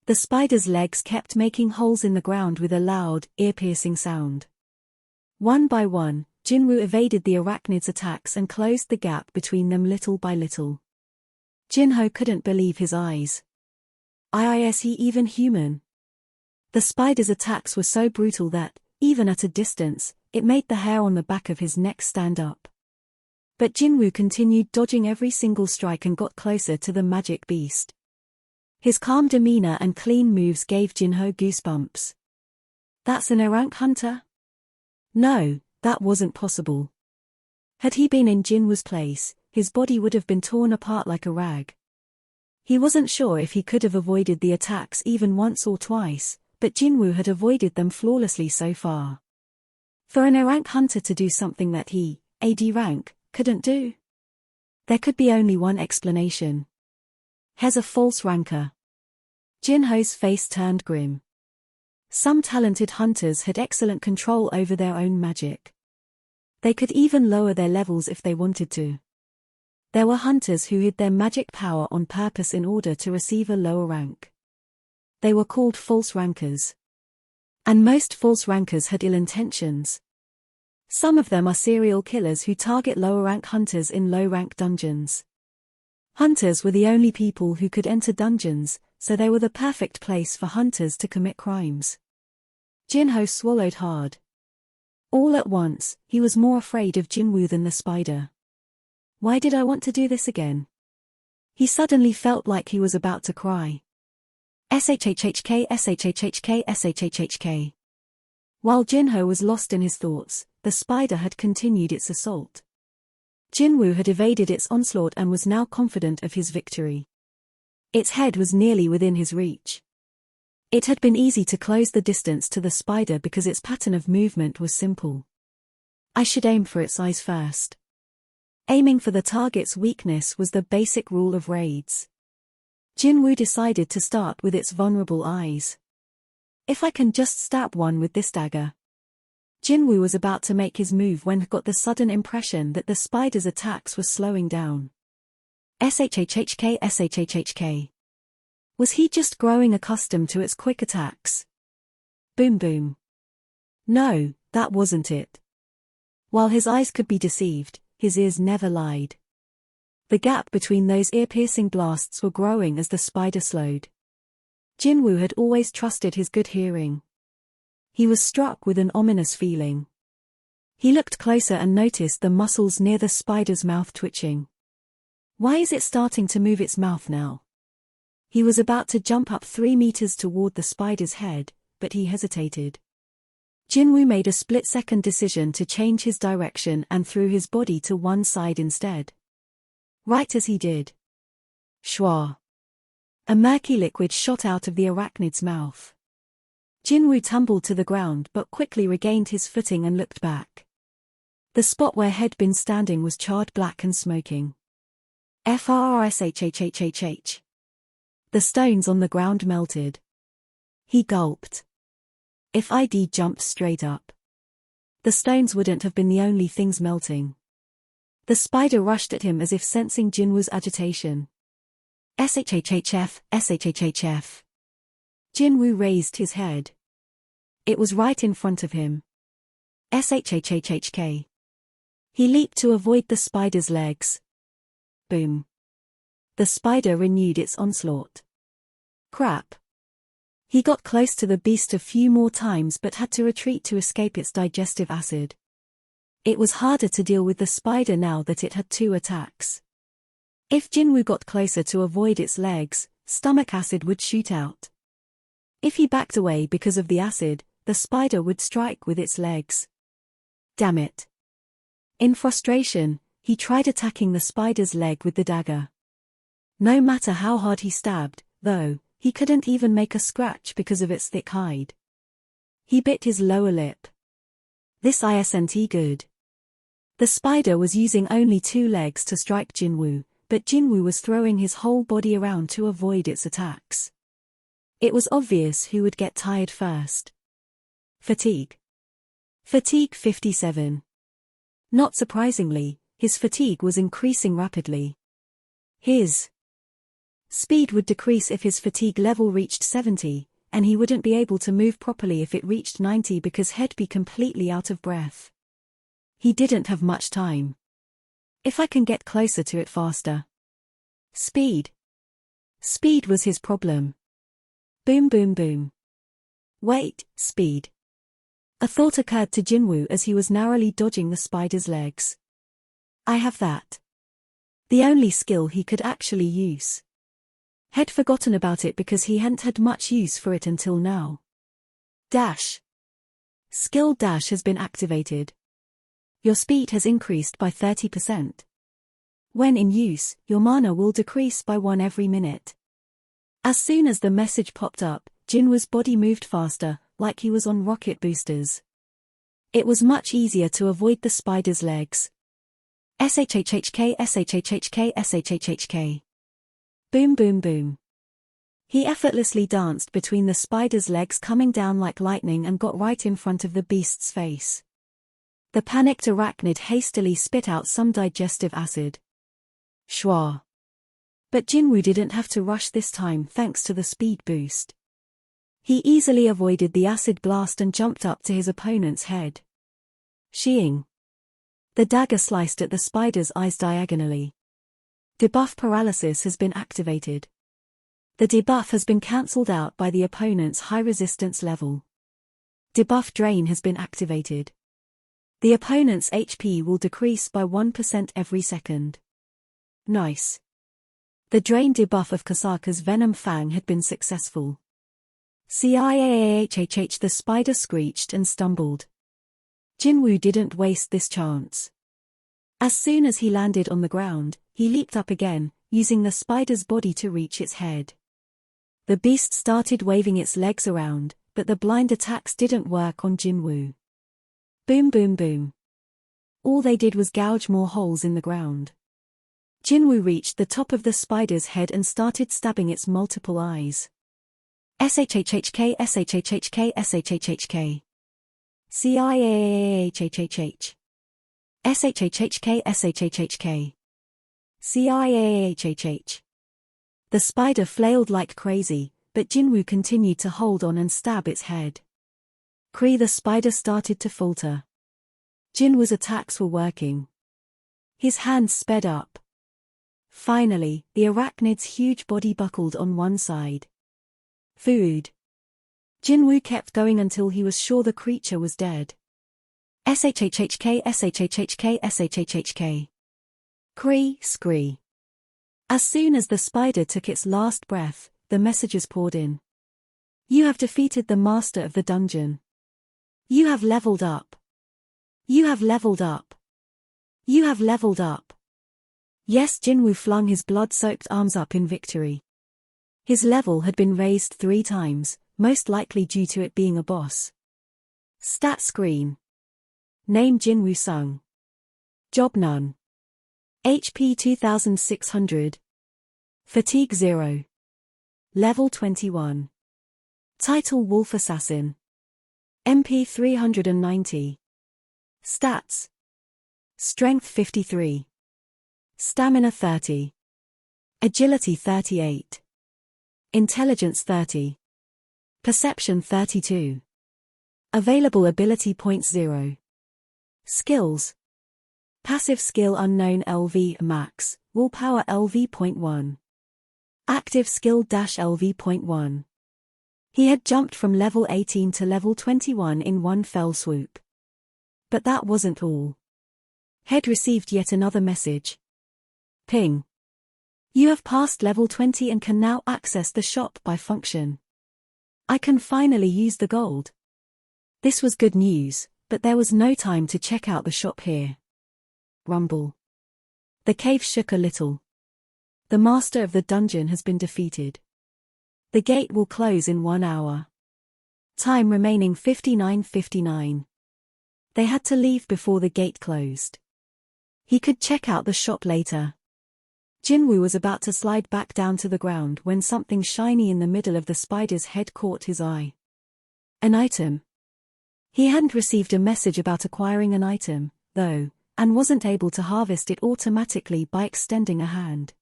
The spider's legs kept making holes in the ground with a loud, ear-piercing sound. One by one, Jinwoo evaded the arachnid's attacks and closed the gap between them little by little. Jinho couldn't believe his eyes. Is he even human? The spider's attacks were so brutal that, even at a distance, it made the hair on the back of his neck stand up. But Jinwoo continued dodging every single strike and got closer to the magic beast. His calm demeanor and clean moves gave Jinho goosebumps. That's an rank hunter? No, that wasn't possible. Had he been in Jinwoo's place, his body would have been torn apart like a rag. He wasn't sure if he could have avoided the attacks even once or twice, but Jinwoo had avoided them flawlessly so far. For an A-rank hunter to do something that he, a D rank, couldn't do? There could be only one explanation. He's a false ranker. Jinho's face turned grim. Some talented hunters had excellent control over their own magic. They could even lower their levels if they wanted to. There were hunters who hid their magic power on purpose in order to receive a lower rank. They were called false rankers. And most false rankers had ill intentions. Some of them are serial killers who target lower-rank hunters in low-rank dungeons. Hunters were the only people who could enter dungeons, so they were the perfect place for hunters to commit crimes. Jinho swallowed hard. All at once, he was more afraid of Jinwoo than the spider. Why did I want to do this again? He suddenly felt like he was about to cry. SHHHK SHHHK SHHHK. While Jinho was lost in his thoughts, the spider had continued its assault. Jinwoo had evaded its onslaught and was now confident of his victory. Its head was nearly within his reach. It had been easy to close the distance to the spider because its pattern of movement was simple. I should aim for its eyes first. Aiming for the target's weakness was the basic rule of raids. Jinwoo decided to start with its vulnerable eyes. If I can just stab one with this dagger. Jinwoo was about to make his move when he got the sudden impression that the spider's attacks were slowing down. SHHHK SHHHK. Was he just growing accustomed to its quick attacks? Boom boom. No, that wasn't it. While his eyes could be deceived, his ears never lied. The gap between those ear-piercing blasts were growing as the spider slowed. Jinwoo had always trusted his good hearing. He was struck with an ominous feeling. He looked closer and noticed the muscles near the spider's mouth twitching. Why is it starting to move its mouth now? He was about to jump up 3 meters toward the spider's head, but he hesitated. Jinwoo made a split-second decision to change his direction and threw his body to one side instead. Right as he did. Shwa! A murky liquid shot out of the arachnid's mouth. Jinwoo tumbled to the ground but quickly regained his footing and looked back. The spot where he'd been standing was charred black and smoking. FRSHHHHH. The stones on the ground melted. He gulped. If I'd jumped straight up, the stones wouldn't have been the only things melting. The spider rushed at him as if sensing Jinwoo's agitation. SHHHF, SHHHF. Jinwoo raised his head. It was right in front of him. SHHHHK. He leaped to avoid the spider's legs. Boom. The spider renewed its onslaught. Crap. He got close to the beast a few more times but had to retreat to escape its digestive acid. It was harder to deal with the spider now that it had 2 attacks. If Jinwoo got closer to avoid its legs, stomach acid would shoot out. If he backed away because of the acid, the spider would strike with its legs. Damn it. In frustration, he tried attacking the spider's leg with the dagger. No matter how hard he stabbed, though, he couldn't even make a scratch because of its thick hide. He bit his lower lip. This isn't good. The spider was using only 2 legs to strike Jinwoo, but Jinwoo was throwing his whole body around to avoid its attacks. It was obvious who would get tired first. Fatigue. Fatigue 57. Not surprisingly, his fatigue was increasing rapidly. His speed would decrease if his fatigue level reached 70, and he wouldn't be able to move properly if it reached 90 because he'd be completely out of breath. He didn't have much time. If I can get closer to it faster. Speed. Speed was his problem. Boom boom boom. Wait, speed. A thought occurred to Jinwoo as he was narrowly dodging the spider's legs. I have that. The only skill he could actually use. He'd forgotten about it because he hadn't had much use for it until now. Dash. Skill dash has been activated. Your speed has increased by 30%. When in use, your mana will decrease by 1 every minute. As soon as the message popped up, Jinwoo's body moved faster, like he was on rocket boosters. It was much easier to avoid the spider's legs. Shhhk, shhhk, shhhk. Boom boom boom. He effortlessly danced between the spider's legs, coming down like lightning, and got right in front of the beast's face. The panicked arachnid hastily spit out some digestive acid. Shwa. But Jinwoo didn't have to rush this time thanks to the speed boost. He easily avoided the acid blast and jumped up to his opponent's head. Sheeing. The dagger sliced at the spider's eyes diagonally. Debuff paralysis has been activated. The debuff has been cancelled out by the opponent's high resistance level. Debuff drain has been activated. The opponent's HP will decrease by 1% every second. Nice. The drain debuff of Kasaka's Venom Fang had been successful. Ciahhhh, the spider screeched and stumbled. Jinwoo didn't waste this chance. As soon as he landed on the ground, he leaped up again, using the spider's body to reach its head. The beast started waving its legs around, but the blind attacks didn't work on Jinwoo. Boom boom boom. All they did was gouge more holes in the ground. Jinwoo reached the top of the spider's head and started stabbing its multiple eyes. Shhhk, shhhk, shhhk. Ciahhhh. Shhhk, shhhk. Ciahhhh. The spider flailed like crazy, but Jinwoo continued to hold on and stab its head. The spider started to falter. Jinwoo's attacks were working. His hands sped up. Finally, the arachnid's huge body buckled on one side. Food. Jinwoo kept going until he was sure the creature was dead. Shhhk, shhhk, shhhk. Scree. As soon as the spider took its last breath, the messages poured in. You have defeated the master of the dungeon. You have leveled up. You have leveled up. You have leveled up. Yes, Jinwoo flung his blood-soaked arms up in victory. His level had been raised 3 times, most likely due to it being a boss. Stat screen. Name Jinwoo Sung. Job none. HP 2600. Fatigue 0. Level 21. Title Wolf Assassin. MP 390. Stats. Strength 53. Stamina 30. Agility 38. Intelligence 30. Perception 32. Available ability points 0. Skills. Passive skill unknown LV max, willpower LV.1. Active skill -LV.1. He had jumped from level 18 to level 21 in one fell swoop. But that wasn't all. Had received yet another message. Ping. You have passed level 20 and can now access the shop by function. I can finally use the gold. This was good news, but there was no time to check out the shop here. Rumble. The cave shook a little. The master of the dungeon has been defeated. The gate will close in 1 hour. Time remaining 59:59. They had to leave before the gate closed. He could check out the shop later. Jinwoo was about to slide back down to the ground when something shiny in the middle of the spider's head caught his eye. An item. He hadn't received a message about acquiring an item, though, and wasn't able to harvest it automatically by extending a hand.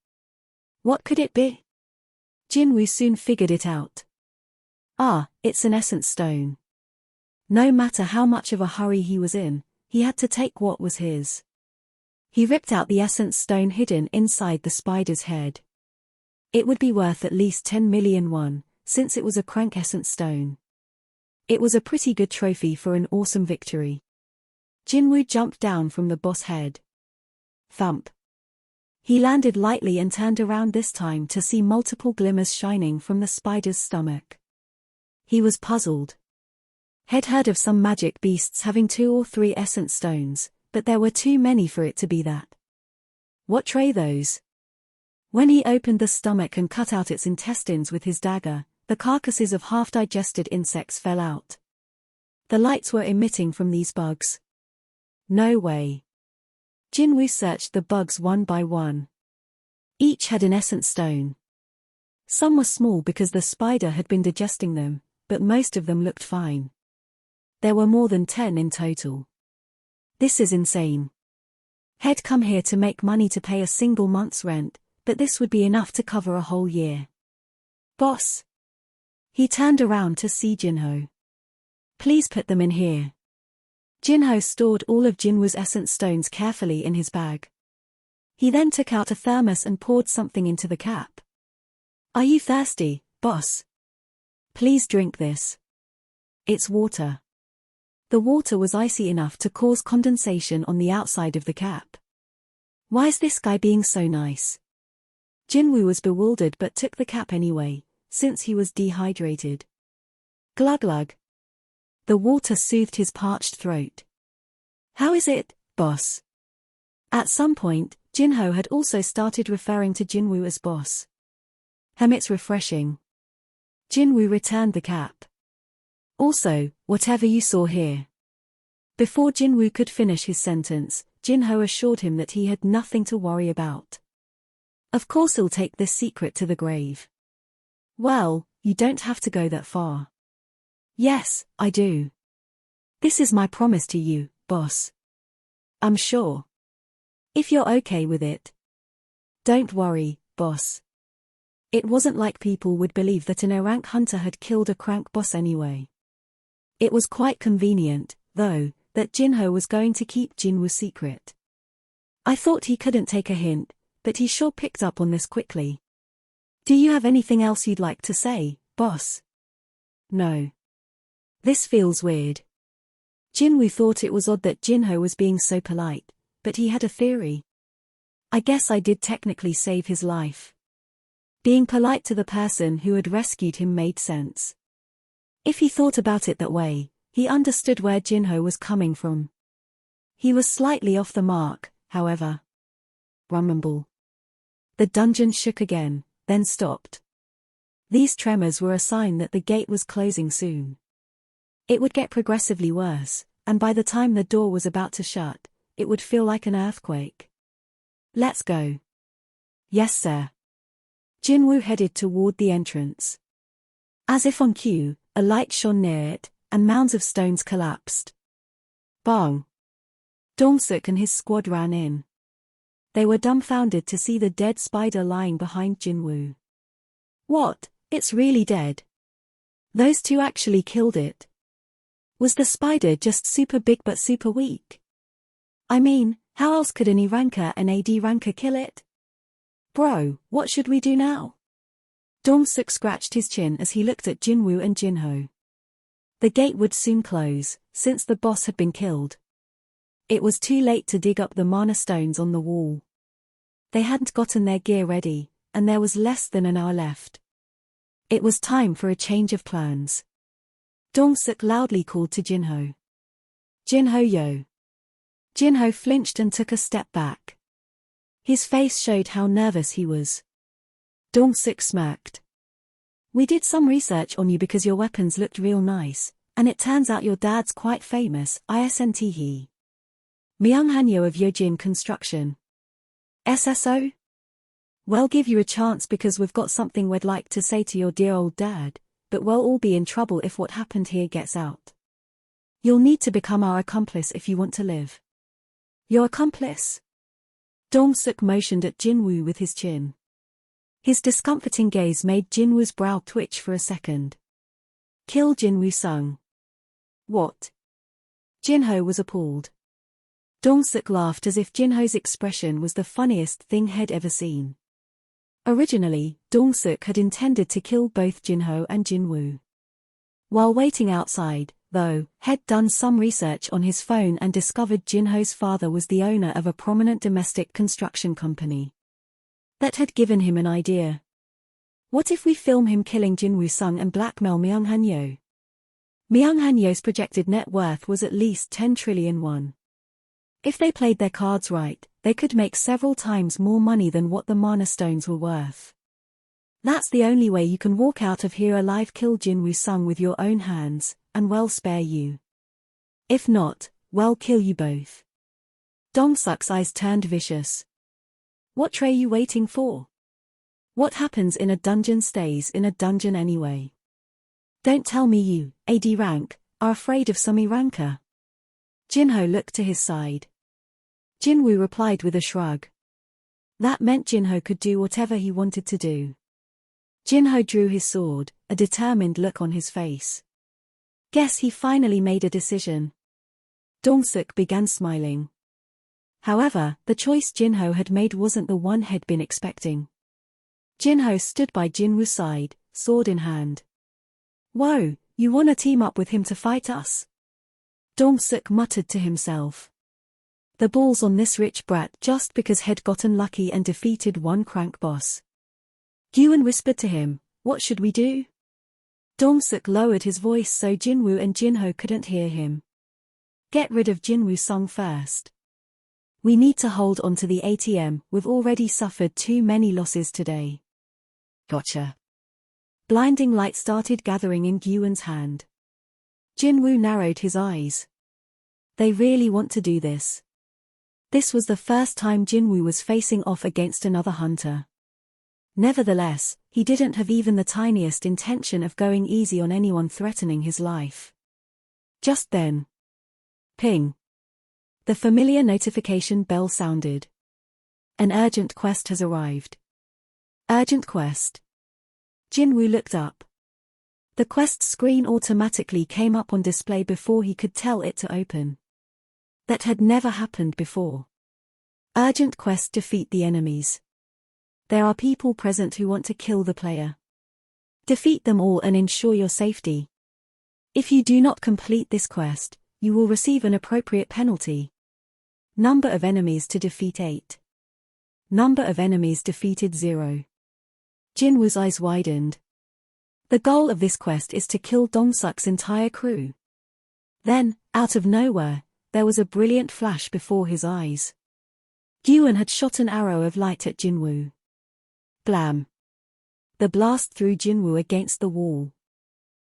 What could it be? Jinwoo soon figured it out. It's an essence stone. No matter how much of a hurry he was in, he had to take what was his. He ripped out the essence stone hidden inside the spider's head. It would be worth at least 10 million won, since it was a crank essence stone. It was a pretty good trophy for an awesome victory. Jinwoo jumped down from the boss head. Thump. He landed lightly and turned around this time to see multiple glimmers shining from the spider's stomach. He was puzzled. Had heard of some magic beasts having 2 or 3 essence stones, but there were too many for it to be that. What tray those? When he opened the stomach and cut out its intestines with his dagger, the carcasses of half-digested insects fell out. The lights were emitting from these bugs. No way. Jinwoo searched the bugs one by one. Each had an essence stone. Some were small because the spider had been digesting them, but most of them looked fine. There were more than 10 in total. This is insane. Had come here to make money to pay a single month's rent, but this would be enough to cover a whole year. Boss. He turned around to see Jinho. Please put them in here. Jinho stored all of Jinwoo's essence stones carefully in his bag. He then took out a thermos and poured something into the cap. Are you thirsty, boss? Please drink this. It's water. The water was icy enough to cause condensation on the outside of the cap. Why is this guy being so nice? Jinwoo was bewildered but took the cap anyway, since he was dehydrated. Glug glug. The water soothed his parched throat. How is it, boss? At some point, Jinho had also started referring to Jinwoo as boss. It's refreshing. Jinwoo returned the cap. Also, whatever you saw here. Before Jinwoo could finish his sentence, Jinho assured him that he had nothing to worry about. Of course he'll take this secret to the grave. Well, you don't have to go that far. Yes, I do. This is my promise to you, boss. I'm sure. If you're okay with it. Don't worry, boss. It wasn't like people would believe that an A-rank hunter had killed a crank boss anyway. It was quite convenient, though, that Jinho was going to keep Jinwoo's secret. I thought he couldn't take a hint, but he sure picked up on this quickly. Do you have anything else you'd like to say, boss? No. This feels weird. Jinwoo thought it was odd that Jinho was being so polite, but he had a theory. I guess I did technically save his life. Being polite to the person who had rescued him made sense. If he thought about it that way, he understood where Jinho was coming from. He was slightly off the mark, however. Rumble. The dungeon shook again, then stopped. These tremors were a sign that the gate was closing soon. It would get progressively worse, and by the time the door was about to shut, it would feel like an earthquake. Let's go. Yes, sir. Jinwoo headed toward the entrance. As if on cue, a light shone near it, and mounds of stones collapsed. Bang! Dong-suk and his squad ran in. They were dumbfounded to see the dead spider lying behind Jinwoo. What? It's really dead. Those two actually killed it. Was the spider just super big but super weak? I mean, how else could an E ranker and AD ranker kill it? Bro, what should we do now? Dong-suk scratched his chin as he looked at Jinwoo and Jinho. The gate would soon close, since the boss had been killed. It was too late to dig up the mana stones on the wall. They hadn't gotten their gear ready, and there was less than an hour left. It was time for a change of plans. Dong-suk loudly called to Jinho. Jinho yo. Jinho flinched and took a step back. His face showed how nervous he was. Dong-suk smirked. We did some research on you because your weapons looked real nice, and it turns out your dad's quite famous, isn't he? Myung-hanyo of Yojin Construction. SSO? We'll give you a chance because we've got something we'd like to say to your dear old dad, but we'll all be in trouble if what happened here gets out. You'll need to become our accomplice if you want to live. Your accomplice? Dong-suk motioned at Jinwoo with his chin. His discomforting gaze made Jinwoo's brow twitch for a second. Kill Jinwoo-sung. What? Jinho was appalled. Dong-suk laughed as if Jinho's expression was the funniest thing he'd ever seen. Originally, Dong-suk had intended to kill both Jinho and Jinwoo. While waiting outside, though, had done some research on his phone and discovered Jinho's father was the owner of a prominent domestic construction company. That had given him an idea. What if we film him killing Jinwoo-sung and blackmail Myung-hanyo? Myung-hanyo's projected net worth was at least 10 trillion won. If they played their cards right, they could make several times more money than what the mana stones were worth. That's the only way you can walk out of here alive. Kill Jinwoo-sung with your own hands, and we'll spare you. If not, we'll kill you both. Dong-suk's eyes turned vicious. What are you waiting for? What happens in a dungeon stays in a dungeon anyway. Don't tell me you, AD rank, are afraid of some rancor. Jinho looked to his side. Jinwoo replied with a shrug. That meant Jinho could do whatever he wanted to do. Jinho drew his sword, a determined look on his face. Guess he finally made a decision. Dong-suk began smiling. However, the choice Jinho had made wasn't the one he'd been expecting. Jinho stood by Jinwoo's side, sword in hand. Whoa, you wanna team up with him to fight us? Dong-suk muttered to himself. The balls on this rich brat just because he'd gotten lucky and defeated one crank boss. Gyun whispered to him, what should we do? Dong-suk lowered his voice so Jinwoo and Jinho couldn't hear him. Get rid of Jinwoo-sung first. We need to hold on to the ATM, we've already suffered too many losses today. Gotcha. Blinding light started gathering in Gyun's hand. Jinwoo narrowed his eyes. They really want to do this. This was the first time Jinwoo was facing off against another hunter. Nevertheless, he didn't have even the tiniest intention of going easy on anyone threatening his life. Just then. Ping. The familiar notification bell sounded. An urgent quest has arrived. Urgent quest. Jinwoo looked up. The quest screen automatically came up on display before he could tell it to open. That had never happened before. Urgent quest: defeat the enemies. There are people present who want to kill the player. Defeat them all and ensure your safety. If you do not complete this quest, you will receive an appropriate penalty. Number of enemies to defeat 8. Number of enemies defeated 0. Jinwoo's eyes widened. The goal of this quest is to kill Dong-suk's entire crew. Then, out of nowhere, there was a brilliant flash before his eyes. Gyun had shot an arrow of light at Jinwoo. Blam. The blast threw Jinwoo against the wall.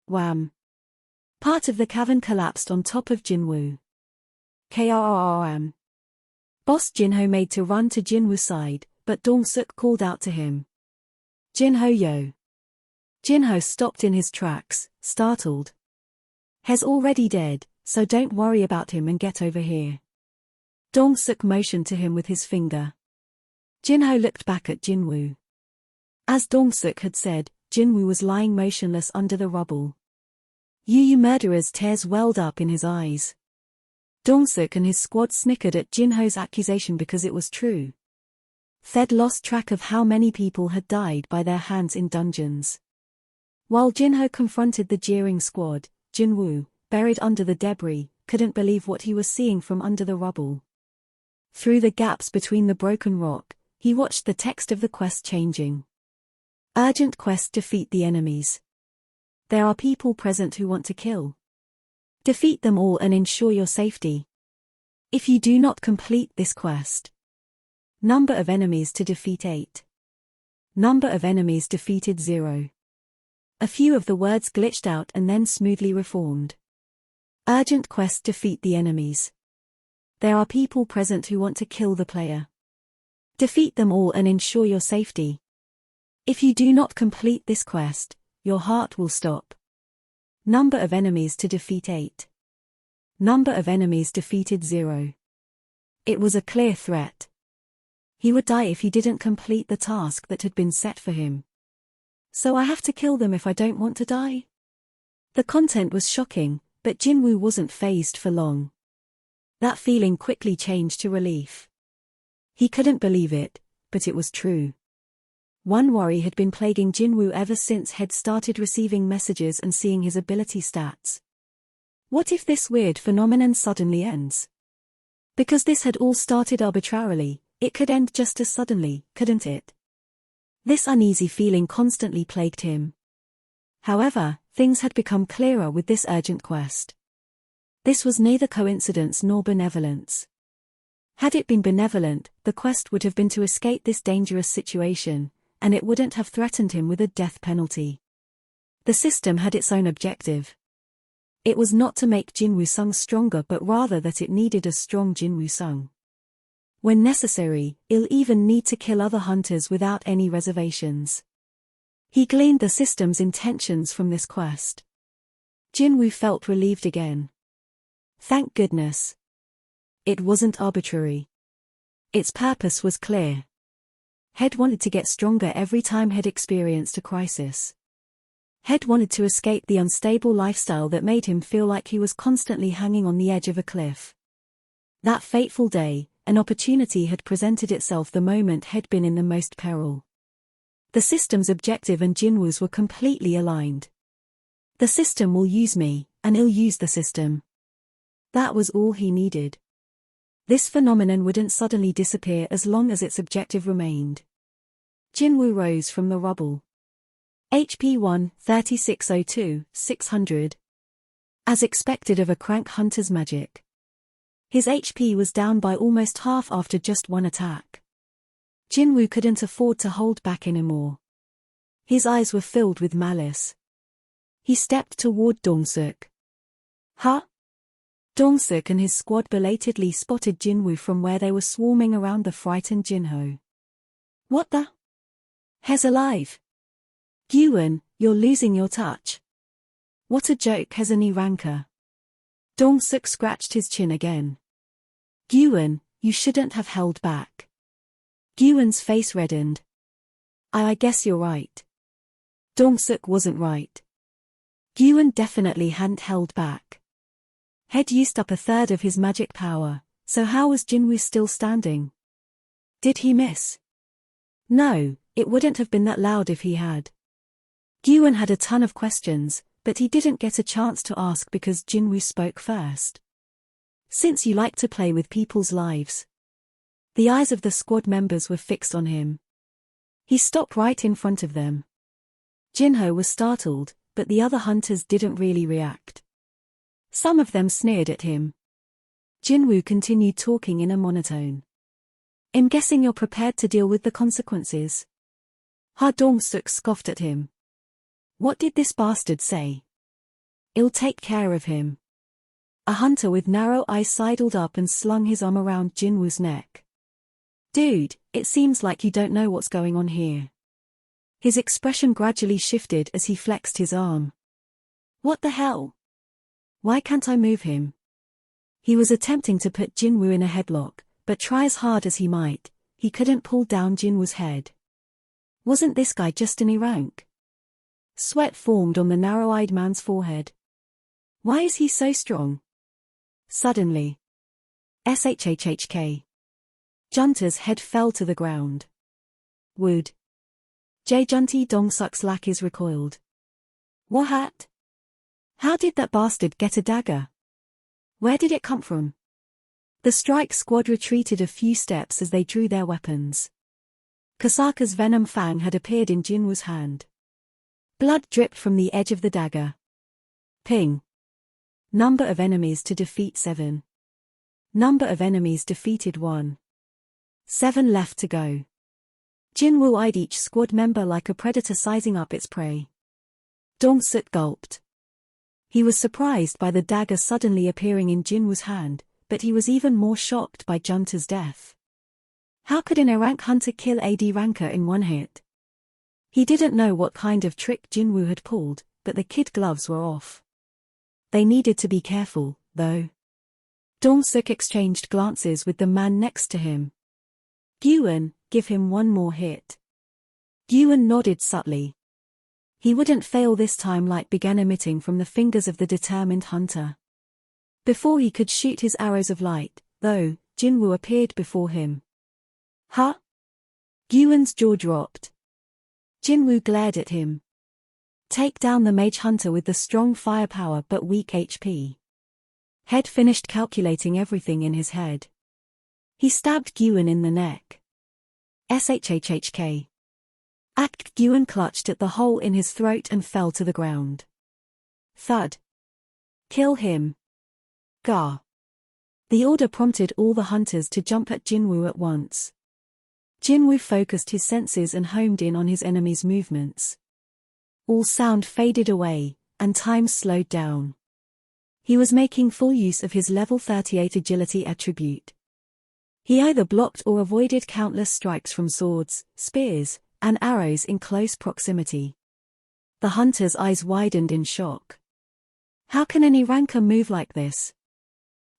Wham. Part of the cavern collapsed on top of Jinwoo. Krrrm. Boss Jinho made to run to Jinwoo's side, but Dong-suk called out to him. Jinho yo. Jinho stopped in his tracks, startled. He's already dead, so don't worry about him and get over here. Dong-suk motioned to him with his finger. Jinho looked back at Jinwoo. As Dong-suk had said, Jinwoo was lying motionless under the rubble. You murderers! Tears welled up in his eyes. Dong-suk and his squad snickered at Jinho's accusation because it was true. They'd lost track of how many people had died by their hands in dungeons. While Jinho confronted the jeering squad, Jinwoo, buried under the debris, couldn't believe what he was seeing from under the rubble. Through the gaps between the broken rock, he watched the text of the quest changing. Urgent quest: defeat the enemies. There are people present who want to kill. Defeat them all and ensure your safety. If you do not complete this quest. Number of enemies to defeat 8. Number of enemies defeated 0. A few of the words glitched out and then smoothly reformed. Urgent quest: defeat the enemies. There are people present who want to kill the player. Defeat them all and ensure your safety. If you do not complete this quest, your heart will stop. Number of enemies to defeat 8. Number of enemies defeated 0. It was a clear threat. He would die if he didn't complete the task that had been set for him. So I have to kill them if I don't want to die? The content was shocking, but Jinwoo wasn't fazed for long. That feeling quickly changed to relief. He couldn't believe it, but it was true. One worry had been plaguing Jinwoo ever since he'd started receiving messages and seeing his ability stats. What if this weird phenomenon suddenly ends? Because this had all started arbitrarily, it could end just as suddenly, couldn't it? This uneasy feeling constantly plagued him. However, things had become clearer with this urgent quest. This was neither coincidence nor benevolence. Had it been benevolent, the quest would have been to escape this dangerous situation, and it wouldn't have threatened him with a death penalty. The system had its own objective. It was not to make Jin Woo-sung stronger but rather that it needed a strong Jin Woo-sung. When necessary, it'll even need to kill other hunters without any reservations. He gleaned the system's intentions from this quest. Jin Woo felt relieved again. Thank goodness. It wasn't arbitrary. Its purpose was clear. Head wanted to get stronger every time Head experienced a crisis. Head wanted to escape the unstable lifestyle that made him feel like he was constantly hanging on the edge of a cliff. That fateful day, an opportunity had presented itself the moment Head been in the most peril. The system's objective and Jin Woo's were completely aligned. The system will use me, and I'll use the system. That was all he needed. This phenomenon wouldn't suddenly disappear as long as its objective remained. Jin Woo rose from the rubble. HP 1, 3602, 600. As expected of a crank hunter's magic. His HP was down by almost half after just one attack. Jin Woo couldn't afford to hold back anymore. His eyes were filled with malice. He stepped toward Dong-suk. Huh? Dong-suk and his squad belatedly spotted Jin Woo from where they were swarming around the frightened Jin-ho. What the? He's alive. Gyuan, you're losing your touch. What a joke, has any rancor. Dong-suk scratched his chin again. Gyuan, you shouldn't have held back. Gyuan's face reddened. I guess you're right. Dong-suk wasn't right. Gyuan definitely hadn't held back. Head used up a third of his magic power, so how was Jin Woo still standing? Did he miss? No, it wouldn't have been that loud if he had. Gyuan had a ton of questions, but he didn't get a chance to ask because Jin Woo spoke first. Since you like to play with people's lives. The eyes of the squad members were fixed on him. He stopped right in front of them. Jin-ho was startled, but the other hunters didn't really react. Some of them sneered at him. Jin Woo continued talking in a monotone. I'm guessing you're prepared to deal with the consequences. Ha Dong-suk scoffed at him. What did this bastard say? I'll take care of him. A hunter with narrow eyes sidled up and slung his arm around Jin Woo's neck. Dude, it seems like you don't know what's going on here. His expression gradually shifted as he flexed his arm. What the hell? Why can't I move him? He was attempting to put Jin Woo in a headlock, but try as hard as he might, he couldn't pull down Jin Woo's head. Wasn't this guy just an E-rank? Sweat formed on the narrow-eyed man's forehead. Why is he so strong? Suddenly. SHHHK. Junta's head fell to the ground. Wood. Junti Dong-suk's lackeys recoiled. What? How did that bastard get a dagger? Where did it come from? The strike squad retreated a few steps as they drew their weapons. Kasaka's venom fang had appeared in Jin Woo's hand. Blood dripped from the edge of the dagger. Ping. Number of enemies to defeat 7. Number of enemies defeated 1. 7 left to go. Jin Woo eyed each squad member like a predator sizing up its prey. Dong-suk gulped. He was surprised by the dagger suddenly appearing in Jin Woo's hand, but he was even more shocked by Junta's death. How could an A-rank hunter kill a D-ranker in one hit? He didn't know what kind of trick Jin Woo had pulled, but the kid gloves were off. They needed to be careful, though. Dong-suk exchanged glances with the man next to him. Gyuan, give him one more hit. Gyuan nodded subtly. He wouldn't fail this time. Light began emitting from the fingers of the determined hunter. Before he could shoot his arrows of light, though, Jin Woo appeared before him. Huh? Gyuan's jaw dropped. Jin Woo glared at him. Take down the mage hunter with the strong firepower but weak HP. Head finished calculating everything in his head. He stabbed Gyuan in the neck. SHHHK. Gyuan clutched at the hole in his throat and fell to the ground. Thud. Kill him. Gah. The order prompted all the hunters to jump at Jin Woo at once. Jinwoo focused his senses and homed in on his enemy's movements. All sound faded away, and time slowed down. He was making full use of his level 38 agility attribute. He either blocked or avoided countless strikes from swords, spears, and arrows in close proximity. The hunter's eyes widened in shock. How can any ranker move like this?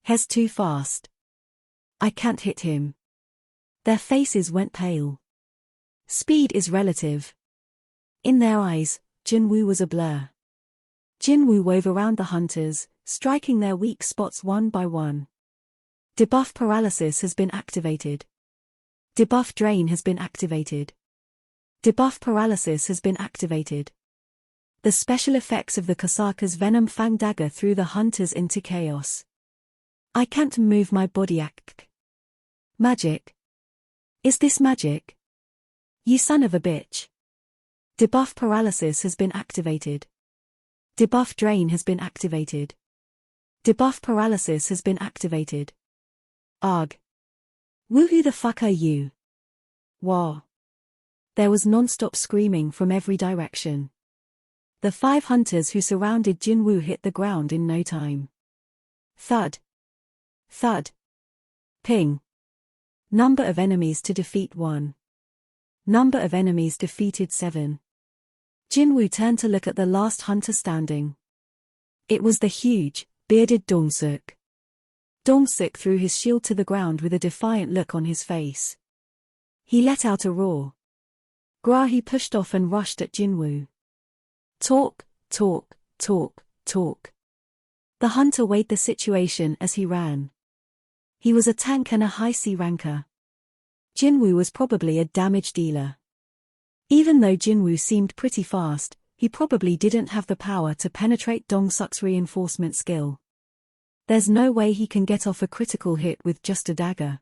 He's too fast. I can't hit him. Their faces went pale. Speed is relative. In their eyes, Jinwoo was a blur. Jinwoo wove around the hunters, striking their weak spots one by one. Debuff paralysis has been activated. Debuff drain has been activated. Debuff paralysis has been activated. The special effects of the Kosaka's Venom Fang dagger threw the hunters into chaos. I can't move my body. Magic. Is this magic? You son of a bitch. Debuff paralysis has been activated. Debuff drain has been activated. Debuff paralysis has been activated. Arg. Woo, who the fuck are you? Wah. There was non-stop screaming from every direction. The 5 hunters who surrounded Jinwoo hit the ground in no time. Thud. Thud. Ping. Number of enemies to defeat 1. Number of enemies defeated 7. Jinwoo turned to look at the last hunter standing. It was the huge, bearded Dong-suk. Dong-suk threw his shield to the ground with a defiant look on his face. He let out a roar. He pushed off and rushed at Jinwoo. Talk, talk, talk, talk. The hunter weighed the situation as he ran. He was a tank and a high C ranker. Jinwoo was probably a damage dealer. Even though Jinwoo seemed pretty fast, he probably didn't have the power to penetrate Dong-suk's reinforcement skill. There's no way he can get off a critical hit with just a dagger.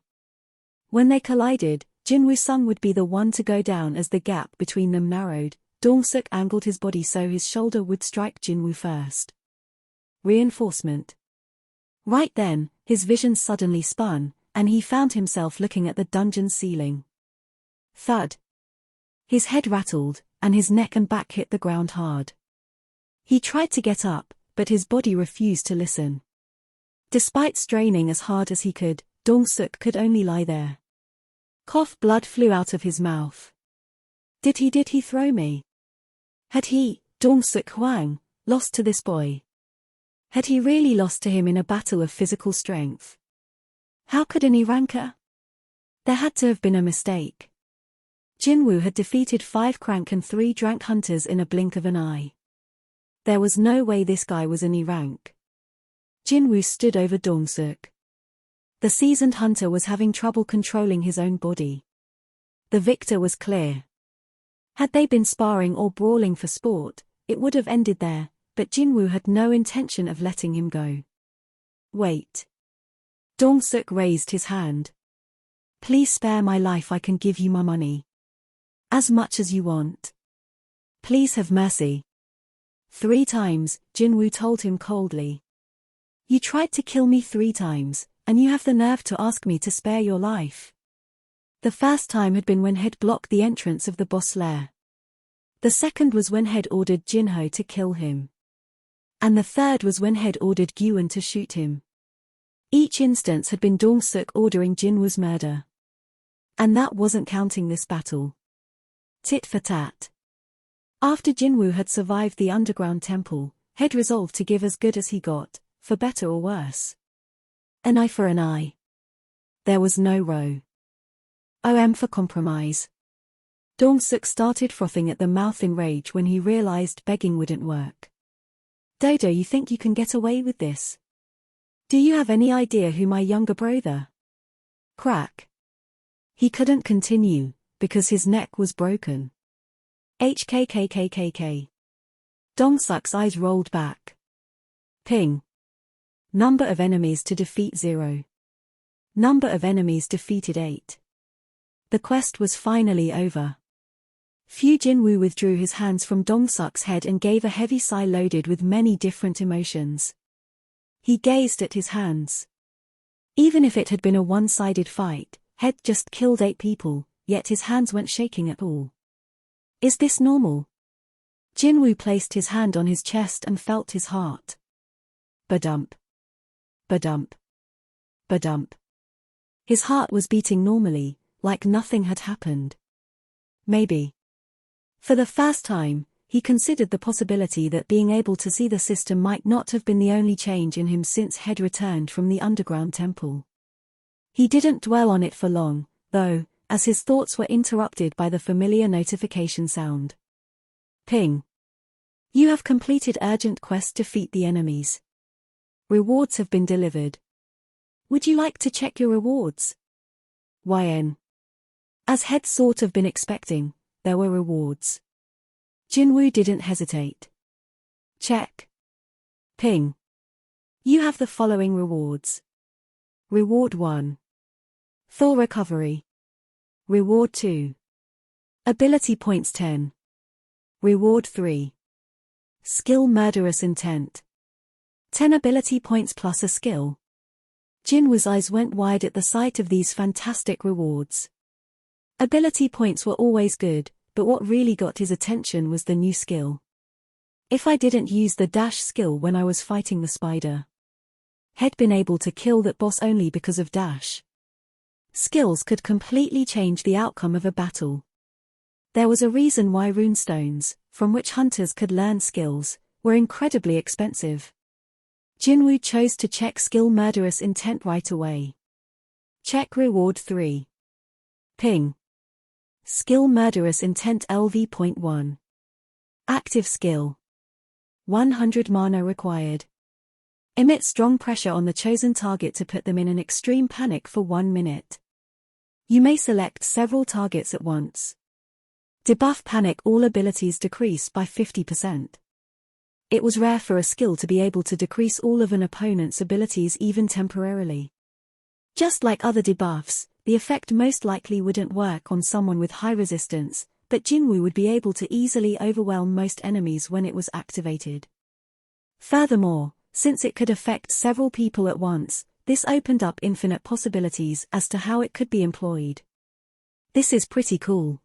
When they collided, Jinwoo-sung would be the one to go down as the gap between them narrowed. Dong-suk angled his body so his shoulder would strike Jinwoo first. Reinforcement. Right then, his vision suddenly spun, and he found himself looking at the dungeon ceiling. Thud. His head rattled, and his neck and back hit the ground hard. He tried to get up, but his body refused to listen. Despite straining as hard as he could, Dong-suk could only lie there. Blood flew out of his mouth. Did he throw me? Had he, Dong-suk Hwang, lost to this boy? Had he really lost to him in a battle of physical strength? How could any ranker? There had to have been a mistake. Jinwoo had defeated 5 crank and 3 drank hunters in a blink of an eye. There was no way this guy was any rank. Jinwoo stood over Dong-suk. The seasoned hunter was having trouble controlling his own body. The victor was clear. Had they been sparring or brawling for sport, it would have ended there, but Jinwoo had no intention of letting him go. Wait. Dong-suk raised his hand. Please spare my life, I can give you my money. As much as you want. Please have mercy. 3 times, Jinwoo told him coldly. You tried to kill me 3 times, and you have the nerve to ask me to spare your life. The first time had been when Head blocked the entrance of the boss lair. The second was when Head ordered Jinho to kill him. And the third was when Head ordered Gyuan to shoot him. Each instance had been Dong-suk ordering Jinwoo's murder. And that wasn't counting this battle. Tit for tat. After Jinwoo had survived the underground temple, Head resolved to give as good as he got, for better or worse. An eye for an eye. There was no row. For compromise. Dong-suk started frothing at the mouth in rage when he realized begging wouldn't work. Dodo, you think you can get away with this? Do you have any idea who my younger brother? Crack. He couldn't continue, because his neck was broken. HKKKKK. Dong-suk's eyes rolled back. Ping. Number of enemies to defeat 0. Number of enemies defeated 8. The quest was finally over. Fu Jinwoo withdrew his hands from Dong-suk's head and gave a heavy sigh loaded with many different emotions. He gazed at his hands. Even if it had been a one-sided fight, Head just killed 8 people, yet his hands weren't shaking at all. Is this normal? Jinwoo placed his hand on his chest and felt his heart. Ba-dump. Ba-dump. Ba-dump. His heart was beating normally, like nothing had happened. Maybe. For the first time, he considered the possibility that being able to see the system might not have been the only change in him since Head returned from the underground temple. He didn't dwell on it for long, though, as his thoughts were interrupted by the familiar notification sound. Ping. You have completed urgent quest, defeat the enemies. Rewards have been delivered. Would you like to check your rewards? YN. As Head sort of been expecting, there were rewards. Jinwoo didn't hesitate. Check. Ping. You have the following rewards. Reward 1. Full recovery. Reward 2. Ability points 10. Reward 3. Skill murderous intent. 10 ability points plus a skill. Jinwoo's eyes went wide at the sight of these fantastic rewards. Ability points were always good, but what really got his attention was the new skill. If I didn't use the dash skill when I was fighting the spider, had been able to kill that boss only because of dash. Skills could completely change the outcome of a battle. There was a reason why runestones, from which hunters could learn skills, were incredibly expensive. Jinwoo chose to check skill murderous intent right away. Check reward 3. Ping. Skill murderous intent LV.1. Active skill. 100 mana required. Emit strong pressure on the chosen target to put them in an extreme panic for 1 minute. You may select several targets at once. Debuff panic, all abilities decrease by 50%. It was rare for a skill to be able to decrease all of an opponent's abilities even temporarily. Just like other debuffs, the effect most likely wouldn't work on someone with high resistance, but Jinwoo would be able to easily overwhelm most enemies when it was activated. Furthermore, since it could affect several people at once, this opened up infinite possibilities as to how it could be employed. This is pretty cool.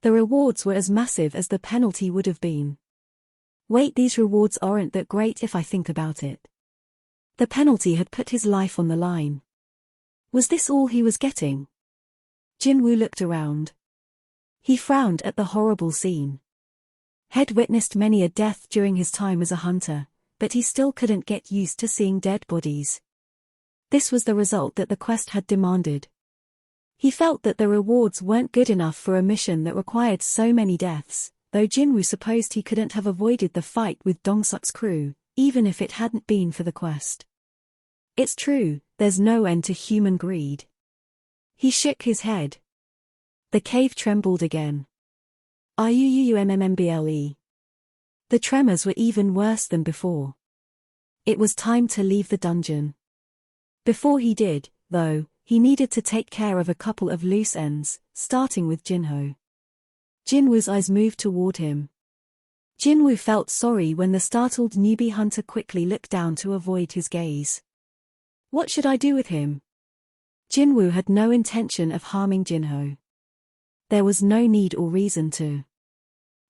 The rewards were as massive as the penalty would have been. Wait, these rewards aren't that great if I think about it. The penalty had put his life on the line. Was this all he was getting? Jinwoo looked around. He frowned at the horrible scene. Head witnessed many a death during his time as a hunter, but he still couldn't get used to seeing dead bodies. This was the result that the quest had demanded. He felt that the rewards weren't good enough for a mission that required so many deaths, though Jinwoo supposed he couldn't have avoided the fight with Dongsuk's crew, even if it hadn't been for the quest. It's true, there's no end to human greed. He shook his head. The cave trembled again. RUUMMMBLE. The tremors were even worse than before. It was time to leave the dungeon. Before he did, though, he needed to take care of a couple of loose ends, starting with Jinho. Jinwoo's eyes moved toward him. Jinwoo felt sorry when the startled newbie hunter quickly looked down to avoid his gaze. What should I do with him? Jinwoo had no intention of harming Jinho. There was no need or reason to.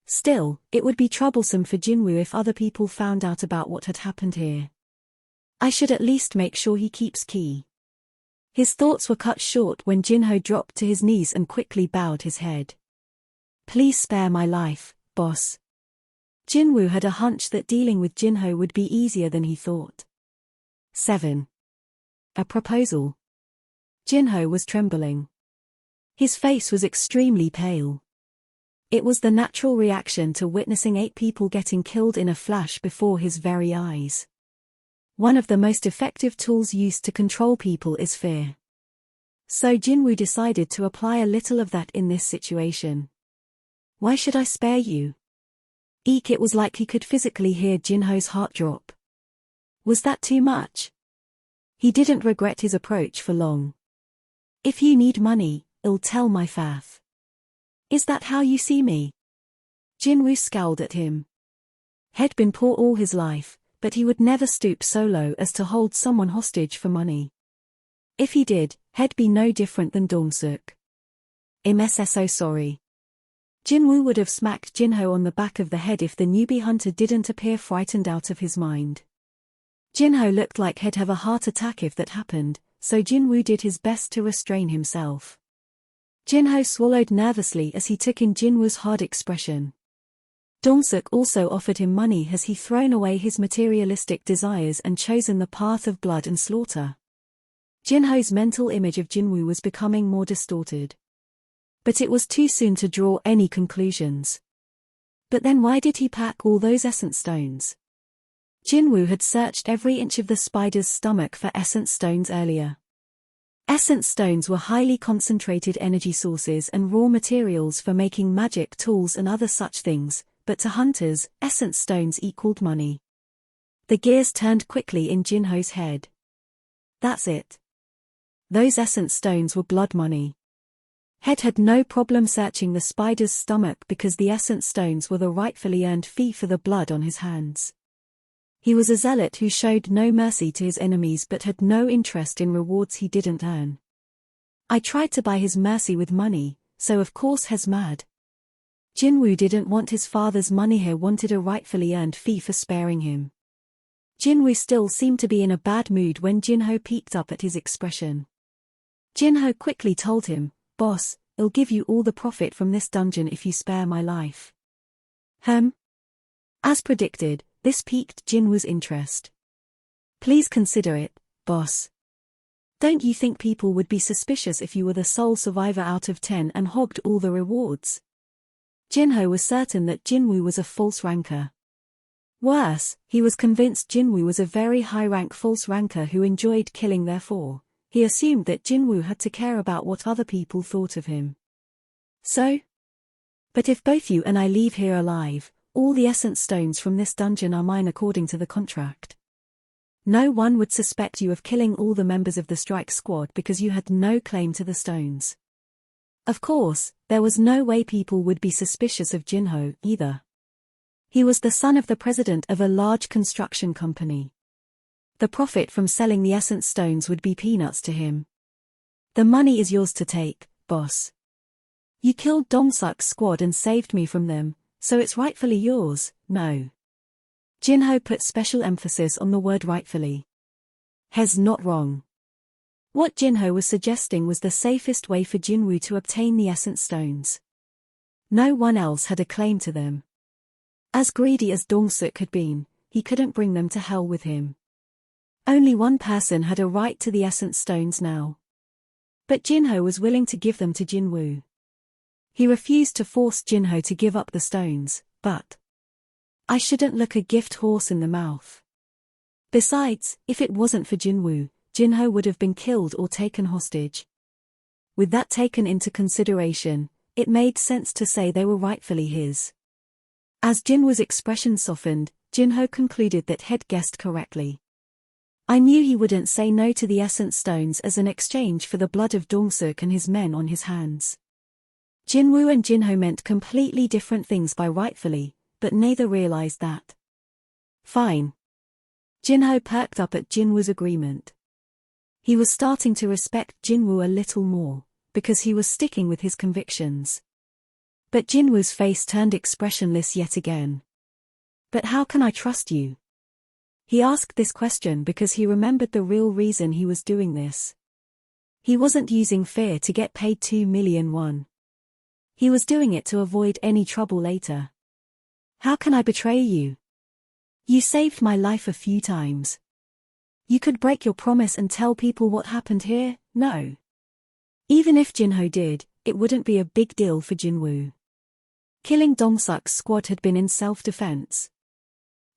Still, it would be troublesome for Jinwoo if other people found out about what had happened here. I should at least make sure he keeps Key. His thoughts were cut short when Jinho dropped to his knees and quickly bowed his head. Please spare my life, boss. Jinwoo had a hunch that dealing with Jinho would be easier than he thought. 7. A proposal. Jinho was trembling. His face was extremely pale. It was the natural reaction to witnessing 8 people getting killed in a flash before his very eyes. One of the most effective tools used to control people is fear. So Jinwoo decided to apply a little of that in this situation. Why should I spare you? Eek, it was like he could physically hear Jinho's heart drop. Was that too much? He didn't regret his approach for long. If you need money, I'll tell my fath. Is that how you see me? Jinwoo scowled at him. Had been poor all his life, but he would never stoop so low as to hold someone hostage for money. If he did, he'd be no different than Dongsuk. I'm so sorry. Jinwoo would have smacked Jinho on the back of the head if the newbie hunter didn't appear frightened out of his mind. Jinho looked like he'd have a heart attack if that happened, so Jinwoo did his best to restrain himself. Jinho swallowed nervously as he took in Jinwoo's hard expression. Dong-suk also offered him money as he thrown away his materialistic desires and chosen the path of blood and slaughter. Jinho's mental image of Jinwoo was becoming more distorted. But it was too soon to draw any conclusions. But then why did he pack all those essence stones? Jinwoo had searched every inch of the spider's stomach for essence stones earlier. Essence stones were highly concentrated energy sources and raw materials for making magic tools and other such things, but to hunters, essence stones equaled money. The gears turned quickly in Jinho's head. That's it. Those essence stones were blood money. Head had no problem searching the spider's stomach because the essence stones were the rightfully earned fee for the blood on his hands. He was a zealot who showed no mercy to his enemies but had no interest in rewards he didn't earn. I tried to buy his mercy with money, so of course he's mad. Jinwoo didn't want his father's money, he wanted a rightfully earned fee for sparing him. Jinwoo still seemed to be in a bad mood when Jinho peeked up at his expression. Jinho quickly told him, "Boss, I'll give you all the profit from this dungeon if you spare my life." As predicted, this piqued Jinwoo's interest. "Please consider it, boss. Don't you think people would be suspicious if you were the sole survivor out of 10 and hogged all the rewards?" Jinho was certain that Jinwoo was a false ranker. Worse, he was convinced Jinwoo was a very high-rank false ranker who enjoyed killing. Therefore, he assumed that Jinwoo had to care about what other people thought of him. "So? But if both you and I leave here alive, all the essence stones from this dungeon are mine according to the contract. No one would suspect you of killing all the members of the strike squad because you had no claim to the stones." Of course, there was no way people would be suspicious of Jinho either. He was the son of the president of a large construction company. The profit from selling the essence stones would be peanuts to him. "The money is yours to take, boss. You killed Dong-suk's squad and saved me from them, so it's rightfully yours, no?" Jinho put special emphasis on the word rightfully. He's not wrong. What Jinho was suggesting was the safest way for Jinwoo to obtain the essence stones. No one else had a claim to them. As greedy as Dong-suk had been, he couldn't bring them to hell with him. Only one person had a right to the essence stones now. But Jinho was willing to give them to Jinwoo. He refused to force Jinho to give up the stones, but I shouldn't look a gift horse in the mouth. Besides, if it wasn't for Jinwoo, Jinho would have been killed or taken hostage. With that taken into consideration, it made sense to say they were rightfully his. As Jinwoo's expression softened, Jinho concluded that he'd guessed correctly. I knew he wouldn't say no to the essence stones as an exchange for the blood of Dong-suk and his men on his hands. Jinwoo and Jinho meant completely different things by rightfully, but neither realized that. Fine. Jinho perked up at Jinwoo's agreement. He was starting to respect Jinwoo a little more, because he was sticking with his convictions. But Jinwoo's face turned expressionless yet again. "But how can I trust you?" He asked this question because he remembered the real reason he was doing this. He wasn't using fear to get paid 2 million won. He was doing it to avoid any trouble later. "How can I betray you? You saved my life a few times. You could break your promise and tell people what happened here, no?" Even if Jinho did, it wouldn't be a big deal for Jinwoo. Killing Dong-suk's squad had been in self-defense.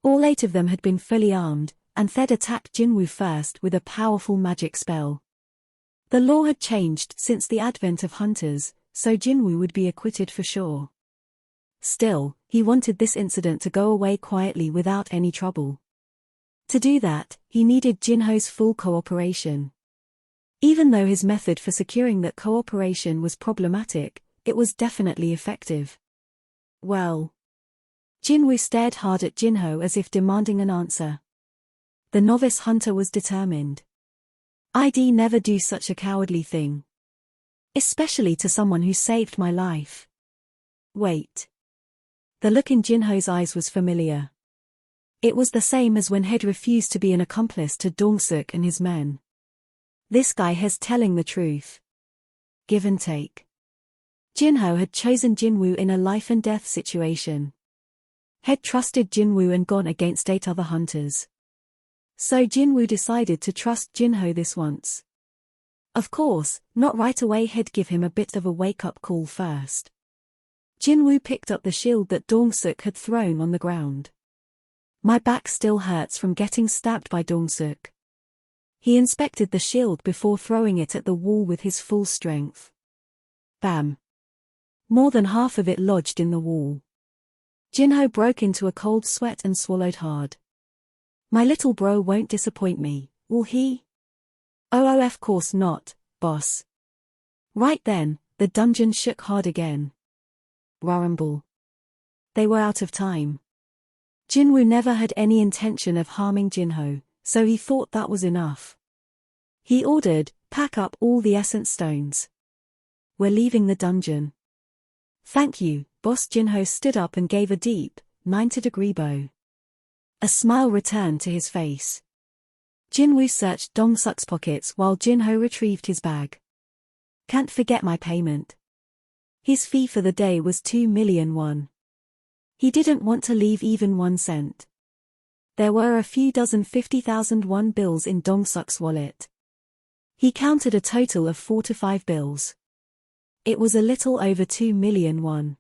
All 8 of them had been fully armed, and they'd attacked Jinwoo first with a powerful magic spell. The law had changed since the advent of hunters, so Jinwoo would be acquitted for sure. Still, he wanted this incident to go away quietly without any trouble. To do that, he needed Jinho's full cooperation. Even though his method for securing that cooperation was problematic, it was definitely effective. "Well." Jinwoo stared hard at Jinho as if demanding an answer. The novice hunter was determined. "I'd never do such a cowardly thing. Especially to someone who saved my life. Wait. The look in Jinho's eyes was familiar. It was the same as when he'd refused to be an accomplice to Dong-suk and his men. This guy has telling the truth. Give and take. Jinho had chosen Jinwoo in a life-and-death situation. He'd trusted Jinwoo and gone against 8 other hunters. So Jinwoo decided to trust Jinho this once. Of course, not right away. He'd give him a bit of a wake-up call first. Jinwoo picked up the shield that Dong-suk had thrown on the ground. My back still hurts from getting stabbed by Dong-suk. He inspected the shield before throwing it at the wall with his full strength. Bam! More than half of it lodged in the wall. Jinho broke into a cold sweat and swallowed hard. My little bro won't disappoint me, will he? Oh, of course not, boss. Right then, the dungeon shook hard again. Rumble. They were out of time. Jinwoo never had any intention of harming Jinho, so he thought that was enough. He ordered, "Pack up all the essence stones. We're leaving the dungeon." "Thank you, boss." Jinho stood up and gave a deep, 90-degree bow. A smile returned to his face. Jinwoo searched Dong-suk's pockets while Jinho retrieved his bag. "Can't forget my payment." His fee for the day was 2 million won. He didn't want to leave even 1 cent. There were a few dozen 50,000 won bills in Dong-suk's wallet. He counted a total of 4 to 5 bills. It was a little over 2 million won.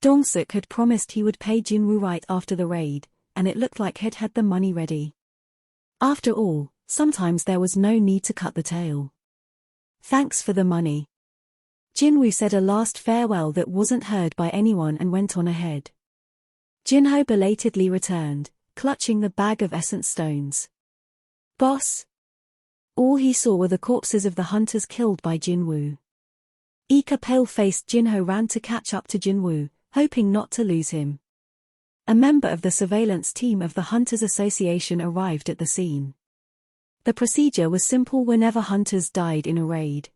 Dong-suk had promised he would pay Jinwoo right after the raid, and it looked like he'd had the money ready. After all, sometimes there was no need to cut the tail. "Thanks for the money." Jinwoo said a last farewell that wasn't heard by anyone and went on ahead. Jinho belatedly returned, clutching the bag of essence stones. "Boss?" All he saw were the corpses of the hunters killed by Jinwoo. Ika pale-faced Jinho ran to catch up to Jinwoo, hoping not to lose him. A member of the surveillance team of the Hunters Association arrived at the scene. The procedure was simple whenever hunters died in a raid.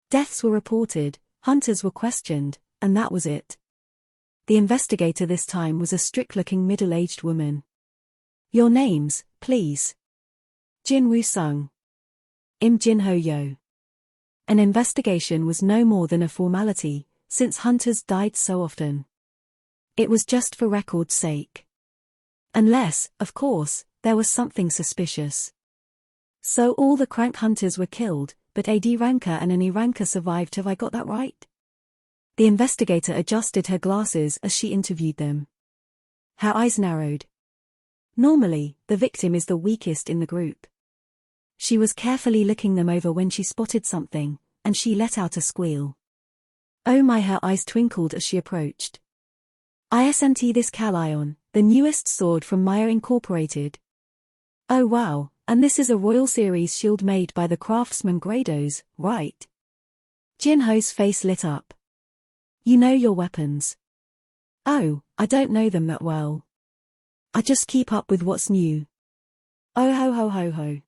Deaths were reported, hunters were questioned, and that was it. The investigator this time was a strict-looking middle-aged woman. "Your names, please." Jinwoo sung. "Im Jinho Yo." An investigation was no more than a formality, since hunters died so often. It was just for record's sake. Unless, of course, there was something suspicious. So all the crank hunters were killed, but a D ranker and an E ranker survived. Have I got that right? The investigator adjusted her glasses as she interviewed them. Her eyes narrowed. Normally, the victim is the weakest in the group. She was carefully looking them over when she spotted something, and she let out a squeal. "Oh my!" Her eyes twinkled as she approached. "Isn't this Calion, the newest sword from Maya Incorporated?" "Oh wow, and this is a Royal Series shield made by the craftsman Grados, right?" Jinho's face lit up. "You know your weapons?" "Oh, I don't know them that well. I just keep up with what's new." "Oh ho ho ho ho.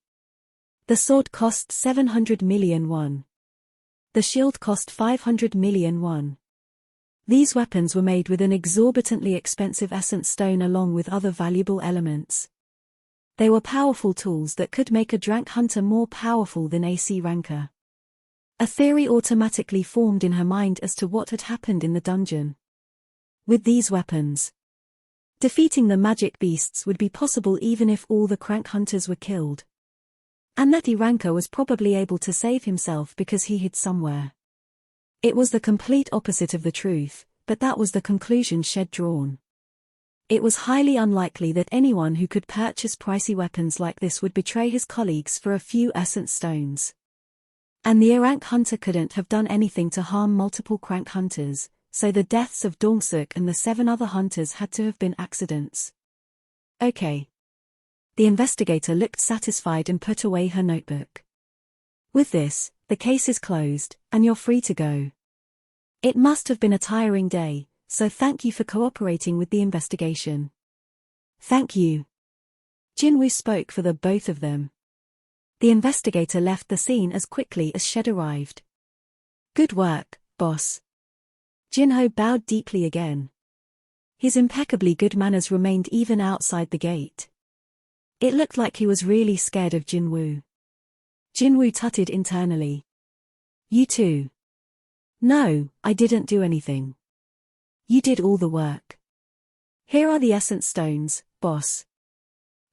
The sword cost 700 million won. The shield cost 500 million won. These weapons were made with an exorbitantly expensive essence stone along with other valuable elements. They were powerful tools that could make a drank hunter more powerful than a C ranker." A theory automatically formed in her mind as to what had happened in the dungeon. With these weapons, defeating the magic beasts would be possible even if all the crank hunters were killed. And that E ranker was probably able to save himself because he hid somewhere. It was the complete opposite of the truth, but that was the conclusion she'd drawn. It was highly unlikely that anyone who could purchase pricey weapons like this would betray his colleagues for a few essence stones. And the rank hunter couldn't have done anything to harm multiple crank hunters, so the deaths of Dong-suk and the 7 other hunters had to have been accidents. Okay. The investigator looked satisfied and put away her notebook. "With this, the case is closed, and you're free to go. It must have been a tiring day, so thank you for cooperating with the investigation." "Thank you." Jinwoo spoke for the both of them. The investigator left the scene as quickly as she'd arrived. Good work, boss. Jinho bowed deeply again. His impeccably good manners remained even outside the gate. It looked like he was really scared of Jinwoo. Jinwoo tutted internally. You too. No, I didn't do anything. You did all the work. Here are the essence stones, boss.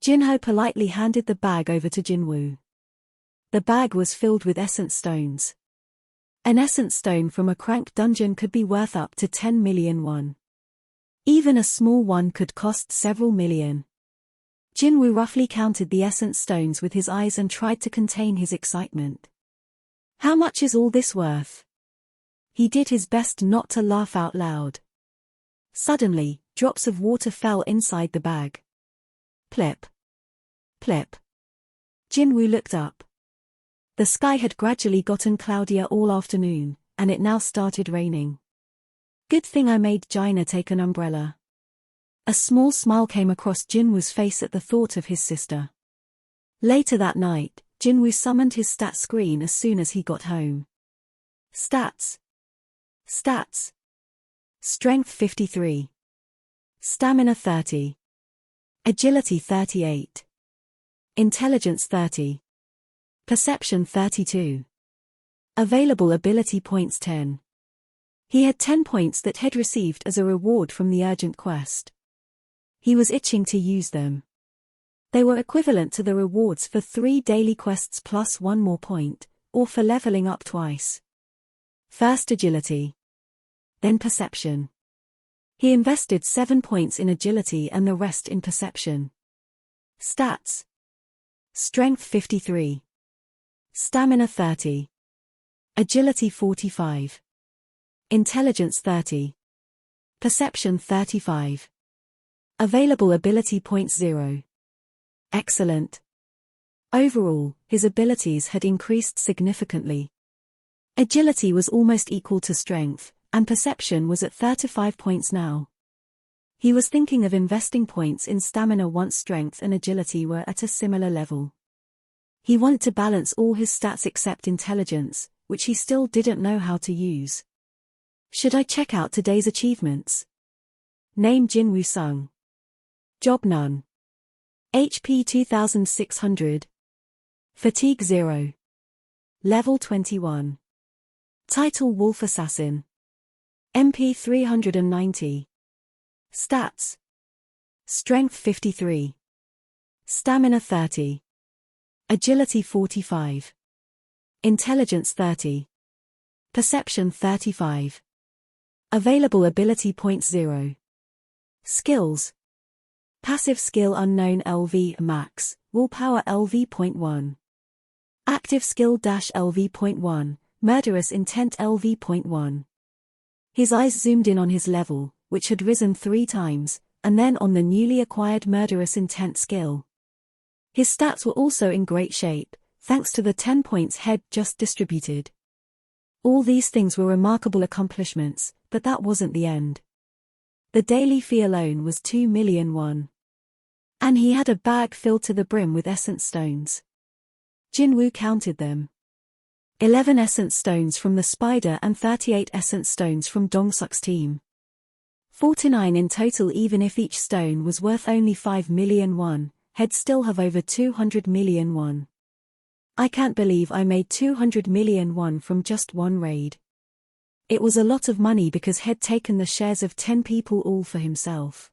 Jinho politely handed the bag over to Jinwoo. The bag was filled with essence stones. An essence stone from a crank dungeon could be worth up to 10 million won. Even a small one could cost several million. Jinwoo roughly counted the essence stones with his eyes and tried to contain his excitement. How much is all this worth? He did his best not to laugh out loud. Suddenly, drops of water fell inside the bag. Plip. Plip. Jinwoo looked up. The sky had gradually gotten cloudier all afternoon, and it now started raining. Good thing I made Jaina take an umbrella. A small smile came across Jinwoo's face at the thought of his sister. Later that night, Jinwoo summoned his stats screen as soon as he got home. Stats. Stats. Strength 53. Stamina 30. Agility 38. Intelligence 30. Perception 32. Available ability points 10. He had 10 points that had received as a reward from the urgent quest. He was itching to use them. They were equivalent to the rewards for 3 daily quests plus 1 more point, or for leveling up twice. First agility. Then perception. He invested 7 points in agility and the rest in perception. Stats. Strength 53. Stamina 30. Agility 45. Intelligence 30. Perception 35. Available ability points 0. Excellent. Overall, his abilities had increased significantly. Agility was almost equal to strength, and perception was at 35 points now. He was thinking of investing points in stamina once strength and agility were at a similar level. He wanted to balance all his stats except intelligence, which he still didn't know how to use. Should I check out today's achievements? Name Jinwoo Sung. Job none. HP 2600. Fatigue 0. Level 21. Title Wolf Assassin. MP 390. Stats. Strength 53. Stamina 30. Agility 45. Intelligence 30. Perception 35. Available ability points 0. Skills. Passive skill unknown LV max, willpower LV.1. Active skill -LV.1, murderous intent LV.1. His eyes zoomed in on his level, which had risen 3 times, and then on the newly acquired murderous intent skill. His stats were also in great shape, thanks to the 10 points had just distributed. All these things were remarkable accomplishments, but that wasn't the end. The daily fee alone was 2 million won. And he had a bag filled to the brim with essence stones. Jinwoo counted them. 11 essence stones from the spider and 38 essence stones from Dongsuk's team. 49 in total. Even if each stone was worth only 5 million won, he'd still have over 200 million won. I can't believe I made 200 million won from just one raid. It was a lot of money because he'd taken the shares of 10 people all for himself.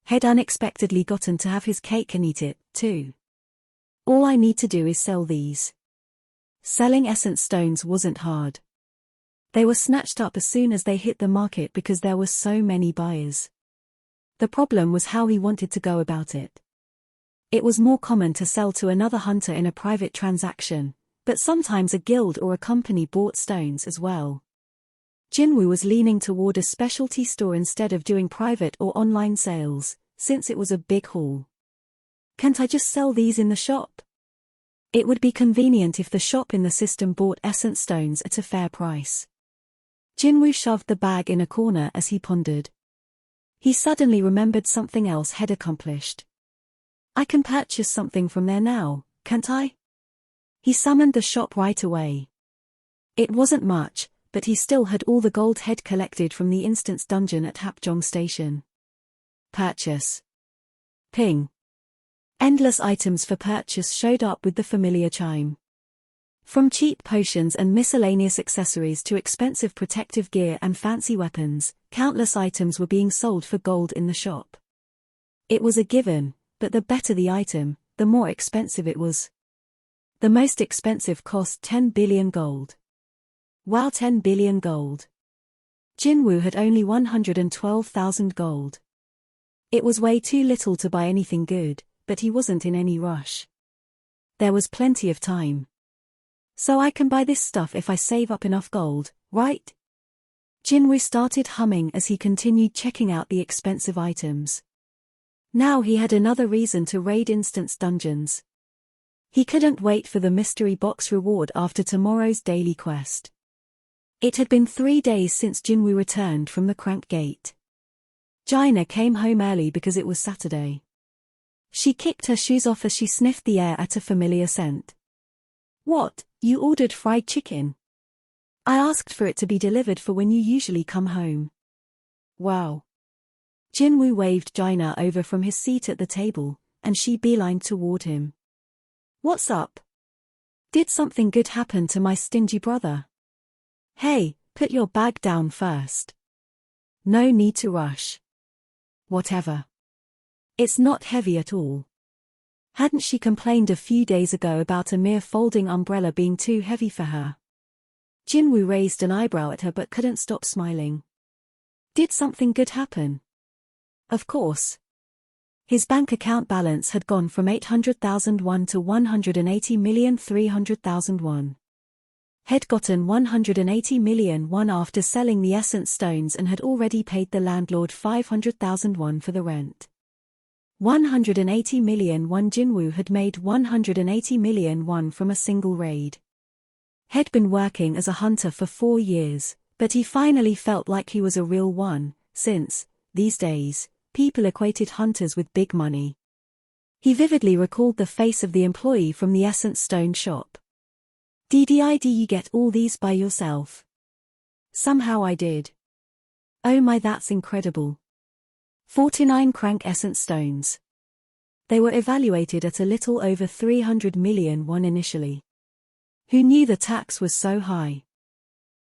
He'd unexpectedly gotten to have his cake and eat it, too. All I need to do is sell these. Selling essence stones wasn't hard. They were snatched up as soon as they hit the market because there were so many buyers. The problem was how he wanted to go about it. It was more common to sell to another hunter in a private transaction, but sometimes a guild or a company bought stones as well. Jinwoo was leaning toward a specialty store instead of doing private or online sales, since it was a big haul. Can't I just sell these in the shop? It would be convenient if the shop in the system bought essence stones at a fair price. Jinwoo shoved the bag in a corner as he pondered. He suddenly remembered something else he'd accomplished. I can purchase something from there now, can't I? He summoned the shop right away. It wasn't much, but he still had all the gold Head collected from the instance dungeon at Hapjeong Station. Purchase. Ping. Endless items for purchase showed up with the familiar chime. From cheap potions and miscellaneous accessories to expensive protective gear and fancy weapons, countless items were being sold for gold in the shop. It was a given, but the better the item, the more expensive it was. The most expensive cost 10 billion gold. Wow, 10 billion gold. Jinwoo had only 112,000 gold. It was way too little to buy anything good, but he wasn't in any rush. There was plenty of time. So I can buy this stuff if I save up enough gold, right? Jinwoo started humming as he continued checking out the expensive items. Now he had another reason to raid instance dungeons. He couldn't wait for the mystery box reward after tomorrow's daily quest. It had been 3 days since Jinwoo returned from the Crank Gate. Jaina came home early because it was Saturday. She kicked her shoes off as she sniffed the air at a familiar scent. What, you ordered fried chicken? I asked for it to be delivered for when you usually come home. Wow. Jinwoo waved Jaina over from his seat at the table, and she beelined toward him. What's up? Did something good happen to my stingy brother? Hey, put your bag down first. No need to rush. Whatever. It's not heavy at all. Hadn't she complained a few days ago about a mere folding umbrella being too heavy for her? Jinwoo raised an eyebrow at her but couldn't stop smiling. Did something good happen? Of course. His bank account balance had gone from 800,000 won to 180,300,000 won. Had gotten 180 million won after selling the essence stones and had already paid the landlord 500,000 won for the rent. 180 million won. Jinwoo had made 180 million won from a single raid. Had been working as a hunter for 4 years, but he finally felt like he was a real one, since, these days, people equated hunters with big money. He vividly recalled the face of the employee from the essence stone shop. Did you get all these by yourself? Somehow I did. Oh my, that's incredible. 49 crank essence stones. They were evaluated at a little over 300 million won initially. Who knew the tax was so high?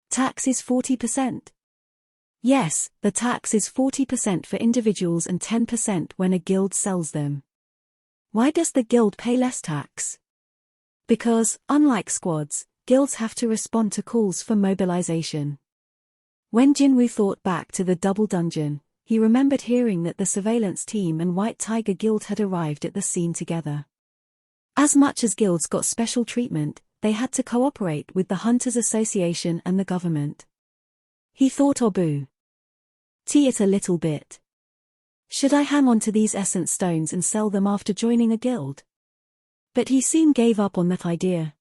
Tax is 40%. Yes, the tax is 40% for individuals and 10% when a guild sells them. Why does the guild pay less tax? Because, unlike squads, guilds have to respond to calls for mobilization. When Jinwoo thought back to the double dungeon, he remembered hearing that the surveillance team and White Tiger Guild had arrived at the scene together. As much as guilds got special treatment, they had to cooperate with the Hunters Association and the government. He thought it a little bit. Should I hang on to these essence stones and sell them after joining a guild? But he soon gave up on that idea.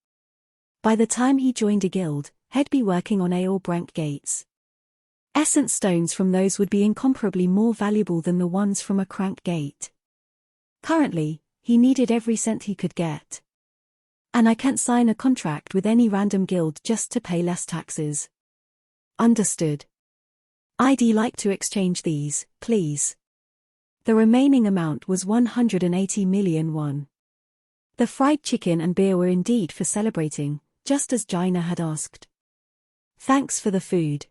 By the time he joined a guild, he'd be working on Audiobook gates. Essence stones from those would be incomparably more valuable than the ones from a crank gate. Currently, he needed every cent he could get. And I can't sign a contract with any random guild just to pay less taxes. Understood. I'd like to exchange these, please. The remaining amount was 180 million won. The fried chicken and beer were indeed for celebrating, just as Jaina had asked. Thanks for the food.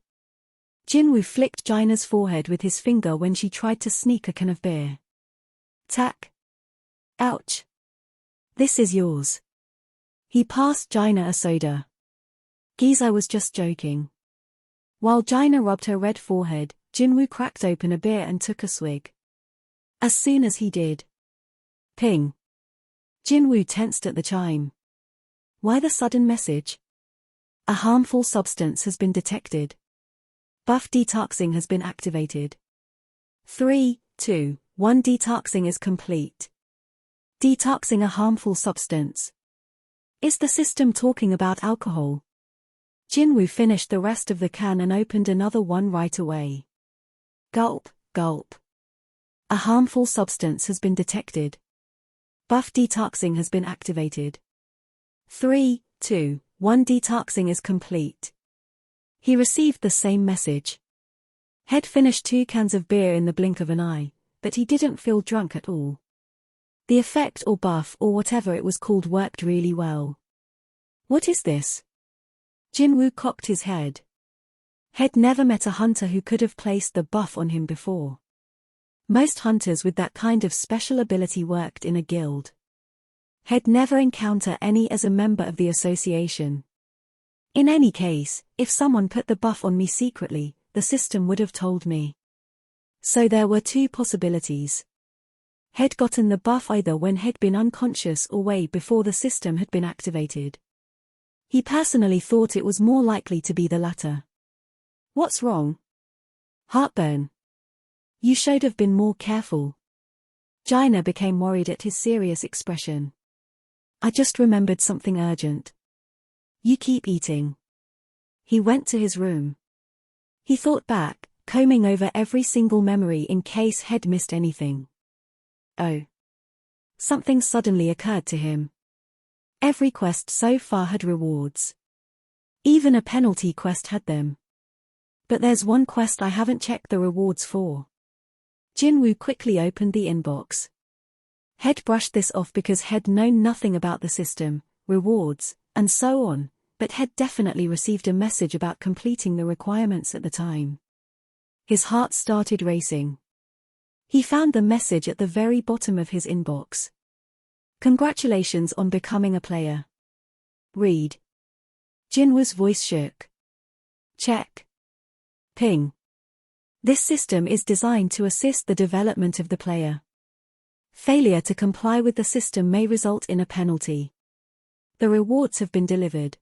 Jinwoo flicked Jaina's forehead with his finger when she tried to sneak a can of beer. Tack. Ouch. This is yours. He passed Jaina a soda. Geez, I was just joking. While Jaina rubbed her red forehead, Jinwoo cracked open a beer and took a swig. As soon as he did. Ping. Jinwoo tensed at the chime. Why the sudden message? A harmful substance has been detected. Buff detoxing has been activated. 3, 2, 1 Detoxing is complete. Detoxing a harmful substance. Is the system talking about alcohol? Jinwoo finished the rest of the can and opened another one right away. Gulp, gulp. A harmful substance has been detected. Buff detoxing has been activated. 3, 2, 1 Detoxing is complete. He received the same message. Head finished 2 cans of beer in the blink of an eye, but he didn't feel drunk at all. The effect or buff or whatever it was called worked really well. What is this? Jinwoo cocked his head. Head never met a hunter who could have placed the buff on him before. Most hunters with that kind of special ability worked in a guild. Head never encounter any as a member of the association. In any case, if someone put the buff on me secretly, the system would have told me. So there were 2 possibilities. Head gotten the buff either when he'd been unconscious or way before the system had been activated. He personally thought it was more likely to be the latter. What's wrong? Heartburn. You should have been more careful. Jaina became worried at his serious expression. I just remembered something urgent. You keep eating. He went to his room. He thought back, combing over every single memory in case he'd missed anything. Oh. Something suddenly occurred to him. Every quest so far had rewards. Even a penalty quest had them. But there's one quest I haven't checked the rewards for. Jinwoo quickly opened the inbox. Head brushed this off because he'd known nothing about the system, rewards, and so on, but had definitely received a message about completing the requirements at the time. His heart started racing. He found the message at the very bottom of his inbox. Congratulations on becoming a player. Read. Jinwoo's voice shook. Check. Ping. This system is designed to assist the development of the player. Failure to comply with the system may result in a penalty. The rewards have been delivered.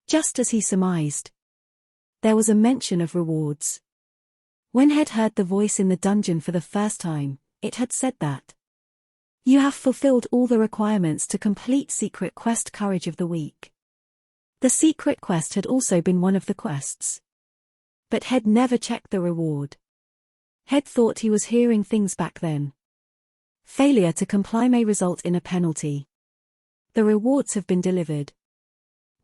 Just as he surmised. There was a mention of rewards. When Head heard the voice in the dungeon for the first time, it had said that you have fulfilled all the requirements to complete Secret Quest Courage of the Week. The secret quest had also been one of the quests. But Head never checked the reward. Head thought he was hearing things back then. Failure to comply may result in a penalty. The rewards have been delivered.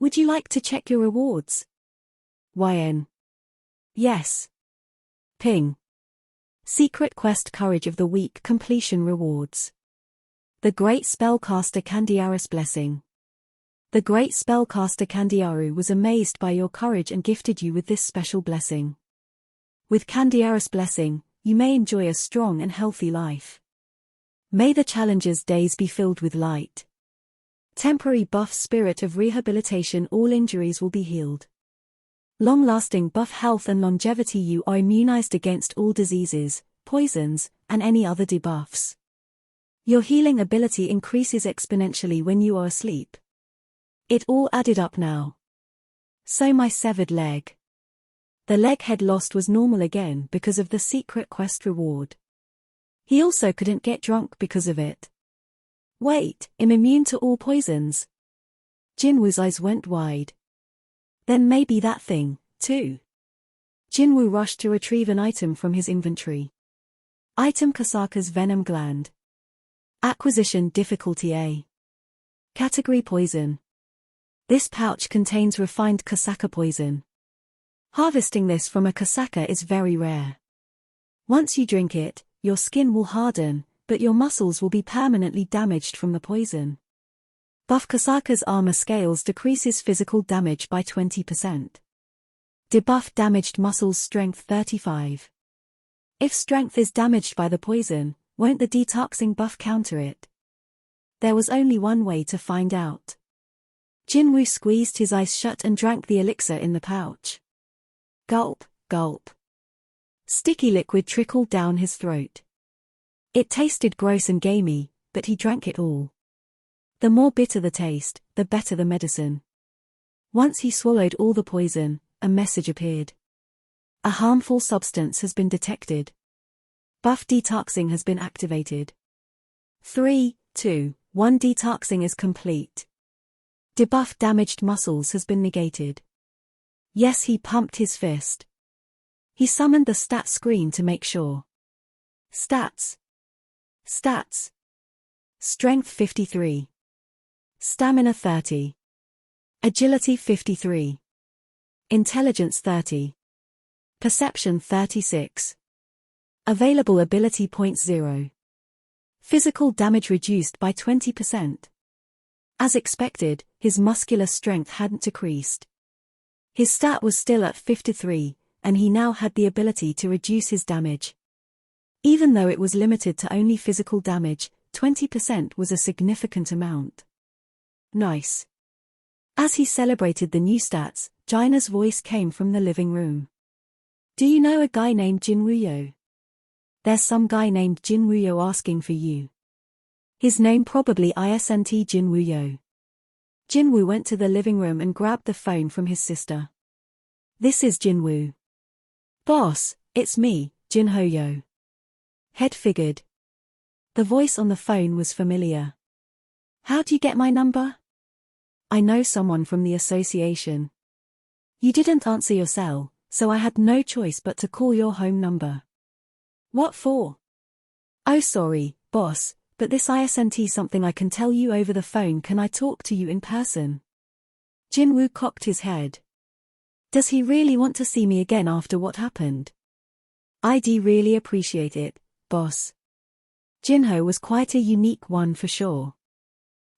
Would you like to check your rewards? YN. Yes. Ping. Secret Quest Courage of the Week completion rewards. The Great Spellcaster Candiaru's Blessing. The great spellcaster Candiaru was amazed by your courage and gifted you with this special blessing. With Candiaru's blessing, you may enjoy a strong and healthy life. May the challenger's days be filled with light. Temporary buff spirit of rehabilitation, all injuries will be healed. Long-lasting buff health and longevity, you are immunized against all diseases, poisons, and any other debuffs. Your healing ability increases exponentially when you are asleep. It all added up now. So my severed leg. The leg Head lost was normal again because of the secret quest reward. He also couldn't get drunk because of it. Wait, I'm immune to all poisons? Jinwoo's eyes went wide. Then maybe that thing, too. Jinwoo rushed to retrieve an item from his inventory. Item Kasaka's Venom Gland. Acquisition difficulty A. Category Poison. This pouch contains refined Kasaka poison. Harvesting this from a Kasaka is very rare. Once you drink it, your skin will harden, but your muscles will be permanently damaged from the poison. Buff Kasaka's armor scales decreases physical damage by 20%. Debuff damaged muscles strength 35. If strength is damaged by the poison, won't the detoxing buff counter it? There was only one way to find out. Jinwoo squeezed his eyes shut and drank the elixir in the pouch. Gulp, gulp. Sticky liquid trickled down his throat. It tasted gross and gamey, but he drank it all. The more bitter the taste, the better the medicine. Once he swallowed all the poison, a message appeared. A harmful substance has been detected. Buff detoxing has been activated. 3, 2, 1 detoxing is complete. Debuff damaged muscles has been negated. Yes, he pumped his fist. He summoned the stat screen to make sure. Stats. Stats. Strength 53. Stamina 30. Agility 53. Intelligence 30. Perception 36. Available ability point 0. Physical damage reduced by 20%. As expected, his muscular strength hadn't decreased. His stat was still at 53, and he now had the ability to reduce his damage. Even though it was limited to only physical damage, 20% was a significant amount. Nice. As he celebrated the new stats, Jaina's voice came from the living room. Do you know a guy named Jin Wuyo? There's some guy named Jin Wuyo asking for you. His name probably isn't Jin Wuyo. Jinwoo went to the living room and grabbed the phone from his sister. This is Jinwoo. Boss, it's me, Jin Hoyo. Head figured. The voice on the phone was familiar. How'd you get my number? I know someone from the association. You didn't answer your cell, so I had no choice but to call your home number. What for? Oh sorry, boss, but this isn't something I can tell you over the phone. Can I talk to you in person? Jinwoo cocked his head. Does he really want to see me again after what happened? I'd really appreciate it, boss. Jinho was quite a unique one for sure.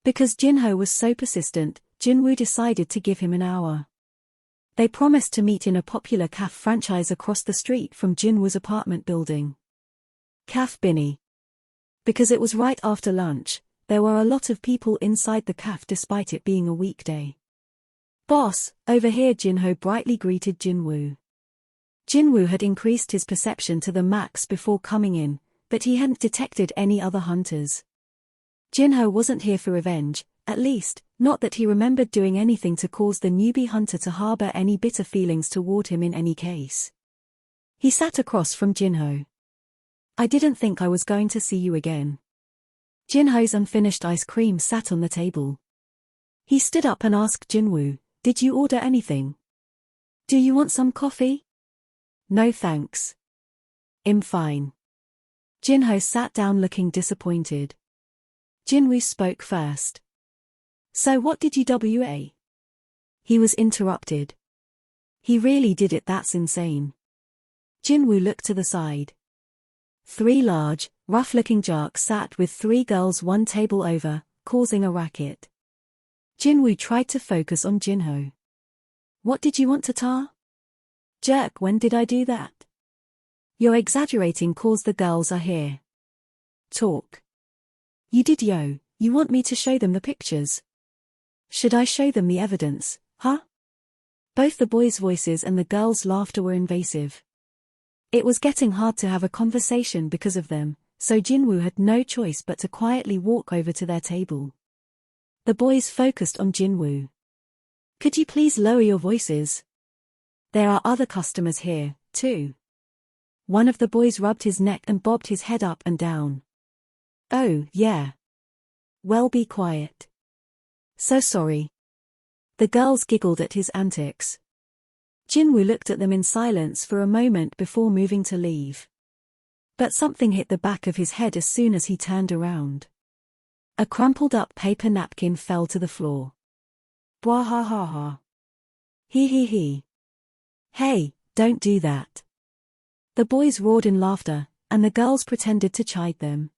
Because Jinho was so persistent, Jinwoo decided to give him an hour. They promised to meet in a popular cafe franchise across the street from Jinwoo's apartment building. Cafe Binny. Because it was right after lunch, there were a lot of people inside the cafe despite it being a weekday. Boss, over here, Jinho brightly greeted Jinwoo. Jinwoo had increased his perception to the max before coming in, but he hadn't detected any other hunters. Jinho wasn't here for revenge, at least, not that he remembered doing anything to cause the newbie hunter to harbor any bitter feelings toward him in any case. He sat across from Jinho. I didn't think I was going to see you again. Jinho's unfinished ice cream sat on the table. He stood up and asked Jinwoo, did you order anything? Do you want some coffee? No thanks. I'm fine. Jinho sat down looking disappointed. Jinwoo spoke first. So what did you WA? He was interrupted. He really did it, that's insane. Jinwoo looked to the side. 3 large, rough-looking jocks sat with 3 girls one table over, causing a racket. Jinwoo tried to focus on Jinho. What did you want to tar? Jerk, when did I do that? You're exaggerating, cause the girls are here. Talk. You did, yo, you want me to show them the pictures? Should I show them the evidence, huh? Both the boys' voices and the girls' laughter were invasive. It was getting hard to have a conversation because of them, so Jinwoo had no choice but to quietly walk over to their table. The boys focused on Jinwoo. Could you please lower your voices? There are other customers here, too. One of the boys rubbed his neck and bobbed his head up and down. Oh, yeah. Well, be quiet. So sorry. The girls giggled at his antics. Jinwoo looked at them in silence for a moment before moving to leave. But something hit the back of his head as soon as he turned around. A crumpled up paper napkin fell to the floor. Bwah ha ha ha. He. Hey, don't do that. The boys roared in laughter, and the girls pretended to chide them.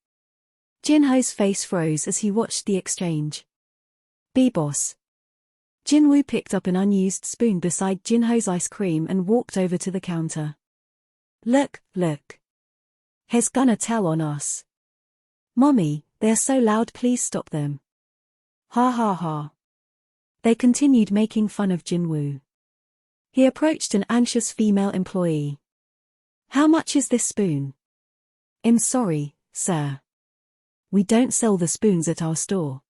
Jinho's face froze as he watched the exchange. B-boss. Jinwoo picked up an unused spoon beside Jinho's ice cream and walked over to the counter. Look. He's gonna tell on us. Mommy, they're so loud, please stop them. Ha ha ha. They continued making fun of Jinwoo. He approached an anxious female employee. How much is this spoon? I'm sorry, sir. We don't sell the spoons at our store.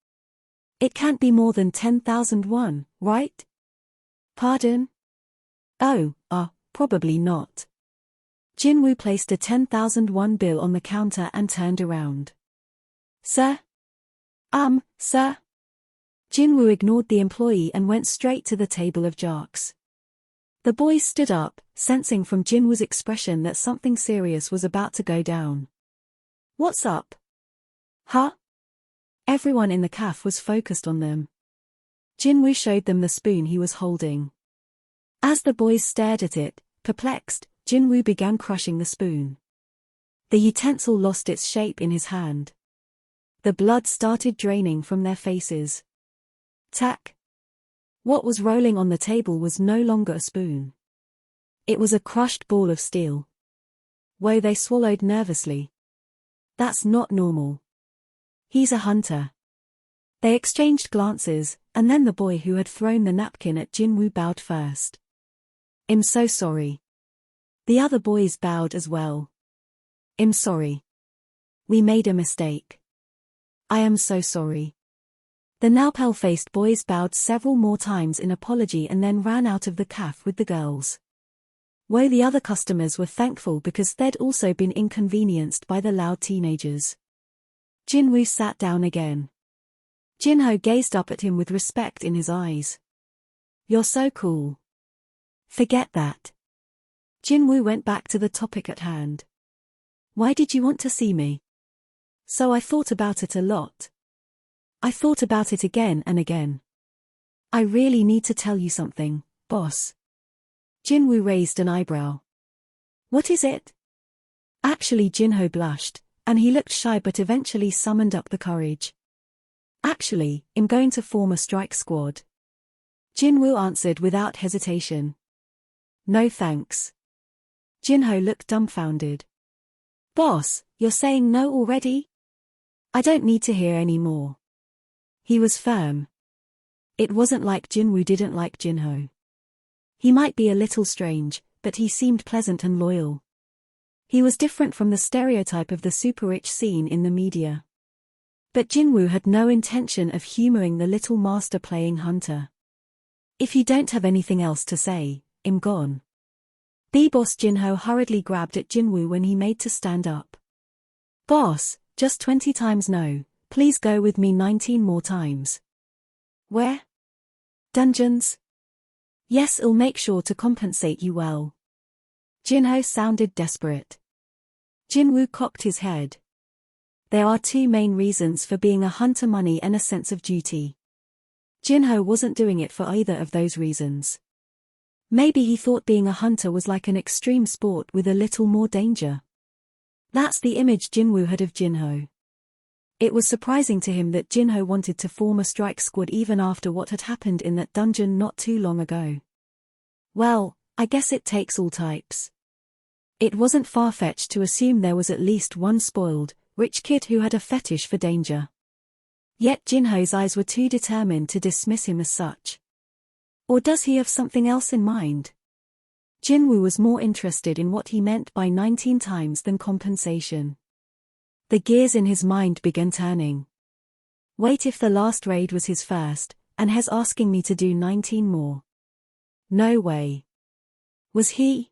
It can't be more than 10,000 won, right? Pardon? Oh, probably not. Jinwoo placed a 10,000 won bill on the counter and turned around. Sir? Sir? Jinwoo ignored the employee and went straight to the table of jocks. The boys stood up, sensing from Jinwoo's expression that something serious was about to go down. What's up? Huh? Everyone in the cafe was focused on them. Jinwoo showed them the spoon he was holding. As the boys stared at it, perplexed, Jinwoo began crushing the spoon. The utensil lost its shape in his hand. The blood started draining from their faces. Tack! What was rolling on the table was no longer a spoon. It was a crushed ball of steel. Whoa, they swallowed nervously. That's not normal. He's a hunter. They exchanged glances, and then the boy who had thrown the napkin at Jinwoo bowed first. I'm so sorry. The other boys bowed as well. I'm sorry. We made a mistake. I am so sorry. The now pale-faced boys bowed several more times in apology and then ran out of the cafe with the girls. Whoa, the other customers were thankful because they'd also been inconvenienced by the loud teenagers. Jinwoo sat down again. Jinho gazed up at him with respect in his eyes. You're so cool. Forget that. Jinwoo went back to the topic at hand. Why did you want to see me? So I thought about it a lot. I thought about it again and again. I really need to tell you something, boss. Jinwoo raised an eyebrow. What is it? Actually, Jinho blushed, and he looked shy but eventually summoned up the courage. Actually, I'm going to form a strike squad. Jinwoo answered without hesitation. No thanks. Jinho looked dumbfounded. Boss, you're saying no already? I don't need to hear any more. He was firm. It wasn't like Jinwoo didn't like Jinho. He might be a little strange, but he seemed pleasant and loyal. He was different from the stereotype of the super-rich seen in the media. But Jinwoo had no intention of humoring the little master-playing hunter. If you don't have anything else to say, I'm gone. The boss Jinho hurriedly grabbed at Jinwoo when he made to stand up. Boss, just 20 times no, please go with me 19 more times. Where? Dungeons? Yes, I'll make sure to compensate you well. Jinho sounded desperate. Jinwoo cocked his head. There are two main reasons for being a hunter: money and a sense of duty. Jinho wasn't doing it for either of those reasons. Maybe he thought being a hunter was like an extreme sport with a little more danger. That's the image Jinwoo had of Jinho. It was surprising to him that Jinho wanted to form a strike squad even after what had happened in that dungeon not too long ago. Well, I guess it takes all types. It wasn't far-fetched to assume there was at least one spoiled, rich kid who had a fetish for danger. Yet Jinho's eyes were too determined to dismiss him as such. Or does he have something else in mind? Jinwoo was more interested in what he meant by 19 times than compensation. The gears in his mind began turning. Wait, if the last raid was his first, and he's asking me to do 19 more. No way. Was he?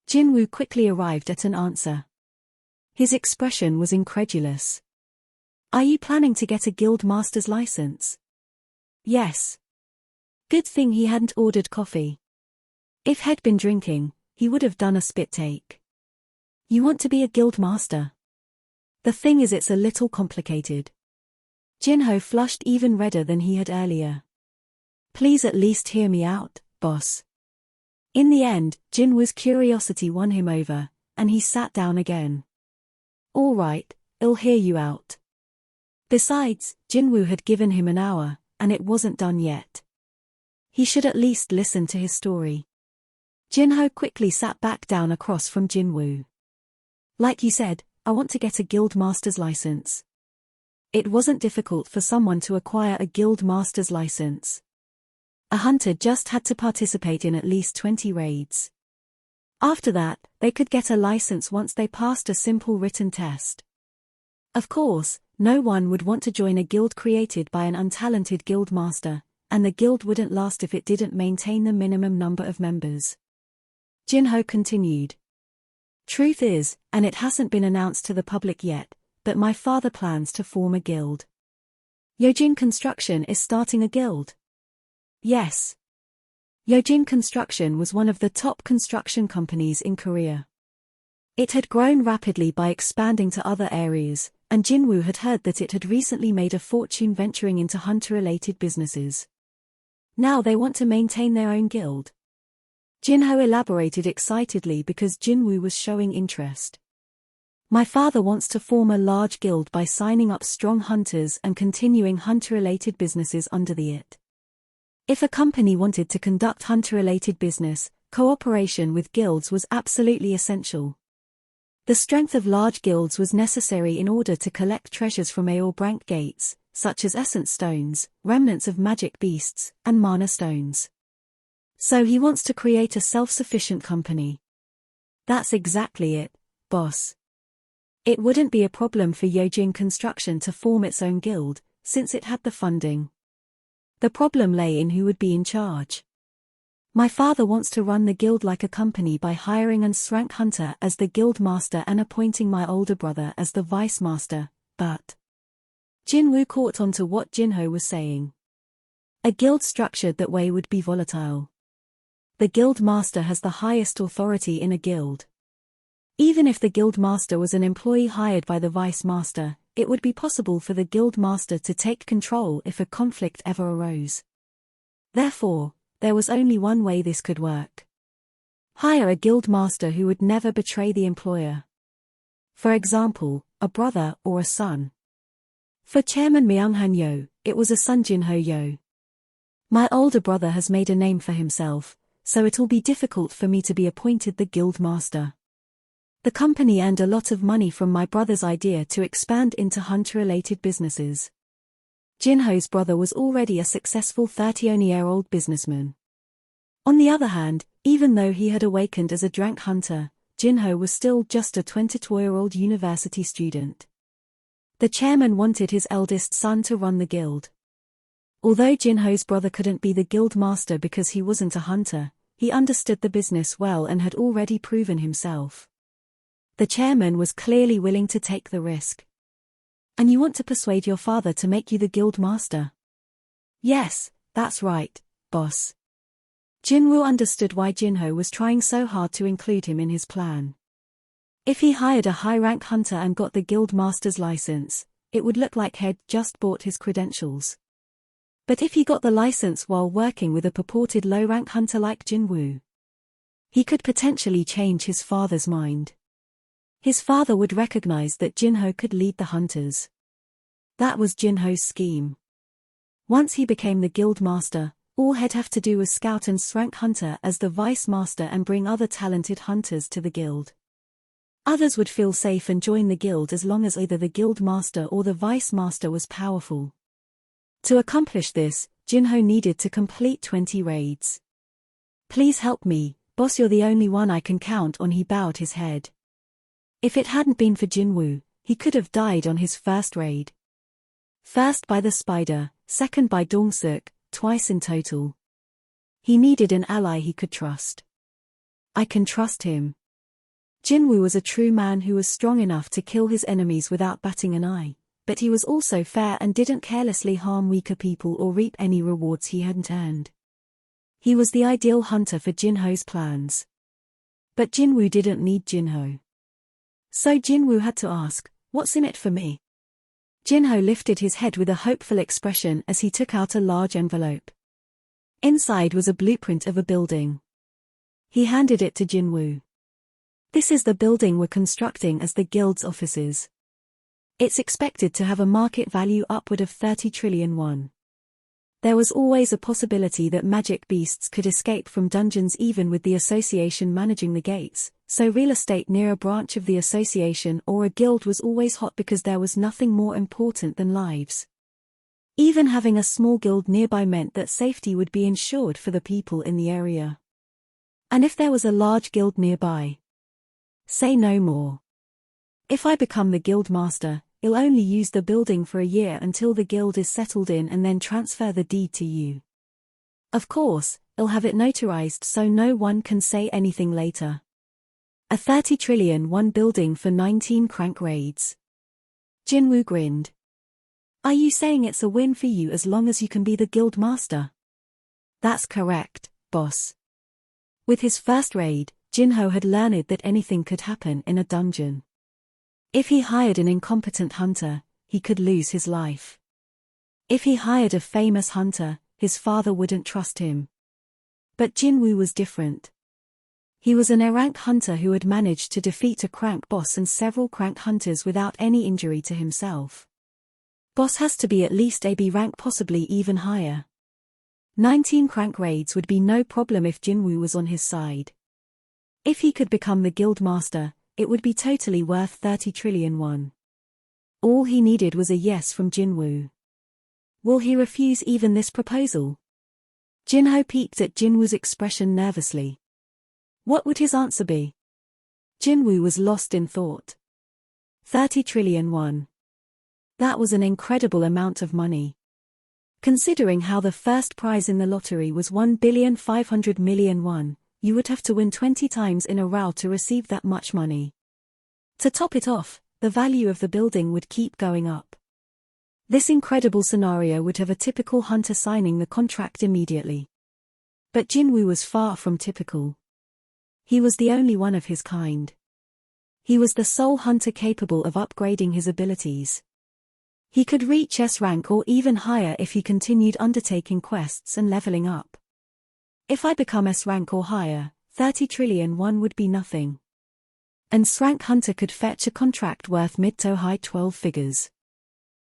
Jinwoo quickly arrived at an answer. His expression was incredulous. Are you planning to get a guild master's license? Yes. Good thing he hadn't ordered coffee. If he'd been drinking, he would have done a spit take. You want to be a guild master? The thing is, it's a little complicated. Jinho flushed even redder than he had earlier. Please at least hear me out, boss. In the end, Jinwoo's curiosity won him over, and he sat down again. All right, I'll hear you out. Besides, Jinwoo had given him an hour, and it wasn't done yet. He should at least listen to his story. Jinho quickly sat back down across from Jinwoo. Like you said, I want to get a guild master's license. It wasn't difficult for someone to acquire a guild master's license. A hunter just had to participate in at least 20 raids. After that, they could get a license once they passed a simple written test. Of course, no one would want to join a guild created by an untalented guild master, and the guild wouldn't last if it didn't maintain the minimum number of members. Jinho continued. Truth is, and it hasn't been announced to the public yet, but my father plans to form a guild. Yojin Construction is starting a guild. Yes. Yojin Construction was one of the top construction companies in Korea. It had grown rapidly by expanding to other areas, and Jinwoo had heard that it had recently made a fortune venturing into hunter-related businesses. Now they want to maintain their own guild. Jinho elaborated excitedly because Jinwoo was showing interest. My father wants to form a large guild by signing up strong hunters and continuing hunter-related businesses under it. If a company wanted to conduct hunter-related business, cooperation with guilds was absolutely essential. The strength of large guilds was necessary in order to collect treasures from Aelbrank gates, such as essence stones, remnants of magic beasts, and mana stones. So he wants to create a self-sufficient company. That's exactly it, boss. It wouldn't be a problem for Yojing Construction to form its own guild, since it had the funding. The problem lay in who would be in charge. My father wants to run the guild like a company by hiring an Srank Hunter as the guild master and appointing my older brother as the vice master, but... Jinwoo caught on to what Jinho was saying. A guild structured that way would be volatile. The guild master has the highest authority in a guild. Even if the guild master was an employee hired by the vice master, it would be possible for the guild master to take control if a conflict ever arose. Therefore, there was only one way this could work. Hire a guild master who would never betray the employer. For example, a brother or a son. For Chairman Myunghan Yo, it was a son Jinho Yo. My older brother has made a name for himself, so it'll be difficult for me to be appointed the guild master. The company earned a lot of money from my brother's idea to expand into hunter-related businesses. Jinho's brother was already a successful 30-year-old businessman. On the other hand, even though he had awakened as a drank hunter, Jinho was still just a 22-year-old university student. The chairman wanted his eldest son to run the guild. Although Jinho's brother couldn't be the guild master because he wasn't a hunter, he understood the business well and had already proven himself. The chairman was clearly willing to take the risk. And you want to persuade your father to make you the guild master? Yes, that's right, boss. Jinwoo understood why Jinho was trying so hard to include him in his plan. If he hired a high-rank hunter and got the guild master's license, it would look like he'd just bought his credentials. But if he got the license while working with a purported low-rank hunter like Jinwoo, he could potentially change his father's mind. His father would recognize that Jinho could lead the hunters. That was Jinho's scheme. Once he became the guild master, all he'd have to do was scout and Srank Hunter as the vice master and bring other talented hunters to the guild. Others would feel safe and join the guild as long as either the guild master or the vice master was powerful. To accomplish this, Jinho needed to complete 20 raids. Please help me, boss, you're the only one I can count on. He bowed his head. If it hadn't been for Jinwoo, he could have died on his first raid. First by the spider, second by Dongsuk, twice in total. He needed an ally he could trust. I can trust him. Jinwoo was a true man who was strong enough to kill his enemies without batting an eye, but he was also fair and didn't carelessly harm weaker people or reap any rewards he hadn't earned. He was the ideal hunter for Jinho's plans. But Jinwoo didn't need Jinho. So Jinwoo had to ask, what's in it for me? Jinho lifted his head with a hopeful expression as he took out a large envelope. Inside was a blueprint of a building. He handed it to Jinwoo. This is the building we're constructing as the guild's offices. It's expected to have a market value upward of 30 trillion won. There was always a possibility that magic beasts could escape from dungeons even with the association managing the gates, so real estate near a branch of the association or a guild was always hot because there was nothing more important than lives. Even having a small guild nearby meant that safety would be ensured for the people in the area. And if there was a large guild nearby, say no more. If I become the guild master, I'll only use the building for a year until the guild is settled in and then transfer the deed to you. Of course, I'll have it notarized so no one can say anything later. A 30 trillion won building for 19 crank raids. Jinwoo grinned. Are you saying it's a win for you as long as you can be the guild master? That's correct, boss. With his first raid, Jinho had learned that anything could happen in a dungeon. If he hired an incompetent hunter, he could lose his life. If he hired a famous hunter, his father wouldn't trust him. But Jinwoo was different. He was an A-rank hunter who had managed to defeat a crank boss and several crank hunters without any injury to himself. Boss has to be at least a B rank, possibly even higher. 19 crank raids would be no problem if Jinwoo was on his side. If he could become the guild master, it would be totally worth 30 trillion won. All he needed was a yes from Jinwoo. Will he refuse even this proposal? Jinho peeked at Jinwoo's expression nervously. What would his answer be? Jinwoo was lost in thought. 30 trillion won. That was an incredible amount of money. Considering how the first prize in the lottery was 1,500,000,000 won, you would have to win 20 times in a row to receive that much money. To top it off, the value of the building would keep going up. This incredible scenario would have a typical hunter signing the contract immediately. But Jinwoo was far from typical. He was the only one of his kind. He was the sole hunter capable of upgrading his abilities. He could reach S rank or even higher if he continued undertaking quests and leveling up. If I become S rank or higher, 30 trillion won would be nothing. An S rank hunter could fetch a contract worth mid to high 12 figures.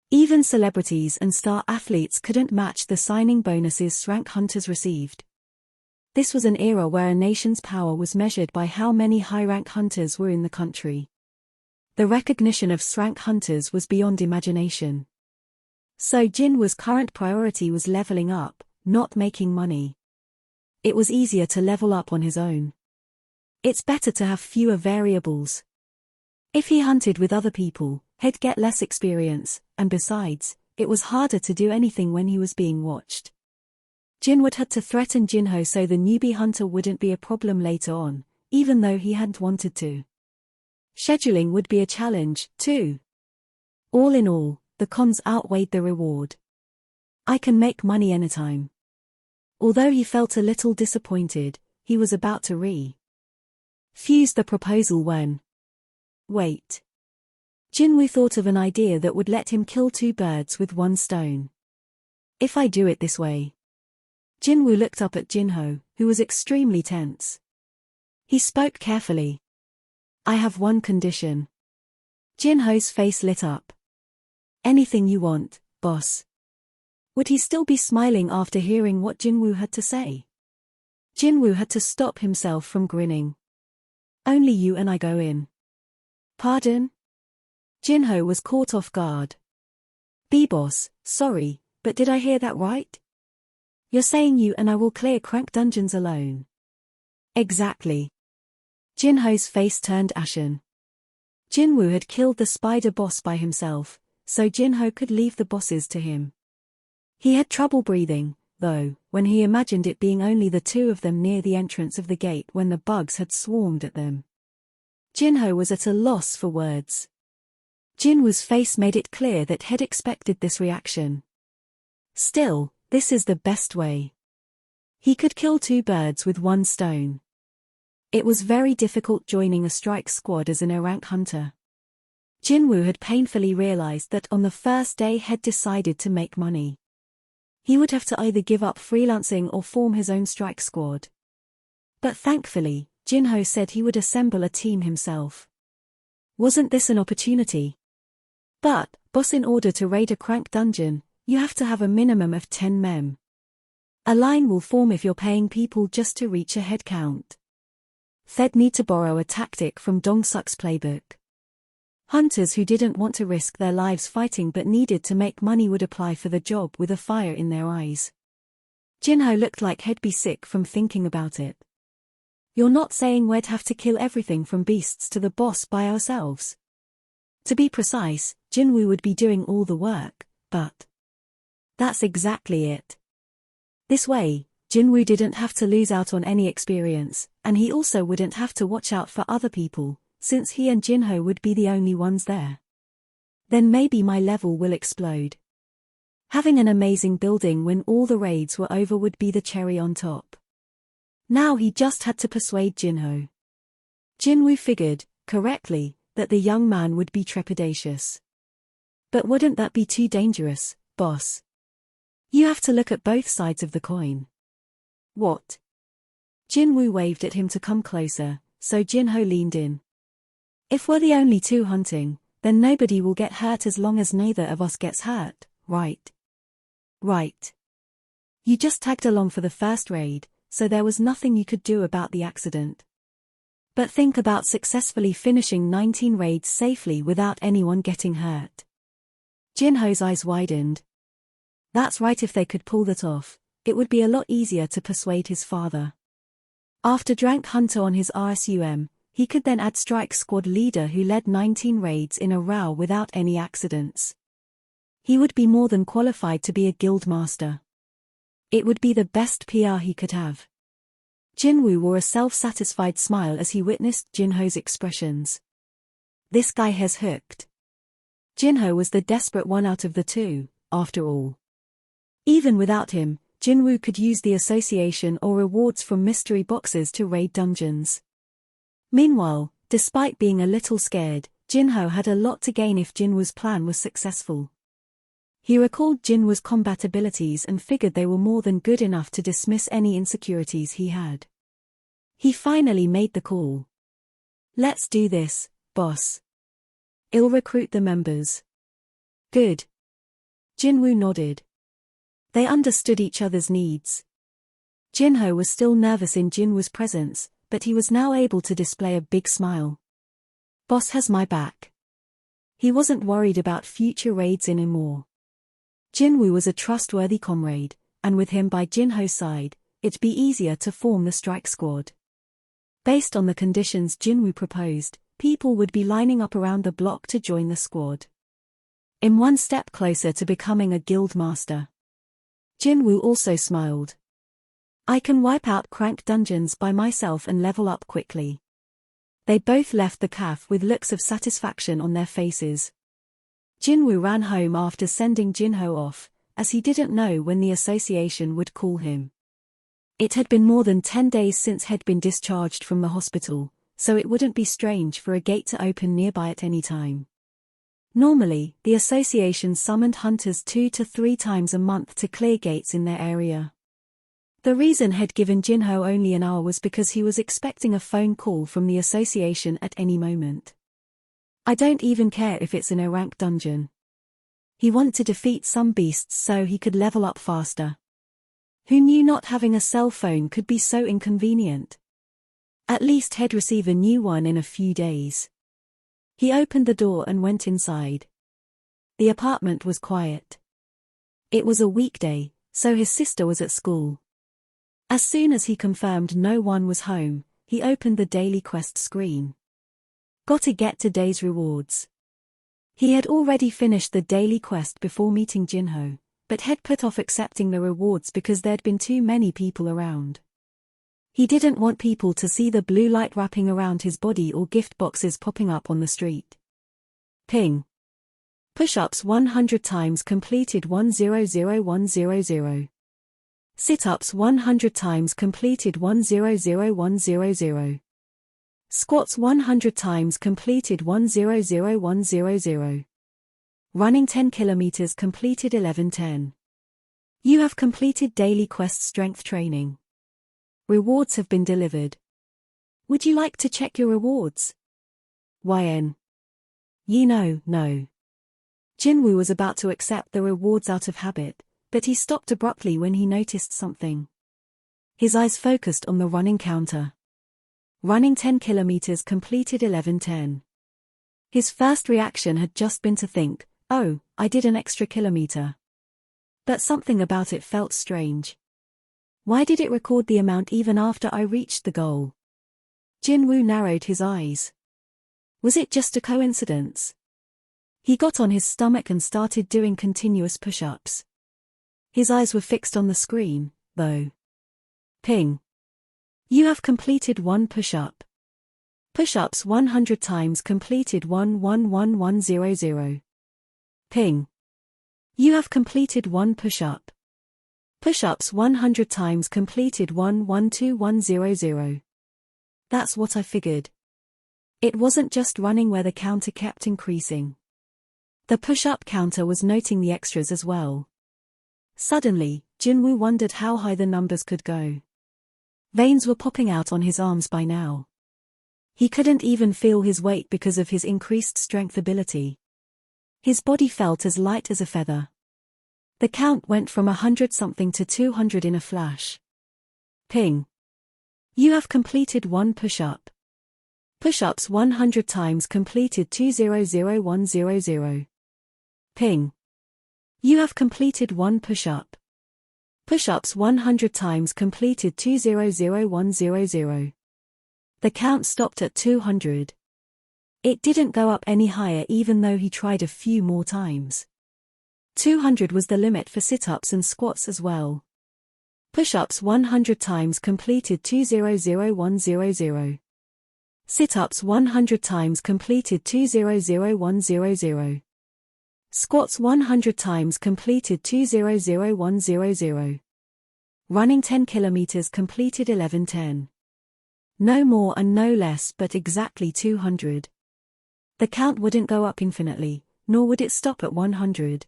Even celebrities and star athletes couldn't match the signing bonuses S rank hunters received. This was an era where a nation's power was measured by how many high-rank hunters were in the country. The recognition of S-rank hunters was beyond imagination. So Jinwoo's current priority was leveling up, not making money. It was easier to level up on his own. It's better to have fewer variables. If he hunted with other people, he'd get less experience, and besides, it was harder to do anything when he was being watched. Jinwoo had to threaten Jinho so the newbie hunter wouldn't be a problem later on, even though he hadn't wanted to. Scheduling would be a challenge, too. All in all, the cons outweighed the reward. I can make money anytime. Although he felt a little disappointed, he was about to refuse the proposal when... Wait. Jinwoo thought of an idea that would let him kill two birds with one stone. If I do it this way... Jinwoo looked up at Jinho, who was extremely tense. He spoke carefully. I have one condition. Jinho's face lit up. Anything you want, boss. Would he still be smiling after hearing what Jinwoo had to say? Jinwoo had to stop himself from grinning. Only you and I go in. Pardon? Jinho was caught off guard. B-boss, sorry, but did I hear that right? You're saying you and I will clear crank dungeons alone. Exactly. Jinho's face turned ashen. Jinwoo had killed the spider boss by himself, so Jinho could leave the bosses to him. He had trouble breathing, though, when he imagined it being only the two of them near the entrance of the gate when the bugs had swarmed at them. Jinho was at a loss for words. Jinwoo's face made it clear that he'd expected this reaction. Still, this is the best way. He could kill two birds with one stone. It was very difficult joining a strike squad as an A-rank hunter. Jinwoo had painfully realized that on the first day he'd decided to make money. He would have to either give up freelancing or form his own strike squad. But thankfully, Jinho said he would assemble a team himself. Wasn't this an opportunity? But, boss, in order to raid a crank dungeon, you have to have a minimum of 10 mem. A line will form if you're paying people just to reach a head count. They'd need to borrow a tactic from Dong-suk's playbook. Hunters who didn't want to risk their lives fighting but needed to make money would apply for the job with a fire in their eyes. Jinho looked like he'd be sick from thinking about it. You're not saying we'd have to kill everything from beasts to the boss by ourselves? To be precise, Jinwoo would be doing all the work, but... That's exactly it. This way, Jinwoo didn't have to lose out on any experience, and he also wouldn't have to watch out for other people, since he and Jinho would be the only ones there. Then maybe my level will explode. Having an amazing building when all the raids were over would be the cherry on top. Now he just had to persuade Jinho. Jinwoo figured, correctly, that the young man would be trepidatious. But wouldn't that be too dangerous, boss? You have to look at both sides of the coin. What? Jinwoo waved at him to come closer, so Jinho leaned in. If we're the only two hunting, then nobody will get hurt as long as neither of us gets hurt, right? Right. You just tagged along for the first raid, so there was nothing you could do about the accident. But think about successfully finishing 19 raids safely without anyone getting hurt. Jinho's eyes widened. That's right, if they could pull that off, it would be a lot easier to persuade his father. After Drank Hunter on his RSUM, he could then add Strike Squad leader who led 19 raids in a row without any accidents. He would be more than qualified to be a guild master. It would be the best PR he could have. Jinwoo wore a self-satisfied smile as he witnessed Jinho's expressions. This guy has hooked. Jinho was the desperate one out of the two, after all. Even without him, Jinwoo could use the association or rewards from mystery boxes to raid dungeons. Meanwhile, despite being a little scared, Jinho had a lot to gain if Jinwoo's plan was successful. He recalled Jinwoo's combat abilities and figured they were more than good enough to dismiss any insecurities he had. He finally made the call. Let's do this, boss. I'll recruit the members. Good. Jinwoo nodded. They understood each other's needs. Jinho was still nervous in Jinwoo's presence, but he was now able to display a big smile. Boss has my back. He wasn't worried about future raids anymore. Jinwoo was a trustworthy comrade, and with him by Jinho's side, it'd be easier to form the strike squad. Based on the conditions Jinwoo proposed, people would be lining up around the block to join the squad. I'm one step closer to becoming a guild master. Jinwoo also smiled. I can wipe out crank dungeons by myself and level up quickly. They both left the cafe with looks of satisfaction on their faces. Jinwoo ran home after sending Jinho off, as he didn't know when the association would call him. It had been more than 10 days since he'd been discharged from the hospital, so it wouldn't be strange for a gate to open nearby at any time. Normally, the association summoned hunters 2 to 3 times a month to clear gates in their area. The reason he'd given Jinho only an hour was because he was expecting a phone call from the association at any moment. I don't even care if it's in a rank dungeon. He wanted to defeat some beasts so he could level up faster. Who knew not having a cell phone could be so inconvenient? At least he'd receive a new one in a few days. He opened the door and went inside. The apartment was quiet. It was a weekday, so his sister was at school. As soon as he confirmed no one was home, he opened the daily quest screen. Gotta get today's rewards. He had already finished the daily quest before meeting Jinho, but had put off accepting the rewards because there'd been too many people around. He didn't want people to see the blue light wrapping around his body or gift boxes popping up on the street. Ping. Push-ups 100 times completed 100100. Sit-ups 100 times completed 100100. Squats 100 times completed 100100. Running 10 kilometers completed 1110. You have completed daily quest strength training. Rewards have been delivered. Would you like to check your rewards? YN. No. Jinwoo was about to accept the rewards out of habit, but he stopped abruptly when he noticed something. His eyes focused on the running counter. Running 10 kilometers completed 1110. His first reaction had just been to think, oh, I did an extra kilometer. But something about it felt strange. Why did it record the amount even after I reached the goal? Jinwoo narrowed his eyes. Was it just a coincidence? He got on his stomach and started doing continuous push-ups. His eyes were fixed on the screen, though. Ping. You have completed 1 push-up. Push-ups 100 times completed 111100. Ping. You have completed 1 push-up. Push-ups 100 times completed 112100. That's what I figured. It wasn't just running where the counter kept increasing. The push-up counter was noting the extras as well. Suddenly, Jinwoo wondered how high the numbers could go. Veins were popping out on his arms by now. He couldn't even feel his weight because of his increased strength ability. His body felt as light as a feather. The count went from 100-something to 200 in a flash. Ping. You have completed 1 push-up. Push-ups 100 times completed 200100. Ping. You have completed 1 push-up. Push-ups 100 times completed 200100. The count stopped at 200. It didn't go up any higher even though he tried a few more times. 200 was the limit for sit-ups and squats as well. Push-ups 100 times completed 200100. Sit-ups 100 times completed 200100. Squats 100 times completed 200100. Running 10 kilometers completed 11:10. No more and no less but exactly 200. The count wouldn't go up infinitely, nor would it stop at 100.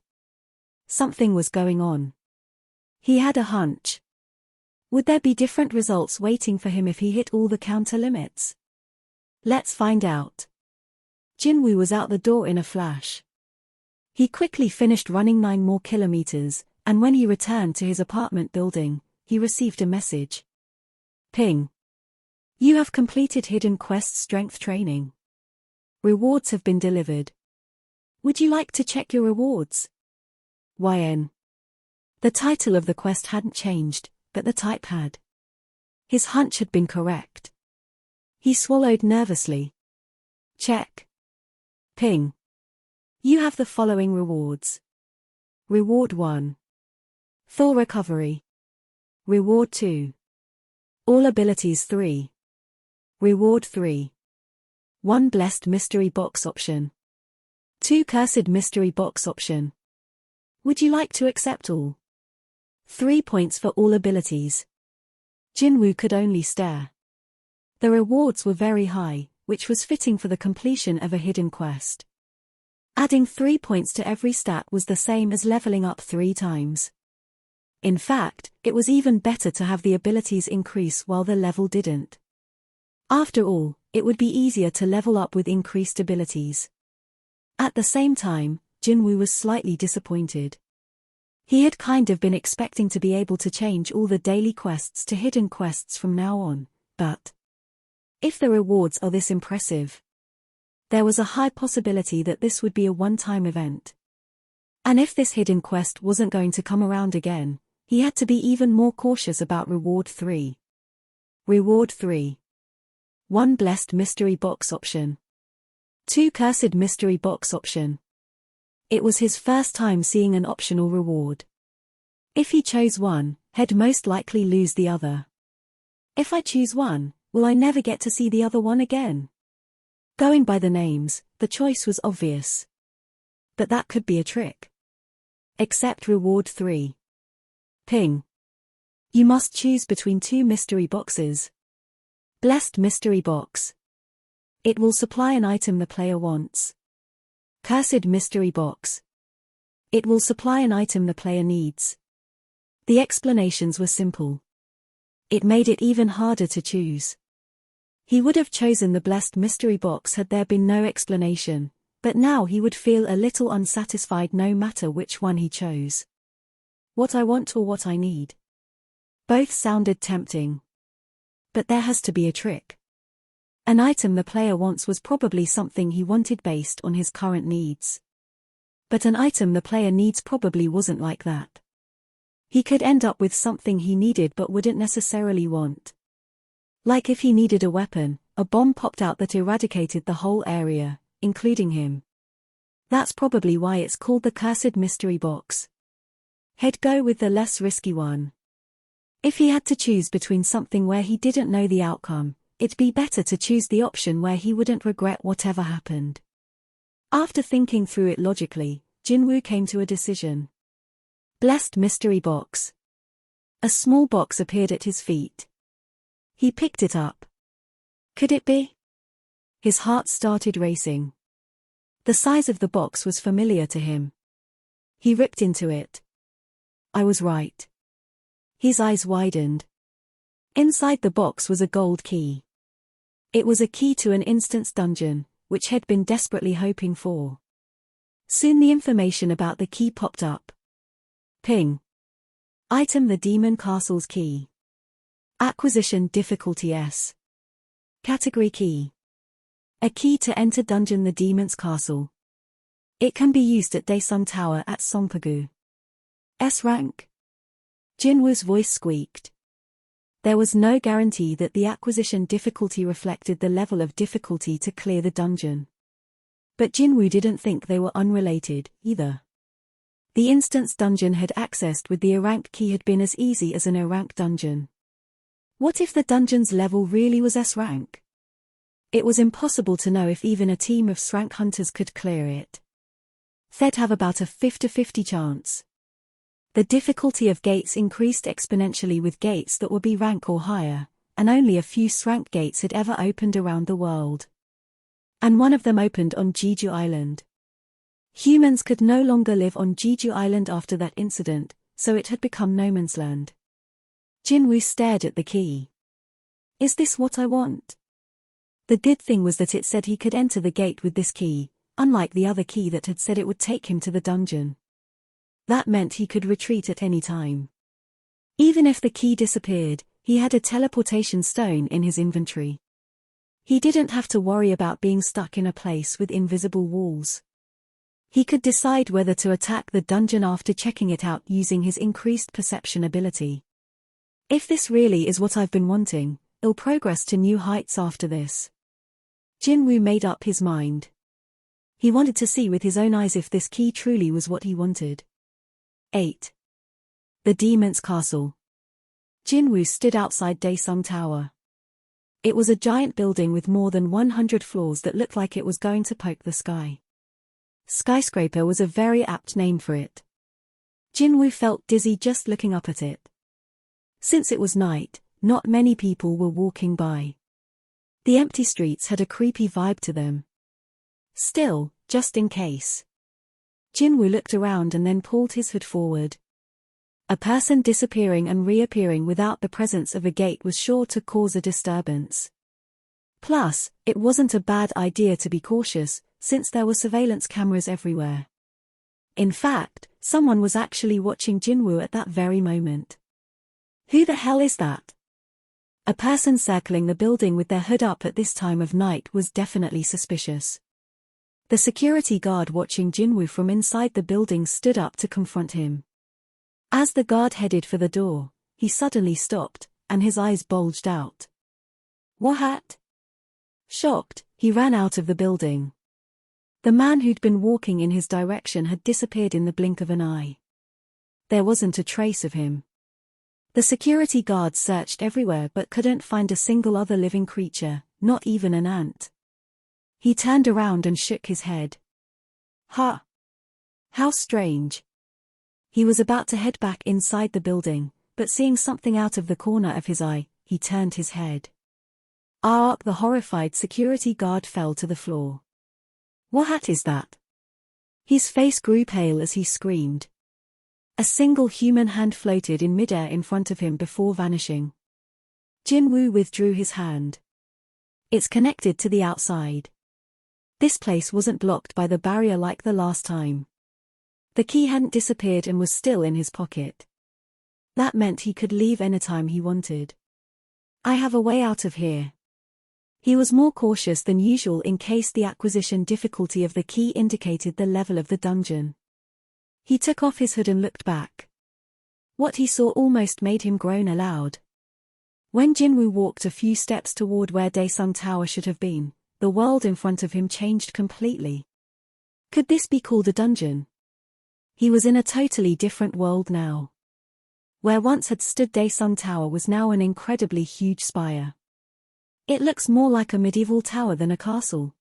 Something was going on. He had a hunch. Would there be different results waiting for him if he hit all the counter limits? Let's find out. Jinwoo was out the door in a flash. He quickly finished running 9 more kilometers, and when he returned to his apartment building, he received a message. Ping. You have completed Hidden Quest strength training. Rewards have been delivered. Would you like to check your rewards? YN. The title of the quest hadn't changed, but the type had. His hunch had been correct. He swallowed nervously. Check. Ping. You have the following rewards. Reward 1. Full recovery. Reward 2. All abilities 3. Reward 3. 1 blessed mystery box option. 2 cursed mystery box option. Would you like to accept all? 3 points for all abilities. Jinwoo could only stare. The rewards were very high, which was fitting for the completion of a hidden quest. Adding 3 points to every stat was the same as leveling up 3 times. In fact, it was even better to have the abilities increase while the level didn't. After all, it would be easier to level up with increased abilities. At the same time, Jinwoo was slightly disappointed. He had kind of been expecting to be able to change all the daily quests to hidden quests from now on, but if the rewards are this impressive, there was a high possibility that this would be a one-time event. And if this hidden quest wasn't going to come around again, he had to be even more cautious about Reward 3. Reward 3. 1 blessed mystery box option. 2 cursed mystery box option. It was his first time seeing an optional reward. If he chose one, he'd most likely lose the other. If I choose one, will I never get to see the other one again? Going by the names, the choice was obvious. But that could be a trick. Accept Reward 3. Ping. You must choose between 2 mystery boxes. Blessed mystery box. It will supply an item the player wants. Cursed mystery box. It will supply an item the player needs. The explanations were simple. It made it even harder to choose. He would have chosen the blessed mystery box had there been no explanation, but now he would feel a little unsatisfied no matter which one he chose. What I want or what I need. Both sounded tempting. But there has to be a trick. An item the player wants was probably something he wanted based on his current needs. But an item the player needs probably wasn't like that. He could end up with something he needed but wouldn't necessarily want. Like if he needed a weapon, a bomb popped out that eradicated the whole area, including him. That's probably why it's called the Cursed Mystery Box. He'd go with the less risky one. If he had to choose between something where he didn't know the outcome, it'd be better to choose the option where he wouldn't regret whatever happened. After thinking through it logically, Jinwoo came to a decision. Blessed Mystery Box. A small box appeared at his feet. He picked it up. Could it be? His heart started racing. The size of the box was familiar to him. He ripped into it. I was right. His eyes widened. Inside the box was a gold key. It was a key to an instance dungeon, which had been desperately hoping for. Soon the information about the key popped up. Ping. Item: the Demon Castle's key. Acquisition difficulty S. Category key. A key to enter dungeon the Demon's Castle. It can be used at Daesun Tower at Songpagu. S rank. Jinwoo's voice squeaked. There was no guarantee that the acquisition difficulty reflected the level of difficulty to clear the dungeon. But Jinwoo didn't think they were unrelated, either. The instance dungeon had accessed with the A-rank key had been as easy as an A-rank dungeon. What if the dungeon's level really was S-rank? It was impossible to know if even a team of S-rank hunters could clear it. They'd have about a 50-50 chance. The difficulty of gates increased exponentially with gates that were B-rank or higher, and only a few S-rank gates had ever opened around the world. And one of them opened on Jeju Island. Humans could no longer live on Jeju Island after that incident, so it had become no man's land. Jinwoo stared at the key. Is this what I want? The good thing was that it said he could enter the gate with this key, unlike the other key that had said it would take him to the dungeon. That meant he could retreat at any time. Even if the key disappeared, he had a teleportation stone in his inventory. He didn't have to worry about being stuck in a place with invisible walls. He could decide whether to attack the dungeon after checking it out using his increased perception ability. If this really is what I've been wanting, I'll progress to new heights after this. Jinwoo made up his mind. He wanted to see with his own eyes if this key truly was what he wanted. 8. The Demon's Castle. Jinwoo stood outside Daesun Tower. It was a giant building with more than 100 floors that looked like it was going to poke the sky. Skyscraper was a very apt name for it. Jinwoo felt dizzy just looking up at it. Since it was night, not many people were walking by. The empty streets had a creepy vibe to them. Still, just in case. Jinwoo looked around and then pulled his hood forward. A person disappearing and reappearing without the presence of a gate was sure to cause a disturbance. Plus, it wasn't a bad idea to be cautious, since there were surveillance cameras everywhere. In fact, someone was actually watching Jinwoo at that very moment. Who the hell is that? A person circling the building with their hood up at this time of night was definitely suspicious. The security guard watching Jinwoo from inside the building stood up to confront him. As the guard headed for the door, he suddenly stopped, and his eyes bulged out. What? Shocked, he ran out of the building. The man who'd been walking in his direction had disappeared in the blink of an eye. There wasn't a trace of him. The security guards searched everywhere but couldn't find a single other living creature, not even an ant. He turned around and shook his head. Huh. How strange. He was about to head back inside the building, but seeing something out of the corner of his eye, he turned his head. The horrified security guard fell to the floor. What is that? His face grew pale as he screamed. A single human hand floated in midair in front of him before vanishing. Jinwoo withdrew his hand. It's connected to the outside. This place wasn't blocked by the barrier like the last time. The key hadn't disappeared and was still in his pocket. That meant he could leave anytime he wanted. I have a way out of here. He was more cautious than usual in case the acquisition difficulty of the key indicated the level of the dungeon. He took off his hood and looked back. What he saw almost made him groan aloud. When Jinwoo walked a few steps toward where Daesun Tower should have been, the world in front of him changed completely. Could this be called a dungeon? He was in a totally different world now. Where once had stood Daesun Tower was now an incredibly huge spire. It looks more like a medieval tower than a castle.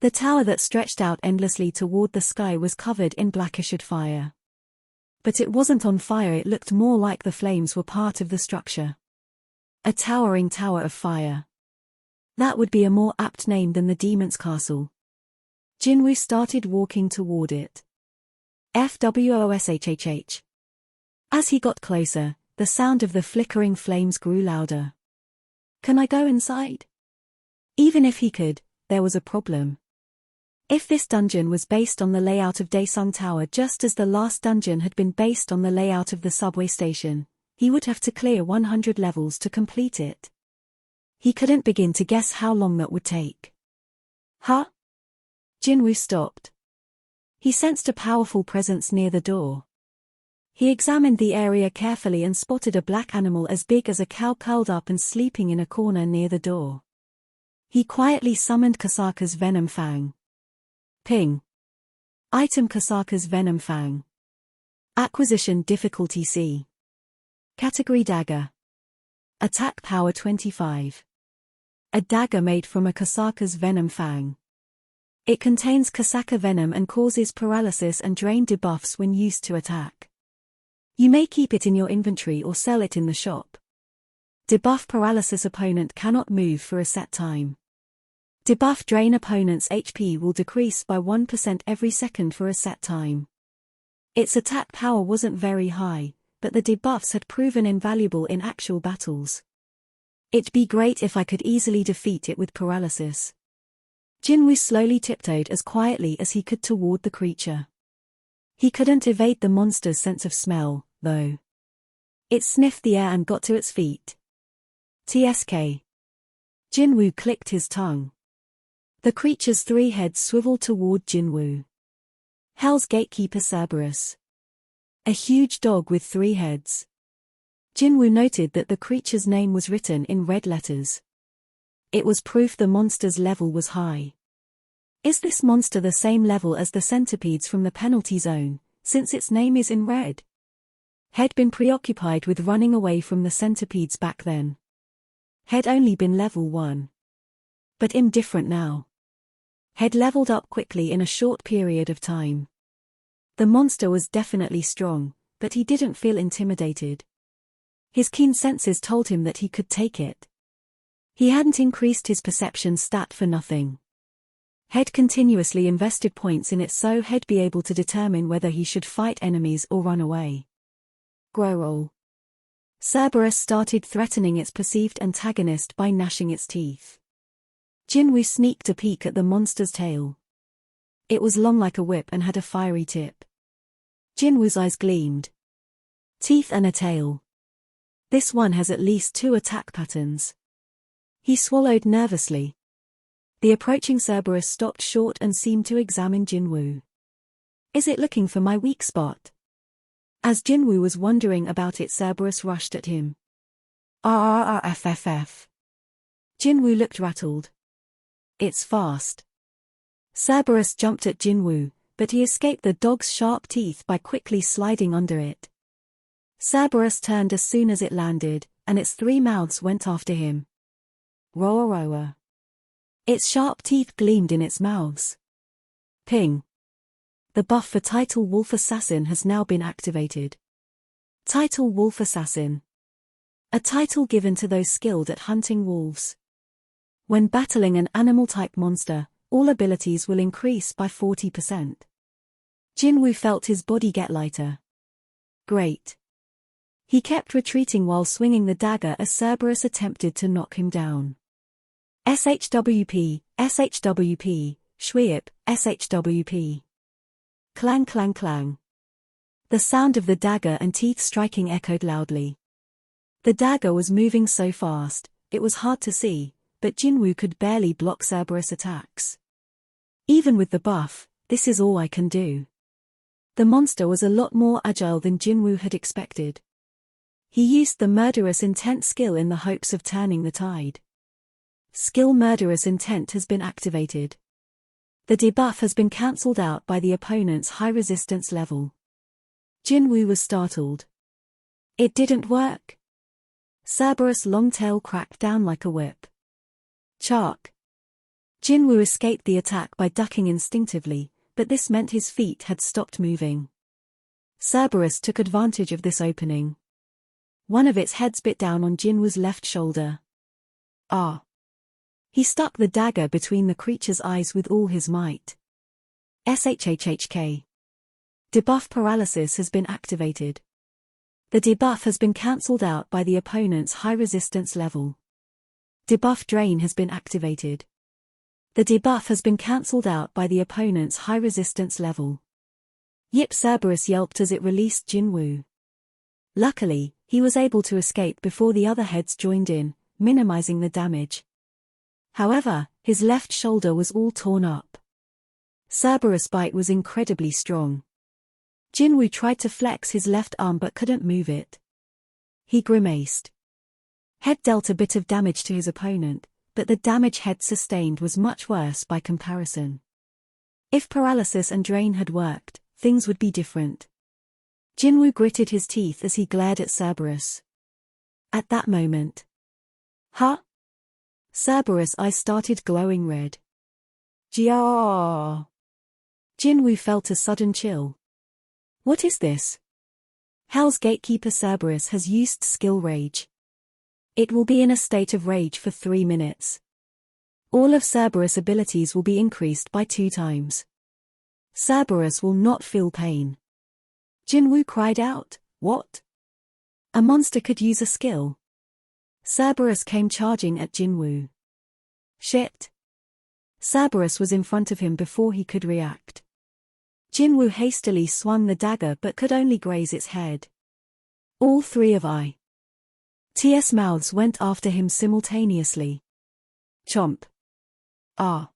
The tower that stretched out endlessly toward the sky was covered in blackish fire. But it wasn't on fire, it looked more like the flames were part of the structure. A towering tower of fire. That would be a more apt name than the Demon's Castle. Jinwoo started walking toward it. FWOSHHH. As he got closer, The sound of the flickering flames grew louder. Can I go inside? Even if he could, there was a problem. If this dungeon was based on the layout of Daesun Tower just as the last dungeon had been based on the layout of the subway station, he would have to clear 100 levels to complete it. He couldn't begin to guess how long that would take. Huh? Jinwoo stopped. He sensed a powerful presence near the door. He examined the area carefully and spotted a black animal as big as a cow curled up and sleeping in a corner near the door. He quietly summoned Kasaka's Venom Fang. Ping. Item Kasaka's Venom Fang. Acquisition difficulty C. Category Dagger. Attack power 25. A dagger made from a Kasaka's Venom Fang. It contains Kasaka venom and causes paralysis and drain debuffs when used to attack. You may keep it in your inventory or sell it in the shop. Debuff paralysis opponent cannot move for a set time. Debuff drain opponent's HP will decrease by 1% every second for a set time. Its attack power wasn't very high, but the debuffs had proven invaluable in actual battles. It'd be great if I could easily defeat it with paralysis. Jinwoo slowly tiptoed as quietly as he could toward the creature. He couldn't evade the monster's sense of smell, though. It sniffed the air and got to its feet. TSK. Jinwoo clicked his tongue. The creature's 3 heads swiveled toward Jinwoo. Hell's Gatekeeper Cerberus. A huge dog with 3 heads. Jinwoo noted that the creature's name was written in red letters. It was proof the monster's level was high. Is this monster the same level as the centipedes from the penalty zone, since its name is in red? Had been preoccupied with running away from the centipedes back then. Had only been level 1. But indifferent now. Had leveled up quickly in a short period of time. The monster was definitely strong, but he didn't feel intimidated. His keen senses told him that he could take it. He hadn't increased his perception stat for nothing. Had continuously invested points in it so he'd be able to determine whether he should fight enemies or run away. Growl. Cerberus started threatening its perceived antagonist by gnashing its teeth. Jinwoo sneaked a peek at the monster's tail. It was long like a whip and had a fiery tip. Jinwoo's eyes gleamed. Teeth and a tail. This one has at least 2 attack patterns. He swallowed nervously. The approaching Cerberus stopped short and seemed to examine Jinwoo. Is it looking for my weak spot? As Jinwoo was wondering about it, Cerberus rushed at him. RRRFFF. Jinwoo looked rattled. It's fast. Cerberus jumped at Jinwoo, but he escaped the dog's sharp teeth by quickly sliding under it. Cerberus turned as soon as it landed, and its 3 mouths went after him. Roar roar. Its sharp teeth gleamed in its mouths. Ping. The buff for Title Wolf Assassin has now been activated. Title Wolf Assassin. A title given to those skilled at hunting wolves. When battling an animal-type monster, all abilities will increase by 40%. Jinwoo felt his body get lighter. Great. He kept retreating while swinging the dagger as Cerberus attempted to knock him down. SHWP, SHWP, Shweep, SHWP. Clang clang clang. The sound of the dagger and teeth striking echoed loudly. The dagger was moving so fast, it was hard to see, but Jinwoo could barely block Cerberus' attacks. Even with the buff, this is all I can do. The monster was a lot more agile than Jinwoo had expected. He used the Murderous Intent skill in the hopes of turning the tide. Skill Murderous Intent has been activated. The debuff has been cancelled out by the opponent's high resistance level. Jinwoo was startled. It didn't work. Cerberus' long tail cracked down like a whip. Chark. Jinwoo escaped the attack by ducking instinctively, but this meant his feet had stopped moving. Cerberus took advantage of this opening. One of its heads bit down on Jinwoo's left shoulder. Ah! He stuck the dagger between the creature's eyes with all his might. SHHHK. Debuff paralysis has been activated. The debuff has been cancelled out by the opponent's high resistance level. Debuff Drain has been activated. The debuff has been cancelled out by the opponent's high resistance level. Yip! Cerberus yelped as it released Jinwoo. Luckily, he was able to escape before the other heads joined in, minimizing the damage. However, his left shoulder was all torn up. Cerberus' bite was incredibly strong. Jinwoo tried to flex his left arm but couldn't move it. He grimaced. Head dealt a bit of damage to his opponent, but the damage Head sustained was much worse by comparison. If paralysis and drain had worked, things would be different. Jinwoo gritted his teeth as he glared at Cerberus. At that moment. Huh? Cerberus' eyes started glowing red. Jia! Jinwoo felt a sudden chill. What is this? Hell's Gatekeeper Cerberus has used skill Rage. It will be in a state of rage for 3 minutes. All of Cerberus' abilities will be increased by 2 times. Cerberus will not feel pain. Jinwoo cried out, "What? A monster could use a skill?" Cerberus came charging at Jinwoo. Shit! Cerberus was in front of him before he could react. Jinwoo hastily swung the dagger but could only graze its head. All 3 of I.T.'s mouths went after him simultaneously. Chomp. Ah.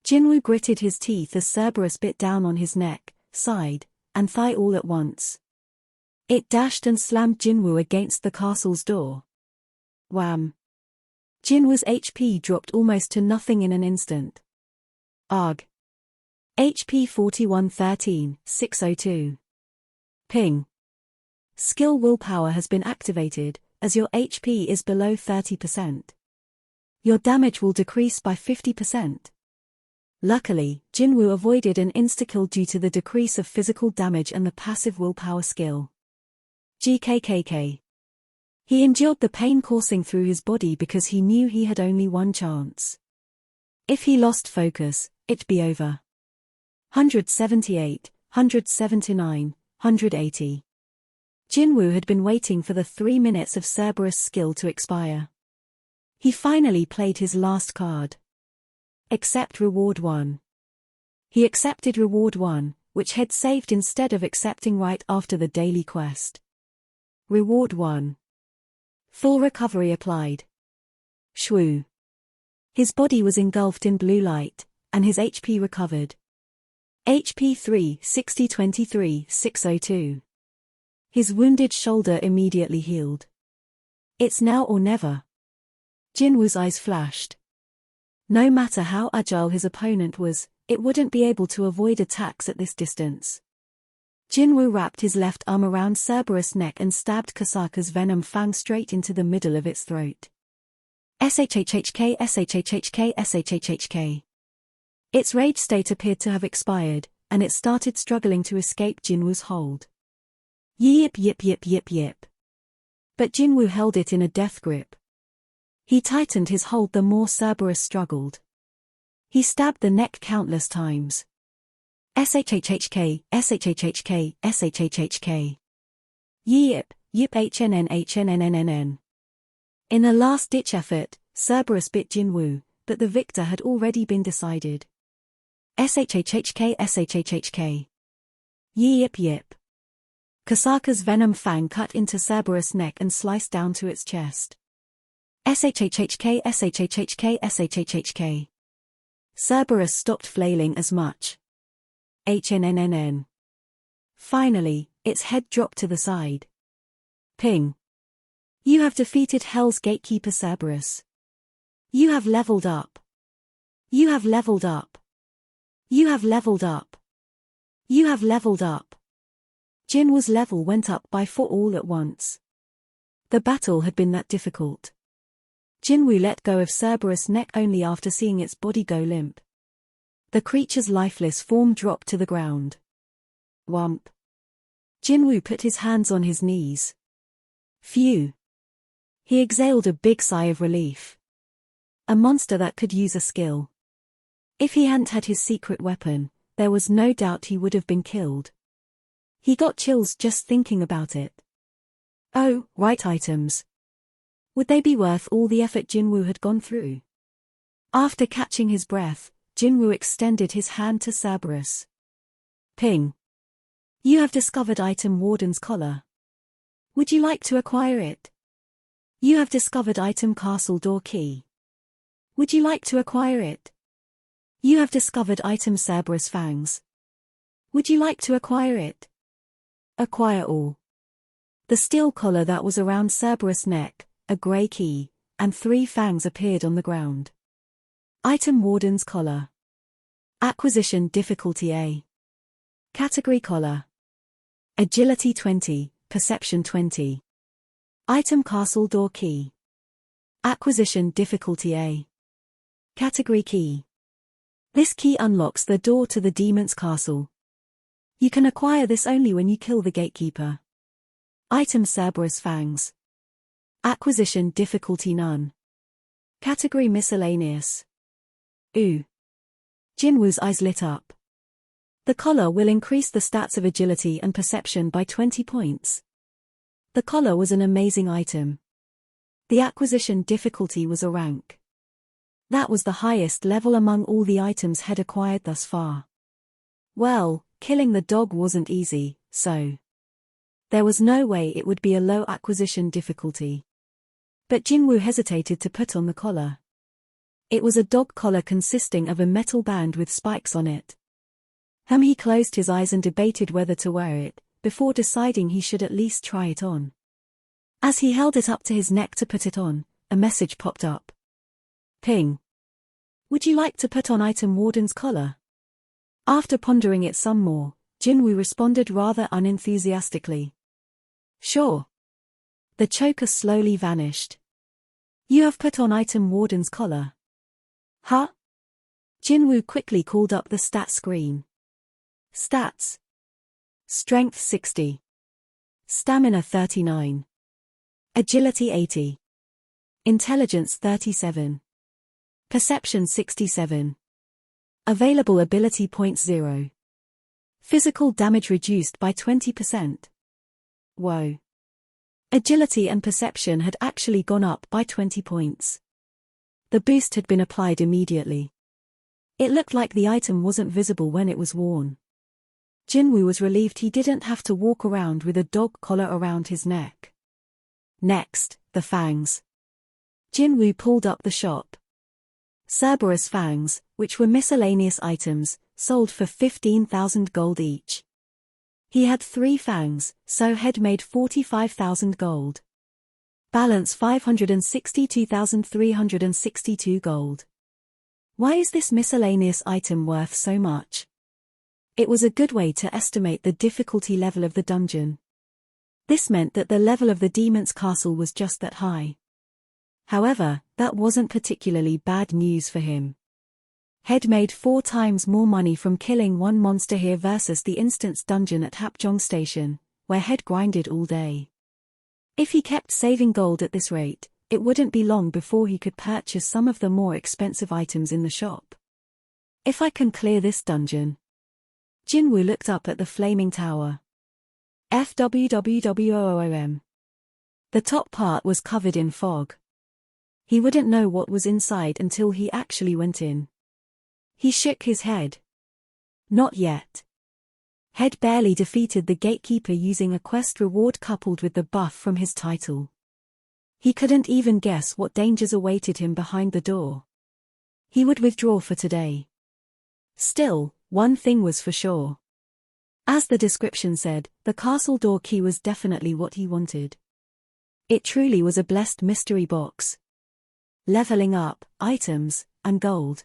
Jinwoo gritted his teeth as Cerberus bit down on his neck, side, and thigh all at once. It dashed and slammed Jinwoo against the castle's door. Wham! Jinwoo's HP dropped almost to nothing in an instant. Arg. HP 4113, 602. Ping. Skill Willpower has been activated, as your HP is below 30%. Your damage will decrease by 50%. Luckily, Jinwoo avoided an insta-kill due to the decrease of physical damage and the passive willpower skill. GKKK. He endured the pain coursing through his body because he knew he had only one chance. If he lost focus, it'd be over. 178, 179, 180. Jinwoo had been waiting for the 3 minutes of Cerberus' skill to expire. He finally played his last card. Accept Reward 1. He accepted Reward 1, which had saved instead of accepting right after the daily quest. Reward 1. Full recovery applied. Shwoo. His body was engulfed in blue light, and his HP recovered. HP 3, 6023, 602. His wounded shoulder immediately healed. It's now or never. Jinwoo's eyes flashed. No matter how agile his opponent was, it wouldn't be able to avoid attacks at this distance. Jinwoo wrapped his left arm around Cerberus' neck and stabbed Kasaka's venom fang straight into the middle of its throat. SHHHK SHHHK SHHHK. Its rage state appeared to have expired, and it started struggling to escape Jinwoo's hold. Yip yip yip yip yip. But Jinwoo held it in a death grip. He tightened his hold the more Cerberus struggled. He stabbed the neck countless times. SHHHK, SHHHK, SHHHK. Yip, yip HNN. In a last-ditch effort, Cerberus bit Jinwoo, but the victor had already been decided. SHHHK, SHHHK. Yip yip. Kasaka's venom fang cut into Cerberus' neck and sliced down to its chest. SHHHK, SHHHK, SHHHK. Cerberus stopped flailing as much. HNNNN. Finally, its head dropped to the side. Ping. You have defeated Hell's Gatekeeper Cerberus. You have leveled up. You have leveled up. You have leveled up. You have leveled up. Jinwoo's level went up by 4 all at once. The battle had been that difficult. Jinwoo let go of Cerberus' neck only after seeing its body go limp. The creature's lifeless form dropped to the ground. Whump. Jinwoo put his hands on his knees. Phew. He exhaled a big sigh of relief. A monster that could use a skill. If he hadn't had his secret weapon, there was no doubt he would have been killed. He got chills just thinking about it. Oh, right items. Would they be worth all the effort Jinwoo had gone through? After catching his breath, Jinwoo extended his hand to Cerberus. Ping. You have discovered item Warden's Collar. Would you like to acquire it? You have discovered item Castle Door Key. Would you like to acquire it? You have discovered item Cerberus Fangs. Would you like to acquire it? Acquire all. The steel collar that was around Cerberus' neck, a grey key, and 3 fangs appeared on the ground. Item Warden's Collar. Acquisition difficulty A. Category Collar. Agility 20, Perception 20. Item Castle Door Key. Acquisition difficulty A. Category Key. This key unlocks the door to the demon's castle. You can acquire this only when you kill the gatekeeper. Item Cerberus Fangs. Acquisition difficulty None. Category Miscellaneous. Ooh. Jinwoo's eyes lit up. The collar will increase the stats of agility and perception by 20 points. The collar was an amazing item. The acquisition difficulty was a rank. That was the highest level among all the items Head acquired thus far. Well, killing the dog wasn't easy, so there was no way it would be a low acquisition difficulty. But Jinwoo hesitated to put on the collar. It was a dog collar consisting of a metal band with spikes on it. He closed his eyes and debated whether to wear it, before deciding he should at least try it on. As he held it up to his neck to put it on, a message popped up. Ping. Would you like to put on item Warden's Collar? After pondering it some more, Jinwoo responded rather unenthusiastically. Sure. The choker slowly vanished. You have put on item Warden's Collar. Huh? Jinwoo quickly called up the stat screen. Stats. Strength 60. Stamina 39. Agility 80. Intelligence 37. Perception 67. Available ability points 0. Physical damage reduced by 20%. Whoa. Agility and perception had actually gone up by 20 points. The boost had been applied immediately. It looked like the item wasn't visible when it was worn. Jinwoo was relieved he didn't have to walk around with a dog collar around his neck. Next, the fangs. Jinwoo pulled up the shop. Cerberus fangs, which were miscellaneous items, sold for 15,000 gold each. He had 3 fangs, so Head made 45,000 gold. Balance 562,362 gold. Why is this miscellaneous item worth so much? It was a good way to estimate the difficulty level of the dungeon. This meant that the level of the demon's castle was just that high. However, that wasn't particularly bad news for him. Head made 4 times more money from killing one monster here versus the instance dungeon at Hapjeong Station, where Head grinded all day. If he kept saving gold at this rate, it wouldn't be long before he could purchase some of the more expensive items in the shop. If I can clear this dungeon. Jinwoo looked up at the flaming tower. FWWWOOM. The top part was covered in fog. He wouldn't know what was inside until he actually went in. He shook his head. Not yet. Head barely defeated the gatekeeper using a quest reward coupled with the buff from his title. He couldn't even guess what dangers awaited him behind the door. He would withdraw for today. Still, one thing was for sure. As the description said, the castle door key was definitely what he wanted. It truly was a blessed mystery box. Leveling up, items, and gold.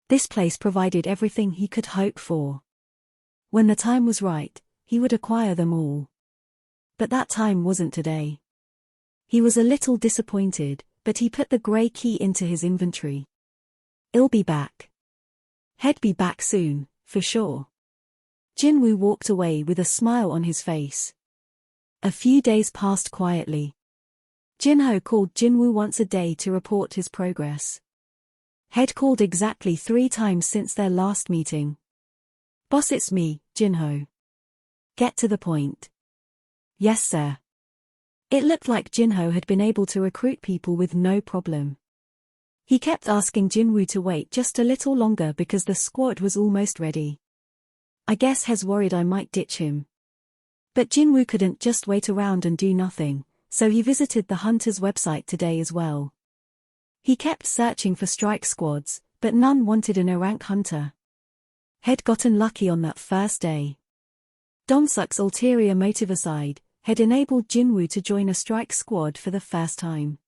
This place provided everything he could hope for. When the time was right, he would acquire them all. But that time wasn't today. He was a little disappointed, but he put the grey key into his inventory. I'll be back. He'd be back soon, for sure. Jinwoo walked away with a smile on his face. A few days passed quietly. Jinho called Jinwoo once a day to report his progress. Head called exactly 3 times since their last meeting. Boss, it's me, Jinho. Get to the point. Yes, sir. It looked like Jinho had been able to recruit people with no problem. He kept asking Jinwoo to wait just a little longer because the squad was almost ready. I guess he's worried I might ditch him. But Jinwoo couldn't just wait around and do nothing, so he visited the Hunter's website today as well. He kept searching for strike squads, but none wanted an A-rank hunter. Had gotten lucky on that first day. Dongseok's ulterior motive aside, had enabled Jinwoo to join a strike squad for the first time.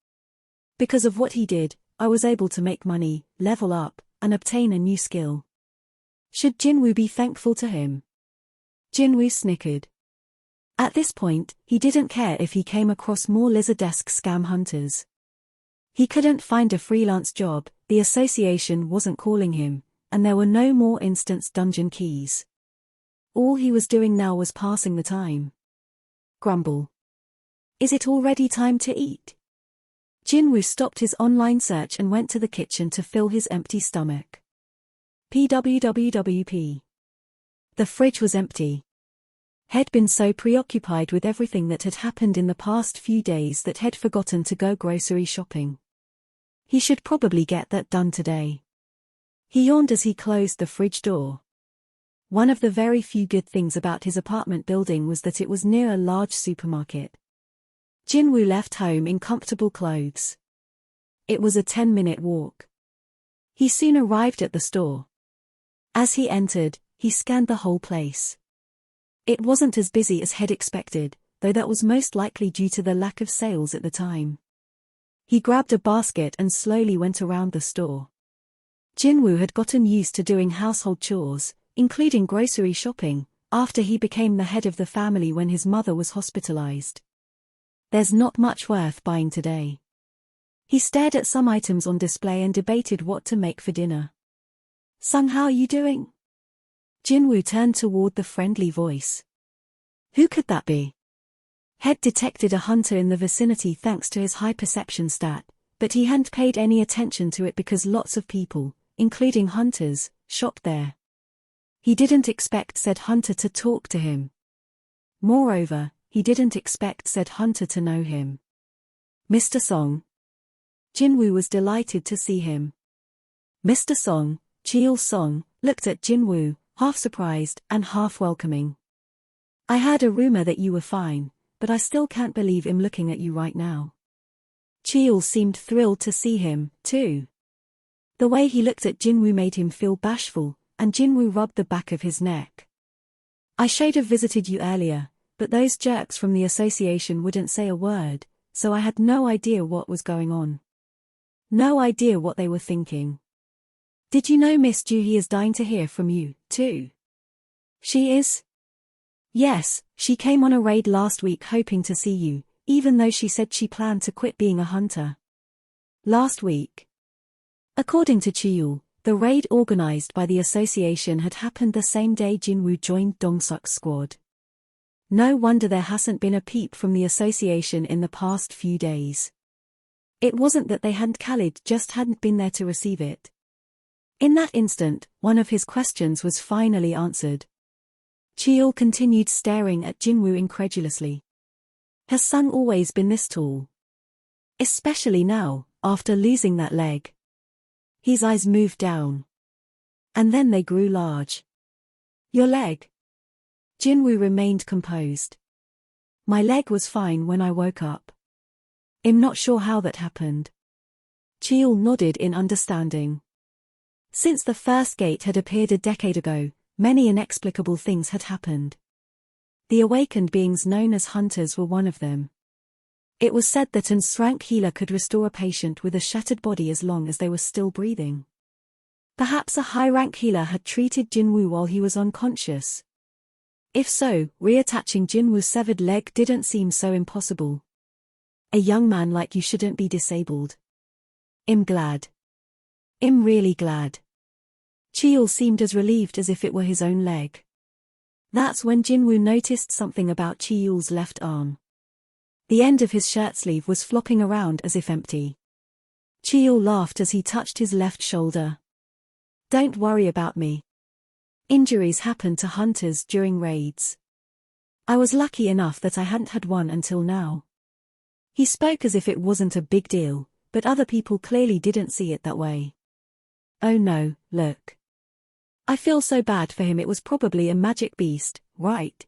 Because of what he did, I was able to make money, level up, and obtain a new skill. Should Jinwoo be thankful to him? Jinwoo snickered. At this point, he didn't care if he came across more Lizardesk scam hunters. He couldn't find a freelance job, the association wasn't calling him, and there were no more instance dungeon keys. All he was doing now was passing the time. Grumble. Is it already time to eat? Jinwoo stopped his online search and went to the kitchen to fill his empty stomach. PWWWP. The fridge was empty. Had been so preoccupied with everything that had happened in the past few days that had forgotten to go grocery shopping. He should probably get that done today. He yawned as he closed the fridge door. One of the very few good things about his apartment building was that it was near a large supermarket. Jinwoo left home in comfortable clothes. It was a 10-minute walk. He soon arrived at the store. As he entered, he scanned the whole place. It wasn't as busy as had expected, though that was most likely due to the lack of sales at the time. He grabbed a basket and slowly went around the store. Jinwoo had gotten used to doing household chores, including grocery shopping, after he became the head of the family when his mother was hospitalized. There's not much worth buying today. He stared at some items on display and debated what to make for dinner. Sung, how are you doing? Jinwoo turned toward the friendly voice. Who could that be? Had detected a hunter in the vicinity thanks to his high perception stat, but he hadn't paid any attention to it because lots of people, including hunters, shopped there. He didn't expect said hunter to talk to him. Moreover, he didn't expect said hunter to know him. Mr. Song. Jinwoo was delighted to see him. Mr. Song, Cheol Song, looked at Jinwoo, half surprised and half welcoming. I heard a rumor that you were fine, but I still can't believe I'm looking at you right now. Cheol seemed thrilled to see him, too. The way he looked at Jinwoo made him feel bashful, and Jinwoo rubbed the back of his neck. I should have visited you earlier, but those jerks from the association wouldn't say a word, so I had no idea what was going on. No idea what they were thinking. Did you know Miss Juhi is dying to hear from you, too? She is? Yes, she came on a raid last week hoping to see you, even though she said she planned to quit being a hunter. Last week. According to Cheol, the raid organized by the association had happened the same day Jinwoo joined Dongseok's squad. No wonder there hasn't been a peep from the association in the past few days. It wasn't that they hadn't Khalid just hadn't been there to receive it. In that instant, one of his questions was finally answered. Cheol continued staring at Jinwoo incredulously. Has Sung always been this tall? Especially now, after losing that leg. His eyes moved down. And then they grew large. Your leg? Jinwoo remained composed. My leg was fine when I woke up. I'm not sure how that happened. Cheol nodded in understanding. Since the first gate had appeared a decade ago, many inexplicable things had happened. The awakened beings known as hunters were one of them. It was said that an Srank healer could restore a patient with a shattered body as long as they were still breathing. Perhaps a high-rank healer had treated Jinwoo while he was unconscious. If so, reattaching Jinwoo's severed leg didn't seem so impossible. A young man like you shouldn't be disabled. I'm glad. I'm really glad. Cheol seemed as relieved as if it were his own leg. That's when Jinwoo noticed something about Cheol's left arm. The end of his shirt sleeve was flopping around as if empty. Cheol laughed as he touched his left shoulder. Don't worry about me. Injuries happen to hunters during raids. I was lucky enough that I hadn't had one until now. He spoke as if it wasn't a big deal, but other people clearly didn't see it that way. Oh no, look. I feel so bad for him. It was probably a magic beast, right?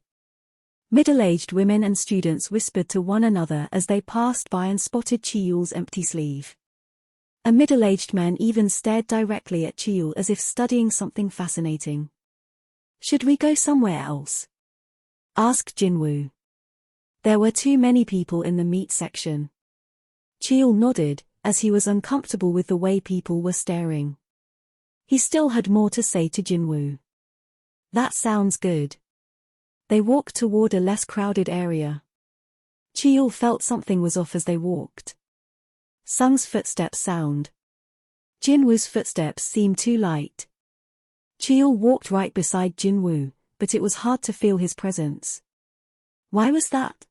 Middle-aged women and students whispered to one another as they passed by and spotted Chiyul's empty sleeve. A middle-aged man even stared directly at Chiyul as if studying something fascinating. Should we go somewhere else? Asked Jinwoo. There were too many people in the meat section. Chiyul nodded, as he was uncomfortable with the way people were staring. He still had more to say to Jinwoo. That sounds good. They walked toward a less crowded area. Chiyul felt something was off as they walked. Sung's footsteps sound. Jinwoo's footsteps seemed too light. Chiyul walked right beside Jinwoo, but it was hard to feel his presence. Why was that?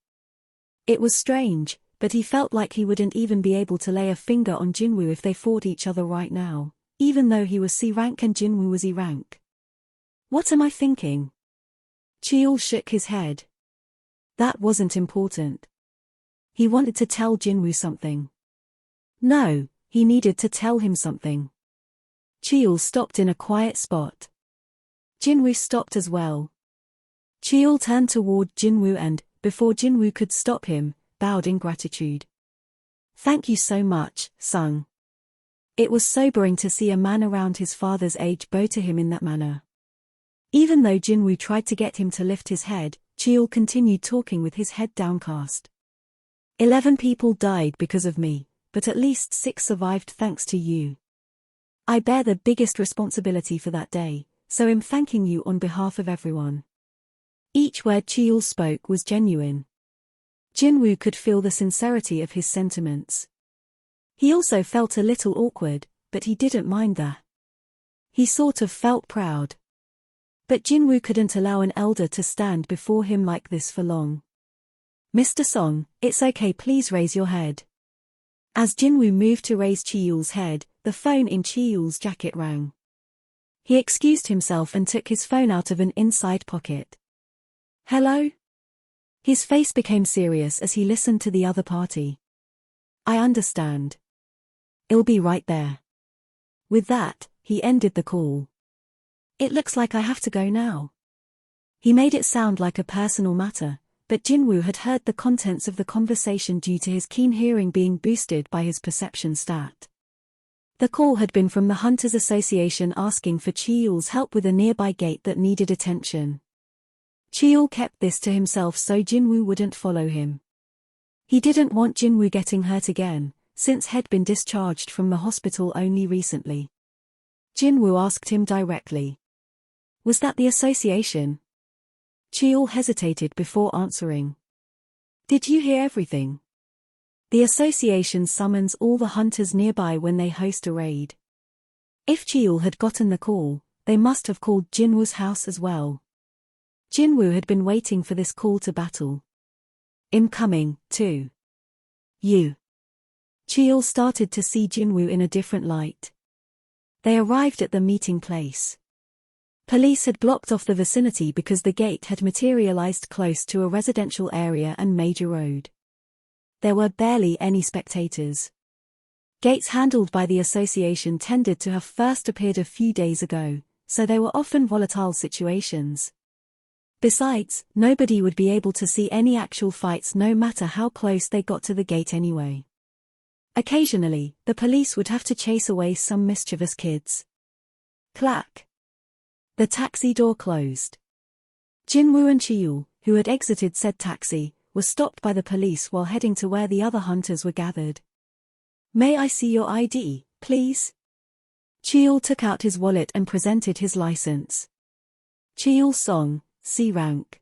It was strange, but he felt like he wouldn't even be able to lay a finger on Jinwoo if they fought each other right now, even though he was C rank and Jinwoo was E rank. What am I thinking? Chiyul shook his head. That wasn't important. He wanted to tell Jinwoo something. No, he needed to tell him something. Chiyul stopped in a quiet spot. Jinwoo stopped as well. Chiyul turned toward Jinwoo and, before Jinwoo could stop him, bowed in gratitude. Thank you so much, Sung. It was sobering to see a man around his father's age bow to him in that manner. Even though Jinwoo tried to get him to lift his head, Chiyul continued talking with his head downcast. 11 people died because of me, but at least 6 survived thanks to you. I bear the biggest responsibility for that day, so I'm thanking you on behalf of everyone. Each word Chiyul spoke was genuine. Jinwoo could feel the sincerity of his sentiments. He also felt a little awkward, but he didn't mind that. He sort of felt proud. But Jinwoo couldn't allow an elder to stand before him like this for long. Mr. Song, it's okay, please raise your head. As Jinwoo moved to raise Chiyul's head, the phone in Chiyul's jacket rang. He excused himself and took his phone out of an inside pocket. Hello? His face became serious as he listened to the other party. I understand. I'll be right there. With that, he ended the call. It looks like I have to go now. He made it sound like a personal matter, but Jinwoo had heard the contents of the conversation due to his keen hearing being boosted by his perception stat. The call had been from the Hunters Association asking for Chiyul's help with a nearby gate that needed attention. Chiyul kept this to himself so Jinwoo wouldn't follow him. He didn't want Jinwoo getting hurt again, since he'd been discharged from the hospital only recently. Jinwoo asked him directly. Was that the association? Chiyul hesitated before answering. Did you hear everything? The association summons all the hunters nearby when they host a raid. If Chiyul had gotten the call, they must have called Jinwoo's house as well. Jinwoo had been waiting for this call to battle. Incoming, too. You. Chiyul started to see Jinwoo in a different light. They arrived at the meeting place. Police had blocked off the vicinity because the gate had materialized close to a residential area and major road. There were barely any spectators. Gates handled by the association tended to have first appeared a few days ago, so they were often volatile situations. Besides, nobody would be able to see any actual fights no matter how close they got to the gate anyway. Occasionally, the police would have to chase away some mischievous kids. Clack. The taxi door closed. Jinwoo and Chiyul, who had exited said taxi, were stopped by the police while heading to where the other hunters were gathered. May I see your ID, please? Chiyul took out his wallet and presented his license. Chiyul Song, C rank.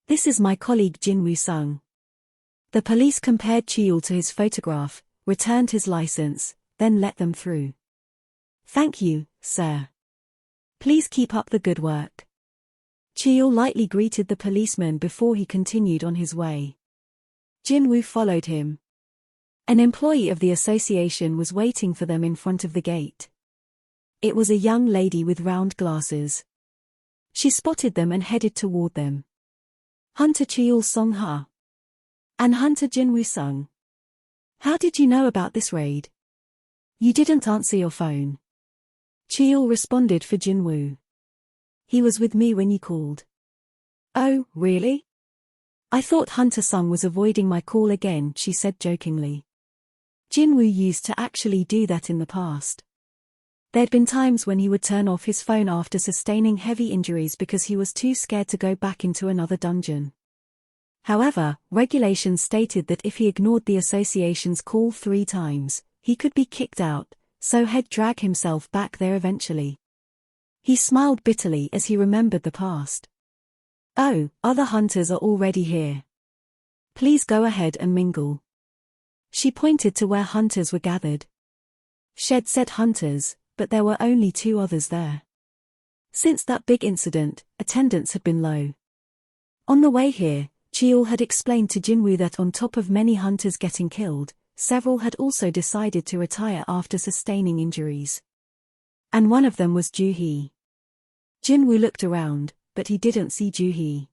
This is my colleague Jinwoo Sung. The police compared Chiyul to his photograph, returned his license, then let them through. Thank you, sir. Please keep up the good work. Chiyul lightly greeted the policeman before he continued on his way. Jinwoo followed him. An employee of the association was waiting for them in front of the gate. It was a young lady with round glasses. She spotted them and headed toward them. Hunter Chiyul Song Ha. And Hunter Jinwoo Sung. How did you know about this raid? You didn't answer your phone. Cheol responded for Jinwoo. He was with me when you called. Oh, really? I thought Hunter Sung was avoiding my call again, she said jokingly. Jinwoo used to actually do that in the past. There'd been times when he would turn off his phone after sustaining heavy injuries because he was too scared to go back into another dungeon. However, regulations stated that if he ignored the association's call 3 times, he could be kicked out, so he'd drag himself back there eventually. He smiled bitterly as he remembered the past. Oh, other hunters are already here. Please go ahead and mingle. She pointed to where hunters were gathered. Shed said hunters, but there were only 2 others there. Since that big incident, attendance had been low. On the way here, Cheol had explained to Jinwoo that on top of many hunters getting killed, several had also decided to retire after sustaining injuries. And one of them was Joo-hee. Jinwoo looked around, but he didn't see Joo-hee.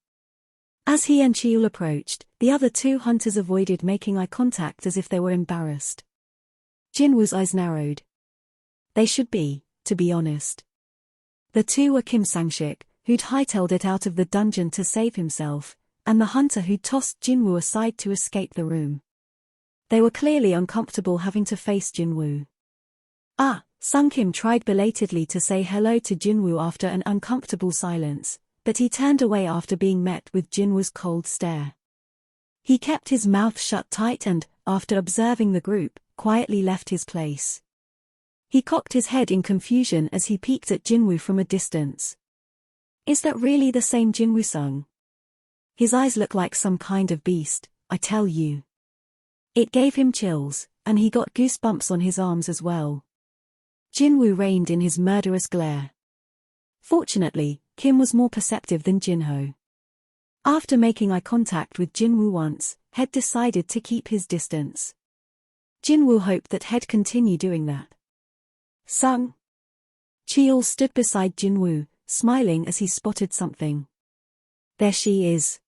As he and Cheol approached, the other 2 hunters avoided making eye contact as if they were embarrassed. Jinwoo's eyes narrowed. They should be, to be honest. The 2 were Kim Sang-shik, who'd hightailed it out of the dungeon to save himself, and the hunter who'd tossed Jinwoo aside to escape the room. They were clearly uncomfortable having to face Jinwoo. Sung Kim tried belatedly to say hello to Jinwoo after an uncomfortable silence, but he turned away after being met with Jinwoo's cold stare. He kept his mouth shut tight and, after observing the group, quietly left his place. He cocked his head in confusion as he peeked at Jinwoo from a distance. Is that really the same Jinwoo-sung? His eyes look like some kind of beast, I tell you. It gave him chills, and he got goosebumps on his arms as well. Jinwoo reigned in his murderous glare. Fortunately, Kim was more perceptive than Jinho. After making eye contact with Jinwoo once, Head decided to keep his distance. Jinwoo hoped that Head continue doing that. Sung. Cheol stood beside Jinwoo, smiling as he spotted something. There she is.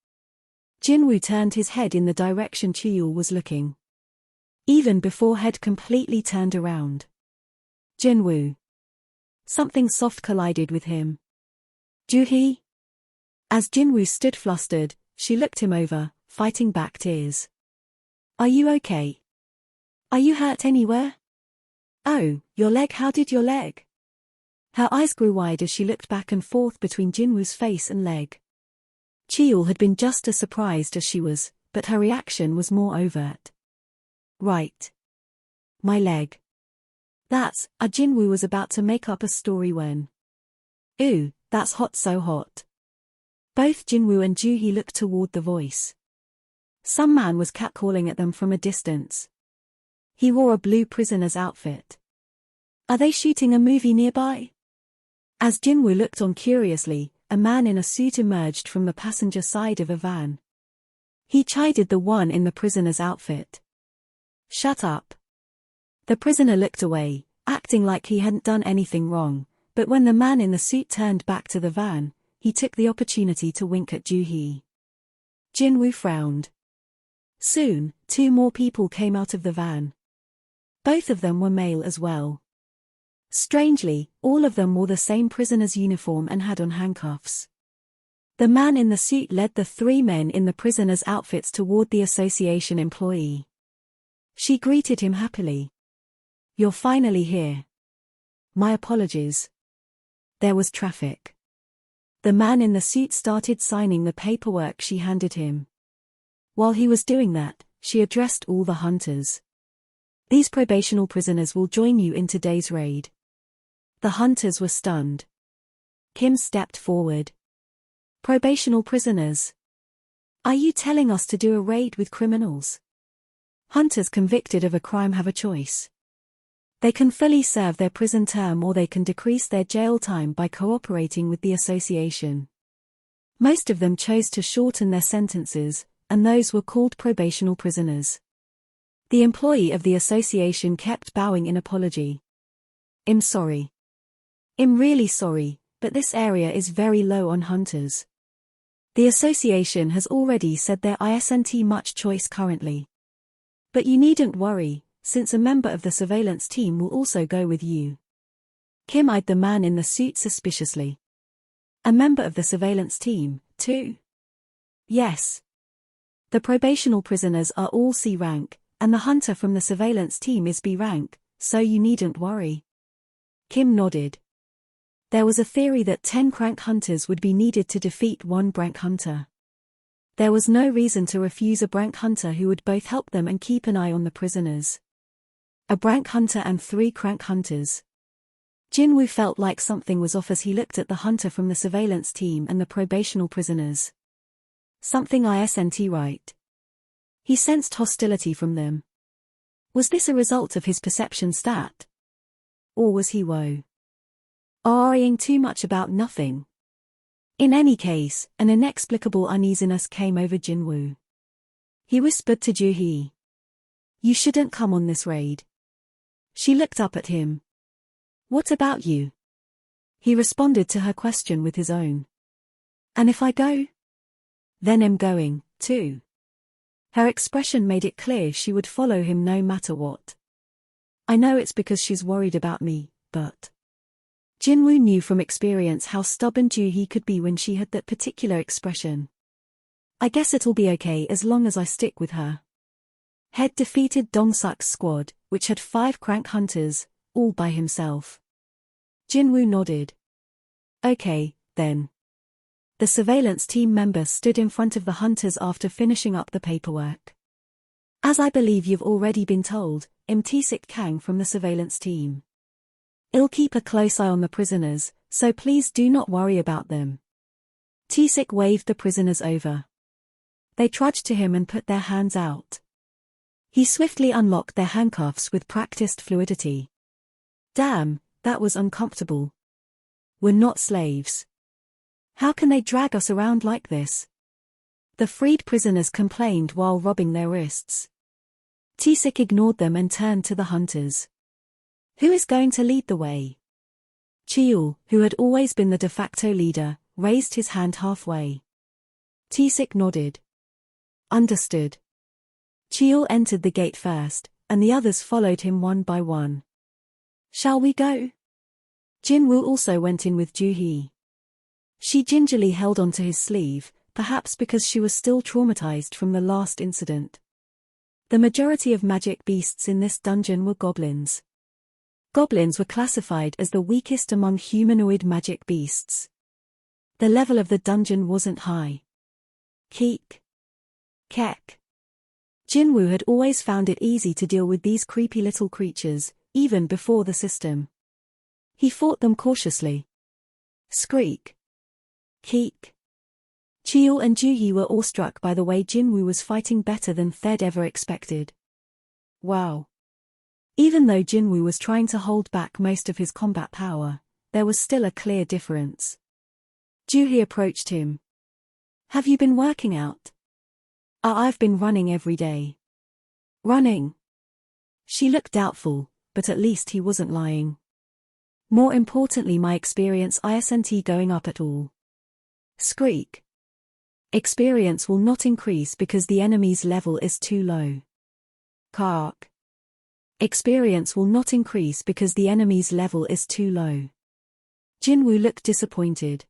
Jinwoo turned his head in the direction Cheol was looking. Even before Head completely turned around. Jinwoo. Something soft collided with him. Joo-hee? As Jinwoo stood flustered, she looked him over, fighting back tears. Are you okay? Are you hurt anywhere? Oh, your leg, how did your leg? Her eyes grew wide as she looked back and forth between Jinwoo's face and leg. Cheol had been just as surprised as she was, but her reaction was more overt. Right. My leg. That's, Jinwoo was about to make up a story when. Ooh, that's hot, so hot. Both Jinwoo and Joo-hee looked toward the voice. Some man was catcalling at them from a distance. He wore a blue prisoner's outfit. Are they shooting a movie nearby? As Jinwoo looked on curiously, a man in a suit emerged from the passenger side of a van. He chided the one in the prisoner's outfit. Shut up. The prisoner looked away, acting like he hadn't done anything wrong, but when the man in the suit turned back to the van, he took the opportunity to wink at Joo-hee. Jinwoo frowned. Soon, 2 more people came out of the van. Both of them were male as well. Strangely, all of them wore the same prisoner's uniform and had on handcuffs. The man in the suit led the 3 men in the prisoner's outfits toward the association employee. She greeted him happily. You're finally here. My apologies. There was traffic. The man in the suit started signing the paperwork she handed him. While he was doing that, she addressed all the hunters. These probational prisoners will join you in today's raid. The hunters were stunned. Kim stepped forward. Probational prisoners? Are you telling us to do a raid with criminals? Hunters convicted of a crime have a choice. They can fully serve their prison term or they can decrease their jail time by cooperating with the association. Most of them chose to shorten their sentences, and those were called probational prisoners. The employee of the association kept bowing in apology. I'm sorry. I'm really sorry, but this area is very low on hunters. The association has already said there isn't much choice currently. But you needn't worry, since a member of the surveillance team will also go with you. Kim eyed the man in the suit suspiciously. A member of the surveillance team, too? Yes. The probational prisoners are all C rank, and the hunter from the surveillance team is B rank, so you needn't worry. Kim nodded. There was a theory that 10 crank hunters would be needed to defeat one brank hunter. There was no reason to refuse a brank hunter who would both help them and keep an eye on the prisoners. A brank hunter and 3 crank hunters. Jinwoo felt like something was off as he looked at the hunter from the surveillance team and the probational prisoners. Something isn't right. He sensed hostility from them. Was this a result of his perception stat? Or was he worrying too much about nothing? In any case, an inexplicable uneasiness came over Jinwoo. He whispered to Joo-hee. You shouldn't come on this raid. She looked up at him. What about you? He responded to her question with his own. And if I go? Then I'm going, too. Her expression made it clear she would follow him no matter what. I know it's because she's worried about me, but... Jinwoo knew from experience how stubborn Joo-hee could be when she had that particular expression. I guess it'll be okay as long as I stick with her. Head defeated Dong-suk's squad, which had 5 crank hunters, all by himself. Jinwoo nodded. Okay, then. The surveillance team member stood in front of the hunters after finishing up the paperwork. As I believe you've already been told, I'm Tae-sik Kang from the surveillance team. I'll keep a close eye on the prisoners, so please do not worry about them. Tae-sik waved the prisoners over. They trudged to him and put their hands out. He swiftly unlocked their handcuffs with practiced fluidity. Damn, that was uncomfortable. We're not slaves. How can they drag us around like this? The freed prisoners complained while rubbing their wrists. Tae-sik ignored them and turned to the hunters. Who is going to lead the way? Cheol, who had always been the de facto leader, raised his hand halfway. Tae-sik nodded. Understood. Cheol entered the gate first, and the others followed him one by one. Shall we go? Jinwoo also went in with Joo-hee. She gingerly held onto his sleeve, perhaps because she was still traumatized from the last incident. The majority of magic beasts in this dungeon were goblins. Goblins were classified as the weakest among humanoid magic beasts. The level of the dungeon wasn't high. Keek. Kek. Jinwoo had always found it easy to deal with these creepy little creatures, even before the system. He fought them cautiously. Skreek. Keek. Cheol and Joo-hee were awestruck by the way Jinwoo was fighting better than they'd ever expected. Wow. Even though Jinwoo was trying to hold back most of his combat power, there was still a clear difference. Joo-hee approached him. Have you been working out? I've been running every day. Running? She looked doubtful, but at least he wasn't lying. More importantly, my experience isn't going up at all. Skreek. Experience will not increase because the enemy's level is too low. Kark. Experience will not increase because the enemy's level is too low. Jinwoo looked disappointed.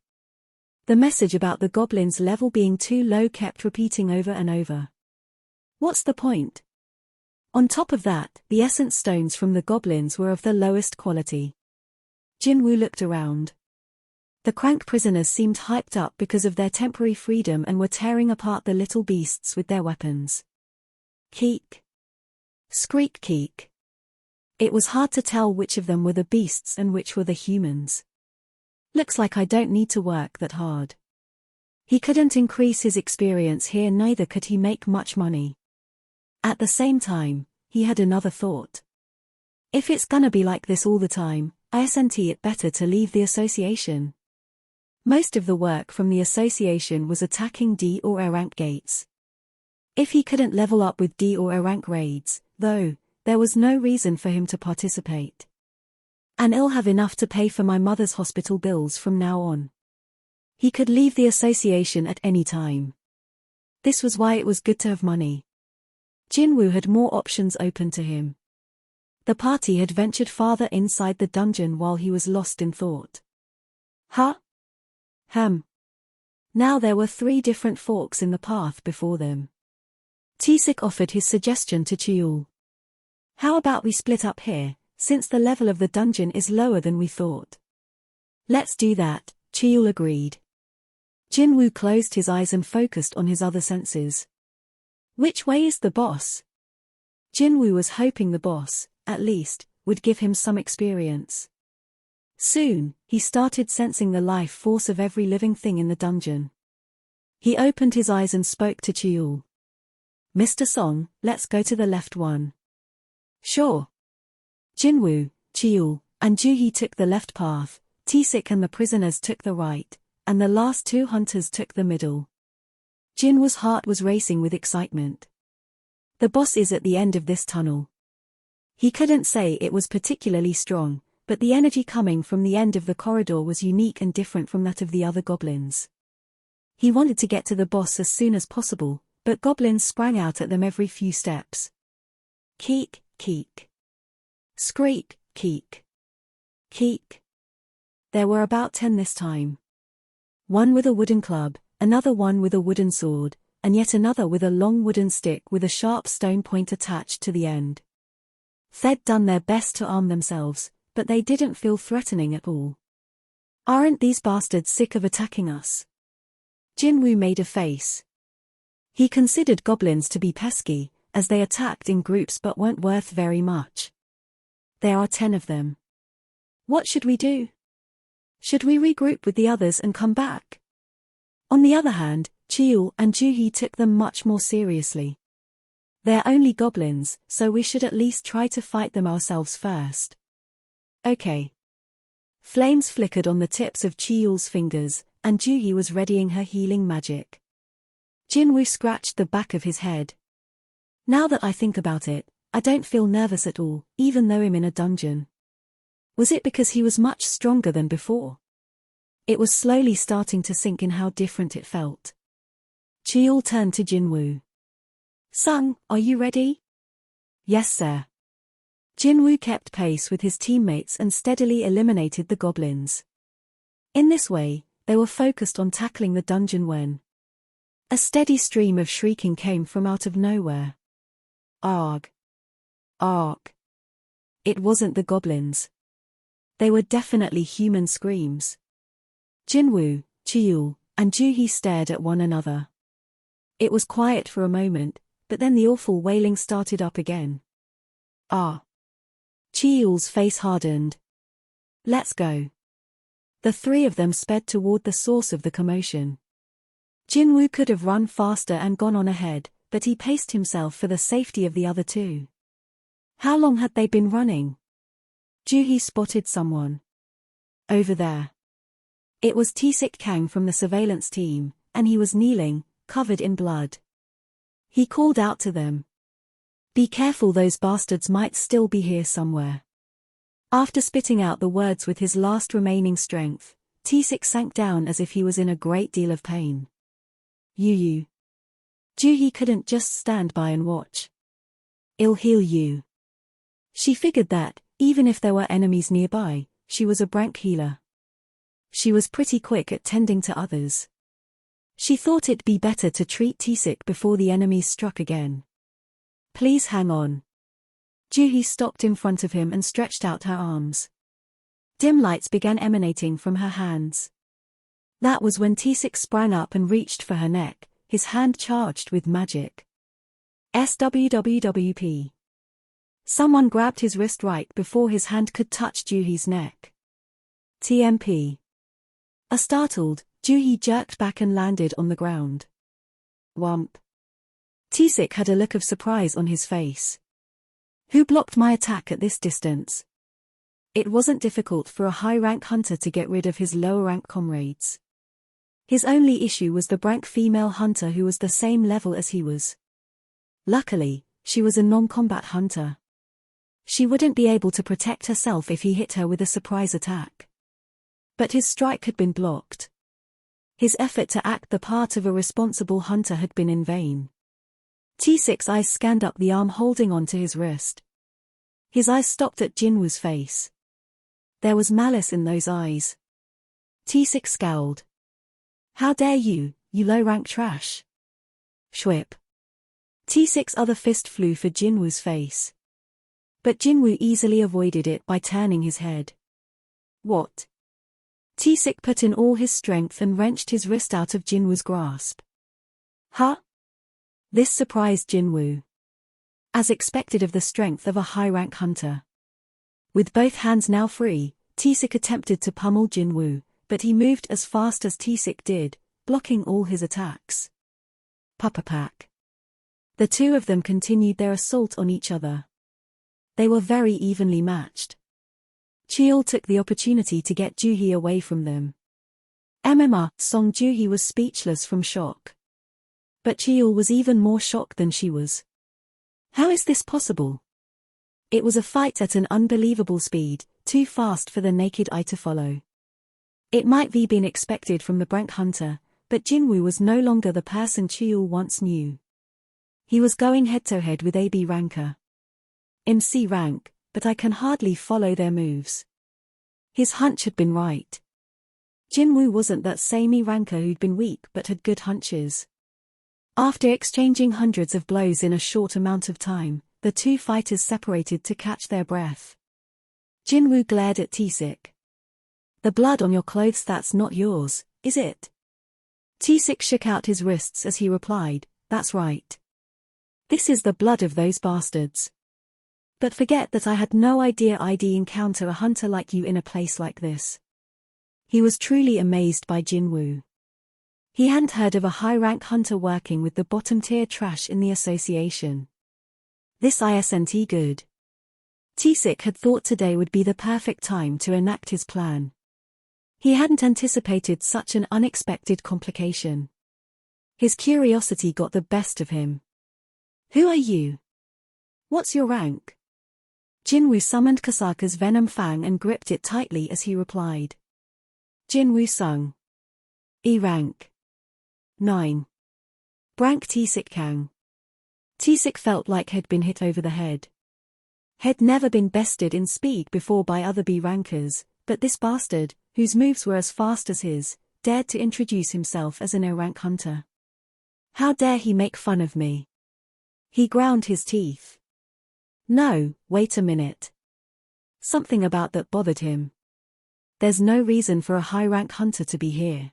The message about the goblin's level being too low kept repeating over and over. What's the point? On top of that, the essence stones from the goblins were of the lowest quality. Jinwoo looked around. The crank prisoners seemed hyped up because of their temporary freedom and were tearing apart the little beasts with their weapons. Keek. Skreek keek. It was hard to tell which of them were the beasts and which were the humans. Looks like I don't need to work that hard. He couldn't increase his experience here, neither could he make much money. At the same time, he had another thought. If it's gonna be like this all the time, isn't it better to leave the association? Most of the work from the association was attacking D or A rank gates. If he couldn't level up with D or A rank raids, though, there was no reason for him to participate. And I'll have enough to pay for my mother's hospital bills from now on. He could leave the association at any time. This was why it was good to have money. Jinwoo had more options open to him. The party had ventured farther inside the dungeon while he was lost in thought. Huh? Now there were 3 different forks in the path before them. Taesik offered his suggestion to Cheol. How about we split up here, since the level of the dungeon is lower than we thought? Let's do that, Cheol agreed. Jinwoo closed his eyes and focused on his other senses. Which way is the boss? Jinwoo was hoping the boss, at least, would give him some experience. Soon, he started sensing the life force of every living thing in the dungeon. He opened his eyes and spoke to Cheol. Mr. Song, let's go to the left one. Sure. Jinwoo, Cheol, and Juhee took the left path, Taesik and the prisoners took the right, and the last 2 hunters took the middle. Jinwoo's heart was racing with excitement. The boss is at the end of this tunnel. He couldn't say it was particularly strong, but the energy coming from the end of the corridor was unique and different from that of the other goblins. He wanted to get to the boss as soon as possible, but goblins sprang out at them every few steps. Keek, keek. Screek, keek. Keek. There were about 10 this time. One with a wooden club, another one with a wooden sword, and yet another with a long wooden stick with a sharp stone point attached to the end. They'd done their best to arm themselves, but they didn't feel threatening at all. Aren't these bastards sick of attacking us? Jinwoo made a face. He considered goblins to be pesky, as they attacked in groups but weren't worth very much. There are 10 of them. What should we do? Should we regroup with the others and come back? On the other hand, Cheol and Juhee took them much more seriously. They're only goblins, so we should at least try to fight them ourselves first. Okay. Flames flickered on the tips of Cheol's fingers, and Juhee was readying her healing magic. Jinwoo scratched the back of his head. Now that I think about it, I don't feel nervous at all, even though I'm in a dungeon. Was it because he was much stronger than before? It was slowly starting to sink in how different it felt. Cheol turned to Jinwoo. Sung, are you ready? Yes, sir. Jinwoo kept pace with his teammates and steadily eliminated the goblins. In this way, they were focused on tackling the dungeon when a steady stream of shrieking came from out of nowhere. Arg. Arg. It wasn't the goblins. They were definitely human screams. Jinwoo, Cheol, and Juhee stared at one another. It was quiet for a moment, but then the awful wailing started up again. Ah. Cheol's face hardened. Let's go. The 3 of them sped toward the source of the commotion. Jinwoo could have run faster and gone on ahead, but he paced himself for the safety of the other 2. How long had they been running? Juhee spotted someone. Over there. It was Taesik Kang from the surveillance team, and he was kneeling, covered in blood. He called out to them. Be careful, those bastards might still be here somewhere. After spitting out the words with his last remaining strength, Taesik sank down as if he was in a great deal of pain. You. Juhee couldn't just stand by and watch. I'll heal you. She figured that, even if there were enemies nearby, she was a brank healer. She was pretty quick at tending to others. She thought it'd be better to treat Taesik before the enemies struck again. Please hang on. Juhee stopped in front of him and stretched out her arms. Dim lights began emanating from her hands. That was when Taesik sprang up and reached for her neck, his hand charged with magic. SWWWP. Someone grabbed his wrist right before his hand could touch Juhee's neck. TMP. A startled, Juhee jerked back and landed on the ground. Whump. Taesik had a look of surprise on his face. Who blocked my attack at this distance? It wasn't difficult for a high-rank hunter to get rid of his lower-rank comrades. His only issue was the brank female hunter who was the same level as he was. Luckily, she was a non-combat hunter. She wouldn't be able to protect herself if he hit her with a surprise attack. But his strike had been blocked. His effort to act the part of a responsible hunter had been in vain. T6's eyes scanned up the arm holding onto his wrist. His eyes stopped at Jinwoo's face. There was malice in those eyes. T6 scowled. How dare you, you low-rank trash. Shwip. T6's other fist flew for Jinwoo's face. But Jinwoo easily avoided it by turning his head. What? T6 put in all his strength and wrenched his wrist out of Jinwoo's grasp. Huh? This surprised Jinwoo. As expected of the strength of a high-rank hunter. With both hands now free, T6 attempted to pummel Jinwoo, but he moved as fast as T6 did, blocking all his attacks. Puppa pack. The two of them continued their assault on each other. They were very evenly matched. Cheol took the opportunity to get Juhee away from them. Song Juhee was speechless from shock. But Cheol was even more shocked than she was. How is this possible? It was a fight at an unbelievable speed, too fast for the naked eye to follow. It might be been expected from the Brank hunter, but Jinwoo was no longer the person Cheol once knew. He was going head-to-head with a B ranker. In C rank, but I can hardly follow their moves. His hunch had been right. Jinwoo wasn't that same E ranker who'd been weak but had good hunches. After exchanging hundreds of blows in a short amount of time, the two fighters separated to catch their breath. Jinwoo glared at T6. The blood on your clothes, that's not yours, is it? T6 shook out his wrists as he replied, that's right. This is the blood of those bastards. But forget that I had no idea I'd encounter a hunter like you in a place like this. He was truly amazed by Jinwoo. He hadn't heard of a high-rank hunter working with the bottom-tier trash in the association. This isn't good. T6 had thought today would be the perfect time to enact his plan. He hadn't anticipated such an unexpected complication. His curiosity got the best of him. Who are you? What's your rank? Jinwoo summoned Kasaka's Venom Fang and gripped it tightly as he replied. Jinwoo sung. E rank. 9. Brank T6 Kang. T6 felt like he'd been hit over the head. He'd never been bested in speed before by other B rankers, but this bastard, whose moves were as fast as his, dared to introduce himself as an O-rank hunter. How dare he make fun of me? He ground his teeth. No, wait a minute. Something about that bothered him. There's no reason for a high-rank hunter to be here.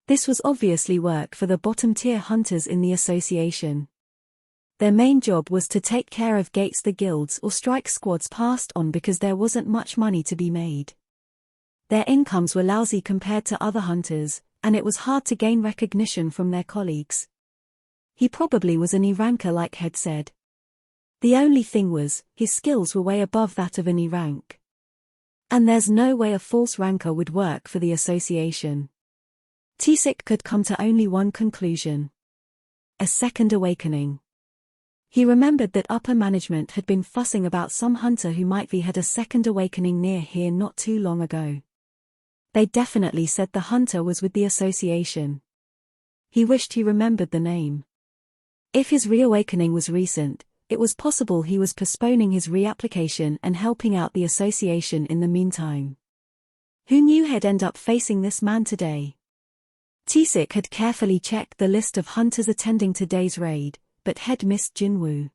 This was obviously work for the bottom-tier hunters in the association. Their main job was to take care of gates the guilds or strike squads passed on because there wasn't much money to be made. Their incomes were lousy compared to other hunters, and it was hard to gain recognition from their colleagues. He probably was an E-ranker like Head said. The only thing was, his skills were way above that of an E-rank. And there's no way a false ranker would work for the association. T6 could come to only one conclusion. A second awakening. He remembered that upper management had been fussing about some hunter who might be had a second awakening near here not too long ago. They definitely said the hunter was with the association. He wished he remembered the name. If his reawakening was recent, it was possible he was postponing his reapplication and helping out the association in the meantime. Who knew he'd end up facing this man today? T6 had carefully checked the list of hunters attending today's raid, but had missed Jinwoo.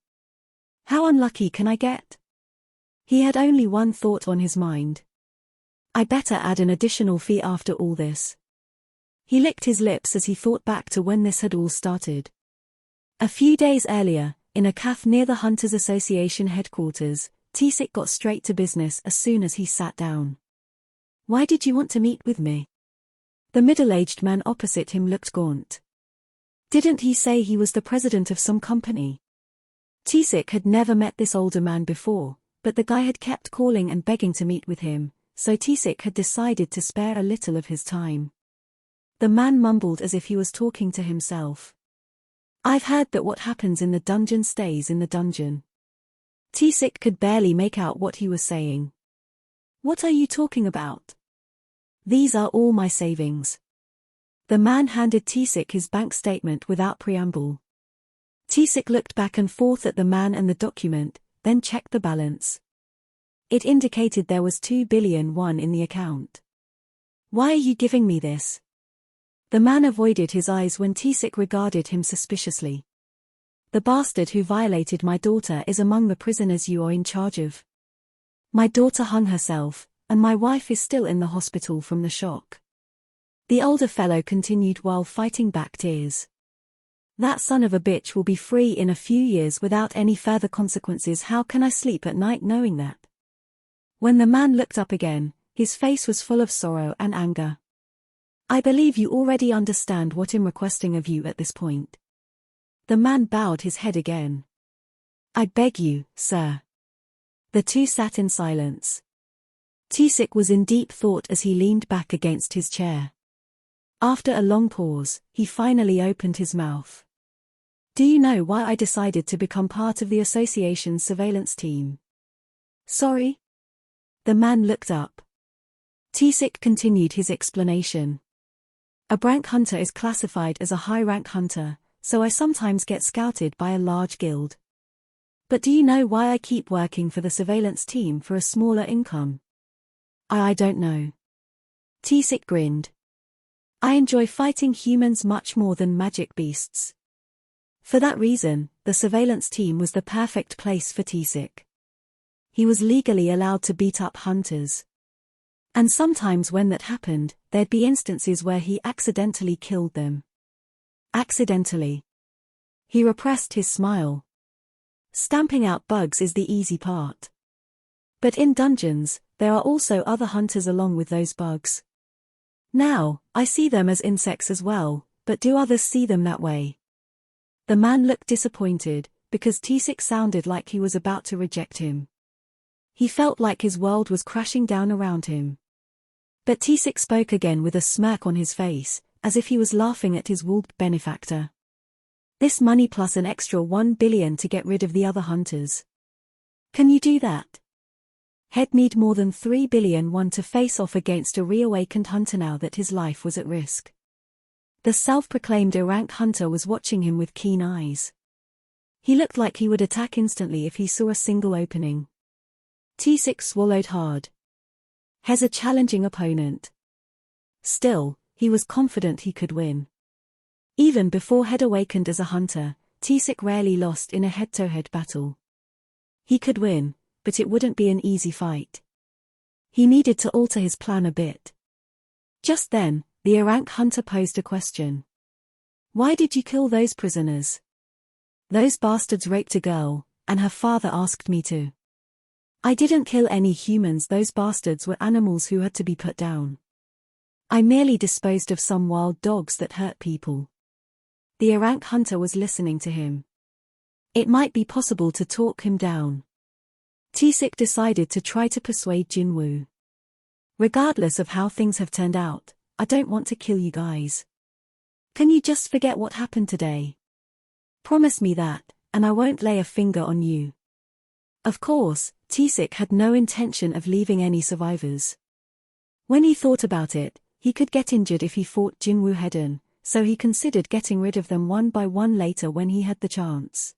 How unlucky can I get? He had only one thought on his mind. I better add an additional fee after all this. He licked his lips as he thought back to when this had all started. A few days earlier, in a cafe near the Hunters Association headquarters, T6 got straight to business as soon as he sat down. Why did you want to meet with me? The middle-aged man opposite him looked gaunt. Didn't he say he was the president of some company? T6 had never met this older man before, but the guy had kept calling and begging to meet with him, so T6 had decided to spare a little of his time. The man mumbled as if he was talking to himself. I've heard that what happens in the dungeon stays in the dungeon. T6 could barely make out what he was saying. What are you talking about? These are all my savings. The man handed T6 his bank statement without preamble. Tsik looked back and forth at the man and the document, then checked the balance. It indicated there was 2 billion won in the account. Why are you giving me this? The man avoided his eyes when Tsik regarded him suspiciously. The bastard who violated my daughter is among the prisoners you are in charge of. My daughter hung herself, and my wife is still in the hospital from the shock. The older fellow continued while fighting back tears. That son of a bitch will be free in a few years without any further consequences. How can I sleep at night knowing that? When the man looked up again, his face was full of sorrow and anger. I believe you already understand what I'm requesting of you at this point. The man bowed his head again. I beg you, sir. The two sat in silence. Tsik was in deep thought as he leaned back against his chair. After a long pause, he finally opened his mouth. Do you know why I decided to become part of the association's surveillance team? Sorry? The man looked up. Tsik continued his explanation. A rank hunter is classified as a high-rank hunter, so I sometimes get scouted by a large guild. But do you know why I keep working for the surveillance team for a smaller income? I don't know. Tsik grinned. I enjoy fighting humans much more than magic beasts. For that reason, the surveillance team was the perfect place for Tsik. He was legally allowed to beat up hunters. And sometimes when that happened, there'd be instances where he accidentally killed them. Accidentally. He repressed his smile. Stamping out bugs is the easy part. But in dungeons, there are also other hunters along with those bugs. Now, I see them as insects as well, but do others see them that way? The man looked disappointed, because Tsik sounded like he was about to reject him. He felt like his world was crashing down around him. But Tsik spoke again with a smirk on his face, as if he was laughing at his would benefactor. This money plus an extra 1 billion to get rid of the other hunters. Can you do that? He'd need more than 3 billion won to face off against a reawakened hunter now that his life was at risk. The self-proclaimed A-rank hunter was watching him with keen eyes. He looked like he would attack instantly if he saw a single opening. Tsik swallowed hard. He's a challenging opponent. Still, he was confident he could win. Even before he'd awakened as a hunter, Tsik rarely lost in a head-to-head battle. He could win, but it wouldn't be an easy fight. He needed to alter his plan a bit. Just then, the A-rank hunter posed a question. Why did you kill those prisoners? Those bastards raped a girl, and her father asked me to. I didn't kill any humans. Those bastards were animals who had to be put down. I merely disposed of some wild dogs that hurt people. The A-rank hunter was listening to him. It might be possible to talk him down. Tsik decided to try to persuade Jinwoo. Regardless of how things have turned out, I don't want to kill you guys. Can you just forget what happened today? Promise me that, and I won't lay a finger on you. Of course, Tsik had no intention of leaving any survivors. When he thought about it, he could get injured if he fought Jinwoo head-on, so he considered getting rid of them one by one later when he had the chance.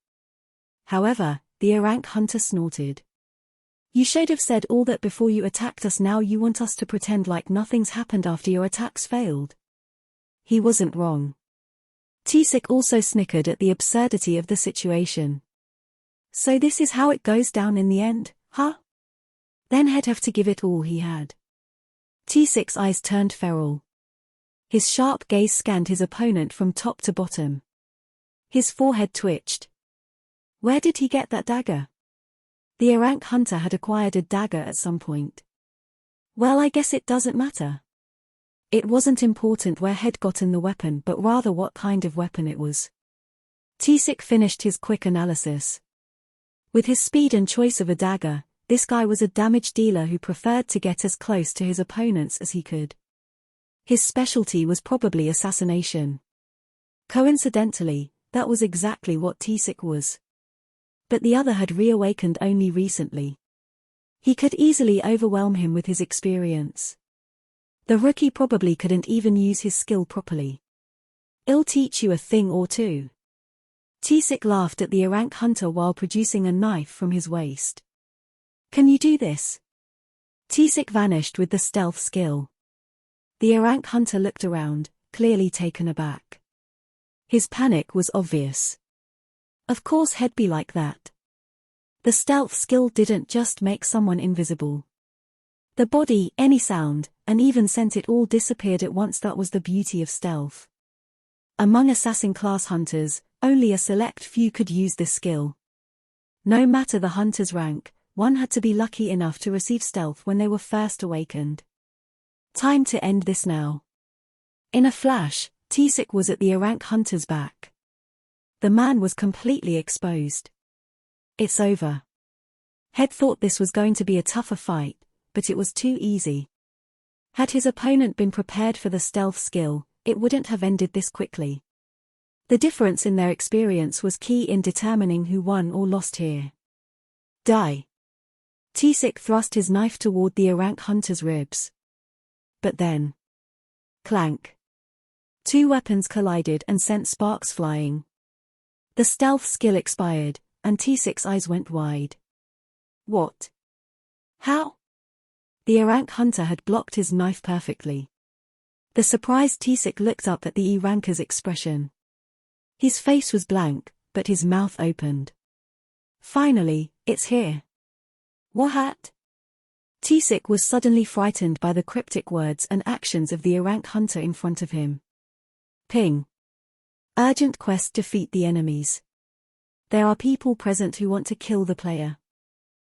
However, the A-rank hunter snorted. You should have said all that before you attacked us. Now you want us to pretend like nothing's happened after your attacks failed. He wasn't wrong. Tsik also snickered at the absurdity of the situation. So this is how it goes down in the end, huh? Then he'd have to give it all he had. Tsik's eyes turned feral. His sharp gaze scanned his opponent from top to bottom. His forehead twitched. Where did he get that dagger? The A-rank hunter had acquired a dagger at some point. Well, I guess it doesn't matter. It wasn't important where he'd gotten the weapon, but rather what kind of weapon it was. Tsik finished his quick analysis. With his speed and choice of a dagger, this guy was a damage dealer who preferred to get as close to his opponents as he could. His specialty was probably assassination. Coincidentally, that was exactly what Tsik was. But the other had reawakened only recently. He could easily overwhelm him with his experience. The rookie probably couldn't even use his skill properly. It'll teach you a thing or two. Tisik laughed at the Arank hunter while producing a knife from his waist. Can you do this? Tisik vanished with the stealth skill. The Arank hunter looked around, clearly taken aback. His panic was obvious. Of course he'd be like that. The stealth skill didn't just make someone invisible. The body, any sound, and even scent, it all disappeared at once. That was the beauty of stealth. Among assassin class hunters, only a select few could use this skill. No matter the hunter's rank, one had to be lucky enough to receive stealth when they were first awakened. Time to end this now. In a flash, Tisik was at the Arank hunter's back. The man was completely exposed. It's over. Head thought this was going to be a tougher fight, but it was too easy. Had his opponent been prepared for the stealth skill, it wouldn't have ended this quickly. The difference in their experience was key in determining who won or lost here. Die. Tisik thrust his knife toward the Arank hunter's ribs. But then. Clank. Two weapons collided and sent sparks flying. The stealth skill expired, and Tisik's eyes went wide. What? How? The Arank hunter had blocked his knife perfectly. The surprised Tisik looked up at the E-ranker's expression. His face was blank, but his mouth opened. Finally, it's here. What? Tisik was suddenly frightened by the cryptic words and actions of the Arank hunter in front of him. Ping. Urgent quest: defeat the enemies. There are people present who want to kill the player.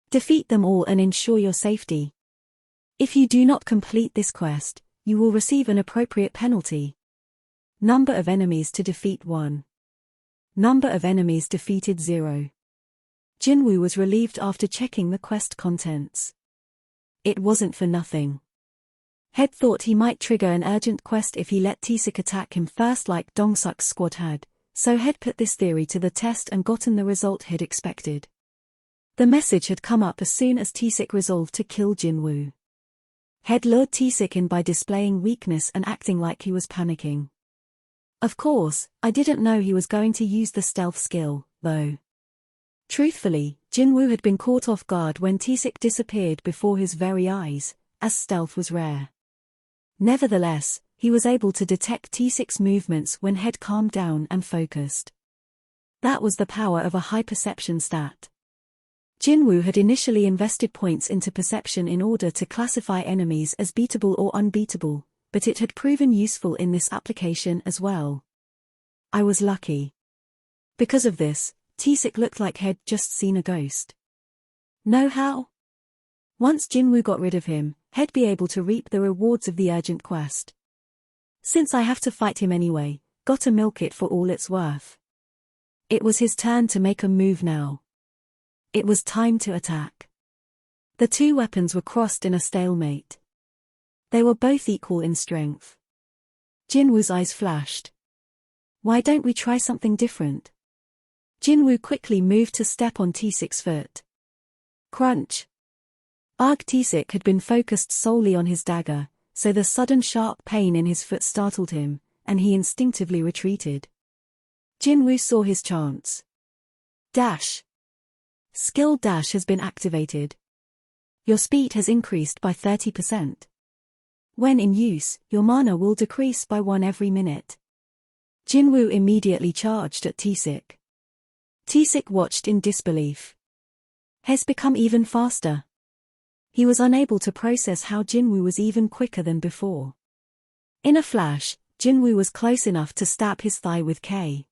Defeat them all and ensure your safety. If you do not complete this quest, you will receive an appropriate penalty. Number of enemies to defeat 1. Number of enemies defeated 0. Jinwoo was relieved after checking the quest contents. It wasn't for nothing. Head thought he might trigger an urgent quest if he let Tisik attack him first like Dongsuk's squad had, so Head put this theory to the test and gotten the result he'd expected. The message had come up as soon as Tisik resolved to kill Jinwoo. Head lured Tisik in by displaying weakness and acting like he was panicking. Of course, I didn't know he was going to use the stealth skill, though. Truthfully, Jinwoo had been caught off guard when Tisik disappeared before his very eyes, as stealth was rare. Nevertheless, he was able to detect Tisik's movements when Head calmed down and focused. That was the power of a high perception stat. Jinwoo had initially invested points into perception in order to classify enemies as beatable or unbeatable, but it had proven useful in this application as well. I was lucky. Because of this, Tisik looked like He'd just seen a ghost. Know how? Once Jinwoo got rid of him, He'd be able to reap the rewards of the urgent quest. Since I have to fight him anyway, gotta milk it for all it's worth. It was his turn to make a move now. It was time to attack. The two weapons were crossed in a stalemate. They were both equal in strength. Jinwoo's eyes flashed. Why don't we try something different? Jinwoo quickly moved to step on Tisik's foot. Crunch. Tisik had been focused solely on his dagger, so the sudden sharp pain in his foot startled him, and he instinctively retreated. Jinwoo saw his chance. Dash. Skill dash has been activated. Your speed has increased by 30%. When in use, your mana will decrease by 1 every minute. Jinwoo immediately charged at Tisik. Tisik watched in disbelief. Has become even faster. He was unable to process how Jinwoo was even quicker than before. In a flash, Jinwoo was close enough to stab his thigh with K.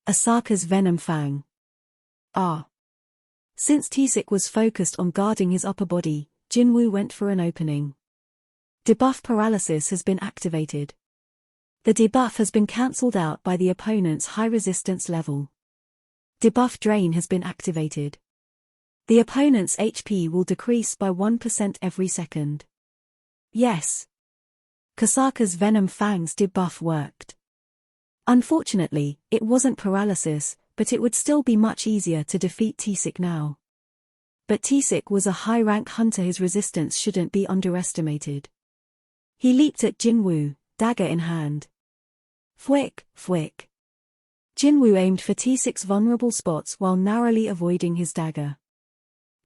Asaka's Venom Fang. Since Tisik was focused on guarding his upper body, Jinwoo went for an opening. Debuff paralysis has been activated. The debuff has been cancelled out by the opponent's high resistance level. Debuff drain has been activated. The opponent's HP will decrease by 1% every second. Yes. Kasaka's Venom Fang's debuff worked. Unfortunately, it wasn't paralysis, but it would still be much easier to defeat Tisik now. But Tisik was a high-rank hunter, his resistance shouldn't be underestimated. He leaped at Jinwoo, dagger in hand. Fwick, fwick. Jinwoo aimed for T6's vulnerable spots while narrowly avoiding his dagger.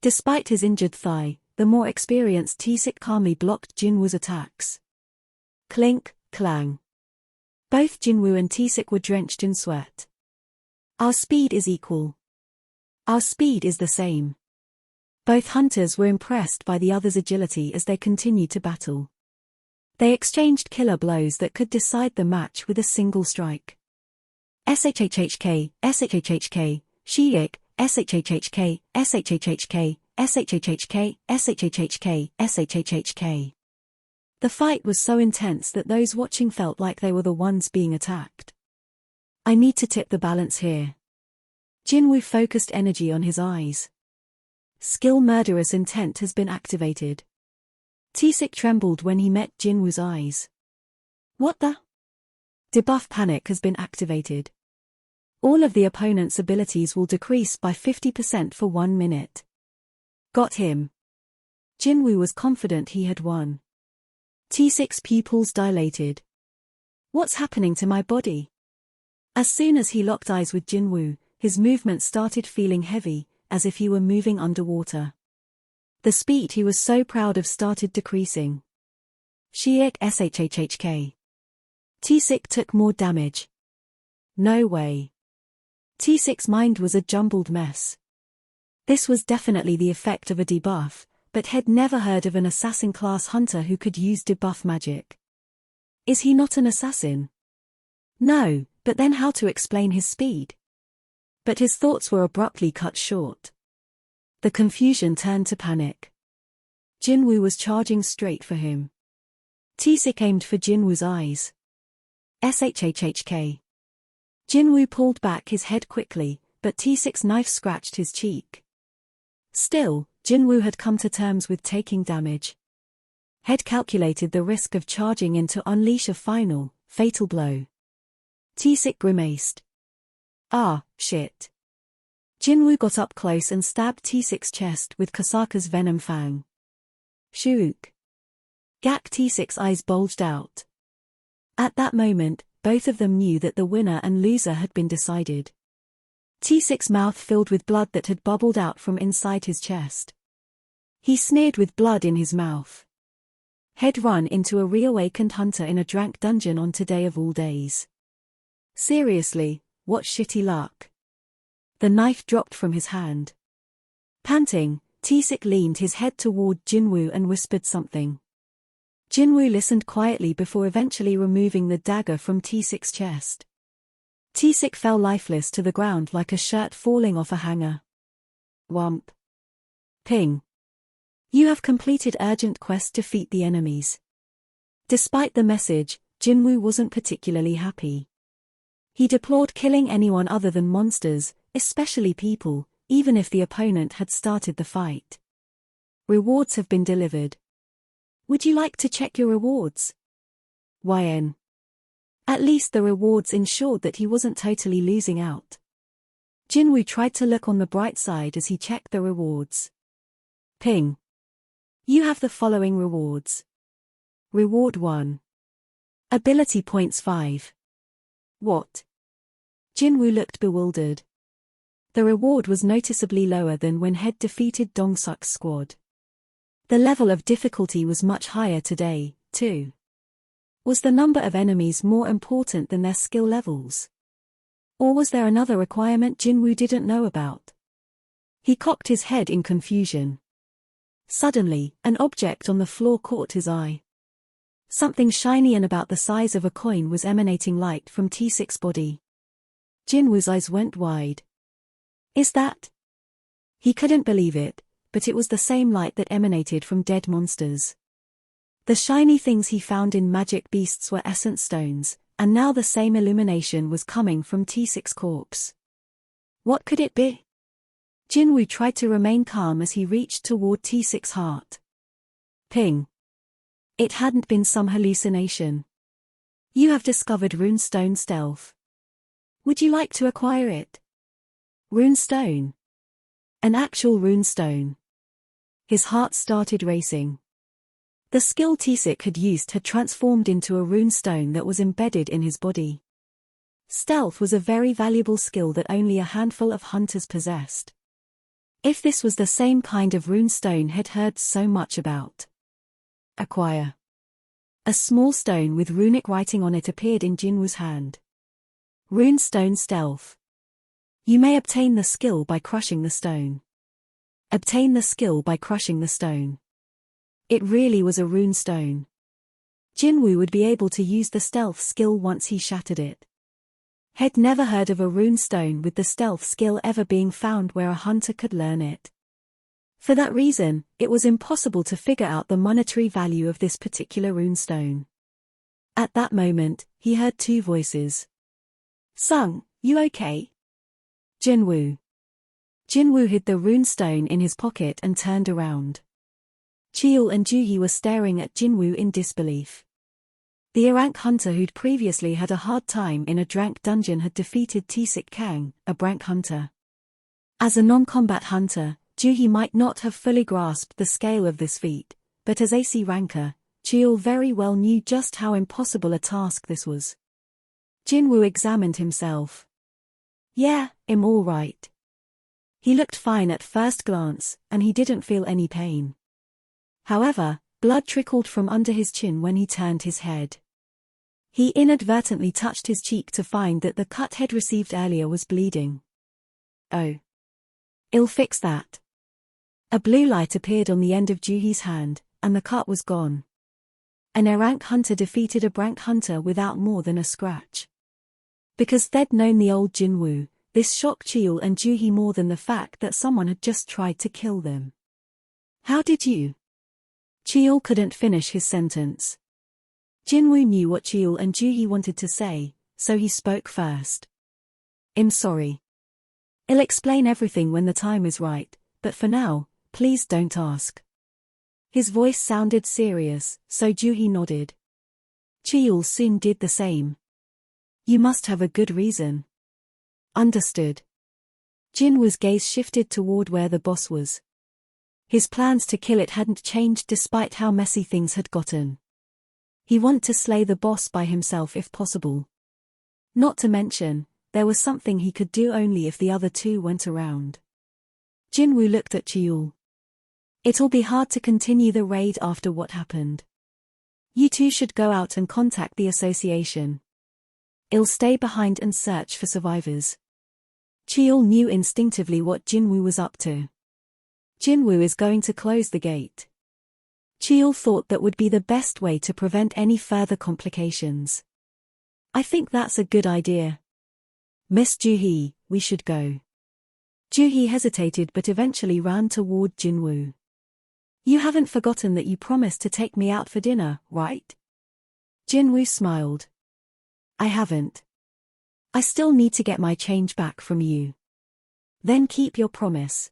Despite his injured thigh, the more experienced T6 calmly blocked Jinwoo's attacks. Clink, clang. Both Jinwoo and T6 were drenched in sweat. Our speed is equal. Our speed is the same. Both hunters were impressed by the other's agility as they continued to battle. They exchanged killer blows that could decide the match with a single strike. SHHHK, SHHHK, Shiik, SHHHK, SHHHK, SHHHK, SHHHK, SHHHK. The fight was so intense that those watching felt like they were the ones being attacked. I need to tip the balance here. Jinwoo focused energy on his eyes. Skill murderous intent has been activated. T6 trembled when he met Jinwoo's eyes. What the? Debuff panic has been activated. All of the opponent's abilities will decrease by 50% for 1 minute. Got him. Jinwoo was confident he had won. T6 pupils dilated. What's happening to my body? As soon as he locked eyes with Jinwoo, his movement started feeling heavy, as if he were moving underwater. The speed he was so proud of started decreasing. Shiik SHHHK. T6 took more damage. No way. T6's mind was a jumbled mess. This was definitely the effect of a debuff, but had never heard of an assassin-class hunter who could use debuff magic. Is he not an assassin? No, but then how to explain his speed? But his thoughts were abruptly cut short. The confusion turned to panic. Jinwoo was charging straight for him. T6 aimed for Jinwoo's eyes. SHHHK. Jinwoo pulled back his head quickly, but T6's knife scratched his cheek. Still, Jinwoo had come to terms with taking damage. Had calculated the risk of charging in to unleash a final, fatal blow. T6 grimaced. Ah, shit. Jinwoo got up close and stabbed T6's chest with Kasaka's venom fang. Shook. Gak. T6's eyes bulged out. At that moment, both of them knew that the winner and loser had been decided. T6's mouth filled with blood that had bubbled out from inside his chest. He sneered with blood in his mouth. Had run into a reawakened hunter in a drank dungeon on today of all days. Seriously, what shitty luck. The knife dropped from his hand. Panting, T6 leaned his head toward Jinwoo and whispered something. Jinwoo listened quietly before eventually removing the dagger from T6's chest. T6 fell lifeless to the ground like a shirt falling off a hanger. Whump. Ping. You have completed urgent quest, defeat the enemies. Despite the message, Jinwoo wasn't particularly happy. He deplored killing anyone other than monsters, especially people, even if the opponent had started the fight. Rewards have been delivered. Would you like to check your rewards? YN. At least the rewards ensured that he wasn't totally losing out. Jinwoo tried to look on the bright side as he checked the rewards. Ping. You have the following rewards. Reward 1. Ability points 5. What? Jinwoo looked bewildered. The reward was noticeably lower than when Head defeated Dongsuk's squad. The level of difficulty was much higher today, too. Was the number of enemies more important than their skill levels? Or was there another requirement Jinwoo didn't know about? He cocked his head in confusion. Suddenly, an object on the floor caught his eye. Something shiny and about the size of a coin was emanating light from T6's body. Jinwoo's eyes went wide. Is that? He couldn't believe it, but it was the same light that emanated from dead monsters. The shiny things he found in magic beasts were essence stones, and now the same illumination was coming from T6's corpse. What could it be? Jinwoo tried to remain calm as he reached toward T6's heart. Ping. It hadn't been some hallucination. You have discovered Runestone Stealth. Would you like to acquire it? Runestone. An actual runestone. His heart started racing. The skill T6 had used had transformed into a runestone that was embedded in his body. Stealth was a very valuable skill that only a handful of hunters possessed. If this was the same kind of runestone Head heard so much about. Acquire. A small stone with runic writing on it appeared in Jinwoo's hand. Runestone Stealth. You may obtain the skill by crushing the stone. Obtain the skill by crushing the stone. It really was a runestone. Jinwoo would be able to use the stealth skill once he shattered it. Head never heard of a runestone with the stealth skill ever being found where a hunter could learn it. For that reason, it was impossible to figure out the monetary value of this particular runestone. At that moment, he heard two voices. Sung, you okay? Jinwoo. Jinwoo hid the runestone in his pocket and turned around. Cheol and Juhee were staring at Jinwoo in disbelief. The Arank hunter who'd previously had a hard time in a Drank dungeon had defeated Tsik Kang, a Brank hunter. As a non-combat hunter, Juhee might not have fully grasped the scale of this feat, but as AC ranker, Cheol very well knew just how impossible a task this was. Jinwoo examined himself. Yeah, I'm all right. He looked fine at first glance, and he didn't feel any pain. However, blood trickled from under his chin when he turned his head. He inadvertently touched his cheek to find that the cut he'd received earlier was bleeding. Oh. I'll fix that. A blue light appeared on the end of Juhee's hand, and the cut was gone. An Arank hunter defeated a Brank hunter without more than a scratch. Because they'd known the old Jinwoo, this shocked Cheol and Juhee more than the fact that someone had just tried to kill them. How did you? Cheol couldn't finish his sentence. Jinwoo knew what Cheol and Juhee wanted to say, so he spoke first. I'm sorry. I'll explain everything when the time is right, but for now, please don't ask. His voice sounded serious, so Juhee nodded. Cheol soon did the same. You must have a good reason. Understood. Jinwoo's gaze shifted toward where the boss was. His plans to kill it hadn't changed despite how messy things had gotten. He wanted to slay the boss by himself if possible. Not to mention, there was something he could do only if the other two went around. Jinwoo looked at Cheol. It'll be hard to continue the raid after what happened. You two should go out and contact the association. I'll stay behind and search for survivors. Cheol knew instinctively what Jinwoo was up to. Jinwoo is going to close the gate. Cheol thought that would be the best way to prevent any further complications. I think that's a good idea. Miss Juhee, we should go. Juhee hesitated but eventually ran toward Jinwoo. You haven't forgotten that you promised to take me out for dinner, right? Jinwoo smiled. I haven't. I still need to get my change back from you. Then keep your promise.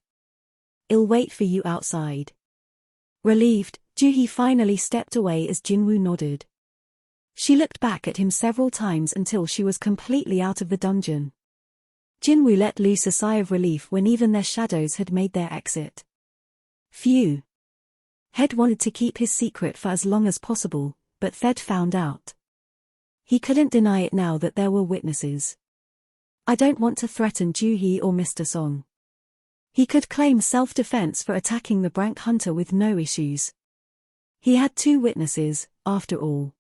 I'll wait for you outside. Relieved, Juhee finally stepped away as Jinwoo nodded. She looked back at him several times until she was completely out of the dungeon. Jinwoo let loose a sigh of relief when even their shadows had made their exit. Phew. Head wanted to keep his secret for as long as possible, but Thed found out. He couldn't deny it now that there were witnesses. I don't want to threaten Juhee or Mr. Song. He could claim self-defense for attacking the Brank hunter with no issues. He had two witnesses, after all.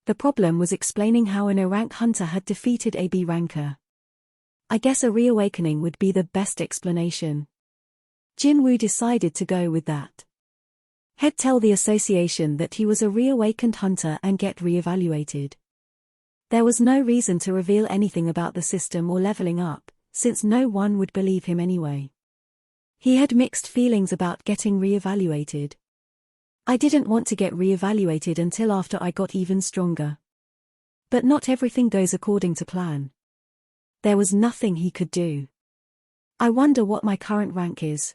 The problem was explaining how an Arank hunter had defeated a B ranker. I guess a reawakening would be the best explanation. Jinwoo decided to go with that. He'd tell the association that he was a reawakened hunter and get reevaluated. There was no reason to reveal anything about the system or leveling up, since no one would believe him anyway. He had mixed feelings about getting reevaluated. I didn't want to get reevaluated until after I got even stronger. But not everything goes according to plan. There was nothing he could do. I wonder what my current rank is.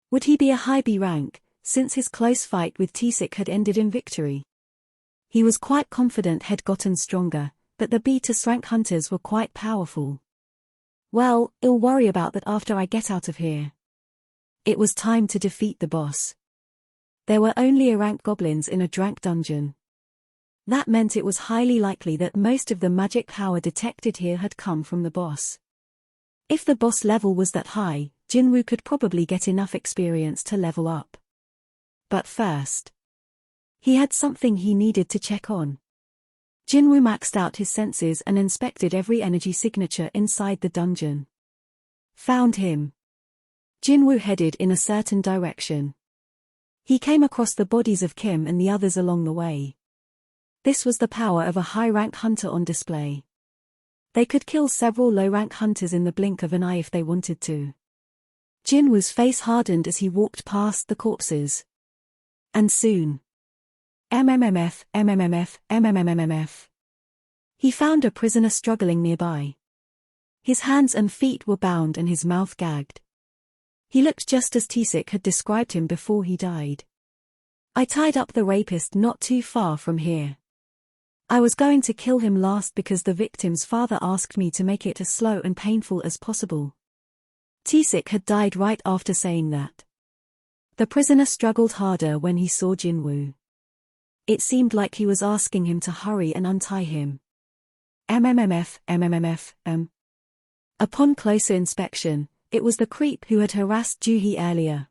Would he be a high B rank, since his close fight with Tsik had ended in victory? He was quite confident he'd gotten stronger, but the B+ rank hunters were quite powerful. Well, I'll worry about that after I get out of here. It was time to defeat the boss. There were only Arank goblins in a Drank dungeon. That meant it was highly likely that most of the magic power detected here had come from the boss. If the boss level was that high, Jinwoo could probably get enough experience to level up. But first, he had something he needed to check on. Jinwoo maxed out his senses and inspected every energy signature inside the dungeon. Found him. Jinwoo headed in a certain direction. He came across the bodies of Kim and the others along the way. This was the power of a high-rank hunter on display. They could kill several low-rank hunters in the blink of an eye if they wanted to. Jinwoo's face hardened as he walked past the corpses. And soon, MMMF, MMMF, MMMMF. He found a prisoner struggling nearby. His hands and feet were bound and his mouth gagged. He looked just as Tisik had described him before he died. I tied up the rapist not too far from here. I was going to kill him last because the victim's father asked me to make it as slow and painful as possible. Tisik had died right after saying that. The prisoner struggled harder when he saw Jinwoo. It seemed like he was asking him to hurry and untie him. MMMF, MMMF. Upon closer inspection, it was the creep who had harassed Juhi earlier.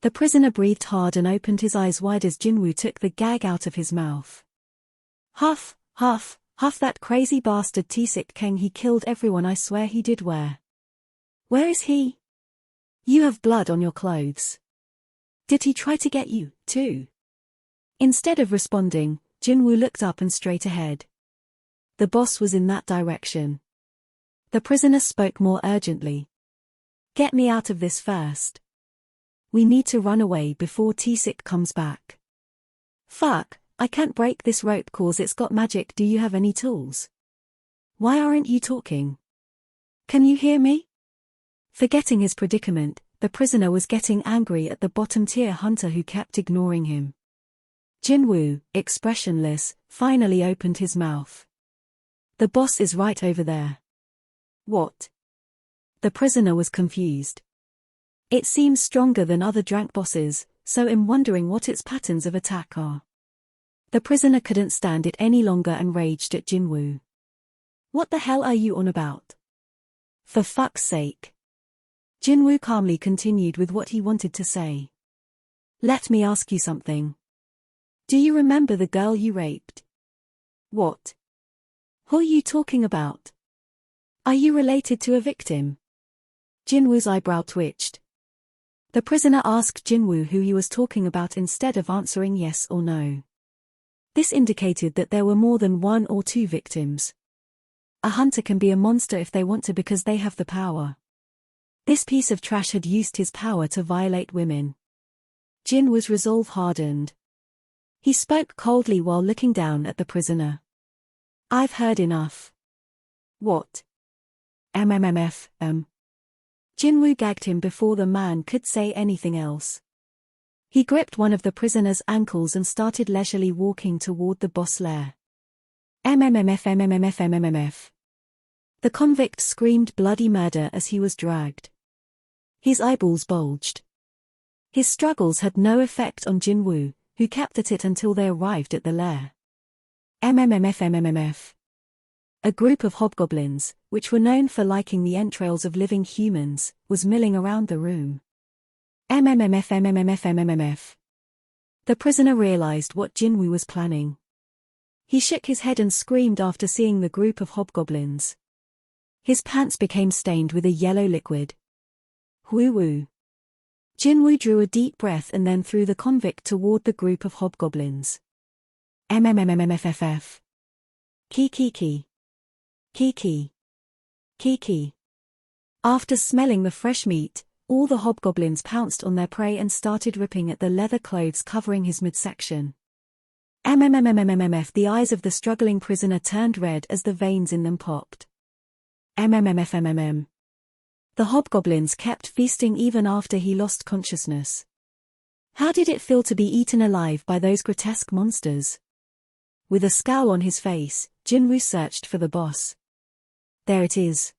The prisoner breathed hard and opened his eyes wide as Jinwoo took the gag out of his mouth. Huff, huff, huff, that crazy bastard Tisik Kang, he killed everyone, I swear he did. Where is he? You have blood on your clothes. Did he try to get you, too? Instead of responding, Jinwoo looked up and straight ahead. The boss was in that direction. The prisoner spoke more urgently. Get me out of this first. We need to run away before Tisik comes back. Fuck, I can't break this rope cause it's got magic. Do you have any tools? Why aren't you talking? Can you hear me? Forgetting his predicament, the prisoner was getting angry at the bottom-tier hunter who kept ignoring him. Jinwoo, expressionless, finally opened his mouth. The boss is right over there. What? The prisoner was confused. It seems stronger than other drank bosses, so I'm wondering what its patterns of attack are. The prisoner couldn't stand it any longer and raged at Jinwoo. What the hell are you on about? For fuck's sake. Jinwoo calmly continued with what he wanted to say. Let me ask you something. Do you remember the girl you raped? What? Who are you talking about? Are you related to a victim? Jinwoo's eyebrow twitched. The prisoner asked Jinwoo who he was talking about instead of answering yes or no. This indicated that there were more than one or two victims. A hunter can be a monster if they want to because they have the power. This piece of trash had used his power to violate women. Jinwoo's resolve hardened. He spoke coldly while looking down at the prisoner. I've heard enough. What? MMMF. Jinwoo gagged him before the man could say anything else. He gripped one of the prisoner's ankles and started leisurely walking toward the boss lair. MMMF, MMMF, MMMF. The convict screamed bloody murder as he was dragged. His eyeballs bulged. His struggles had no effect on Jinwoo, who kept at it until they arrived at the lair. MMMF, MMMF. A group of hobgoblins, which were known for liking the entrails of living humans, was milling around the room. MMMF, MMMF, MMMF. The prisoner realized what Jinwoo was planning. He shook his head and screamed after seeing the group of hobgoblins. His pants became stained with a yellow liquid. Woo-woo. Jinwoo drew a deep breath and then threw the convict toward the group of hobgoblins. MMMMFFF. Kiki. Kiki. Kiki. After smelling the fresh meat, all the hobgoblins pounced on their prey and started ripping at the leather clothes covering his midsection. MMMMMMF. The eyes of the struggling prisoner turned red as the veins in them popped. MMMFMMM. The hobgoblins kept feasting even after he lost consciousness. How did it feel to be eaten alive by those grotesque monsters? With a scowl on his face, Jinwoo searched for the boss. There it is.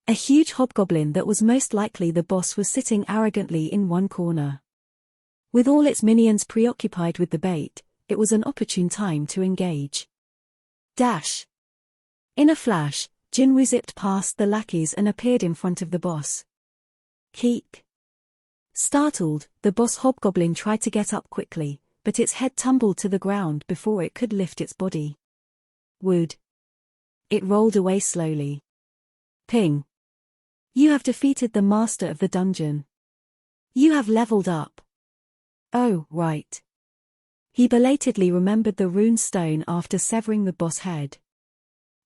A huge hobgoblin that was most likely the boss was sitting arrogantly in one corner. With all its minions preoccupied with the bait, it was an opportune time to engage. Dash. In a flash, Jinwoo zipped past the lackeys and appeared in front of the boss. Keek. Startled, the boss hobgoblin tried to get up quickly, but its head tumbled to the ground before it could lift its body. Wood. It rolled away slowly. Ping. You have defeated the master of the dungeon. You have leveled up. Oh, right. He belatedly remembered the rune stone after severing the boss head.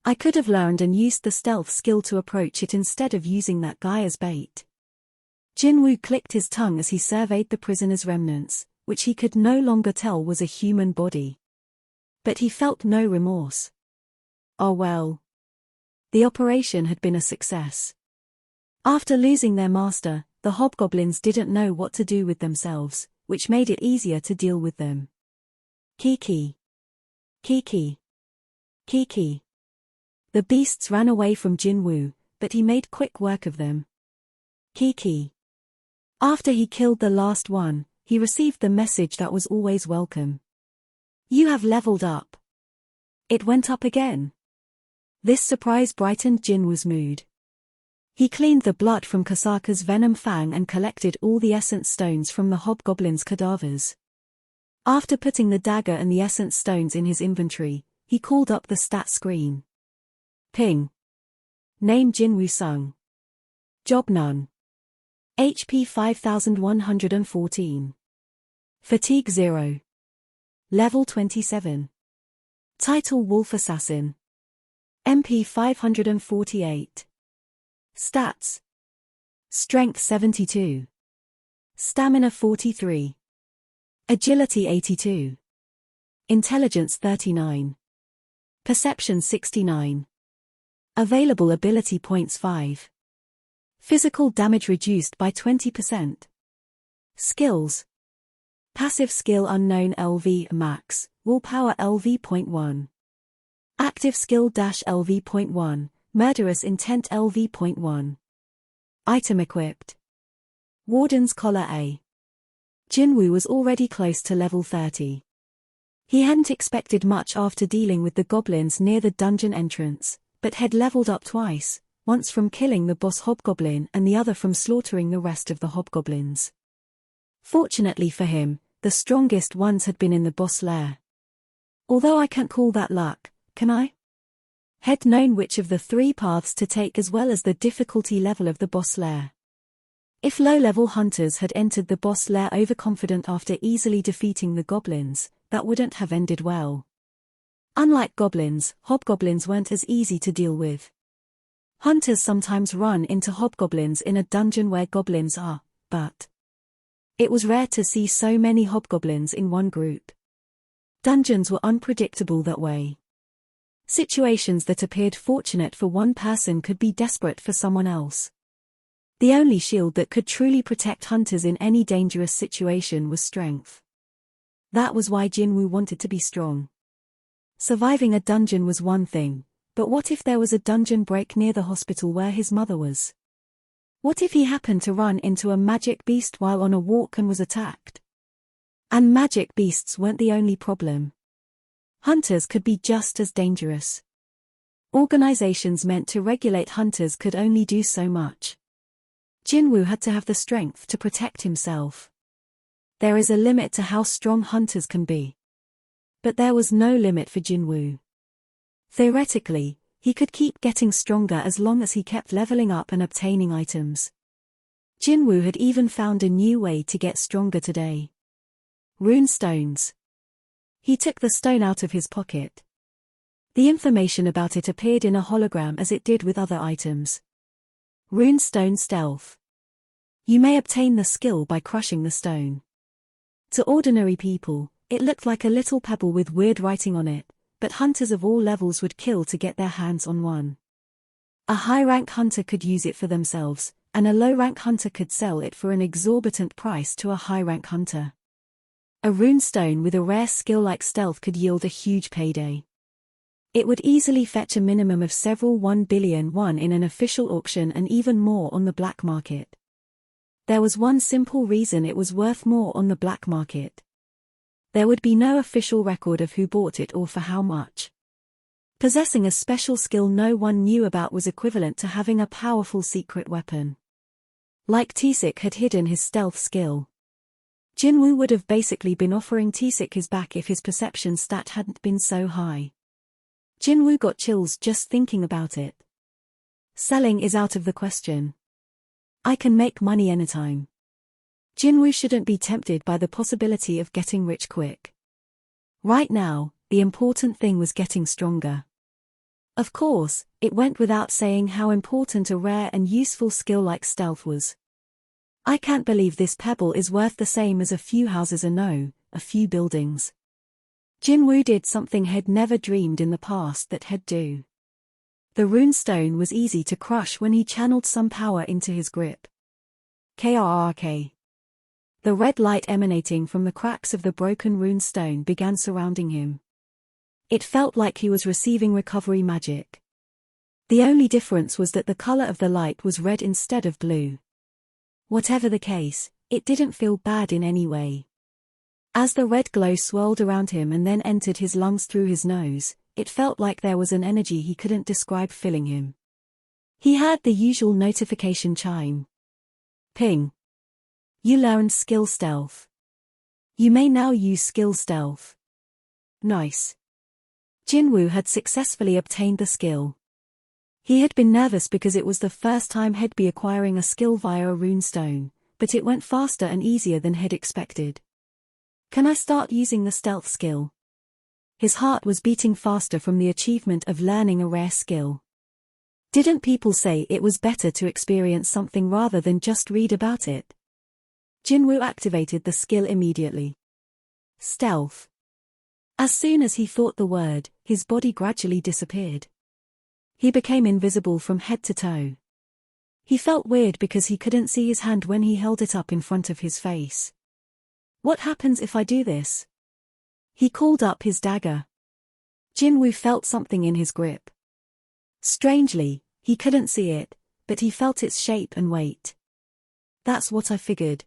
I could have learned and used the stealth skill to approach it instead of using that guy as bait. Jinwoo clicked his tongue as he surveyed the prisoner's remnants, which he could no longer tell was a human body. But he felt no remorse. Oh well. The operation had been a success. After losing their master, the hobgoblins didn't know what to do with themselves, which made it easier to deal with them. Kiki. Kiki. Kiki. The beasts ran away from Jinwoo, but he made quick work of them. Kiki. After he killed the last one, he received the message that was always welcome. You have leveled up. It went up again. This surprise brightened Jinwoo's mood. He cleaned the blood from Kasaka's venom fang and collected all the essence stones from the hobgoblin's cadavers. After putting the dagger and the essence stones in his inventory, he called up the stat screen. Ping. Name Jinwoo Sung. Job none. HP 5114. Fatigue 0. Level 27. Title Wolf Assassin. MP 548. Stats. Strength 72. Stamina 43. Agility 82. Intelligence 39. Perception 69. Available ability points 5. Physical damage reduced by 20%. Skills. Passive skill unknown LV max, willpower LV.1. Active skill -LV.1, murderous intent LV.1. Item equipped. Warden's collar A. Jinwoo was already close to level 30. He hadn't expected much after dealing with the goblins near the dungeon entrance, but had leveled up twice, once from killing the boss hobgoblin and the other from slaughtering the rest of the hobgoblins. Fortunately for him, the strongest ones had been in the boss lair. Although I can't call that luck, can I? Had known which of the 3 paths to take as well as the difficulty level of the boss lair. If low-level hunters had entered the boss lair overconfident after easily defeating the goblins, that wouldn't have ended well. Unlike goblins, hobgoblins weren't as easy to deal with. Hunters sometimes run into hobgoblins in a dungeon where goblins are, but it was rare to see so many hobgoblins in one group. Dungeons were unpredictable that way. Situations that appeared fortunate for one person could be desperate for someone else. The only shield that could truly protect hunters in any dangerous situation was strength. That was why Jinwoo wanted to be strong. Surviving a dungeon was one thing, but what if there was a dungeon break near the hospital where his mother was? What if he happened to run into a magic beast while on a walk and was attacked? And magic beasts weren't the only problem. Hunters could be just as dangerous. Organizations meant to regulate hunters could only do so much. Jinwoo had to have the strength to protect himself. There is a limit to how strong hunters can be. But there was no limit for Jinwoo. Theoretically, he could keep getting stronger as long as he kept leveling up and obtaining items. Jinwoo had even found a new way to get stronger today. Rune stones. He took the stone out of his pocket. The information about it appeared in a hologram as it did with other items. Rune stone stealth. You may obtain the skill by crushing the stone. To ordinary people, it looked like a little pebble with weird writing on it, but hunters of all levels would kill to get their hands on one. A high-rank hunter could use it for themselves, and a low-rank hunter could sell it for an exorbitant price to a high-rank hunter. A rune stone with a rare skill like stealth could yield a huge payday. It would easily fetch a minimum of several 1 billion won in an official auction and even more on the black market. There was one simple reason it was worth more on the black market. There would be no official record of who bought it or for how much. Possessing a special skill no one knew about was equivalent to having a powerful secret weapon. Like Tisik had hidden his stealth skill. Jinwoo would have basically been offering Tisik his back if his perception stat hadn't been so high. Jinwoo got chills just thinking about it. Selling is out of the question. I can make money anytime. Jinwoo shouldn't be tempted by the possibility of getting rich quick. Right now, the important thing was getting stronger. Of course, it went without saying how important a rare and useful skill like stealth was. I can't believe this pebble is worth the same as a few houses or no, a few buildings. Jinwoo did something he'd never dreamed in the past that he'd do. The rune stone was easy to crush when he channeled some power into his grip. KRRK. The red light emanating from the cracks of the broken rune stone began surrounding him. It felt like he was receiving recovery magic. The only difference was that the color of the light was red instead of blue. Whatever the case, it didn't feel bad in any way. As the red glow swirled around him and then entered his lungs through his nose, it felt like there was an energy he couldn't describe filling him. He heard the usual notification chime. Ping. You learned skill stealth. You may now use skill stealth. Nice. Jinwoo had successfully obtained the skill. He had been nervous because it was the first time he'd be acquiring a skill via a runestone, but it went faster and easier than he'd expected. Can I start using the stealth skill? His heart was beating faster from the achievement of learning a rare skill. Didn't people say it was better to experience something rather than just read about it? Jinwoo activated the skill immediately. Stealth. As soon as he thought the word, his body gradually disappeared. He became invisible from head to toe. He felt weird because he couldn't see his hand when he held it up in front of his face. What happens if I do this? He called up his dagger. Jinwoo felt something in his grip. Strangely, he couldn't see it, but he felt its shape and weight. That's what I figured.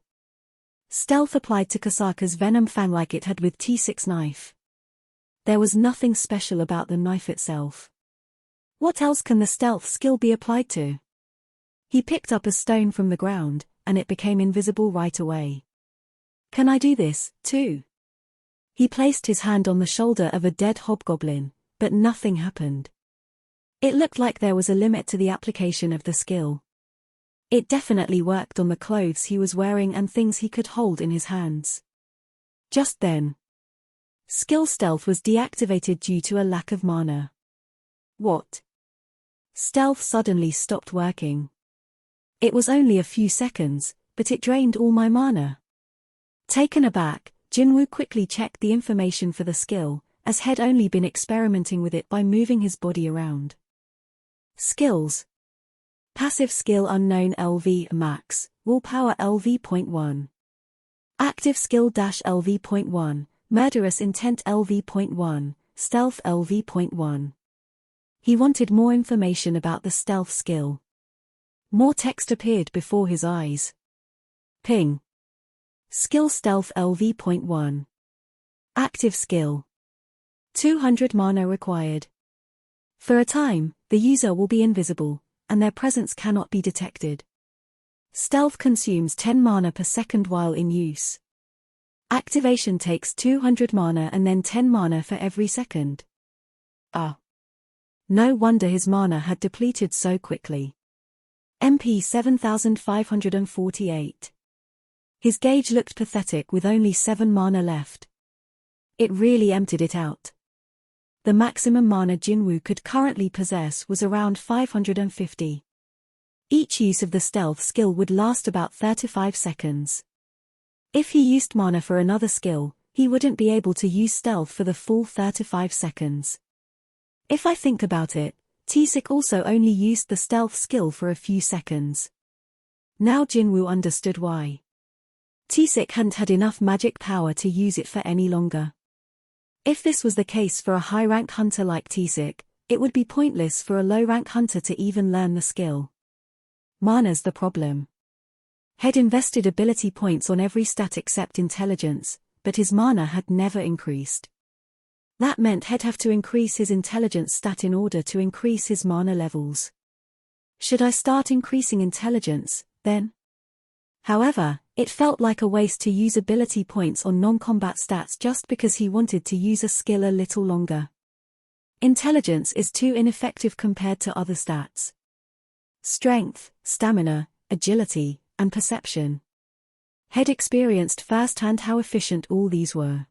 Stealth applied to Kasaka's venom fang like it had with T6 knife. There was nothing special about the knife itself. What else can the stealth skill be applied to? He picked up a stone from the ground, and it became invisible right away. Can I do this, too? He placed his hand on the shoulder of a dead hobgoblin, but nothing happened. It looked like there was a limit to the application of the skill. It definitely worked on the clothes he was wearing and things he could hold in his hands. Just then, skill stealth was deactivated due to a lack of mana. What? Stealth suddenly stopped working. It was only a few seconds, but it drained all my mana. Taken aback, Jinwoo quickly checked the information for the skill, as he'd only been experimenting with it by moving his body around. Skills. Passive skill unknown LV max, willpower LV.1. Active skill -LV.1, murderous intent LV.1, stealth LV.1. He wanted more information about the stealth skill. More text appeared before his eyes. Ping. Skill stealth LV.1. Active skill. 200 mana required. For a time, the user will be invisible, and their presence cannot be detected. Stealth consumes 10 mana per second while in use. Activation takes 200 mana and then 10 mana for every second. No wonder his mana had depleted so quickly. MP 7548. His gauge looked pathetic with only 7 mana left. It really emptied it out. The maximum mana Jinwoo could currently possess was around 550. Each use of the stealth skill would last about 35 seconds. If he used mana for another skill, he wouldn't be able to use stealth for the full 35 seconds. If I think about it, T6 also only used the stealth skill for a few seconds. Now Jinwoo understood why. T6 hadn't had enough magic power to use it for any longer. If this was the case for a high-rank hunter like T6, it would be pointless for a low-rank hunter to even learn the skill. Mana's the problem. He'd invested ability points on every stat except intelligence, but his mana had never increased. That meant he'd have to increase his intelligence stat in order to increase his mana levels. Should I start increasing intelligence, then? However, it felt like a waste to use ability points on non-combat stats just because he wanted to use a skill a little longer. Intelligence is too ineffective compared to other stats. Strength, stamina, agility, and perception. He'd experienced firsthand how efficient all these were.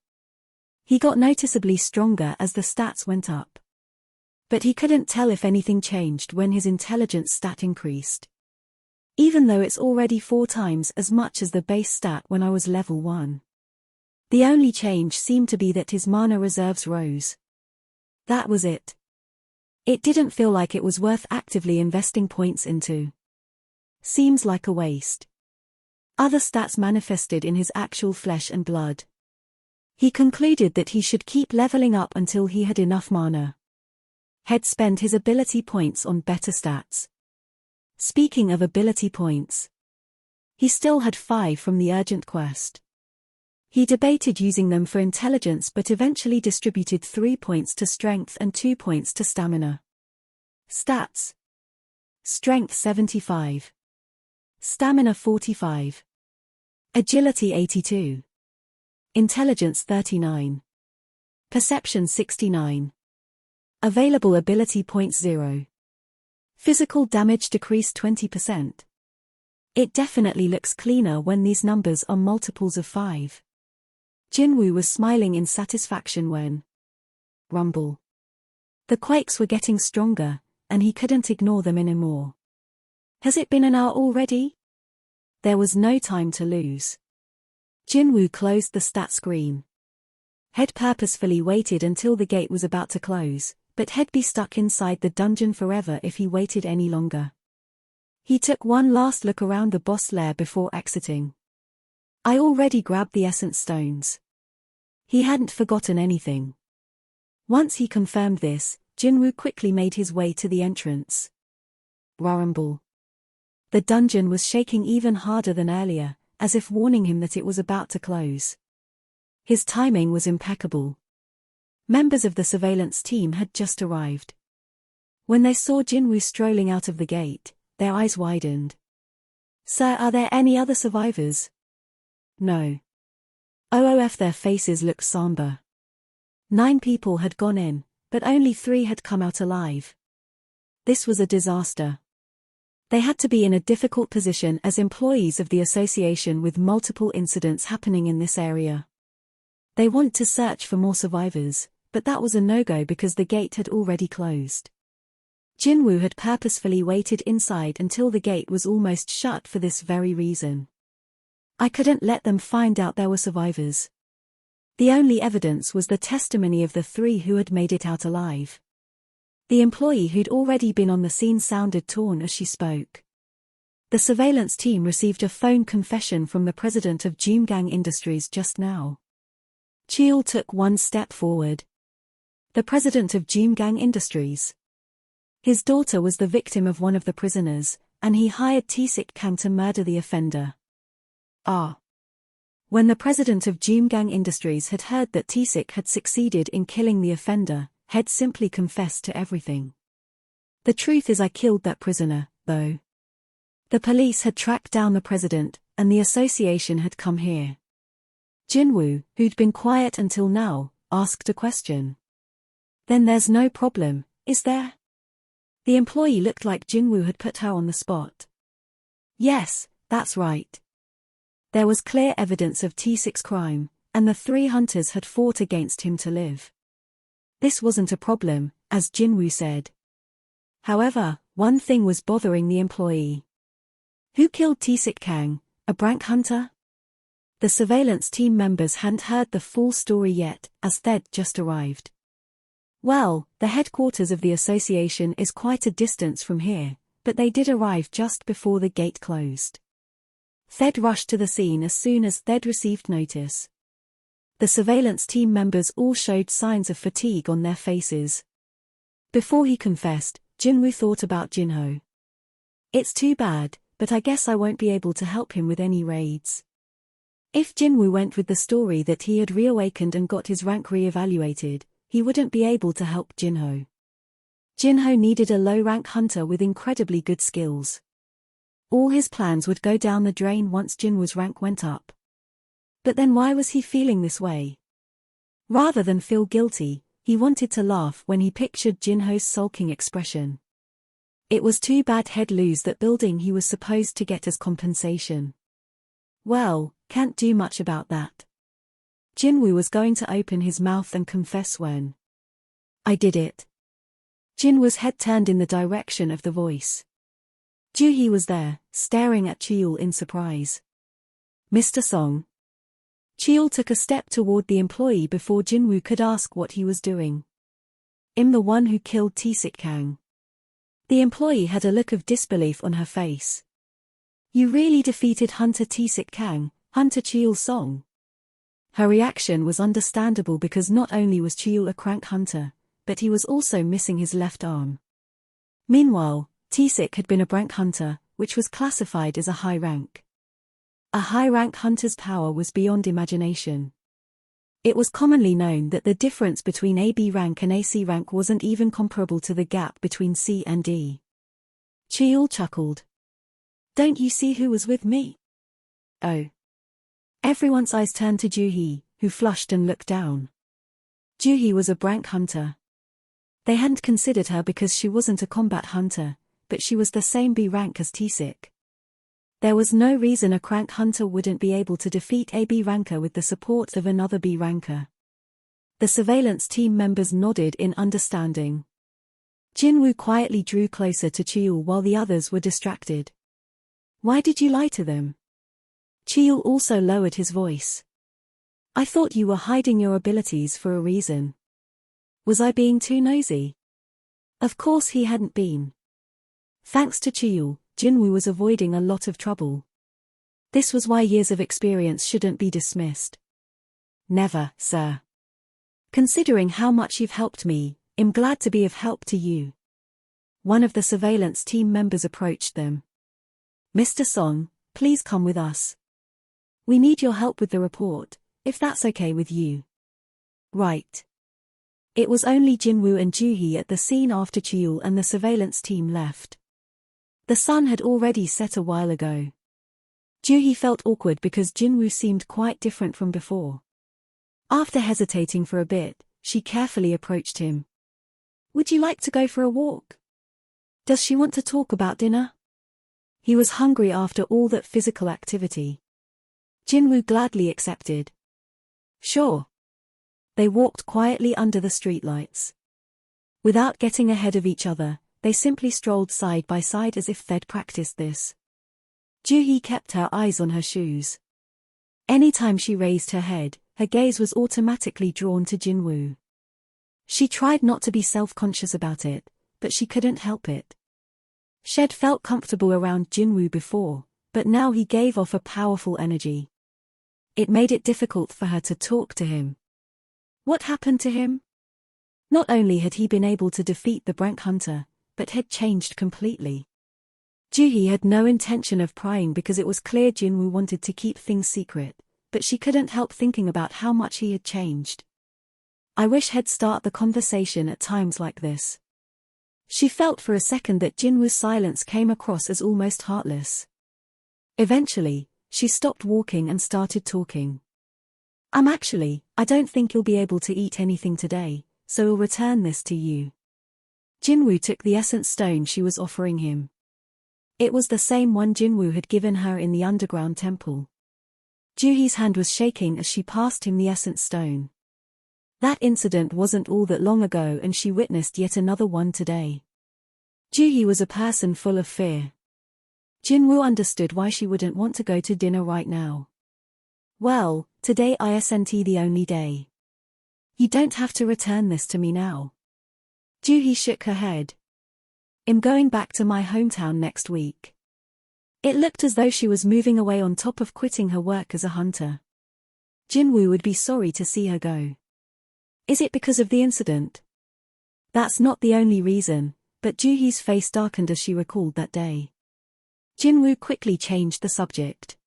He got noticeably stronger as the stats went up. But he couldn't tell if anything changed when his intelligence stat increased. Even though it's already 4 times as much as the base stat when I was level 1. The only change seemed to be that his mana reserves rose. That was it. It didn't feel like it was worth actively investing points into. Seems like a waste. Other stats manifested in his actual flesh and blood. He concluded that he should keep leveling up until he had enough mana. He'd spend his ability points on better stats. Speaking of ability points, he still had 5 from the urgent quest. He debated using them for intelligence but eventually distributed 3 points to strength and 2 points to stamina. Stats: Strength 75. Stamina 45. Agility 82. Intelligence 39. Perception 69. Available ability points 0. Physical damage decreased 20%. It definitely looks cleaner when these numbers are multiples of 5. Jinwoo was smiling in satisfaction when rumble. The quakes were getting stronger, and he couldn't ignore them anymore. Has it been an hour already? There was no time to lose. Jinwoo closed the stat screen. He'd purposefully waited until the gate was about to close, but he'd be stuck inside the dungeon forever if he waited any longer. He took one last look around the boss lair before exiting. I already grabbed the essence stones. He hadn't forgotten anything. Once he confirmed this, Jinwoo quickly made his way to the entrance. Rumble. The dungeon was shaking even harder than earlier, as if warning him that it was about to close. His timing was impeccable. Members of the surveillance team had just arrived. When they saw Jinwoo strolling out of the gate, their eyes widened. "Sir, are there any other survivors?" "No." "OOF." Their faces looked somber. 9 people had gone in, but only 3 had come out alive. This was a disaster. They had to be in a difficult position as employees of the association with multiple incidents happening in this area. They want to search for more survivors, but that was a no-go because the gate had already closed. Jinwoo had purposefully waited inside until the gate was almost shut for this very reason. I couldn't let them find out there were survivors. The only evidence was the testimony of the 3 who had made it out alive. The employee who'd already been on the scene sounded torn as she spoke. The surveillance team received a phone confession from the president of Jumgang Industries just now. Cheol took one step forward. The president of Jumgang Industries. His daughter was the victim of one of the prisoners, and he hired T-Sik Kang to murder the offender. When the president of Jumgang Industries had heard that T-Sik had succeeded in killing the offender, he'd simply confessed to everything. "The truth is I killed that prisoner, though." The police had tracked down the president, and the association had come here. Jinwoo, who'd been quiet until now, asked a question. "Then there's no problem, is there?" The employee looked like Jinwoo had put her on the spot. "Yes, that's right." There was clear evidence of T-Sik's crime, and the 3 hunters had fought against him to live. This wasn't a problem, as Jinwoo said. However, one thing was bothering the employee. Who killed T-Sik Kang, a brank hunter? The surveillance team members hadn't heard the full story yet, as they'd just arrived. Well, the headquarters of the association is quite a distance from here, but they did arrive just before the gate closed. They'd rushed to the scene as soon as they'd received notice. The surveillance team members all showed signs of fatigue on their faces. Before he confessed, Jinwoo thought about Jinho. "It's too bad, but I guess I won't be able to help him with any raids." If Jinwoo went with the story that he had reawakened and got his rank re-evaluated, he wouldn't be able to help Jinho. Jinho needed a low-rank hunter with incredibly good skills. All his plans would go down the drain once Jinwoo's rank went up. But then why was he feeling this way? Rather than feel guilty, he wanted to laugh when he pictured Jinho's sulking expression. It was too bad he'd lose that building he was supposed to get as compensation. Well, can't do much about that. Jinwoo was going to open his mouth and confess when I did it. Jinwoo's head turned in the direction of the voice. Juhee was there, staring at Cheol in surprise. Mr. Song. Cheol took a step toward the employee before Jinwoo could ask what he was doing. I'm the one who killed Tae-sik Kang. The employee had a look of disbelief on her face. You really defeated Hunter Tae-sik Kang, Hunter Cheol Song? Her reaction was understandable because not only was Cheol a crank hunter, but he was also missing his left arm. Meanwhile, Tae-sik had been a rank hunter, which was classified as a high rank. A high-rank hunter's power was beyond imagination. It was commonly known that the difference between AB rank and AC rank wasn't even comparable to the gap between C and D. Cheol chuckled. Don't you see who was with me? Oh. Everyone's eyes turned to Juhee, who flushed and looked down. Juhee was a rank hunter. They hadn't considered her because she wasn't a combat hunter, but she was the same B rank as Tae-sik. There was no reason a crank hunter wouldn't be able to defeat a B ranker with the support of another B ranker. The surveillance team members nodded in understanding. Jinwoo quietly drew closer to Cheol while the others were distracted. Why did you lie to them? Cheol also lowered his voice. I thought you were hiding your abilities for a reason. Was I being too nosy? Of course he hadn't been. Thanks to Cheol, Jinwoo was avoiding a lot of trouble. This was why years of experience shouldn't be dismissed. Never, sir. Considering how much you've helped me, I'm glad to be of help to you. One of the surveillance team members approached them. Mr. Song, please come with us. We need your help with the report, if that's okay with you. Right. It was only Jinwoo and Juhee at the scene after Cheol and the surveillance team left. The sun had already set a while ago. Juhee felt awkward because Jinwoo seemed quite different from before. After hesitating for a bit, she carefully approached him. Would you like to go for a walk? Does she want to talk about dinner? He was hungry after all that physical activity. Jinwoo gladly accepted. Sure. They walked quietly under the streetlights. Without getting ahead of each other, they simply strolled side by side as if they'd practiced this. Juhee kept her eyes on her shoes. Anytime she raised her head, her gaze was automatically drawn to Jinwoo. She tried not to be self-conscious about it, but she couldn't help it. She'd felt comfortable around Jinwoo before, but now he gave off a powerful energy. It made it difficult for her to talk to him. What happened to him? Not only had he been able to defeat the Brank Hunter, but had changed completely. Juhee had no intention of prying because it was clear Jinwoo wanted to keep things secret, but she couldn't help thinking about how much he had changed. I wish he'd start the conversation at times like this. She felt for a second that Jinwoo's silence came across as almost heartless. Eventually, she stopped walking and started talking. I don't think you'll be able to eat anything today, so I'll return this to you. Jinwoo took the essence stone she was offering him. It was the same one Jinwoo had given her in the underground temple. Juhee's hand was shaking as she passed him the essence stone. That incident wasn't all that long ago and she witnessed yet another one today. Juhee was a person full of fear. Jinwoo understood why she wouldn't want to go to dinner right now. Well, today isn't the only day. You don't have to return this to me now. Juhee shook her head. I'm going back to my hometown next week. It looked as though she was moving away on top of quitting her work as a hunter. Jinwoo would be sorry to see her go. Is it because of the incident? That's not the only reason, but Juhee's face darkened as she recalled that day. Jinwoo quickly changed the subject.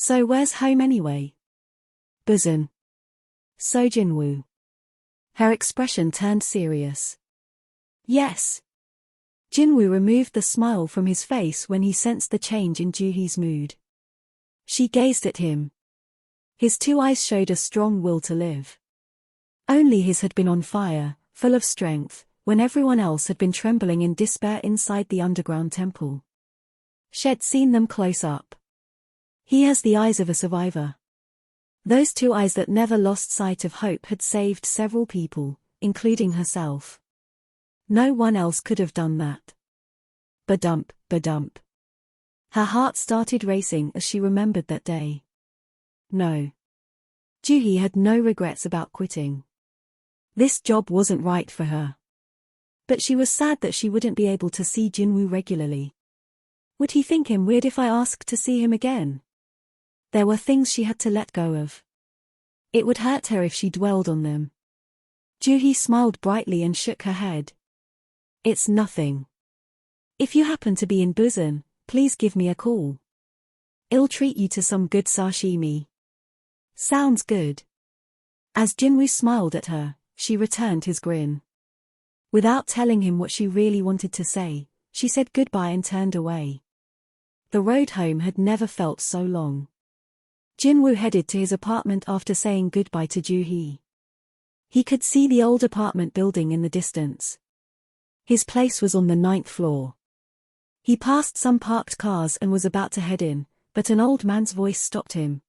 So where's home anyway? Busan. So Jinwoo. Her expression turned serious. Yes. Jinwoo removed the smile from his face when he sensed the change in Juhi's mood. She gazed at him. His two eyes showed a strong will to live. Only his had been on fire, full of strength, when everyone else had been trembling in despair inside the underground temple. She'd seen them close up. He has the eyes of a survivor. Those two eyes that never lost sight of hope had saved several people, including herself. No one else could have done that. Ba-dump, ba-dump. Her heart started racing as she remembered that day. No. Juhi had no regrets about quitting. This job wasn't right for her. But she was sad that she wouldn't be able to see Jinwoo regularly. Would he think him weird if I asked to see him again? There were things she had to let go of. It would hurt her if she dwelled on them. Juhi smiled brightly and shook her head. It's nothing. If you happen to be in Busan, please give me a call. I'll treat you to some good sashimi. Sounds good. As Jinwoo smiled at her, she returned his grin. Without telling him what she really wanted to say, she said goodbye and turned away. The road home had never felt so long. Jinwoo headed to his apartment after saying goodbye to Juhi. He could see the old apartment building in the distance. His place was on the 9th floor. He passed some parked cars and was about to head in, but an old man's voice stopped him.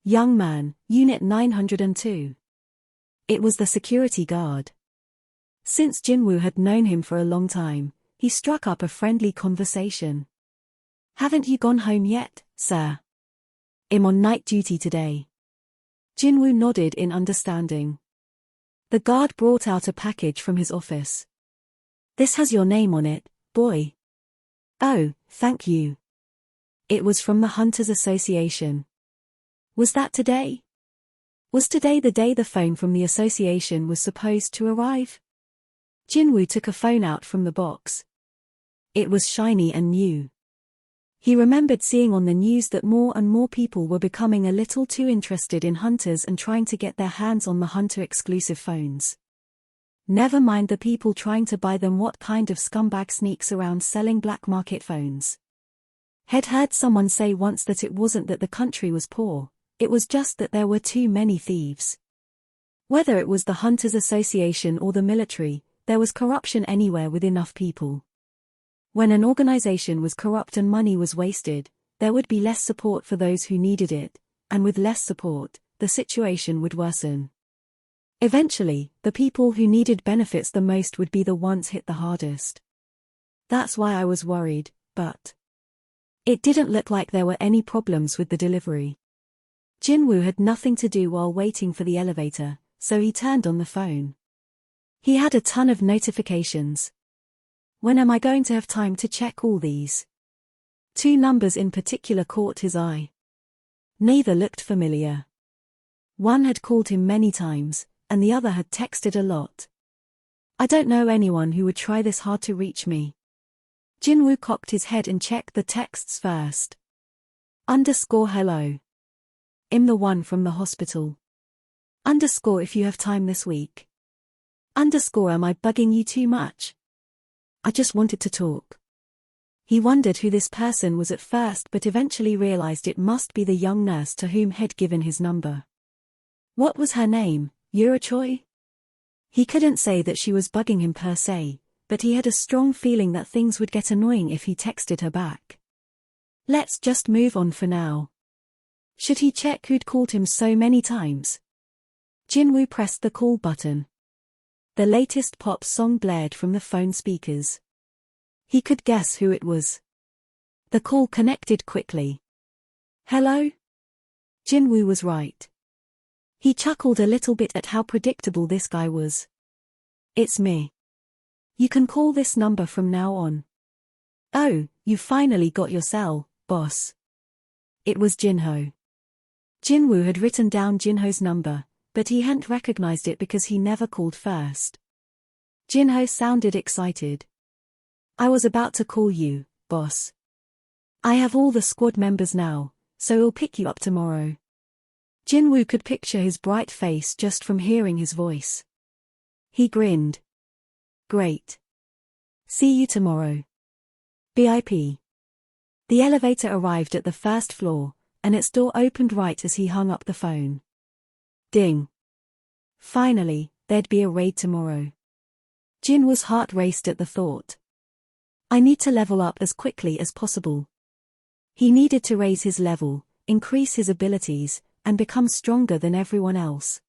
Young man, Unit 902. It was the security guard. Since Jinwoo had known him for a long time, he struck up a friendly conversation. Haven't you gone home yet, sir? I'm on night duty today. Jinwoo nodded in understanding. The guard brought out a package from his office. This has your name on it, boy. Oh, thank you. It was from the Hunters Association. Was that today? Was today the day the phone from the association was supposed to arrive? Jinwoo took a phone out from the box. It was shiny and new. He remembered seeing on the news that more and more people were becoming a little too interested in hunters and trying to get their hands on the hunter-exclusive phones. Never mind the people trying to buy them. What kind of scumbag sneaks around selling black market phones? Had heard someone say once that it wasn't that the country was poor, it was just that there were too many thieves. Whether it was the Hunters Association or the military, there was corruption anywhere with enough people. When an organization was corrupt and money was wasted, there would be less support for those who needed it, and with less support, the situation would worsen. Eventually, the people who needed benefits the most would be the ones hit the hardest. That's why I was worried, but it didn't look like there were any problems with the delivery. Jinwoo had nothing to do while waiting for the elevator, so he turned on the phone. He had a ton of notifications. When am I going to have time to check all these? Two numbers in particular caught his eye. Neither looked familiar. One had called him many times, and the other had texted a lot. I don't know anyone who would try this hard to reach me. Jinwoo cocked his head and checked the texts first. _hello. I'm the one from the hospital. _ if you have time this week. _ am I bugging you too much? I just wanted to talk. He wondered who this person was at first but eventually realized it must be the young nurse to whom he'd given his number. What was her name, Yura Choi? He couldn't say that she was bugging him per se, but he had a strong feeling that things would get annoying if he texted her back. Let's just move on for now. Should he check who'd called him so many times? Jinwoo pressed the call button. The latest pop song blared from the phone speakers. He could guess who it was. The call connected quickly. Hello? Jinwoo was right. He chuckled a little bit at how predictable this guy was. It's me. You can call this number from now on. Oh, you finally got your cell, boss. It was Jinho. Jinwoo had written down Jinho's number, but he hadn't recognized it because he never called first. Jinho sounded excited. I was about to call you, boss. I have all the squad members now, so I'll pick you up tomorrow. Jinwoo could picture his bright face just from hearing his voice. He grinned. Great. See you tomorrow. BIP. The elevator arrived at the first floor, and its door opened right as he hung up the phone. Ding. Finally, there'd be a raid tomorrow. Jinwoo's heart raced at the thought. I need to level up as quickly as possible. He needed to raise his level, increase his abilities, and become stronger than everyone else.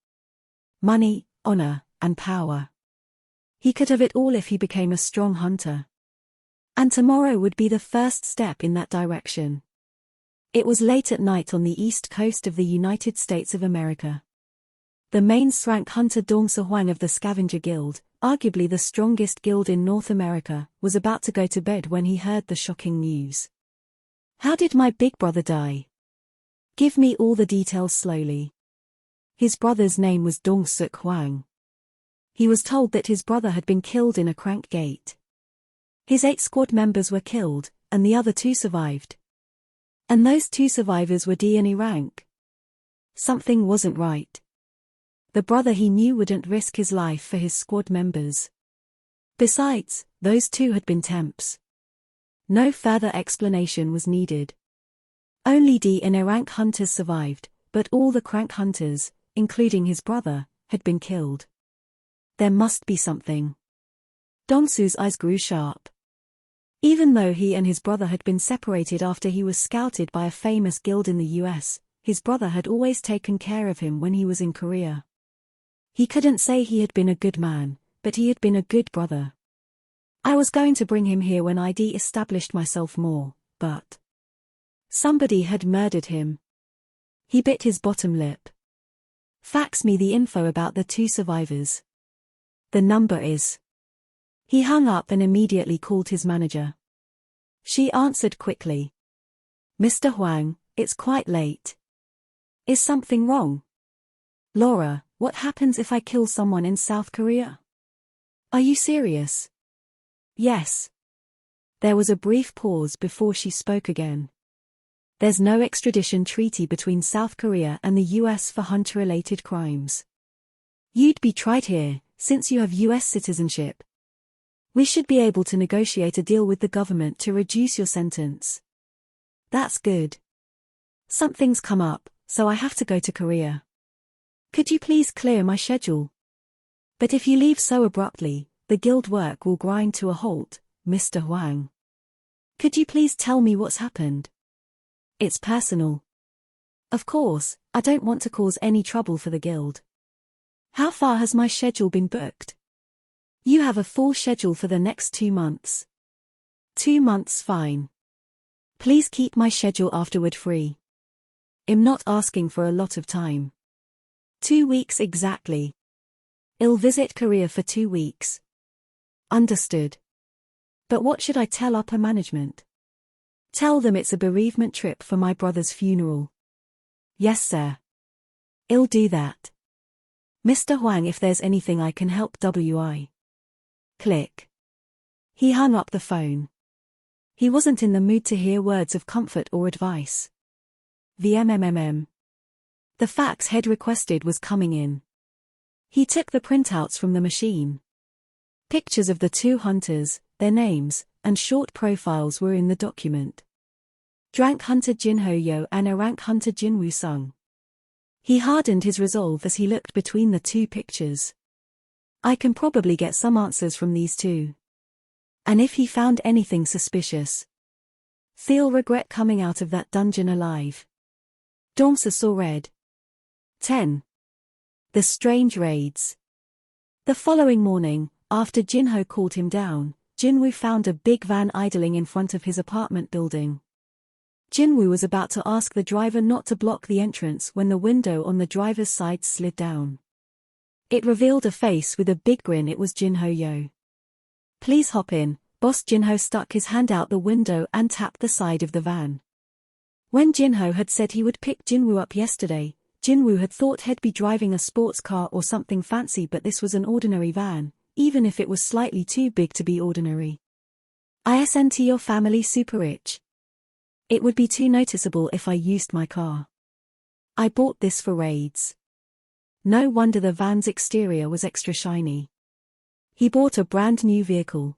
Money, honor, and power. He could have it all if he became a strong hunter. And tomorrow would be the first step in that direction. It was late at night on the east coast of the United States of America. The main rank hunter Dong-se Huang of the Scavenger Guild, arguably the strongest guild in North America, was about to go to bed when he heard the shocking news. How did my big brother die? Give me all the details slowly. His brother's name was Dong-se Huang. He was told that his brother had been killed in a crank gate. His 8 squad members were killed, and the other 2 survived. And those 2 survivors were D&E rank. Something wasn't right. The brother he knew wouldn't risk his life for his squad members. Besides, those 2 had been temps. No further explanation was needed. Only D&E rank hunters survived, but all the crank hunters, including his brother, had been killed. There must be something. Dong-su's eyes grew sharp. Even though he and his brother had been separated after he was scouted by a famous guild in the US, his brother had always taken care of him when he was in Korea. He couldn't say he had been a good man, but he had been a good brother. I was going to bring him here when I'd established myself more, but somebody had murdered him. He bit his bottom lip. Fax me the info about the 2 survivors. The number is. He hung up and immediately called his manager. She answered quickly. Mr. Huang, it's quite late. Is something wrong? Laura, what happens if I kill someone in South Korea? Are you serious? Yes. There was a brief pause before she spoke again. There's no extradition treaty between South Korea and the US for hunter-related crimes. You'd be tried here, since you have US citizenship. We should be able to negotiate a deal with the government to reduce your sentence. That's good. Something's come up, so I have to go to Korea. Could you please clear my schedule? But if you leave so abruptly, the guild work will grind to a halt, Mr. Huang. Could you please tell me what's happened? It's personal. Of course, I don't want to cause any trouble for the guild. How far has my schedule been booked? You have a full schedule for the next 2 months. 2 months fine. Please keep my schedule afterward free. I'm not asking for a lot of time. 2 weeks exactly. I'll visit Korea for 2 weeks. Understood. But what should I tell upper management? Tell them it's a bereavement trip for my brother's funeral. Yes, sir. I'll do that. Mr. Huang, if there's anything I can help WI. Click. He hung up the phone. He wasn't in the mood to hear words of comfort or advice. VMMMM. The fax head requested was coming in. He took the printouts from the machine. Pictures of the 2 hunters, their names, and short profiles were in the document. Drank hunter Jinho Yo and Arank hunter Jinwoo Sung. He hardened his resolve as he looked between the 2 pictures. I can probably get some answers from these 2. And if he found anything suspicious, he'll regret coming out of that dungeon alive. Dong-se saw red. 10. The strange raids. The following morning, after Jinho called him down, Jinwoo found a big van idling in front of his apartment building. Jinwoo was about to ask the driver not to block the entrance when the window on the driver's side slid down. It revealed a face with a big grin. It was Jinho Yo. Please hop in. Boss Jinho stuck his hand out the window and tapped the side of the van. When Jinho had said he would pick Jinwoo up yesterday, Jinwoo had thought he'd be driving a sports car or something fancy, but this was an ordinary van, even if it was slightly too big to be ordinary. Isn't your family super rich? It would be too noticeable if I used my car. I bought this for raids. No wonder the van's exterior was extra shiny. He bought a brand new vehicle.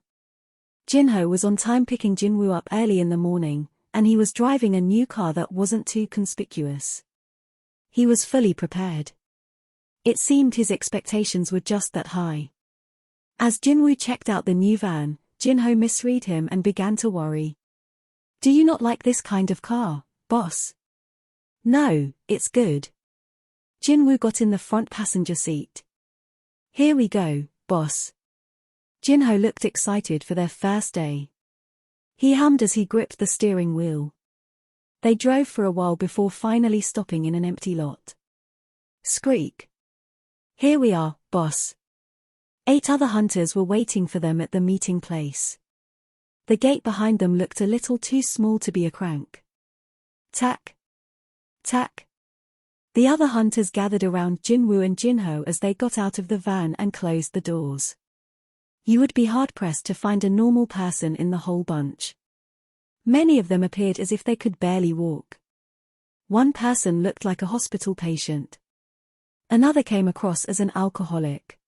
Jinho was on time picking Jinwoo up early in the morning, and he was driving a new car that wasn't too conspicuous. He was fully prepared. It seemed his expectations were just that high. As Jinwoo checked out the new van, Jinho misread him and began to worry. "Do you not like this kind of car, boss?" "No, it's good." Jinwoo got in the front passenger seat. "Here we go, boss." Jinho looked excited for their first day. He hummed as he gripped the steering wheel. They drove for a while before finally stopping in an empty lot. Squeak. "Here we are, boss." 8 other hunters were waiting for them at the meeting place. The gate behind them looked a little too small to be a crank. Tack. Tack. The other hunters gathered around Jinwoo and Jinho as they got out of the van and closed the doors. You would be hard-pressed to find a normal person in the whole bunch. Many of them appeared as if they could barely walk. One person looked like a hospital patient. Another came across as an alcoholic.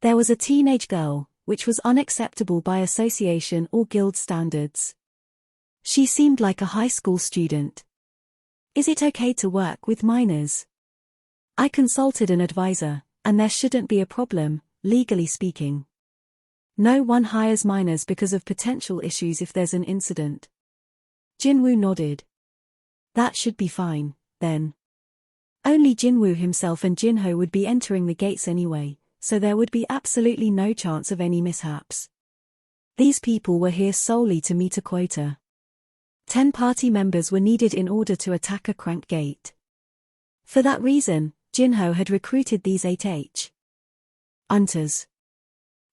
There was a teenage girl, which was unacceptable by association or guild standards. She seemed like a high school student. Is it okay to work with minors? I consulted an advisor, and there shouldn't be a problem, legally speaking. No one hires minors because of potential issues if there's an incident. Jinwoo nodded. That should be fine, then. Only Jinwoo himself and Jinho would be entering the gates anyway, so there would be absolutely no chance of any mishaps. These people were here solely to meet a quota. 10 party members were needed in order to attack a crank gate. For that reason, Jinho had recruited these 8 hunters.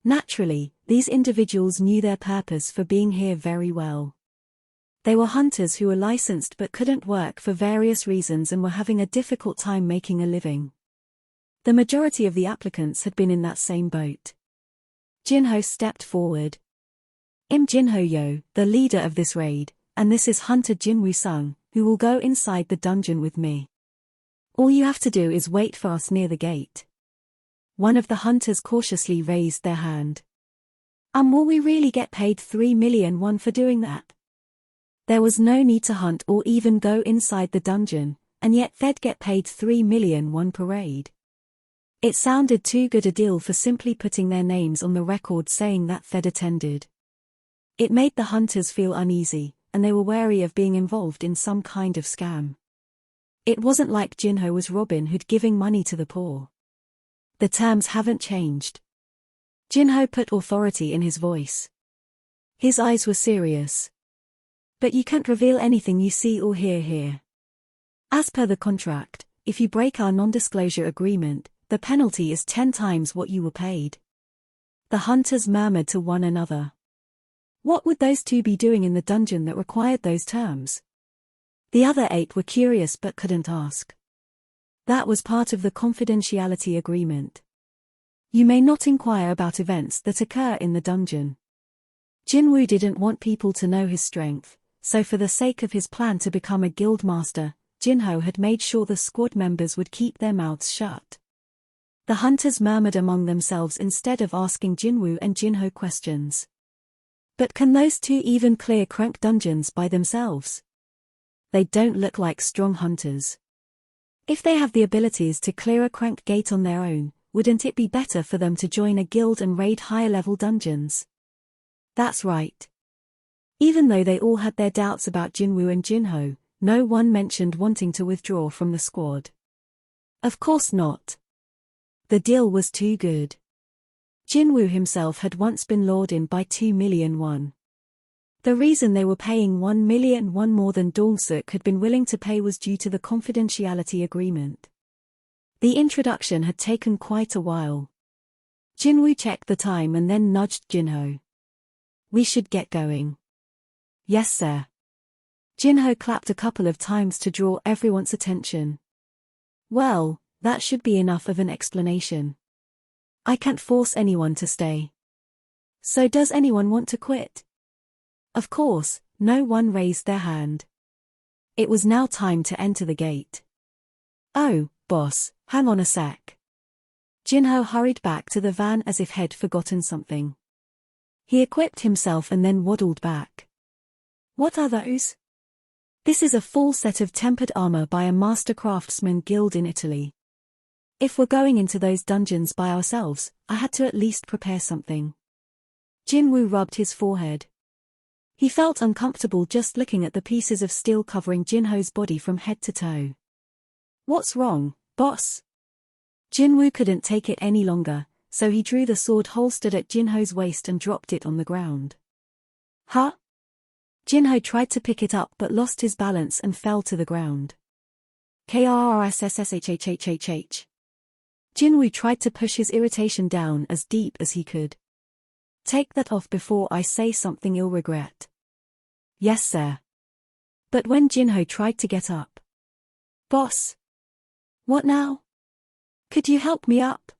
Naturally, these individuals knew their purpose for being here very well. They were hunters who were licensed but couldn't work for various reasons and were having a difficult time making a living. The majority of the applicants had been in that same boat. Jinho stepped forward. "I'm Jinho-yo, the leader of this raid, and this is Hunter Jinwoo-sung, who will go inside the dungeon with me. All you have to do is wait for us near the gate." One of the hunters cautiously raised their hand. Will we really get paid 3 million won for doing that?" There was no need to hunt or even go inside the dungeon, and yet they'd get paid 3 million won per raid. It sounded too good a deal for simply putting their names on the record saying that they'd attended. It made the hunters feel uneasy, and they were wary of being involved in some kind of scam. It wasn't like Jinho was Robin Hood giving money to the poor. The terms haven't changed. Jinho put authority in his voice. His eyes were serious. "But you can't reveal anything you see or hear here. As per the contract, if you break our non-disclosure agreement, the penalty is 10 times what you were paid." The hunters murmured to one another. What would those 2 be doing in the dungeon that required those terms? The other 8 were curious but couldn't ask. That was part of the confidentiality agreement. You may not inquire about events that occur in the dungeon. Jinwoo didn't want people to know his strength, so for the sake of his plan to become a guild master, Jinho had made sure the squad members would keep their mouths shut. The hunters murmured among themselves instead of asking Jinwoo and Jinho questions. But can those 2 even clear crank dungeons by themselves? They don't look like strong hunters. If they have the abilities to clear a crank gate on their own, wouldn't it be better for them to join a guild and raid higher-level dungeons? That's right. Even though they all had their doubts about Jinwoo and Jinho, no one mentioned wanting to withdraw from the squad. Of course not. The deal was too good. Jinwoo himself had once been lured in by 2 million won. The reason they were paying 1 million won more than Dong-suk had been willing to pay was due to the confidentiality agreement. The introduction had taken quite a while. Jinwoo checked the time and then nudged Jinho. "We should get going." "Yes, sir." Jinho clapped a couple of times to draw everyone's attention. "Well, that should be enough of an explanation. I can't force anyone to stay. So does anyone want to quit?" Of course, no one raised their hand. It was now time to enter the gate. Oh, boss, hang on a sec. Jinho hurried back to the van as if he'd forgotten something. He equipped himself and then waddled back. What are those? This is a full set of tempered armor by a master craftsman guild in Italy. If we're going into those dungeons by ourselves, I had to at least prepare something. Jinwoo rubbed his forehead. He felt uncomfortable just looking at the pieces of steel covering Jinho's body from head to toe. What's wrong, boss? Jinwoo couldn't take it any longer, so he drew the sword holstered at Jinho's waist and dropped it on the ground. Huh? Jinho tried to pick it up but lost his balance and fell to the ground. Krrssshhhhh. Jinwoo tried to push his irritation down as deep as he could. Take that off before I say something you'll regret. Yes, sir. But when Jinho tried to get up. Boss. What now? Could you help me up?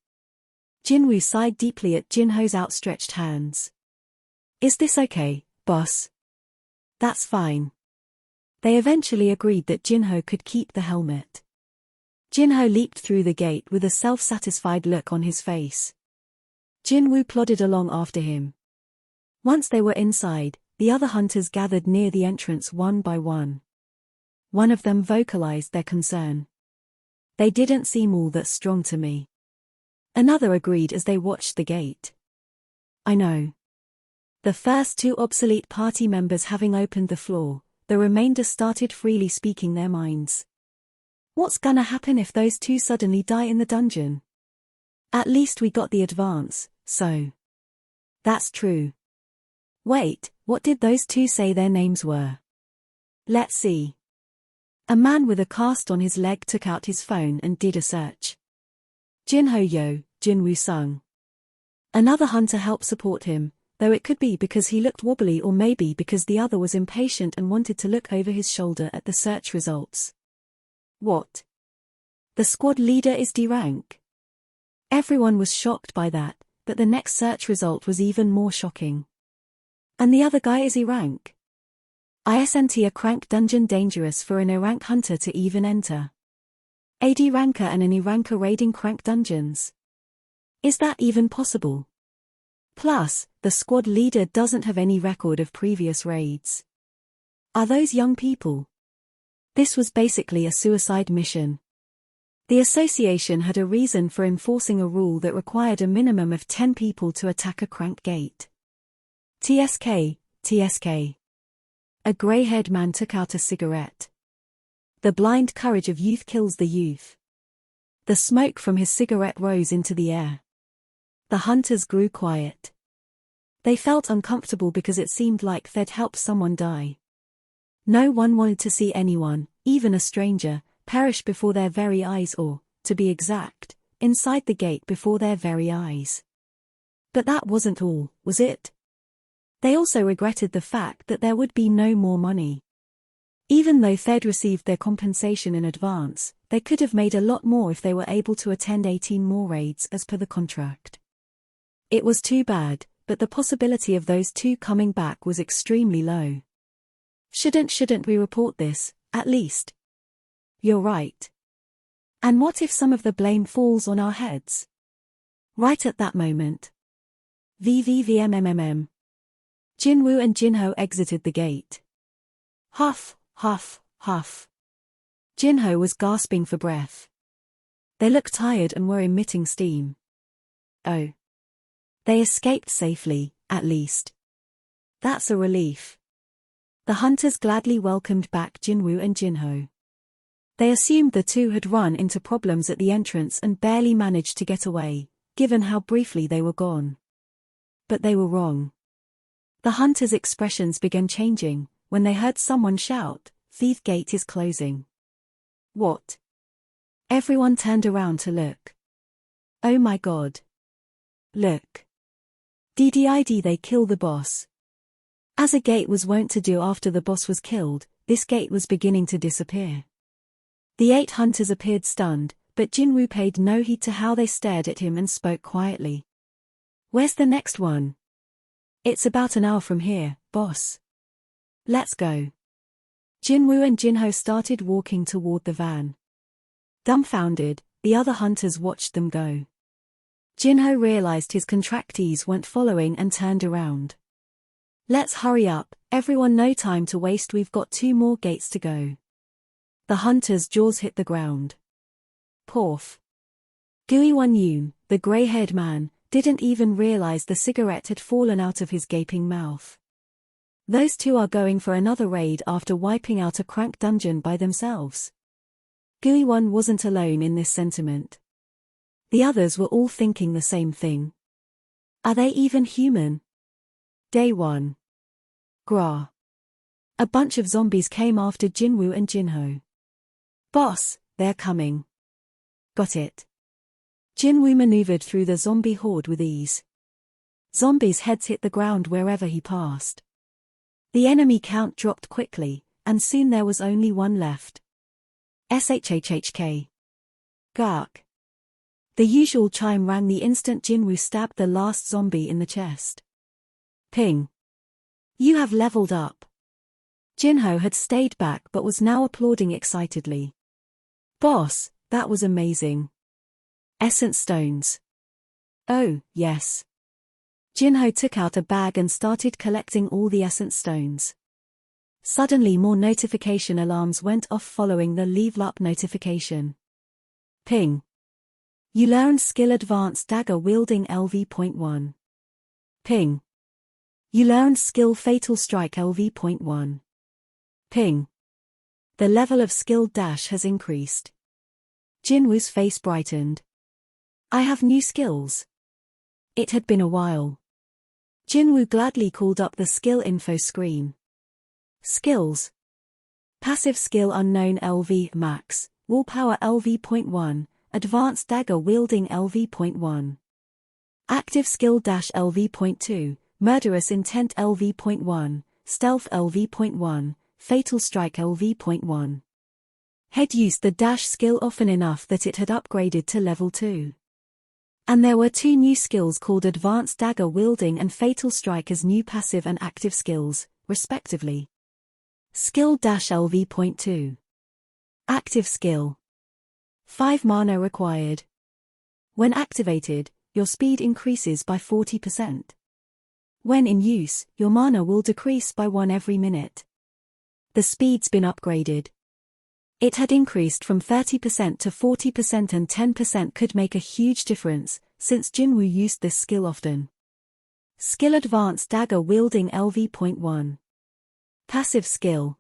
Jinwoo sighed deeply at Jinho's outstretched hands. Is this okay, boss? That's fine. They eventually agreed that Jinho could keep the helmet. Jinho leaped through the gate with a self-satisfied look on his face. Jinwoo plodded along after him. Once they were inside, the other hunters gathered near the entrance one by one. One of them vocalized their concern. They didn't seem all that strong to me. Another agreed as they watched the gate. I know. The first two obsolete party members having opened the floor, the remainder started freely speaking their minds. What's gonna happen if those two suddenly die in the dungeon? At least we got the advance, so. That's true. Wait, what did those two say their names were? Let's see. A man with a cast on his leg took out his phone and did a search. Jinho Yo, Jinwoo Sung. Another hunter helped support him, though it could be because he looked wobbly or maybe because the other was impatient and wanted to look over his shoulder at the search results. What? The squad leader is D rank. Everyone was shocked by that, but the next search result was even more shocking. And the other guy is E rank. Isn't a crank dungeon dangerous for an E rank hunter to even enter? A D ranker and an E ranker raiding crank dungeons. Is that even possible? Plus, the squad leader doesn't have any record of previous raids. Are those young people? This was basically a suicide mission. The association had a reason for enforcing a rule that required a minimum of 10 people to attack a crank gate. TSK. A grey-haired man took out a cigarette. The blind courage of youth kills the youth. The smoke from his cigarette rose into the air. The hunters grew quiet. They felt uncomfortable because it seemed like they'd helped someone die. No one wanted to see anyone, even a stranger, perish before their very eyes or, to be exact, inside the gate before their very eyes. But that wasn't all, was it? They also regretted the fact that there would be no more money. Even though they'd received their compensation in advance, they could have made a lot more if they were able to attend 18 more raids as per the contract. It was too bad, but the possibility of those two coming back was extremely low. Shouldn't we report this, at least? You're right. And what if some of the blame falls on our heads? Right at that moment. VVVMMMM. Jinwoo and Jinho exited the gate. Huff, huff, huff. Jinho was gasping for breath. They looked tired and were emitting steam. Oh. They escaped safely, at least. That's a relief. The hunters gladly welcomed back Jinwoo and Jinho. They assumed the two had run into problems at the entrance and barely managed to get away, given how briefly they were gone. But they were wrong. The hunters' expressions began changing when they heard someone shout, "Thief gate is closing." What? Everyone turned around to look. Oh my God. Look. Did they kill the boss? As a gate was wont to do after the boss was killed, this gate was beginning to disappear. The 8 hunters appeared stunned, but Jinwoo paid no heed to how they stared at him and spoke quietly. Where's the next one? It's about an hour from here, boss. Let's go. Jinwoo and Jinho started walking toward the van. Dumbfounded, the other hunters watched them go. Jinho realized his contractees weren't following and turned around. Let's hurry up, everyone, no time to waste, we've got 2 more gates to go. The hunter's jaws hit the ground. Porf. Gui Wan-yoon, the grey-haired man, didn't even realize the cigarette had fallen out of his gaping mouth. Those 2 are going for another raid after wiping out a crank dungeon by themselves. Gui Wan wasn't alone in this sentiment. The others were all thinking the same thing. Are they even human? Day 1. Gra. A bunch of zombies came after Jinwoo and Jinho. Boss, they're coming. Got it. Jinwoo maneuvered through the zombie horde with ease. Zombies' heads hit the ground wherever he passed. The enemy count dropped quickly, and soon there was only 1 left. SHHHK. Gark. The usual chime rang the instant Jinwoo stabbed the last zombie in the chest. Ping. You have leveled up. Jinho had stayed back but was now applauding excitedly. Boss, that was amazing. Essence stones. Oh, yes. Jinho took out a bag and started collecting all the essence stones. Suddenly more notification alarms went off following the level up notification. Ping. You learned skill advanced dagger wielding LV.1. Ping. You learned skill fatal strike LV.1. Ping. The level of skill dash has increased. Jinwoo's face brightened. I have new skills. It had been a while. Jinwoo gladly called up the skill info screen. Skills. Passive skill unknown LV max, willpower LV.1, advanced dagger wielding LV.1. Active skill dash LV.2, murderous intent LV.1, stealth LV.1, fatal strike LV.1. Had used the dash skill often enough that it had upgraded to level 2. And there were 2 new skills called advanced dagger wielding and fatal strike as new passive and active skills, respectively. Skill dash LV.2. Active skill. 5 mana required. When activated, your speed increases by 40%. When in use, your mana will decrease by 1 every minute. The speed's been upgraded. It had increased from 30% to 40% and 10% could make a huge difference, since Jinwoo used this skill often. Skill advanced dagger wielding LV.1. Passive skill.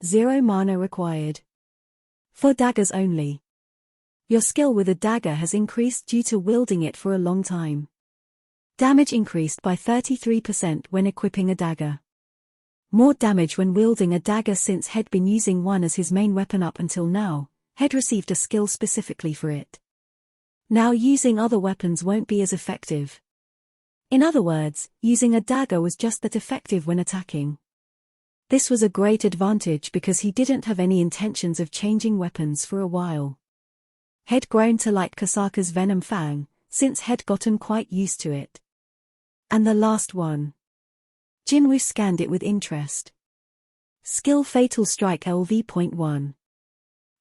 0 mana required. For daggers only. Your skill with a dagger has increased due to wielding it for a long time. Damage increased by 33% when equipping a dagger. More damage when wielding a dagger since had been using one as his main weapon up until now, had received a skill specifically for it. Now using other weapons won't be as effective. In other words, using a dagger was just that effective when attacking. This was a great advantage because he didn't have any intentions of changing weapons for a while. Had grown to like Kasaka's Venom Fang, since had gotten quite used to it. And the last one. Jinwoo scanned it with interest. Skill Fatal Strike LV.1.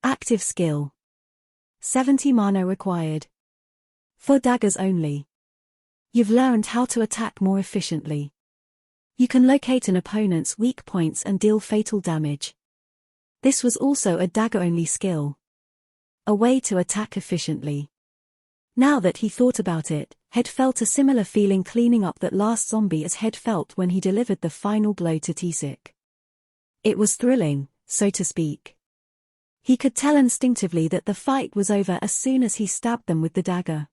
Active skill. 70 mana required. For daggers only. You've learned how to attack more efficiently. You can locate an opponent's weak points and deal fatal damage. This was also a dagger-only skill. A way to attack efficiently. Now that he thought about it, Head felt a similar feeling cleaning up that last zombie as Head felt when he delivered the final blow to T-Sick. It was thrilling, so to speak. He could tell instinctively that the fight was over as soon as he stabbed them with the dagger.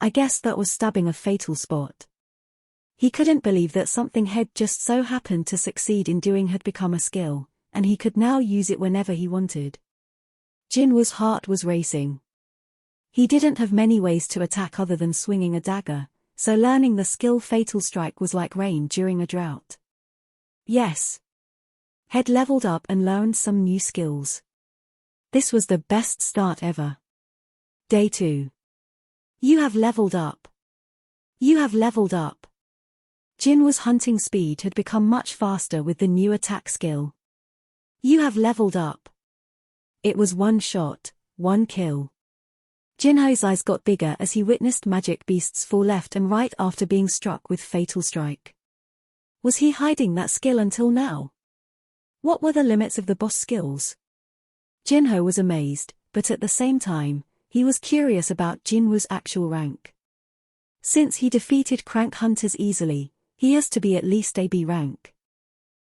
I guess that was stabbing a fatal spot. He couldn't believe that something Head just so happened to succeed in doing had become a skill, and he could now use it whenever he wanted. Jinwoo's heart was racing. He didn't have many ways to attack other than swinging a dagger, so learning the skill Fatal Strike was like rain during a drought. Yes. Head leveled up and learned some new skills. This was the best start ever. Day 2. You have leveled up. You have leveled up. Jinwoo's hunting speed had become much faster with the new attack skill. You have leveled up. It was one shot, one kill. Jinho's eyes got bigger as he witnessed magic beasts fall left and right after being struck with fatal strike. Was he hiding that skill until now? What were the limits of the boss skills? Jinho was amazed, but at the same time, he was curious about Jinwoo's actual rank. Since he defeated crank hunters easily, he has to be at least a B rank.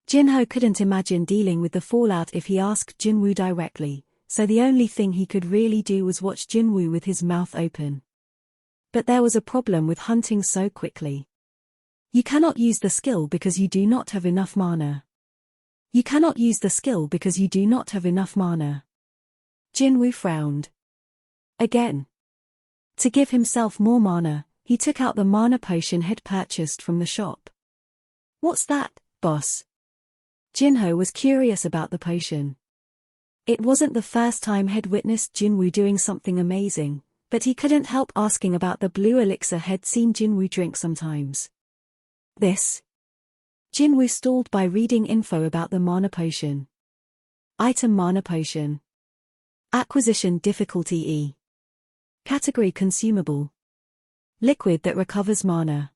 Jinho couldn't imagine dealing with the fallout if he asked Jinwoo directly, so the only thing he could really do was watch Jinwoo with his mouth open. But there was a problem with hunting so quickly. You cannot use the skill because you do not have enough mana. You cannot use the skill because you do not have enough mana. Jinwoo frowned. Again. To give himself more mana, he took out the mana potion he'd purchased from the shop. What's that, boss? Jinho was curious about the potion. It wasn't the first time he'd witnessed Jinwoo doing something amazing, but he couldn't help asking about the blue elixir he'd seen Jinwoo drink sometimes. This? Jinwoo stalled by reading info about the mana potion. Item mana potion. Acquisition difficulty E. Category consumable. Liquid that recovers mana.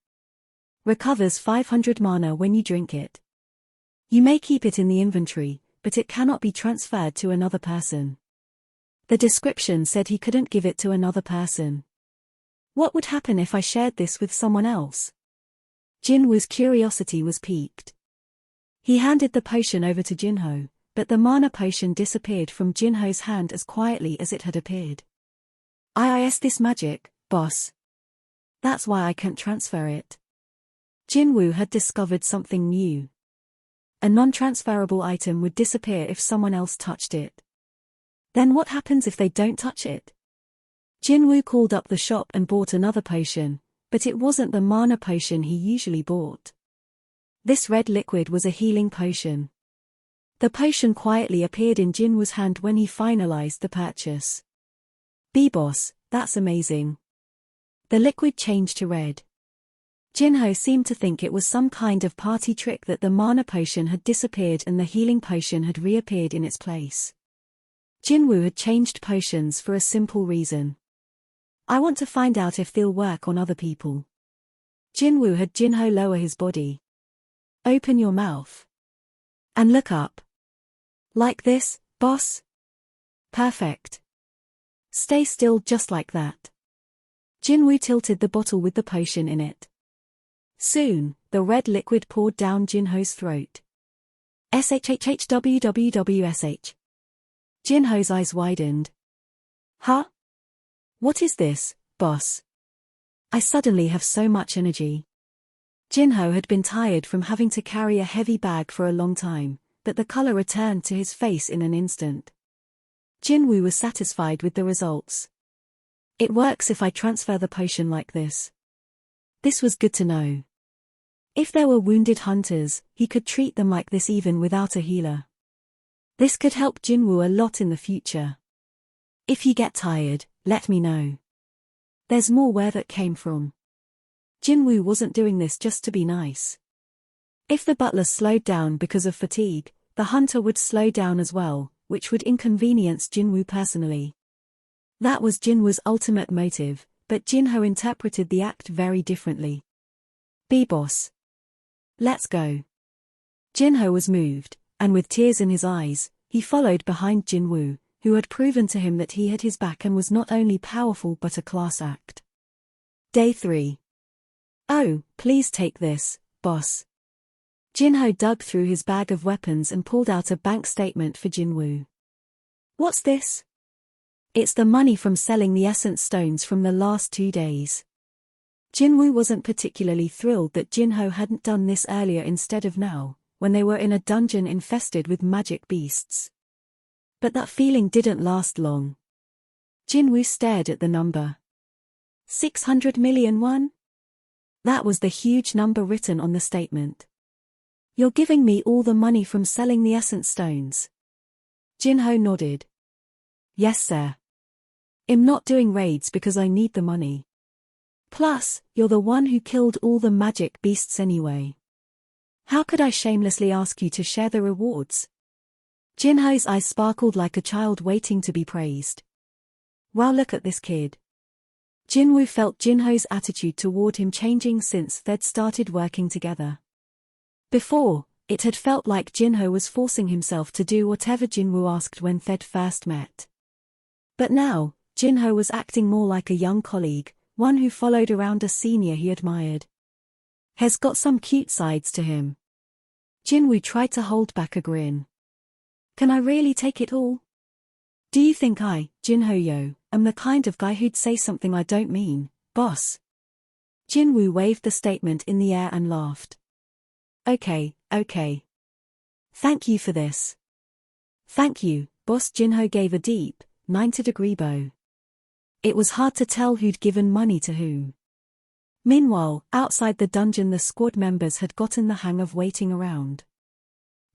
Recovers 500 mana when you drink it. You may keep it in the inventory, but it cannot be transferred to another person. The description said he couldn't give it to another person. What would happen if I shared this with someone else? Jinwoo's curiosity was piqued. He handed the potion over to Jinho, but the mana potion disappeared from Jinho's hand as quietly as it had appeared. Is this magic, boss? That's why I can't transfer it. Jinwoo had discovered something new. A non-transferable item would disappear if someone else touched it. Then what happens if they don't touch it? Jinwoo called up the shop and bought another potion, but it wasn't the mana potion he usually bought. This red liquid was a healing potion. The potion quietly appeared in Jinwoo's hand when he finalized the purchase. B-boss, that's amazing. The liquid changed to red. Jinho seemed to think it was some kind of party trick that the mana potion had disappeared and the healing potion had reappeared in its place. Jinwoo had changed potions for a simple reason. I want to find out if they'll work on other people. Jinwoo had Jinho lower his body. Open your mouth. And look up. Like this, boss? Perfect. Stay still just like that. Jinwoo tilted the bottle with the potion in it. Soon, the red liquid poured down Jinho's throat. SHHHWWWSH. Jinho's eyes widened. Huh? What is this, boss? I suddenly have so much energy. Jinho had been tired from having to carry a heavy bag for a long time, but the color returned to his face in an instant. Jinwoo was satisfied with the results. It works if I transfer the potion like this. This was good to know. If there were wounded hunters, he could treat them like this even without a healer. This could help Jinwoo a lot in the future. If you get tired, let me know. There's more where that came from. Jinwoo wasn't doing this just to be nice. If the butler slowed down because of fatigue, the hunter would slow down as well, which would inconvenience Jinwoo personally. That was Jinwoo's ultimate motive, but Jinho interpreted the act very differently. B-boss. Let's go. Jinho was moved, and with tears in his eyes, he followed behind Jinwoo, who had proven to him that he had his back and was not only powerful but a class act. Day 3. Oh, please take this, boss. Jinho dug through his bag of weapons and pulled out a bank statement for Jinwoo. What's this? It's the money from selling the essence stones from the last 2 days. Jinwoo wasn't particularly thrilled that Jinho hadn't done this earlier instead of now, when they were in a dungeon infested with magic beasts. But that feeling didn't last long. Jinwoo stared at the number. 600 million won? That was the huge number written on the statement. You're giving me all the money from selling the essence stones? Jinho nodded. Yes, sir. I'm not doing raids because I need the money. Plus, you're the one who killed all the magic beasts anyway. How could I shamelessly ask you to share the rewards? Jinho's eyes sparkled like a child waiting to be praised. Wow, look at this kid. Jinwoo felt Jinho's attitude toward him changing since they'd started working together. Before, it had felt like Jinho was forcing himself to do whatever Jinwoo asked when they'd first met. But now, Jinho was acting more like a young colleague, one who followed around a senior he admired. He's got some cute sides to him. Jinwoo tried to hold back a grin. Can I really take it all? Do you think I, Jinho-yo, am the kind of guy who'd say something I don't mean, boss? Jinwoo waved the statement in the air and laughed. Okay. Thank you for this. Thank you, boss. Jinho gave a deep, 90-degree bow. It was hard to tell who'd given money to whom. Meanwhile, outside the dungeon the squad members had gotten the hang of waiting around.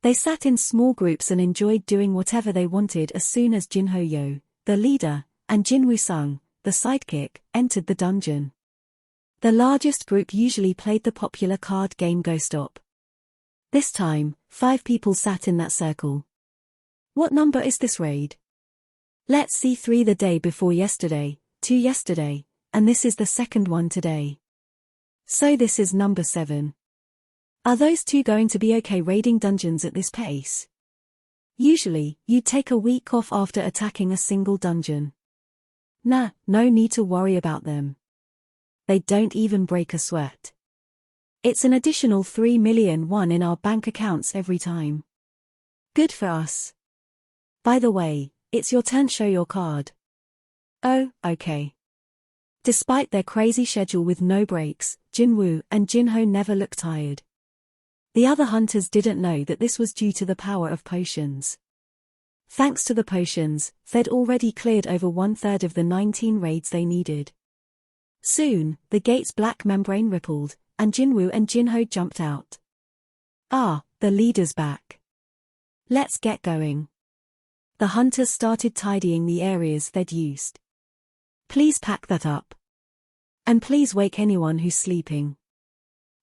They sat in small groups and enjoyed doing whatever they wanted as soon as Jinho-yo, the leader, and Jinwoo-sung, the sidekick, entered the dungeon. The largest group usually played the popular card game Go Stop. This time, 5 people sat in that circle. What number is this raid? Let's see, 3 the day before yesterday, 2 yesterday, and this is the second one today. So this is number 7. Are those 2 going to be okay raiding dungeons at this pace? Usually, you'd take a week off after attacking a single dungeon. Nah, no need to worry about them. They don't even break a sweat. It's an additional 3 million won in our bank accounts every time. Good for us. By the way, it's your turn, show your card. Oh, okay. Despite their crazy schedule with no breaks, Jinwoo and Jinho never looked tired. The other hunters didn't know that this was due to the power of potions. Thanks to the potions, they'd already cleared over 1/3 of the 19 raids they needed. Soon, the gate's black membrane rippled, and Jinwoo and Jinho jumped out. Ah, the leader's back. Let's get going. The hunters started tidying the areas they'd used. Please pack that up. And please wake anyone who's sleeping.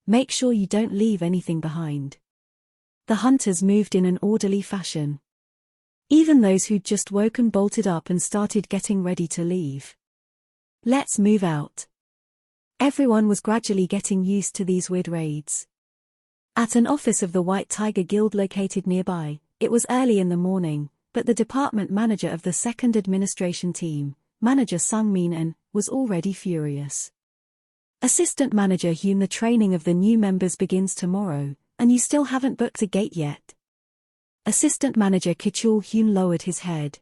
Make sure you don't leave anything behind. The hunters moved in an orderly fashion. Even those who'd just woken bolted up and started getting ready to leave. Let's move out. Everyone was gradually getting used to these weird raids. At an office of the White Tiger Guild located nearby, it was early in the morning, but the department manager of the second administration team, Manager Sung-min, was already furious. Assistant Manager Hyun, the training of the new members begins tomorrow, and you still haven't booked a gate yet. Assistant Manager Kichul Hyun lowered his head.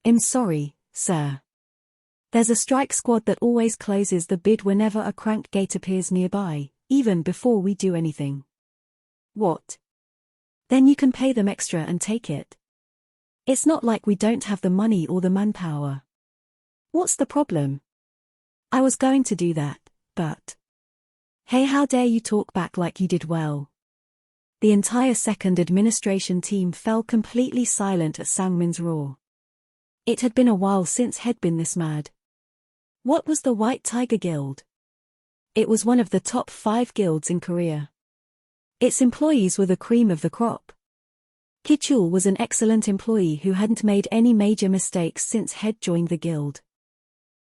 I'm sorry, sir. There's a strike squad that always closes the bid whenever a crank gate appears nearby, even before we do anything. What? Then you can pay them extra and take it. It's not like we don't have the money or the manpower. What's the problem? I was going to do that, but... Hey, how dare you talk back like you did well? The entire second administration team fell completely silent at Sangmin's roar. It had been a while since he'd been this mad. What was the White Tiger Guild? It was one of the top 5 guilds in Korea. Its employees were the cream of the crop. Kichul was an excellent employee who hadn't made any major mistakes since he'd joined the guild.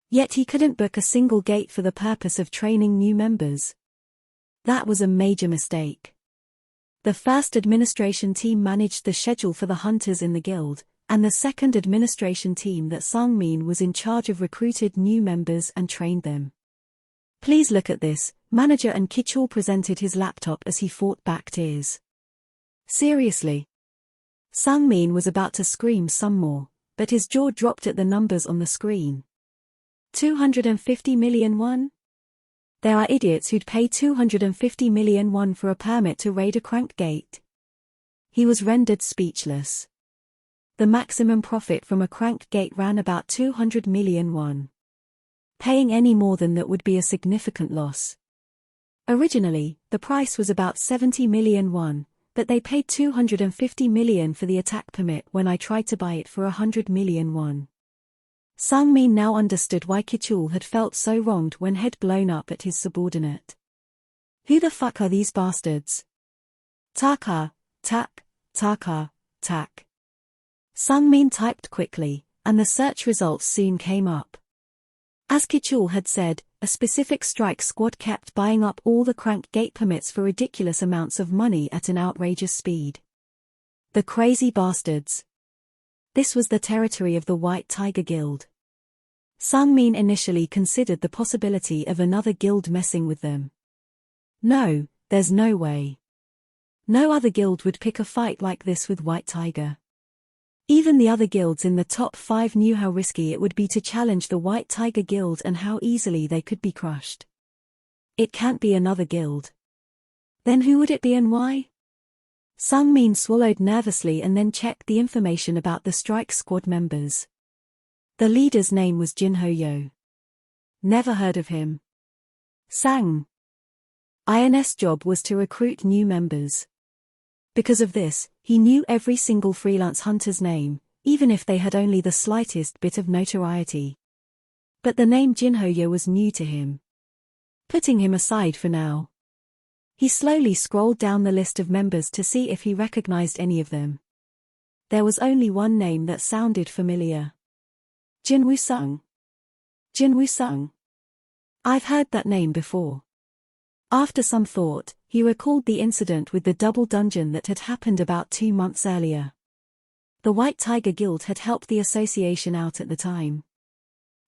Yet he couldn't book a single gate for the purpose of training new members. That was a major mistake. The first administration team managed the schedule for the hunters in the guild, and the second administration team that Sung-min was in charge of recruited new members and trained them. Please look at this, Manager and Kichul presented his laptop as he fought back tears. Seriously? Sung-min was about to scream some more, but his jaw dropped at the numbers on the screen. 250 million won? There are idiots who'd pay 250 million won for a permit to raid a crank gate. He was rendered speechless. The maximum profit from a crank gate ran about 200 million won. Paying any more than that would be a significant loss. Originally, the price was about 70 million won, but they paid 250 million for the attack permit when I tried to buy it for 100 million won. Sung-min now understood why Kichul had felt so wronged when he'd blown up at his subordinate. Who the fuck are these bastards? Tak. Sungmin typed quickly, and the search results soon came up. As Kichul had said, a specific strike squad kept buying up all the crank gate permits for ridiculous amounts of money at an outrageous speed. The crazy bastards. This was the territory of the White Tiger Guild. Sungmin initially considered the possibility of another guild messing with them. No, there's no way. No other guild would pick a fight like this with White Tiger. Even the other guilds in the top 5 knew how risky it would be to challenge the White Tiger Guild and how easily they could be crushed. It can't be another guild. Then who would it be and why? Sungmin swallowed nervously and then checked the information about the strike squad members. The leader's name was Jin Ho-yo. Never heard of him. Sang. IN's job was to recruit new members. Because of this, he knew every single freelance hunter's name, even if they had only the slightest bit of notoriety. But the name Jin Ho-yo was new to him. Putting him aside for now, he slowly scrolled down the list of members to see if he recognized any of them. There was only one name that sounded familiar. Jin Woo-sung. Jin Woo-sung. I've heard that name before. After some thought, he recalled the incident with the double dungeon that had happened about 2 months earlier. The White Tiger Guild had helped the association out at the time.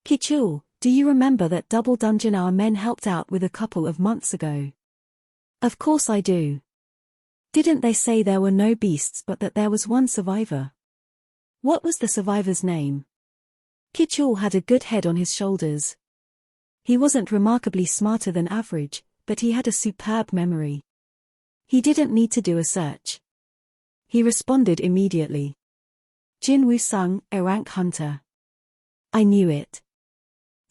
Kichul, do you remember that double dungeon our men helped out with a couple of months ago? Of course I do. Didn't they say there were no beasts but that there was one survivor? What was the survivor's name? Kichul had a good head on his shoulders. He wasn't remarkably smarter than average, but he had a superb memory. He didn't need to do a search. He responded immediately. Jin Woo-sung, a rank hunter. I knew it.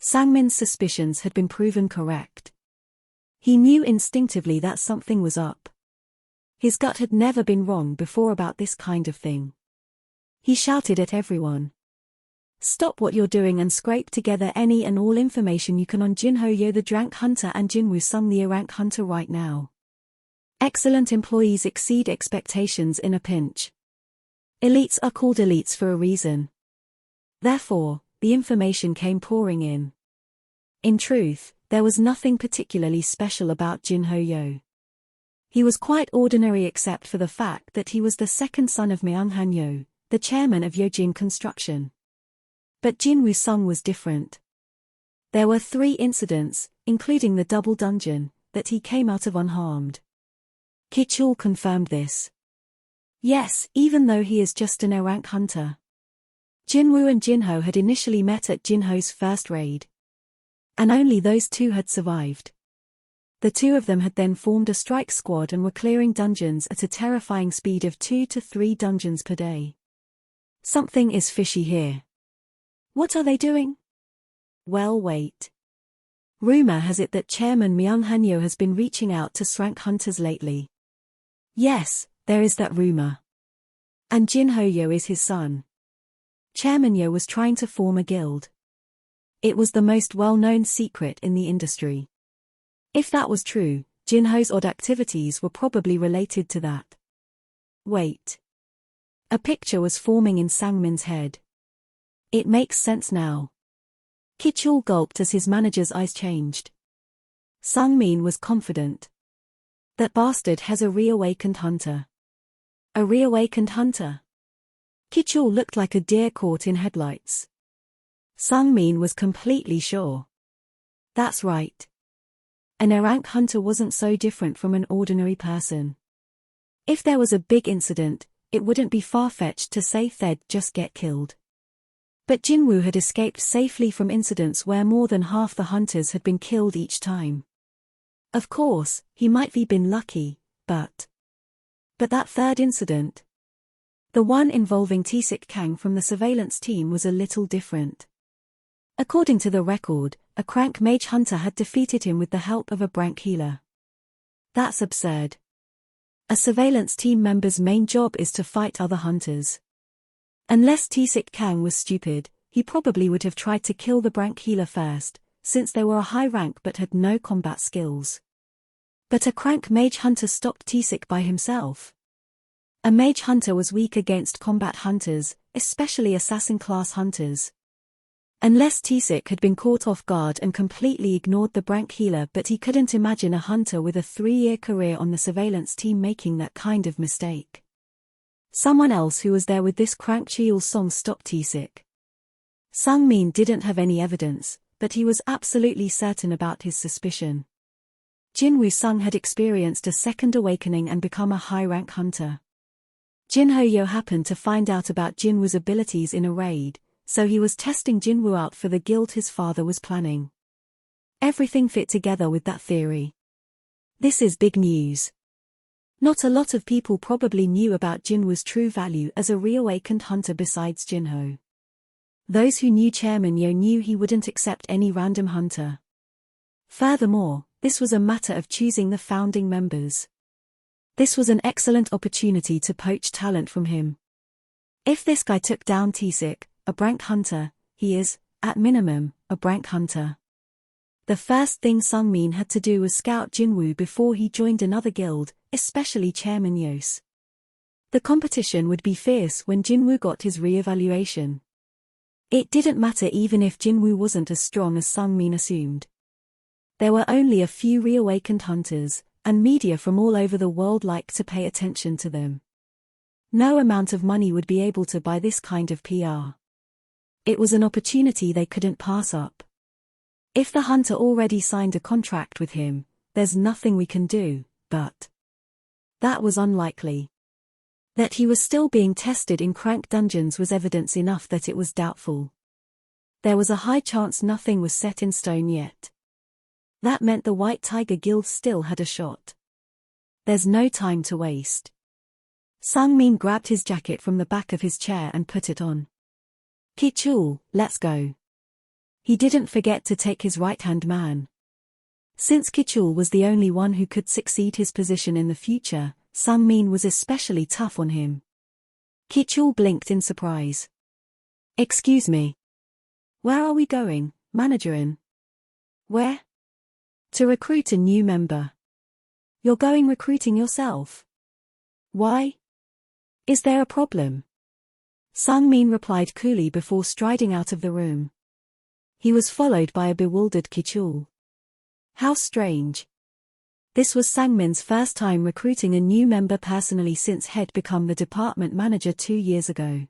Sangmin's suspicions had been proven correct. He knew instinctively that something was up. His gut had never been wrong before about this kind of thing. He shouted at everyone. Stop what you're doing and scrape together any and all information you can on Jin Ho-yo the Drank Hunter and Jin Woo-sung the Rank Hunter right now. Excellent employees exceed expectations in a pinch. Elites are called elites for a reason. Therefore, the information came pouring in. In truth, there was nothing particularly special about Jin Ho-yo. He was quite ordinary except for the fact that he was the second son of Myung Han-yo, the chairman of Yojin Construction. But Jin Woo-sung was different. There were 3 incidents, including the double dungeon, that he came out of unharmed. Kichul confirmed this. Yes, even though he is just an A-rank hunter. Jin Woo and Jin Ho had initially met at Jin Ho's first raid. And only those 2 had survived. The 2 of them had then formed a strike squad and were clearing dungeons at a terrifying speed of 2 to 3 dungeons per day. Something is fishy here. What are they doing? Well, wait. Rumor has it that Chairman Myung Han-yo has been reaching out to rank hunters lately. Yes, there is that rumor. And Jin Ho-yo is his son. Chairman Yo was trying to form a guild. It was the most well-known secret in the industry. If that was true, Jin Ho's odd activities were probably related to that. Wait. A picture was forming in Sangmin's head. It makes sense now. Kichul gulped as his manager's eyes changed. Sungmin was confident. That bastard has a reawakened hunter. A reawakened hunter? Kichul looked like a deer caught in headlights. Sungmin was completely sure. That's right. An A-rank hunter wasn't so different from an ordinary person. If there was a big incident, it wouldn't be far-fetched to say they'd just get killed. But Jinwoo had escaped safely from incidents where more than half the hunters had been killed each time. Of course, he might have been lucky, but that third incident, the one involving Tae-sik Kang from the surveillance team, was a little different. According to the record, a crank mage hunter had defeated him with the help of a brank healer. That's absurd. A surveillance team member's main job is to fight other hunters. Unless Tae-sik Kang was stupid, he probably would have tried to kill the brank healer first, since they were a high rank but had no combat skills. But a crank mage hunter stopped Tae-sik by himself. A mage hunter was weak against combat hunters, especially assassin-class hunters. Unless Tisik had been caught off guard and completely ignored the Brank healer, but he couldn't imagine a hunter with a 3-year career on the surveillance team making that kind of mistake. Someone else who was there with this crank Cheol song stopped Tisik. Sungmin didn't have any evidence, but he was absolutely certain about his suspicion. Jinwoo Sung had experienced a second awakening and become a high-rank hunter. Jin Ho-yo happened to find out about Jinwoo's abilities in a raid, so he was testing Jinwoo out for the guild his father was planning. Everything fit together with that theory. This is big news. Not a lot of people probably knew about Jinwoo's true value as a reawakened hunter besides Jinho. Those who knew Chairman Yo knew he wouldn't accept any random hunter. Furthermore, this was a matter of choosing the founding members. This was an excellent opportunity to poach talent from him. If this guy took down Tisik, a Brank hunter, he is, at minimum, a Brank hunter. The first thing Sungmin had to do was scout Jinwoo before he joined another guild, especially Chairman Yos. The competition would be fierce when Jinwoo got his re-evaluation. It didn't matter even if Jinwoo wasn't as strong as Sungmin assumed. There were only a few reawakened hunters, and media from all over the world liked to pay attention to them. No amount of money would be able to buy this kind of PR. It was an opportunity they couldn't pass up. If the hunter already signed a contract with him, there's nothing we can do, but that was unlikely. That he was still being tested in crank dungeons was evidence enough that it was doubtful. There was a high chance nothing was set in stone yet. That meant the White Tiger Guild still had a shot. There's no time to waste. Sungmin grabbed his jacket from the back of his chair and put it on. Kichul, let's go. He didn't forget to take his right-hand man. Since Kichul was the only one who could succeed his position in the future, Sungmin was especially tough on him. Kichul blinked in surprise. Excuse me. Where are we going, Managerin? Where? To recruit a new member. You're going recruiting yourself? Why? Is there a problem? Sungmin replied coolly before striding out of the room. He was followed by a bewildered Kichul. How strange. This was Sangmin's first time recruiting a new member personally since he'd become the department manager 2 years ago.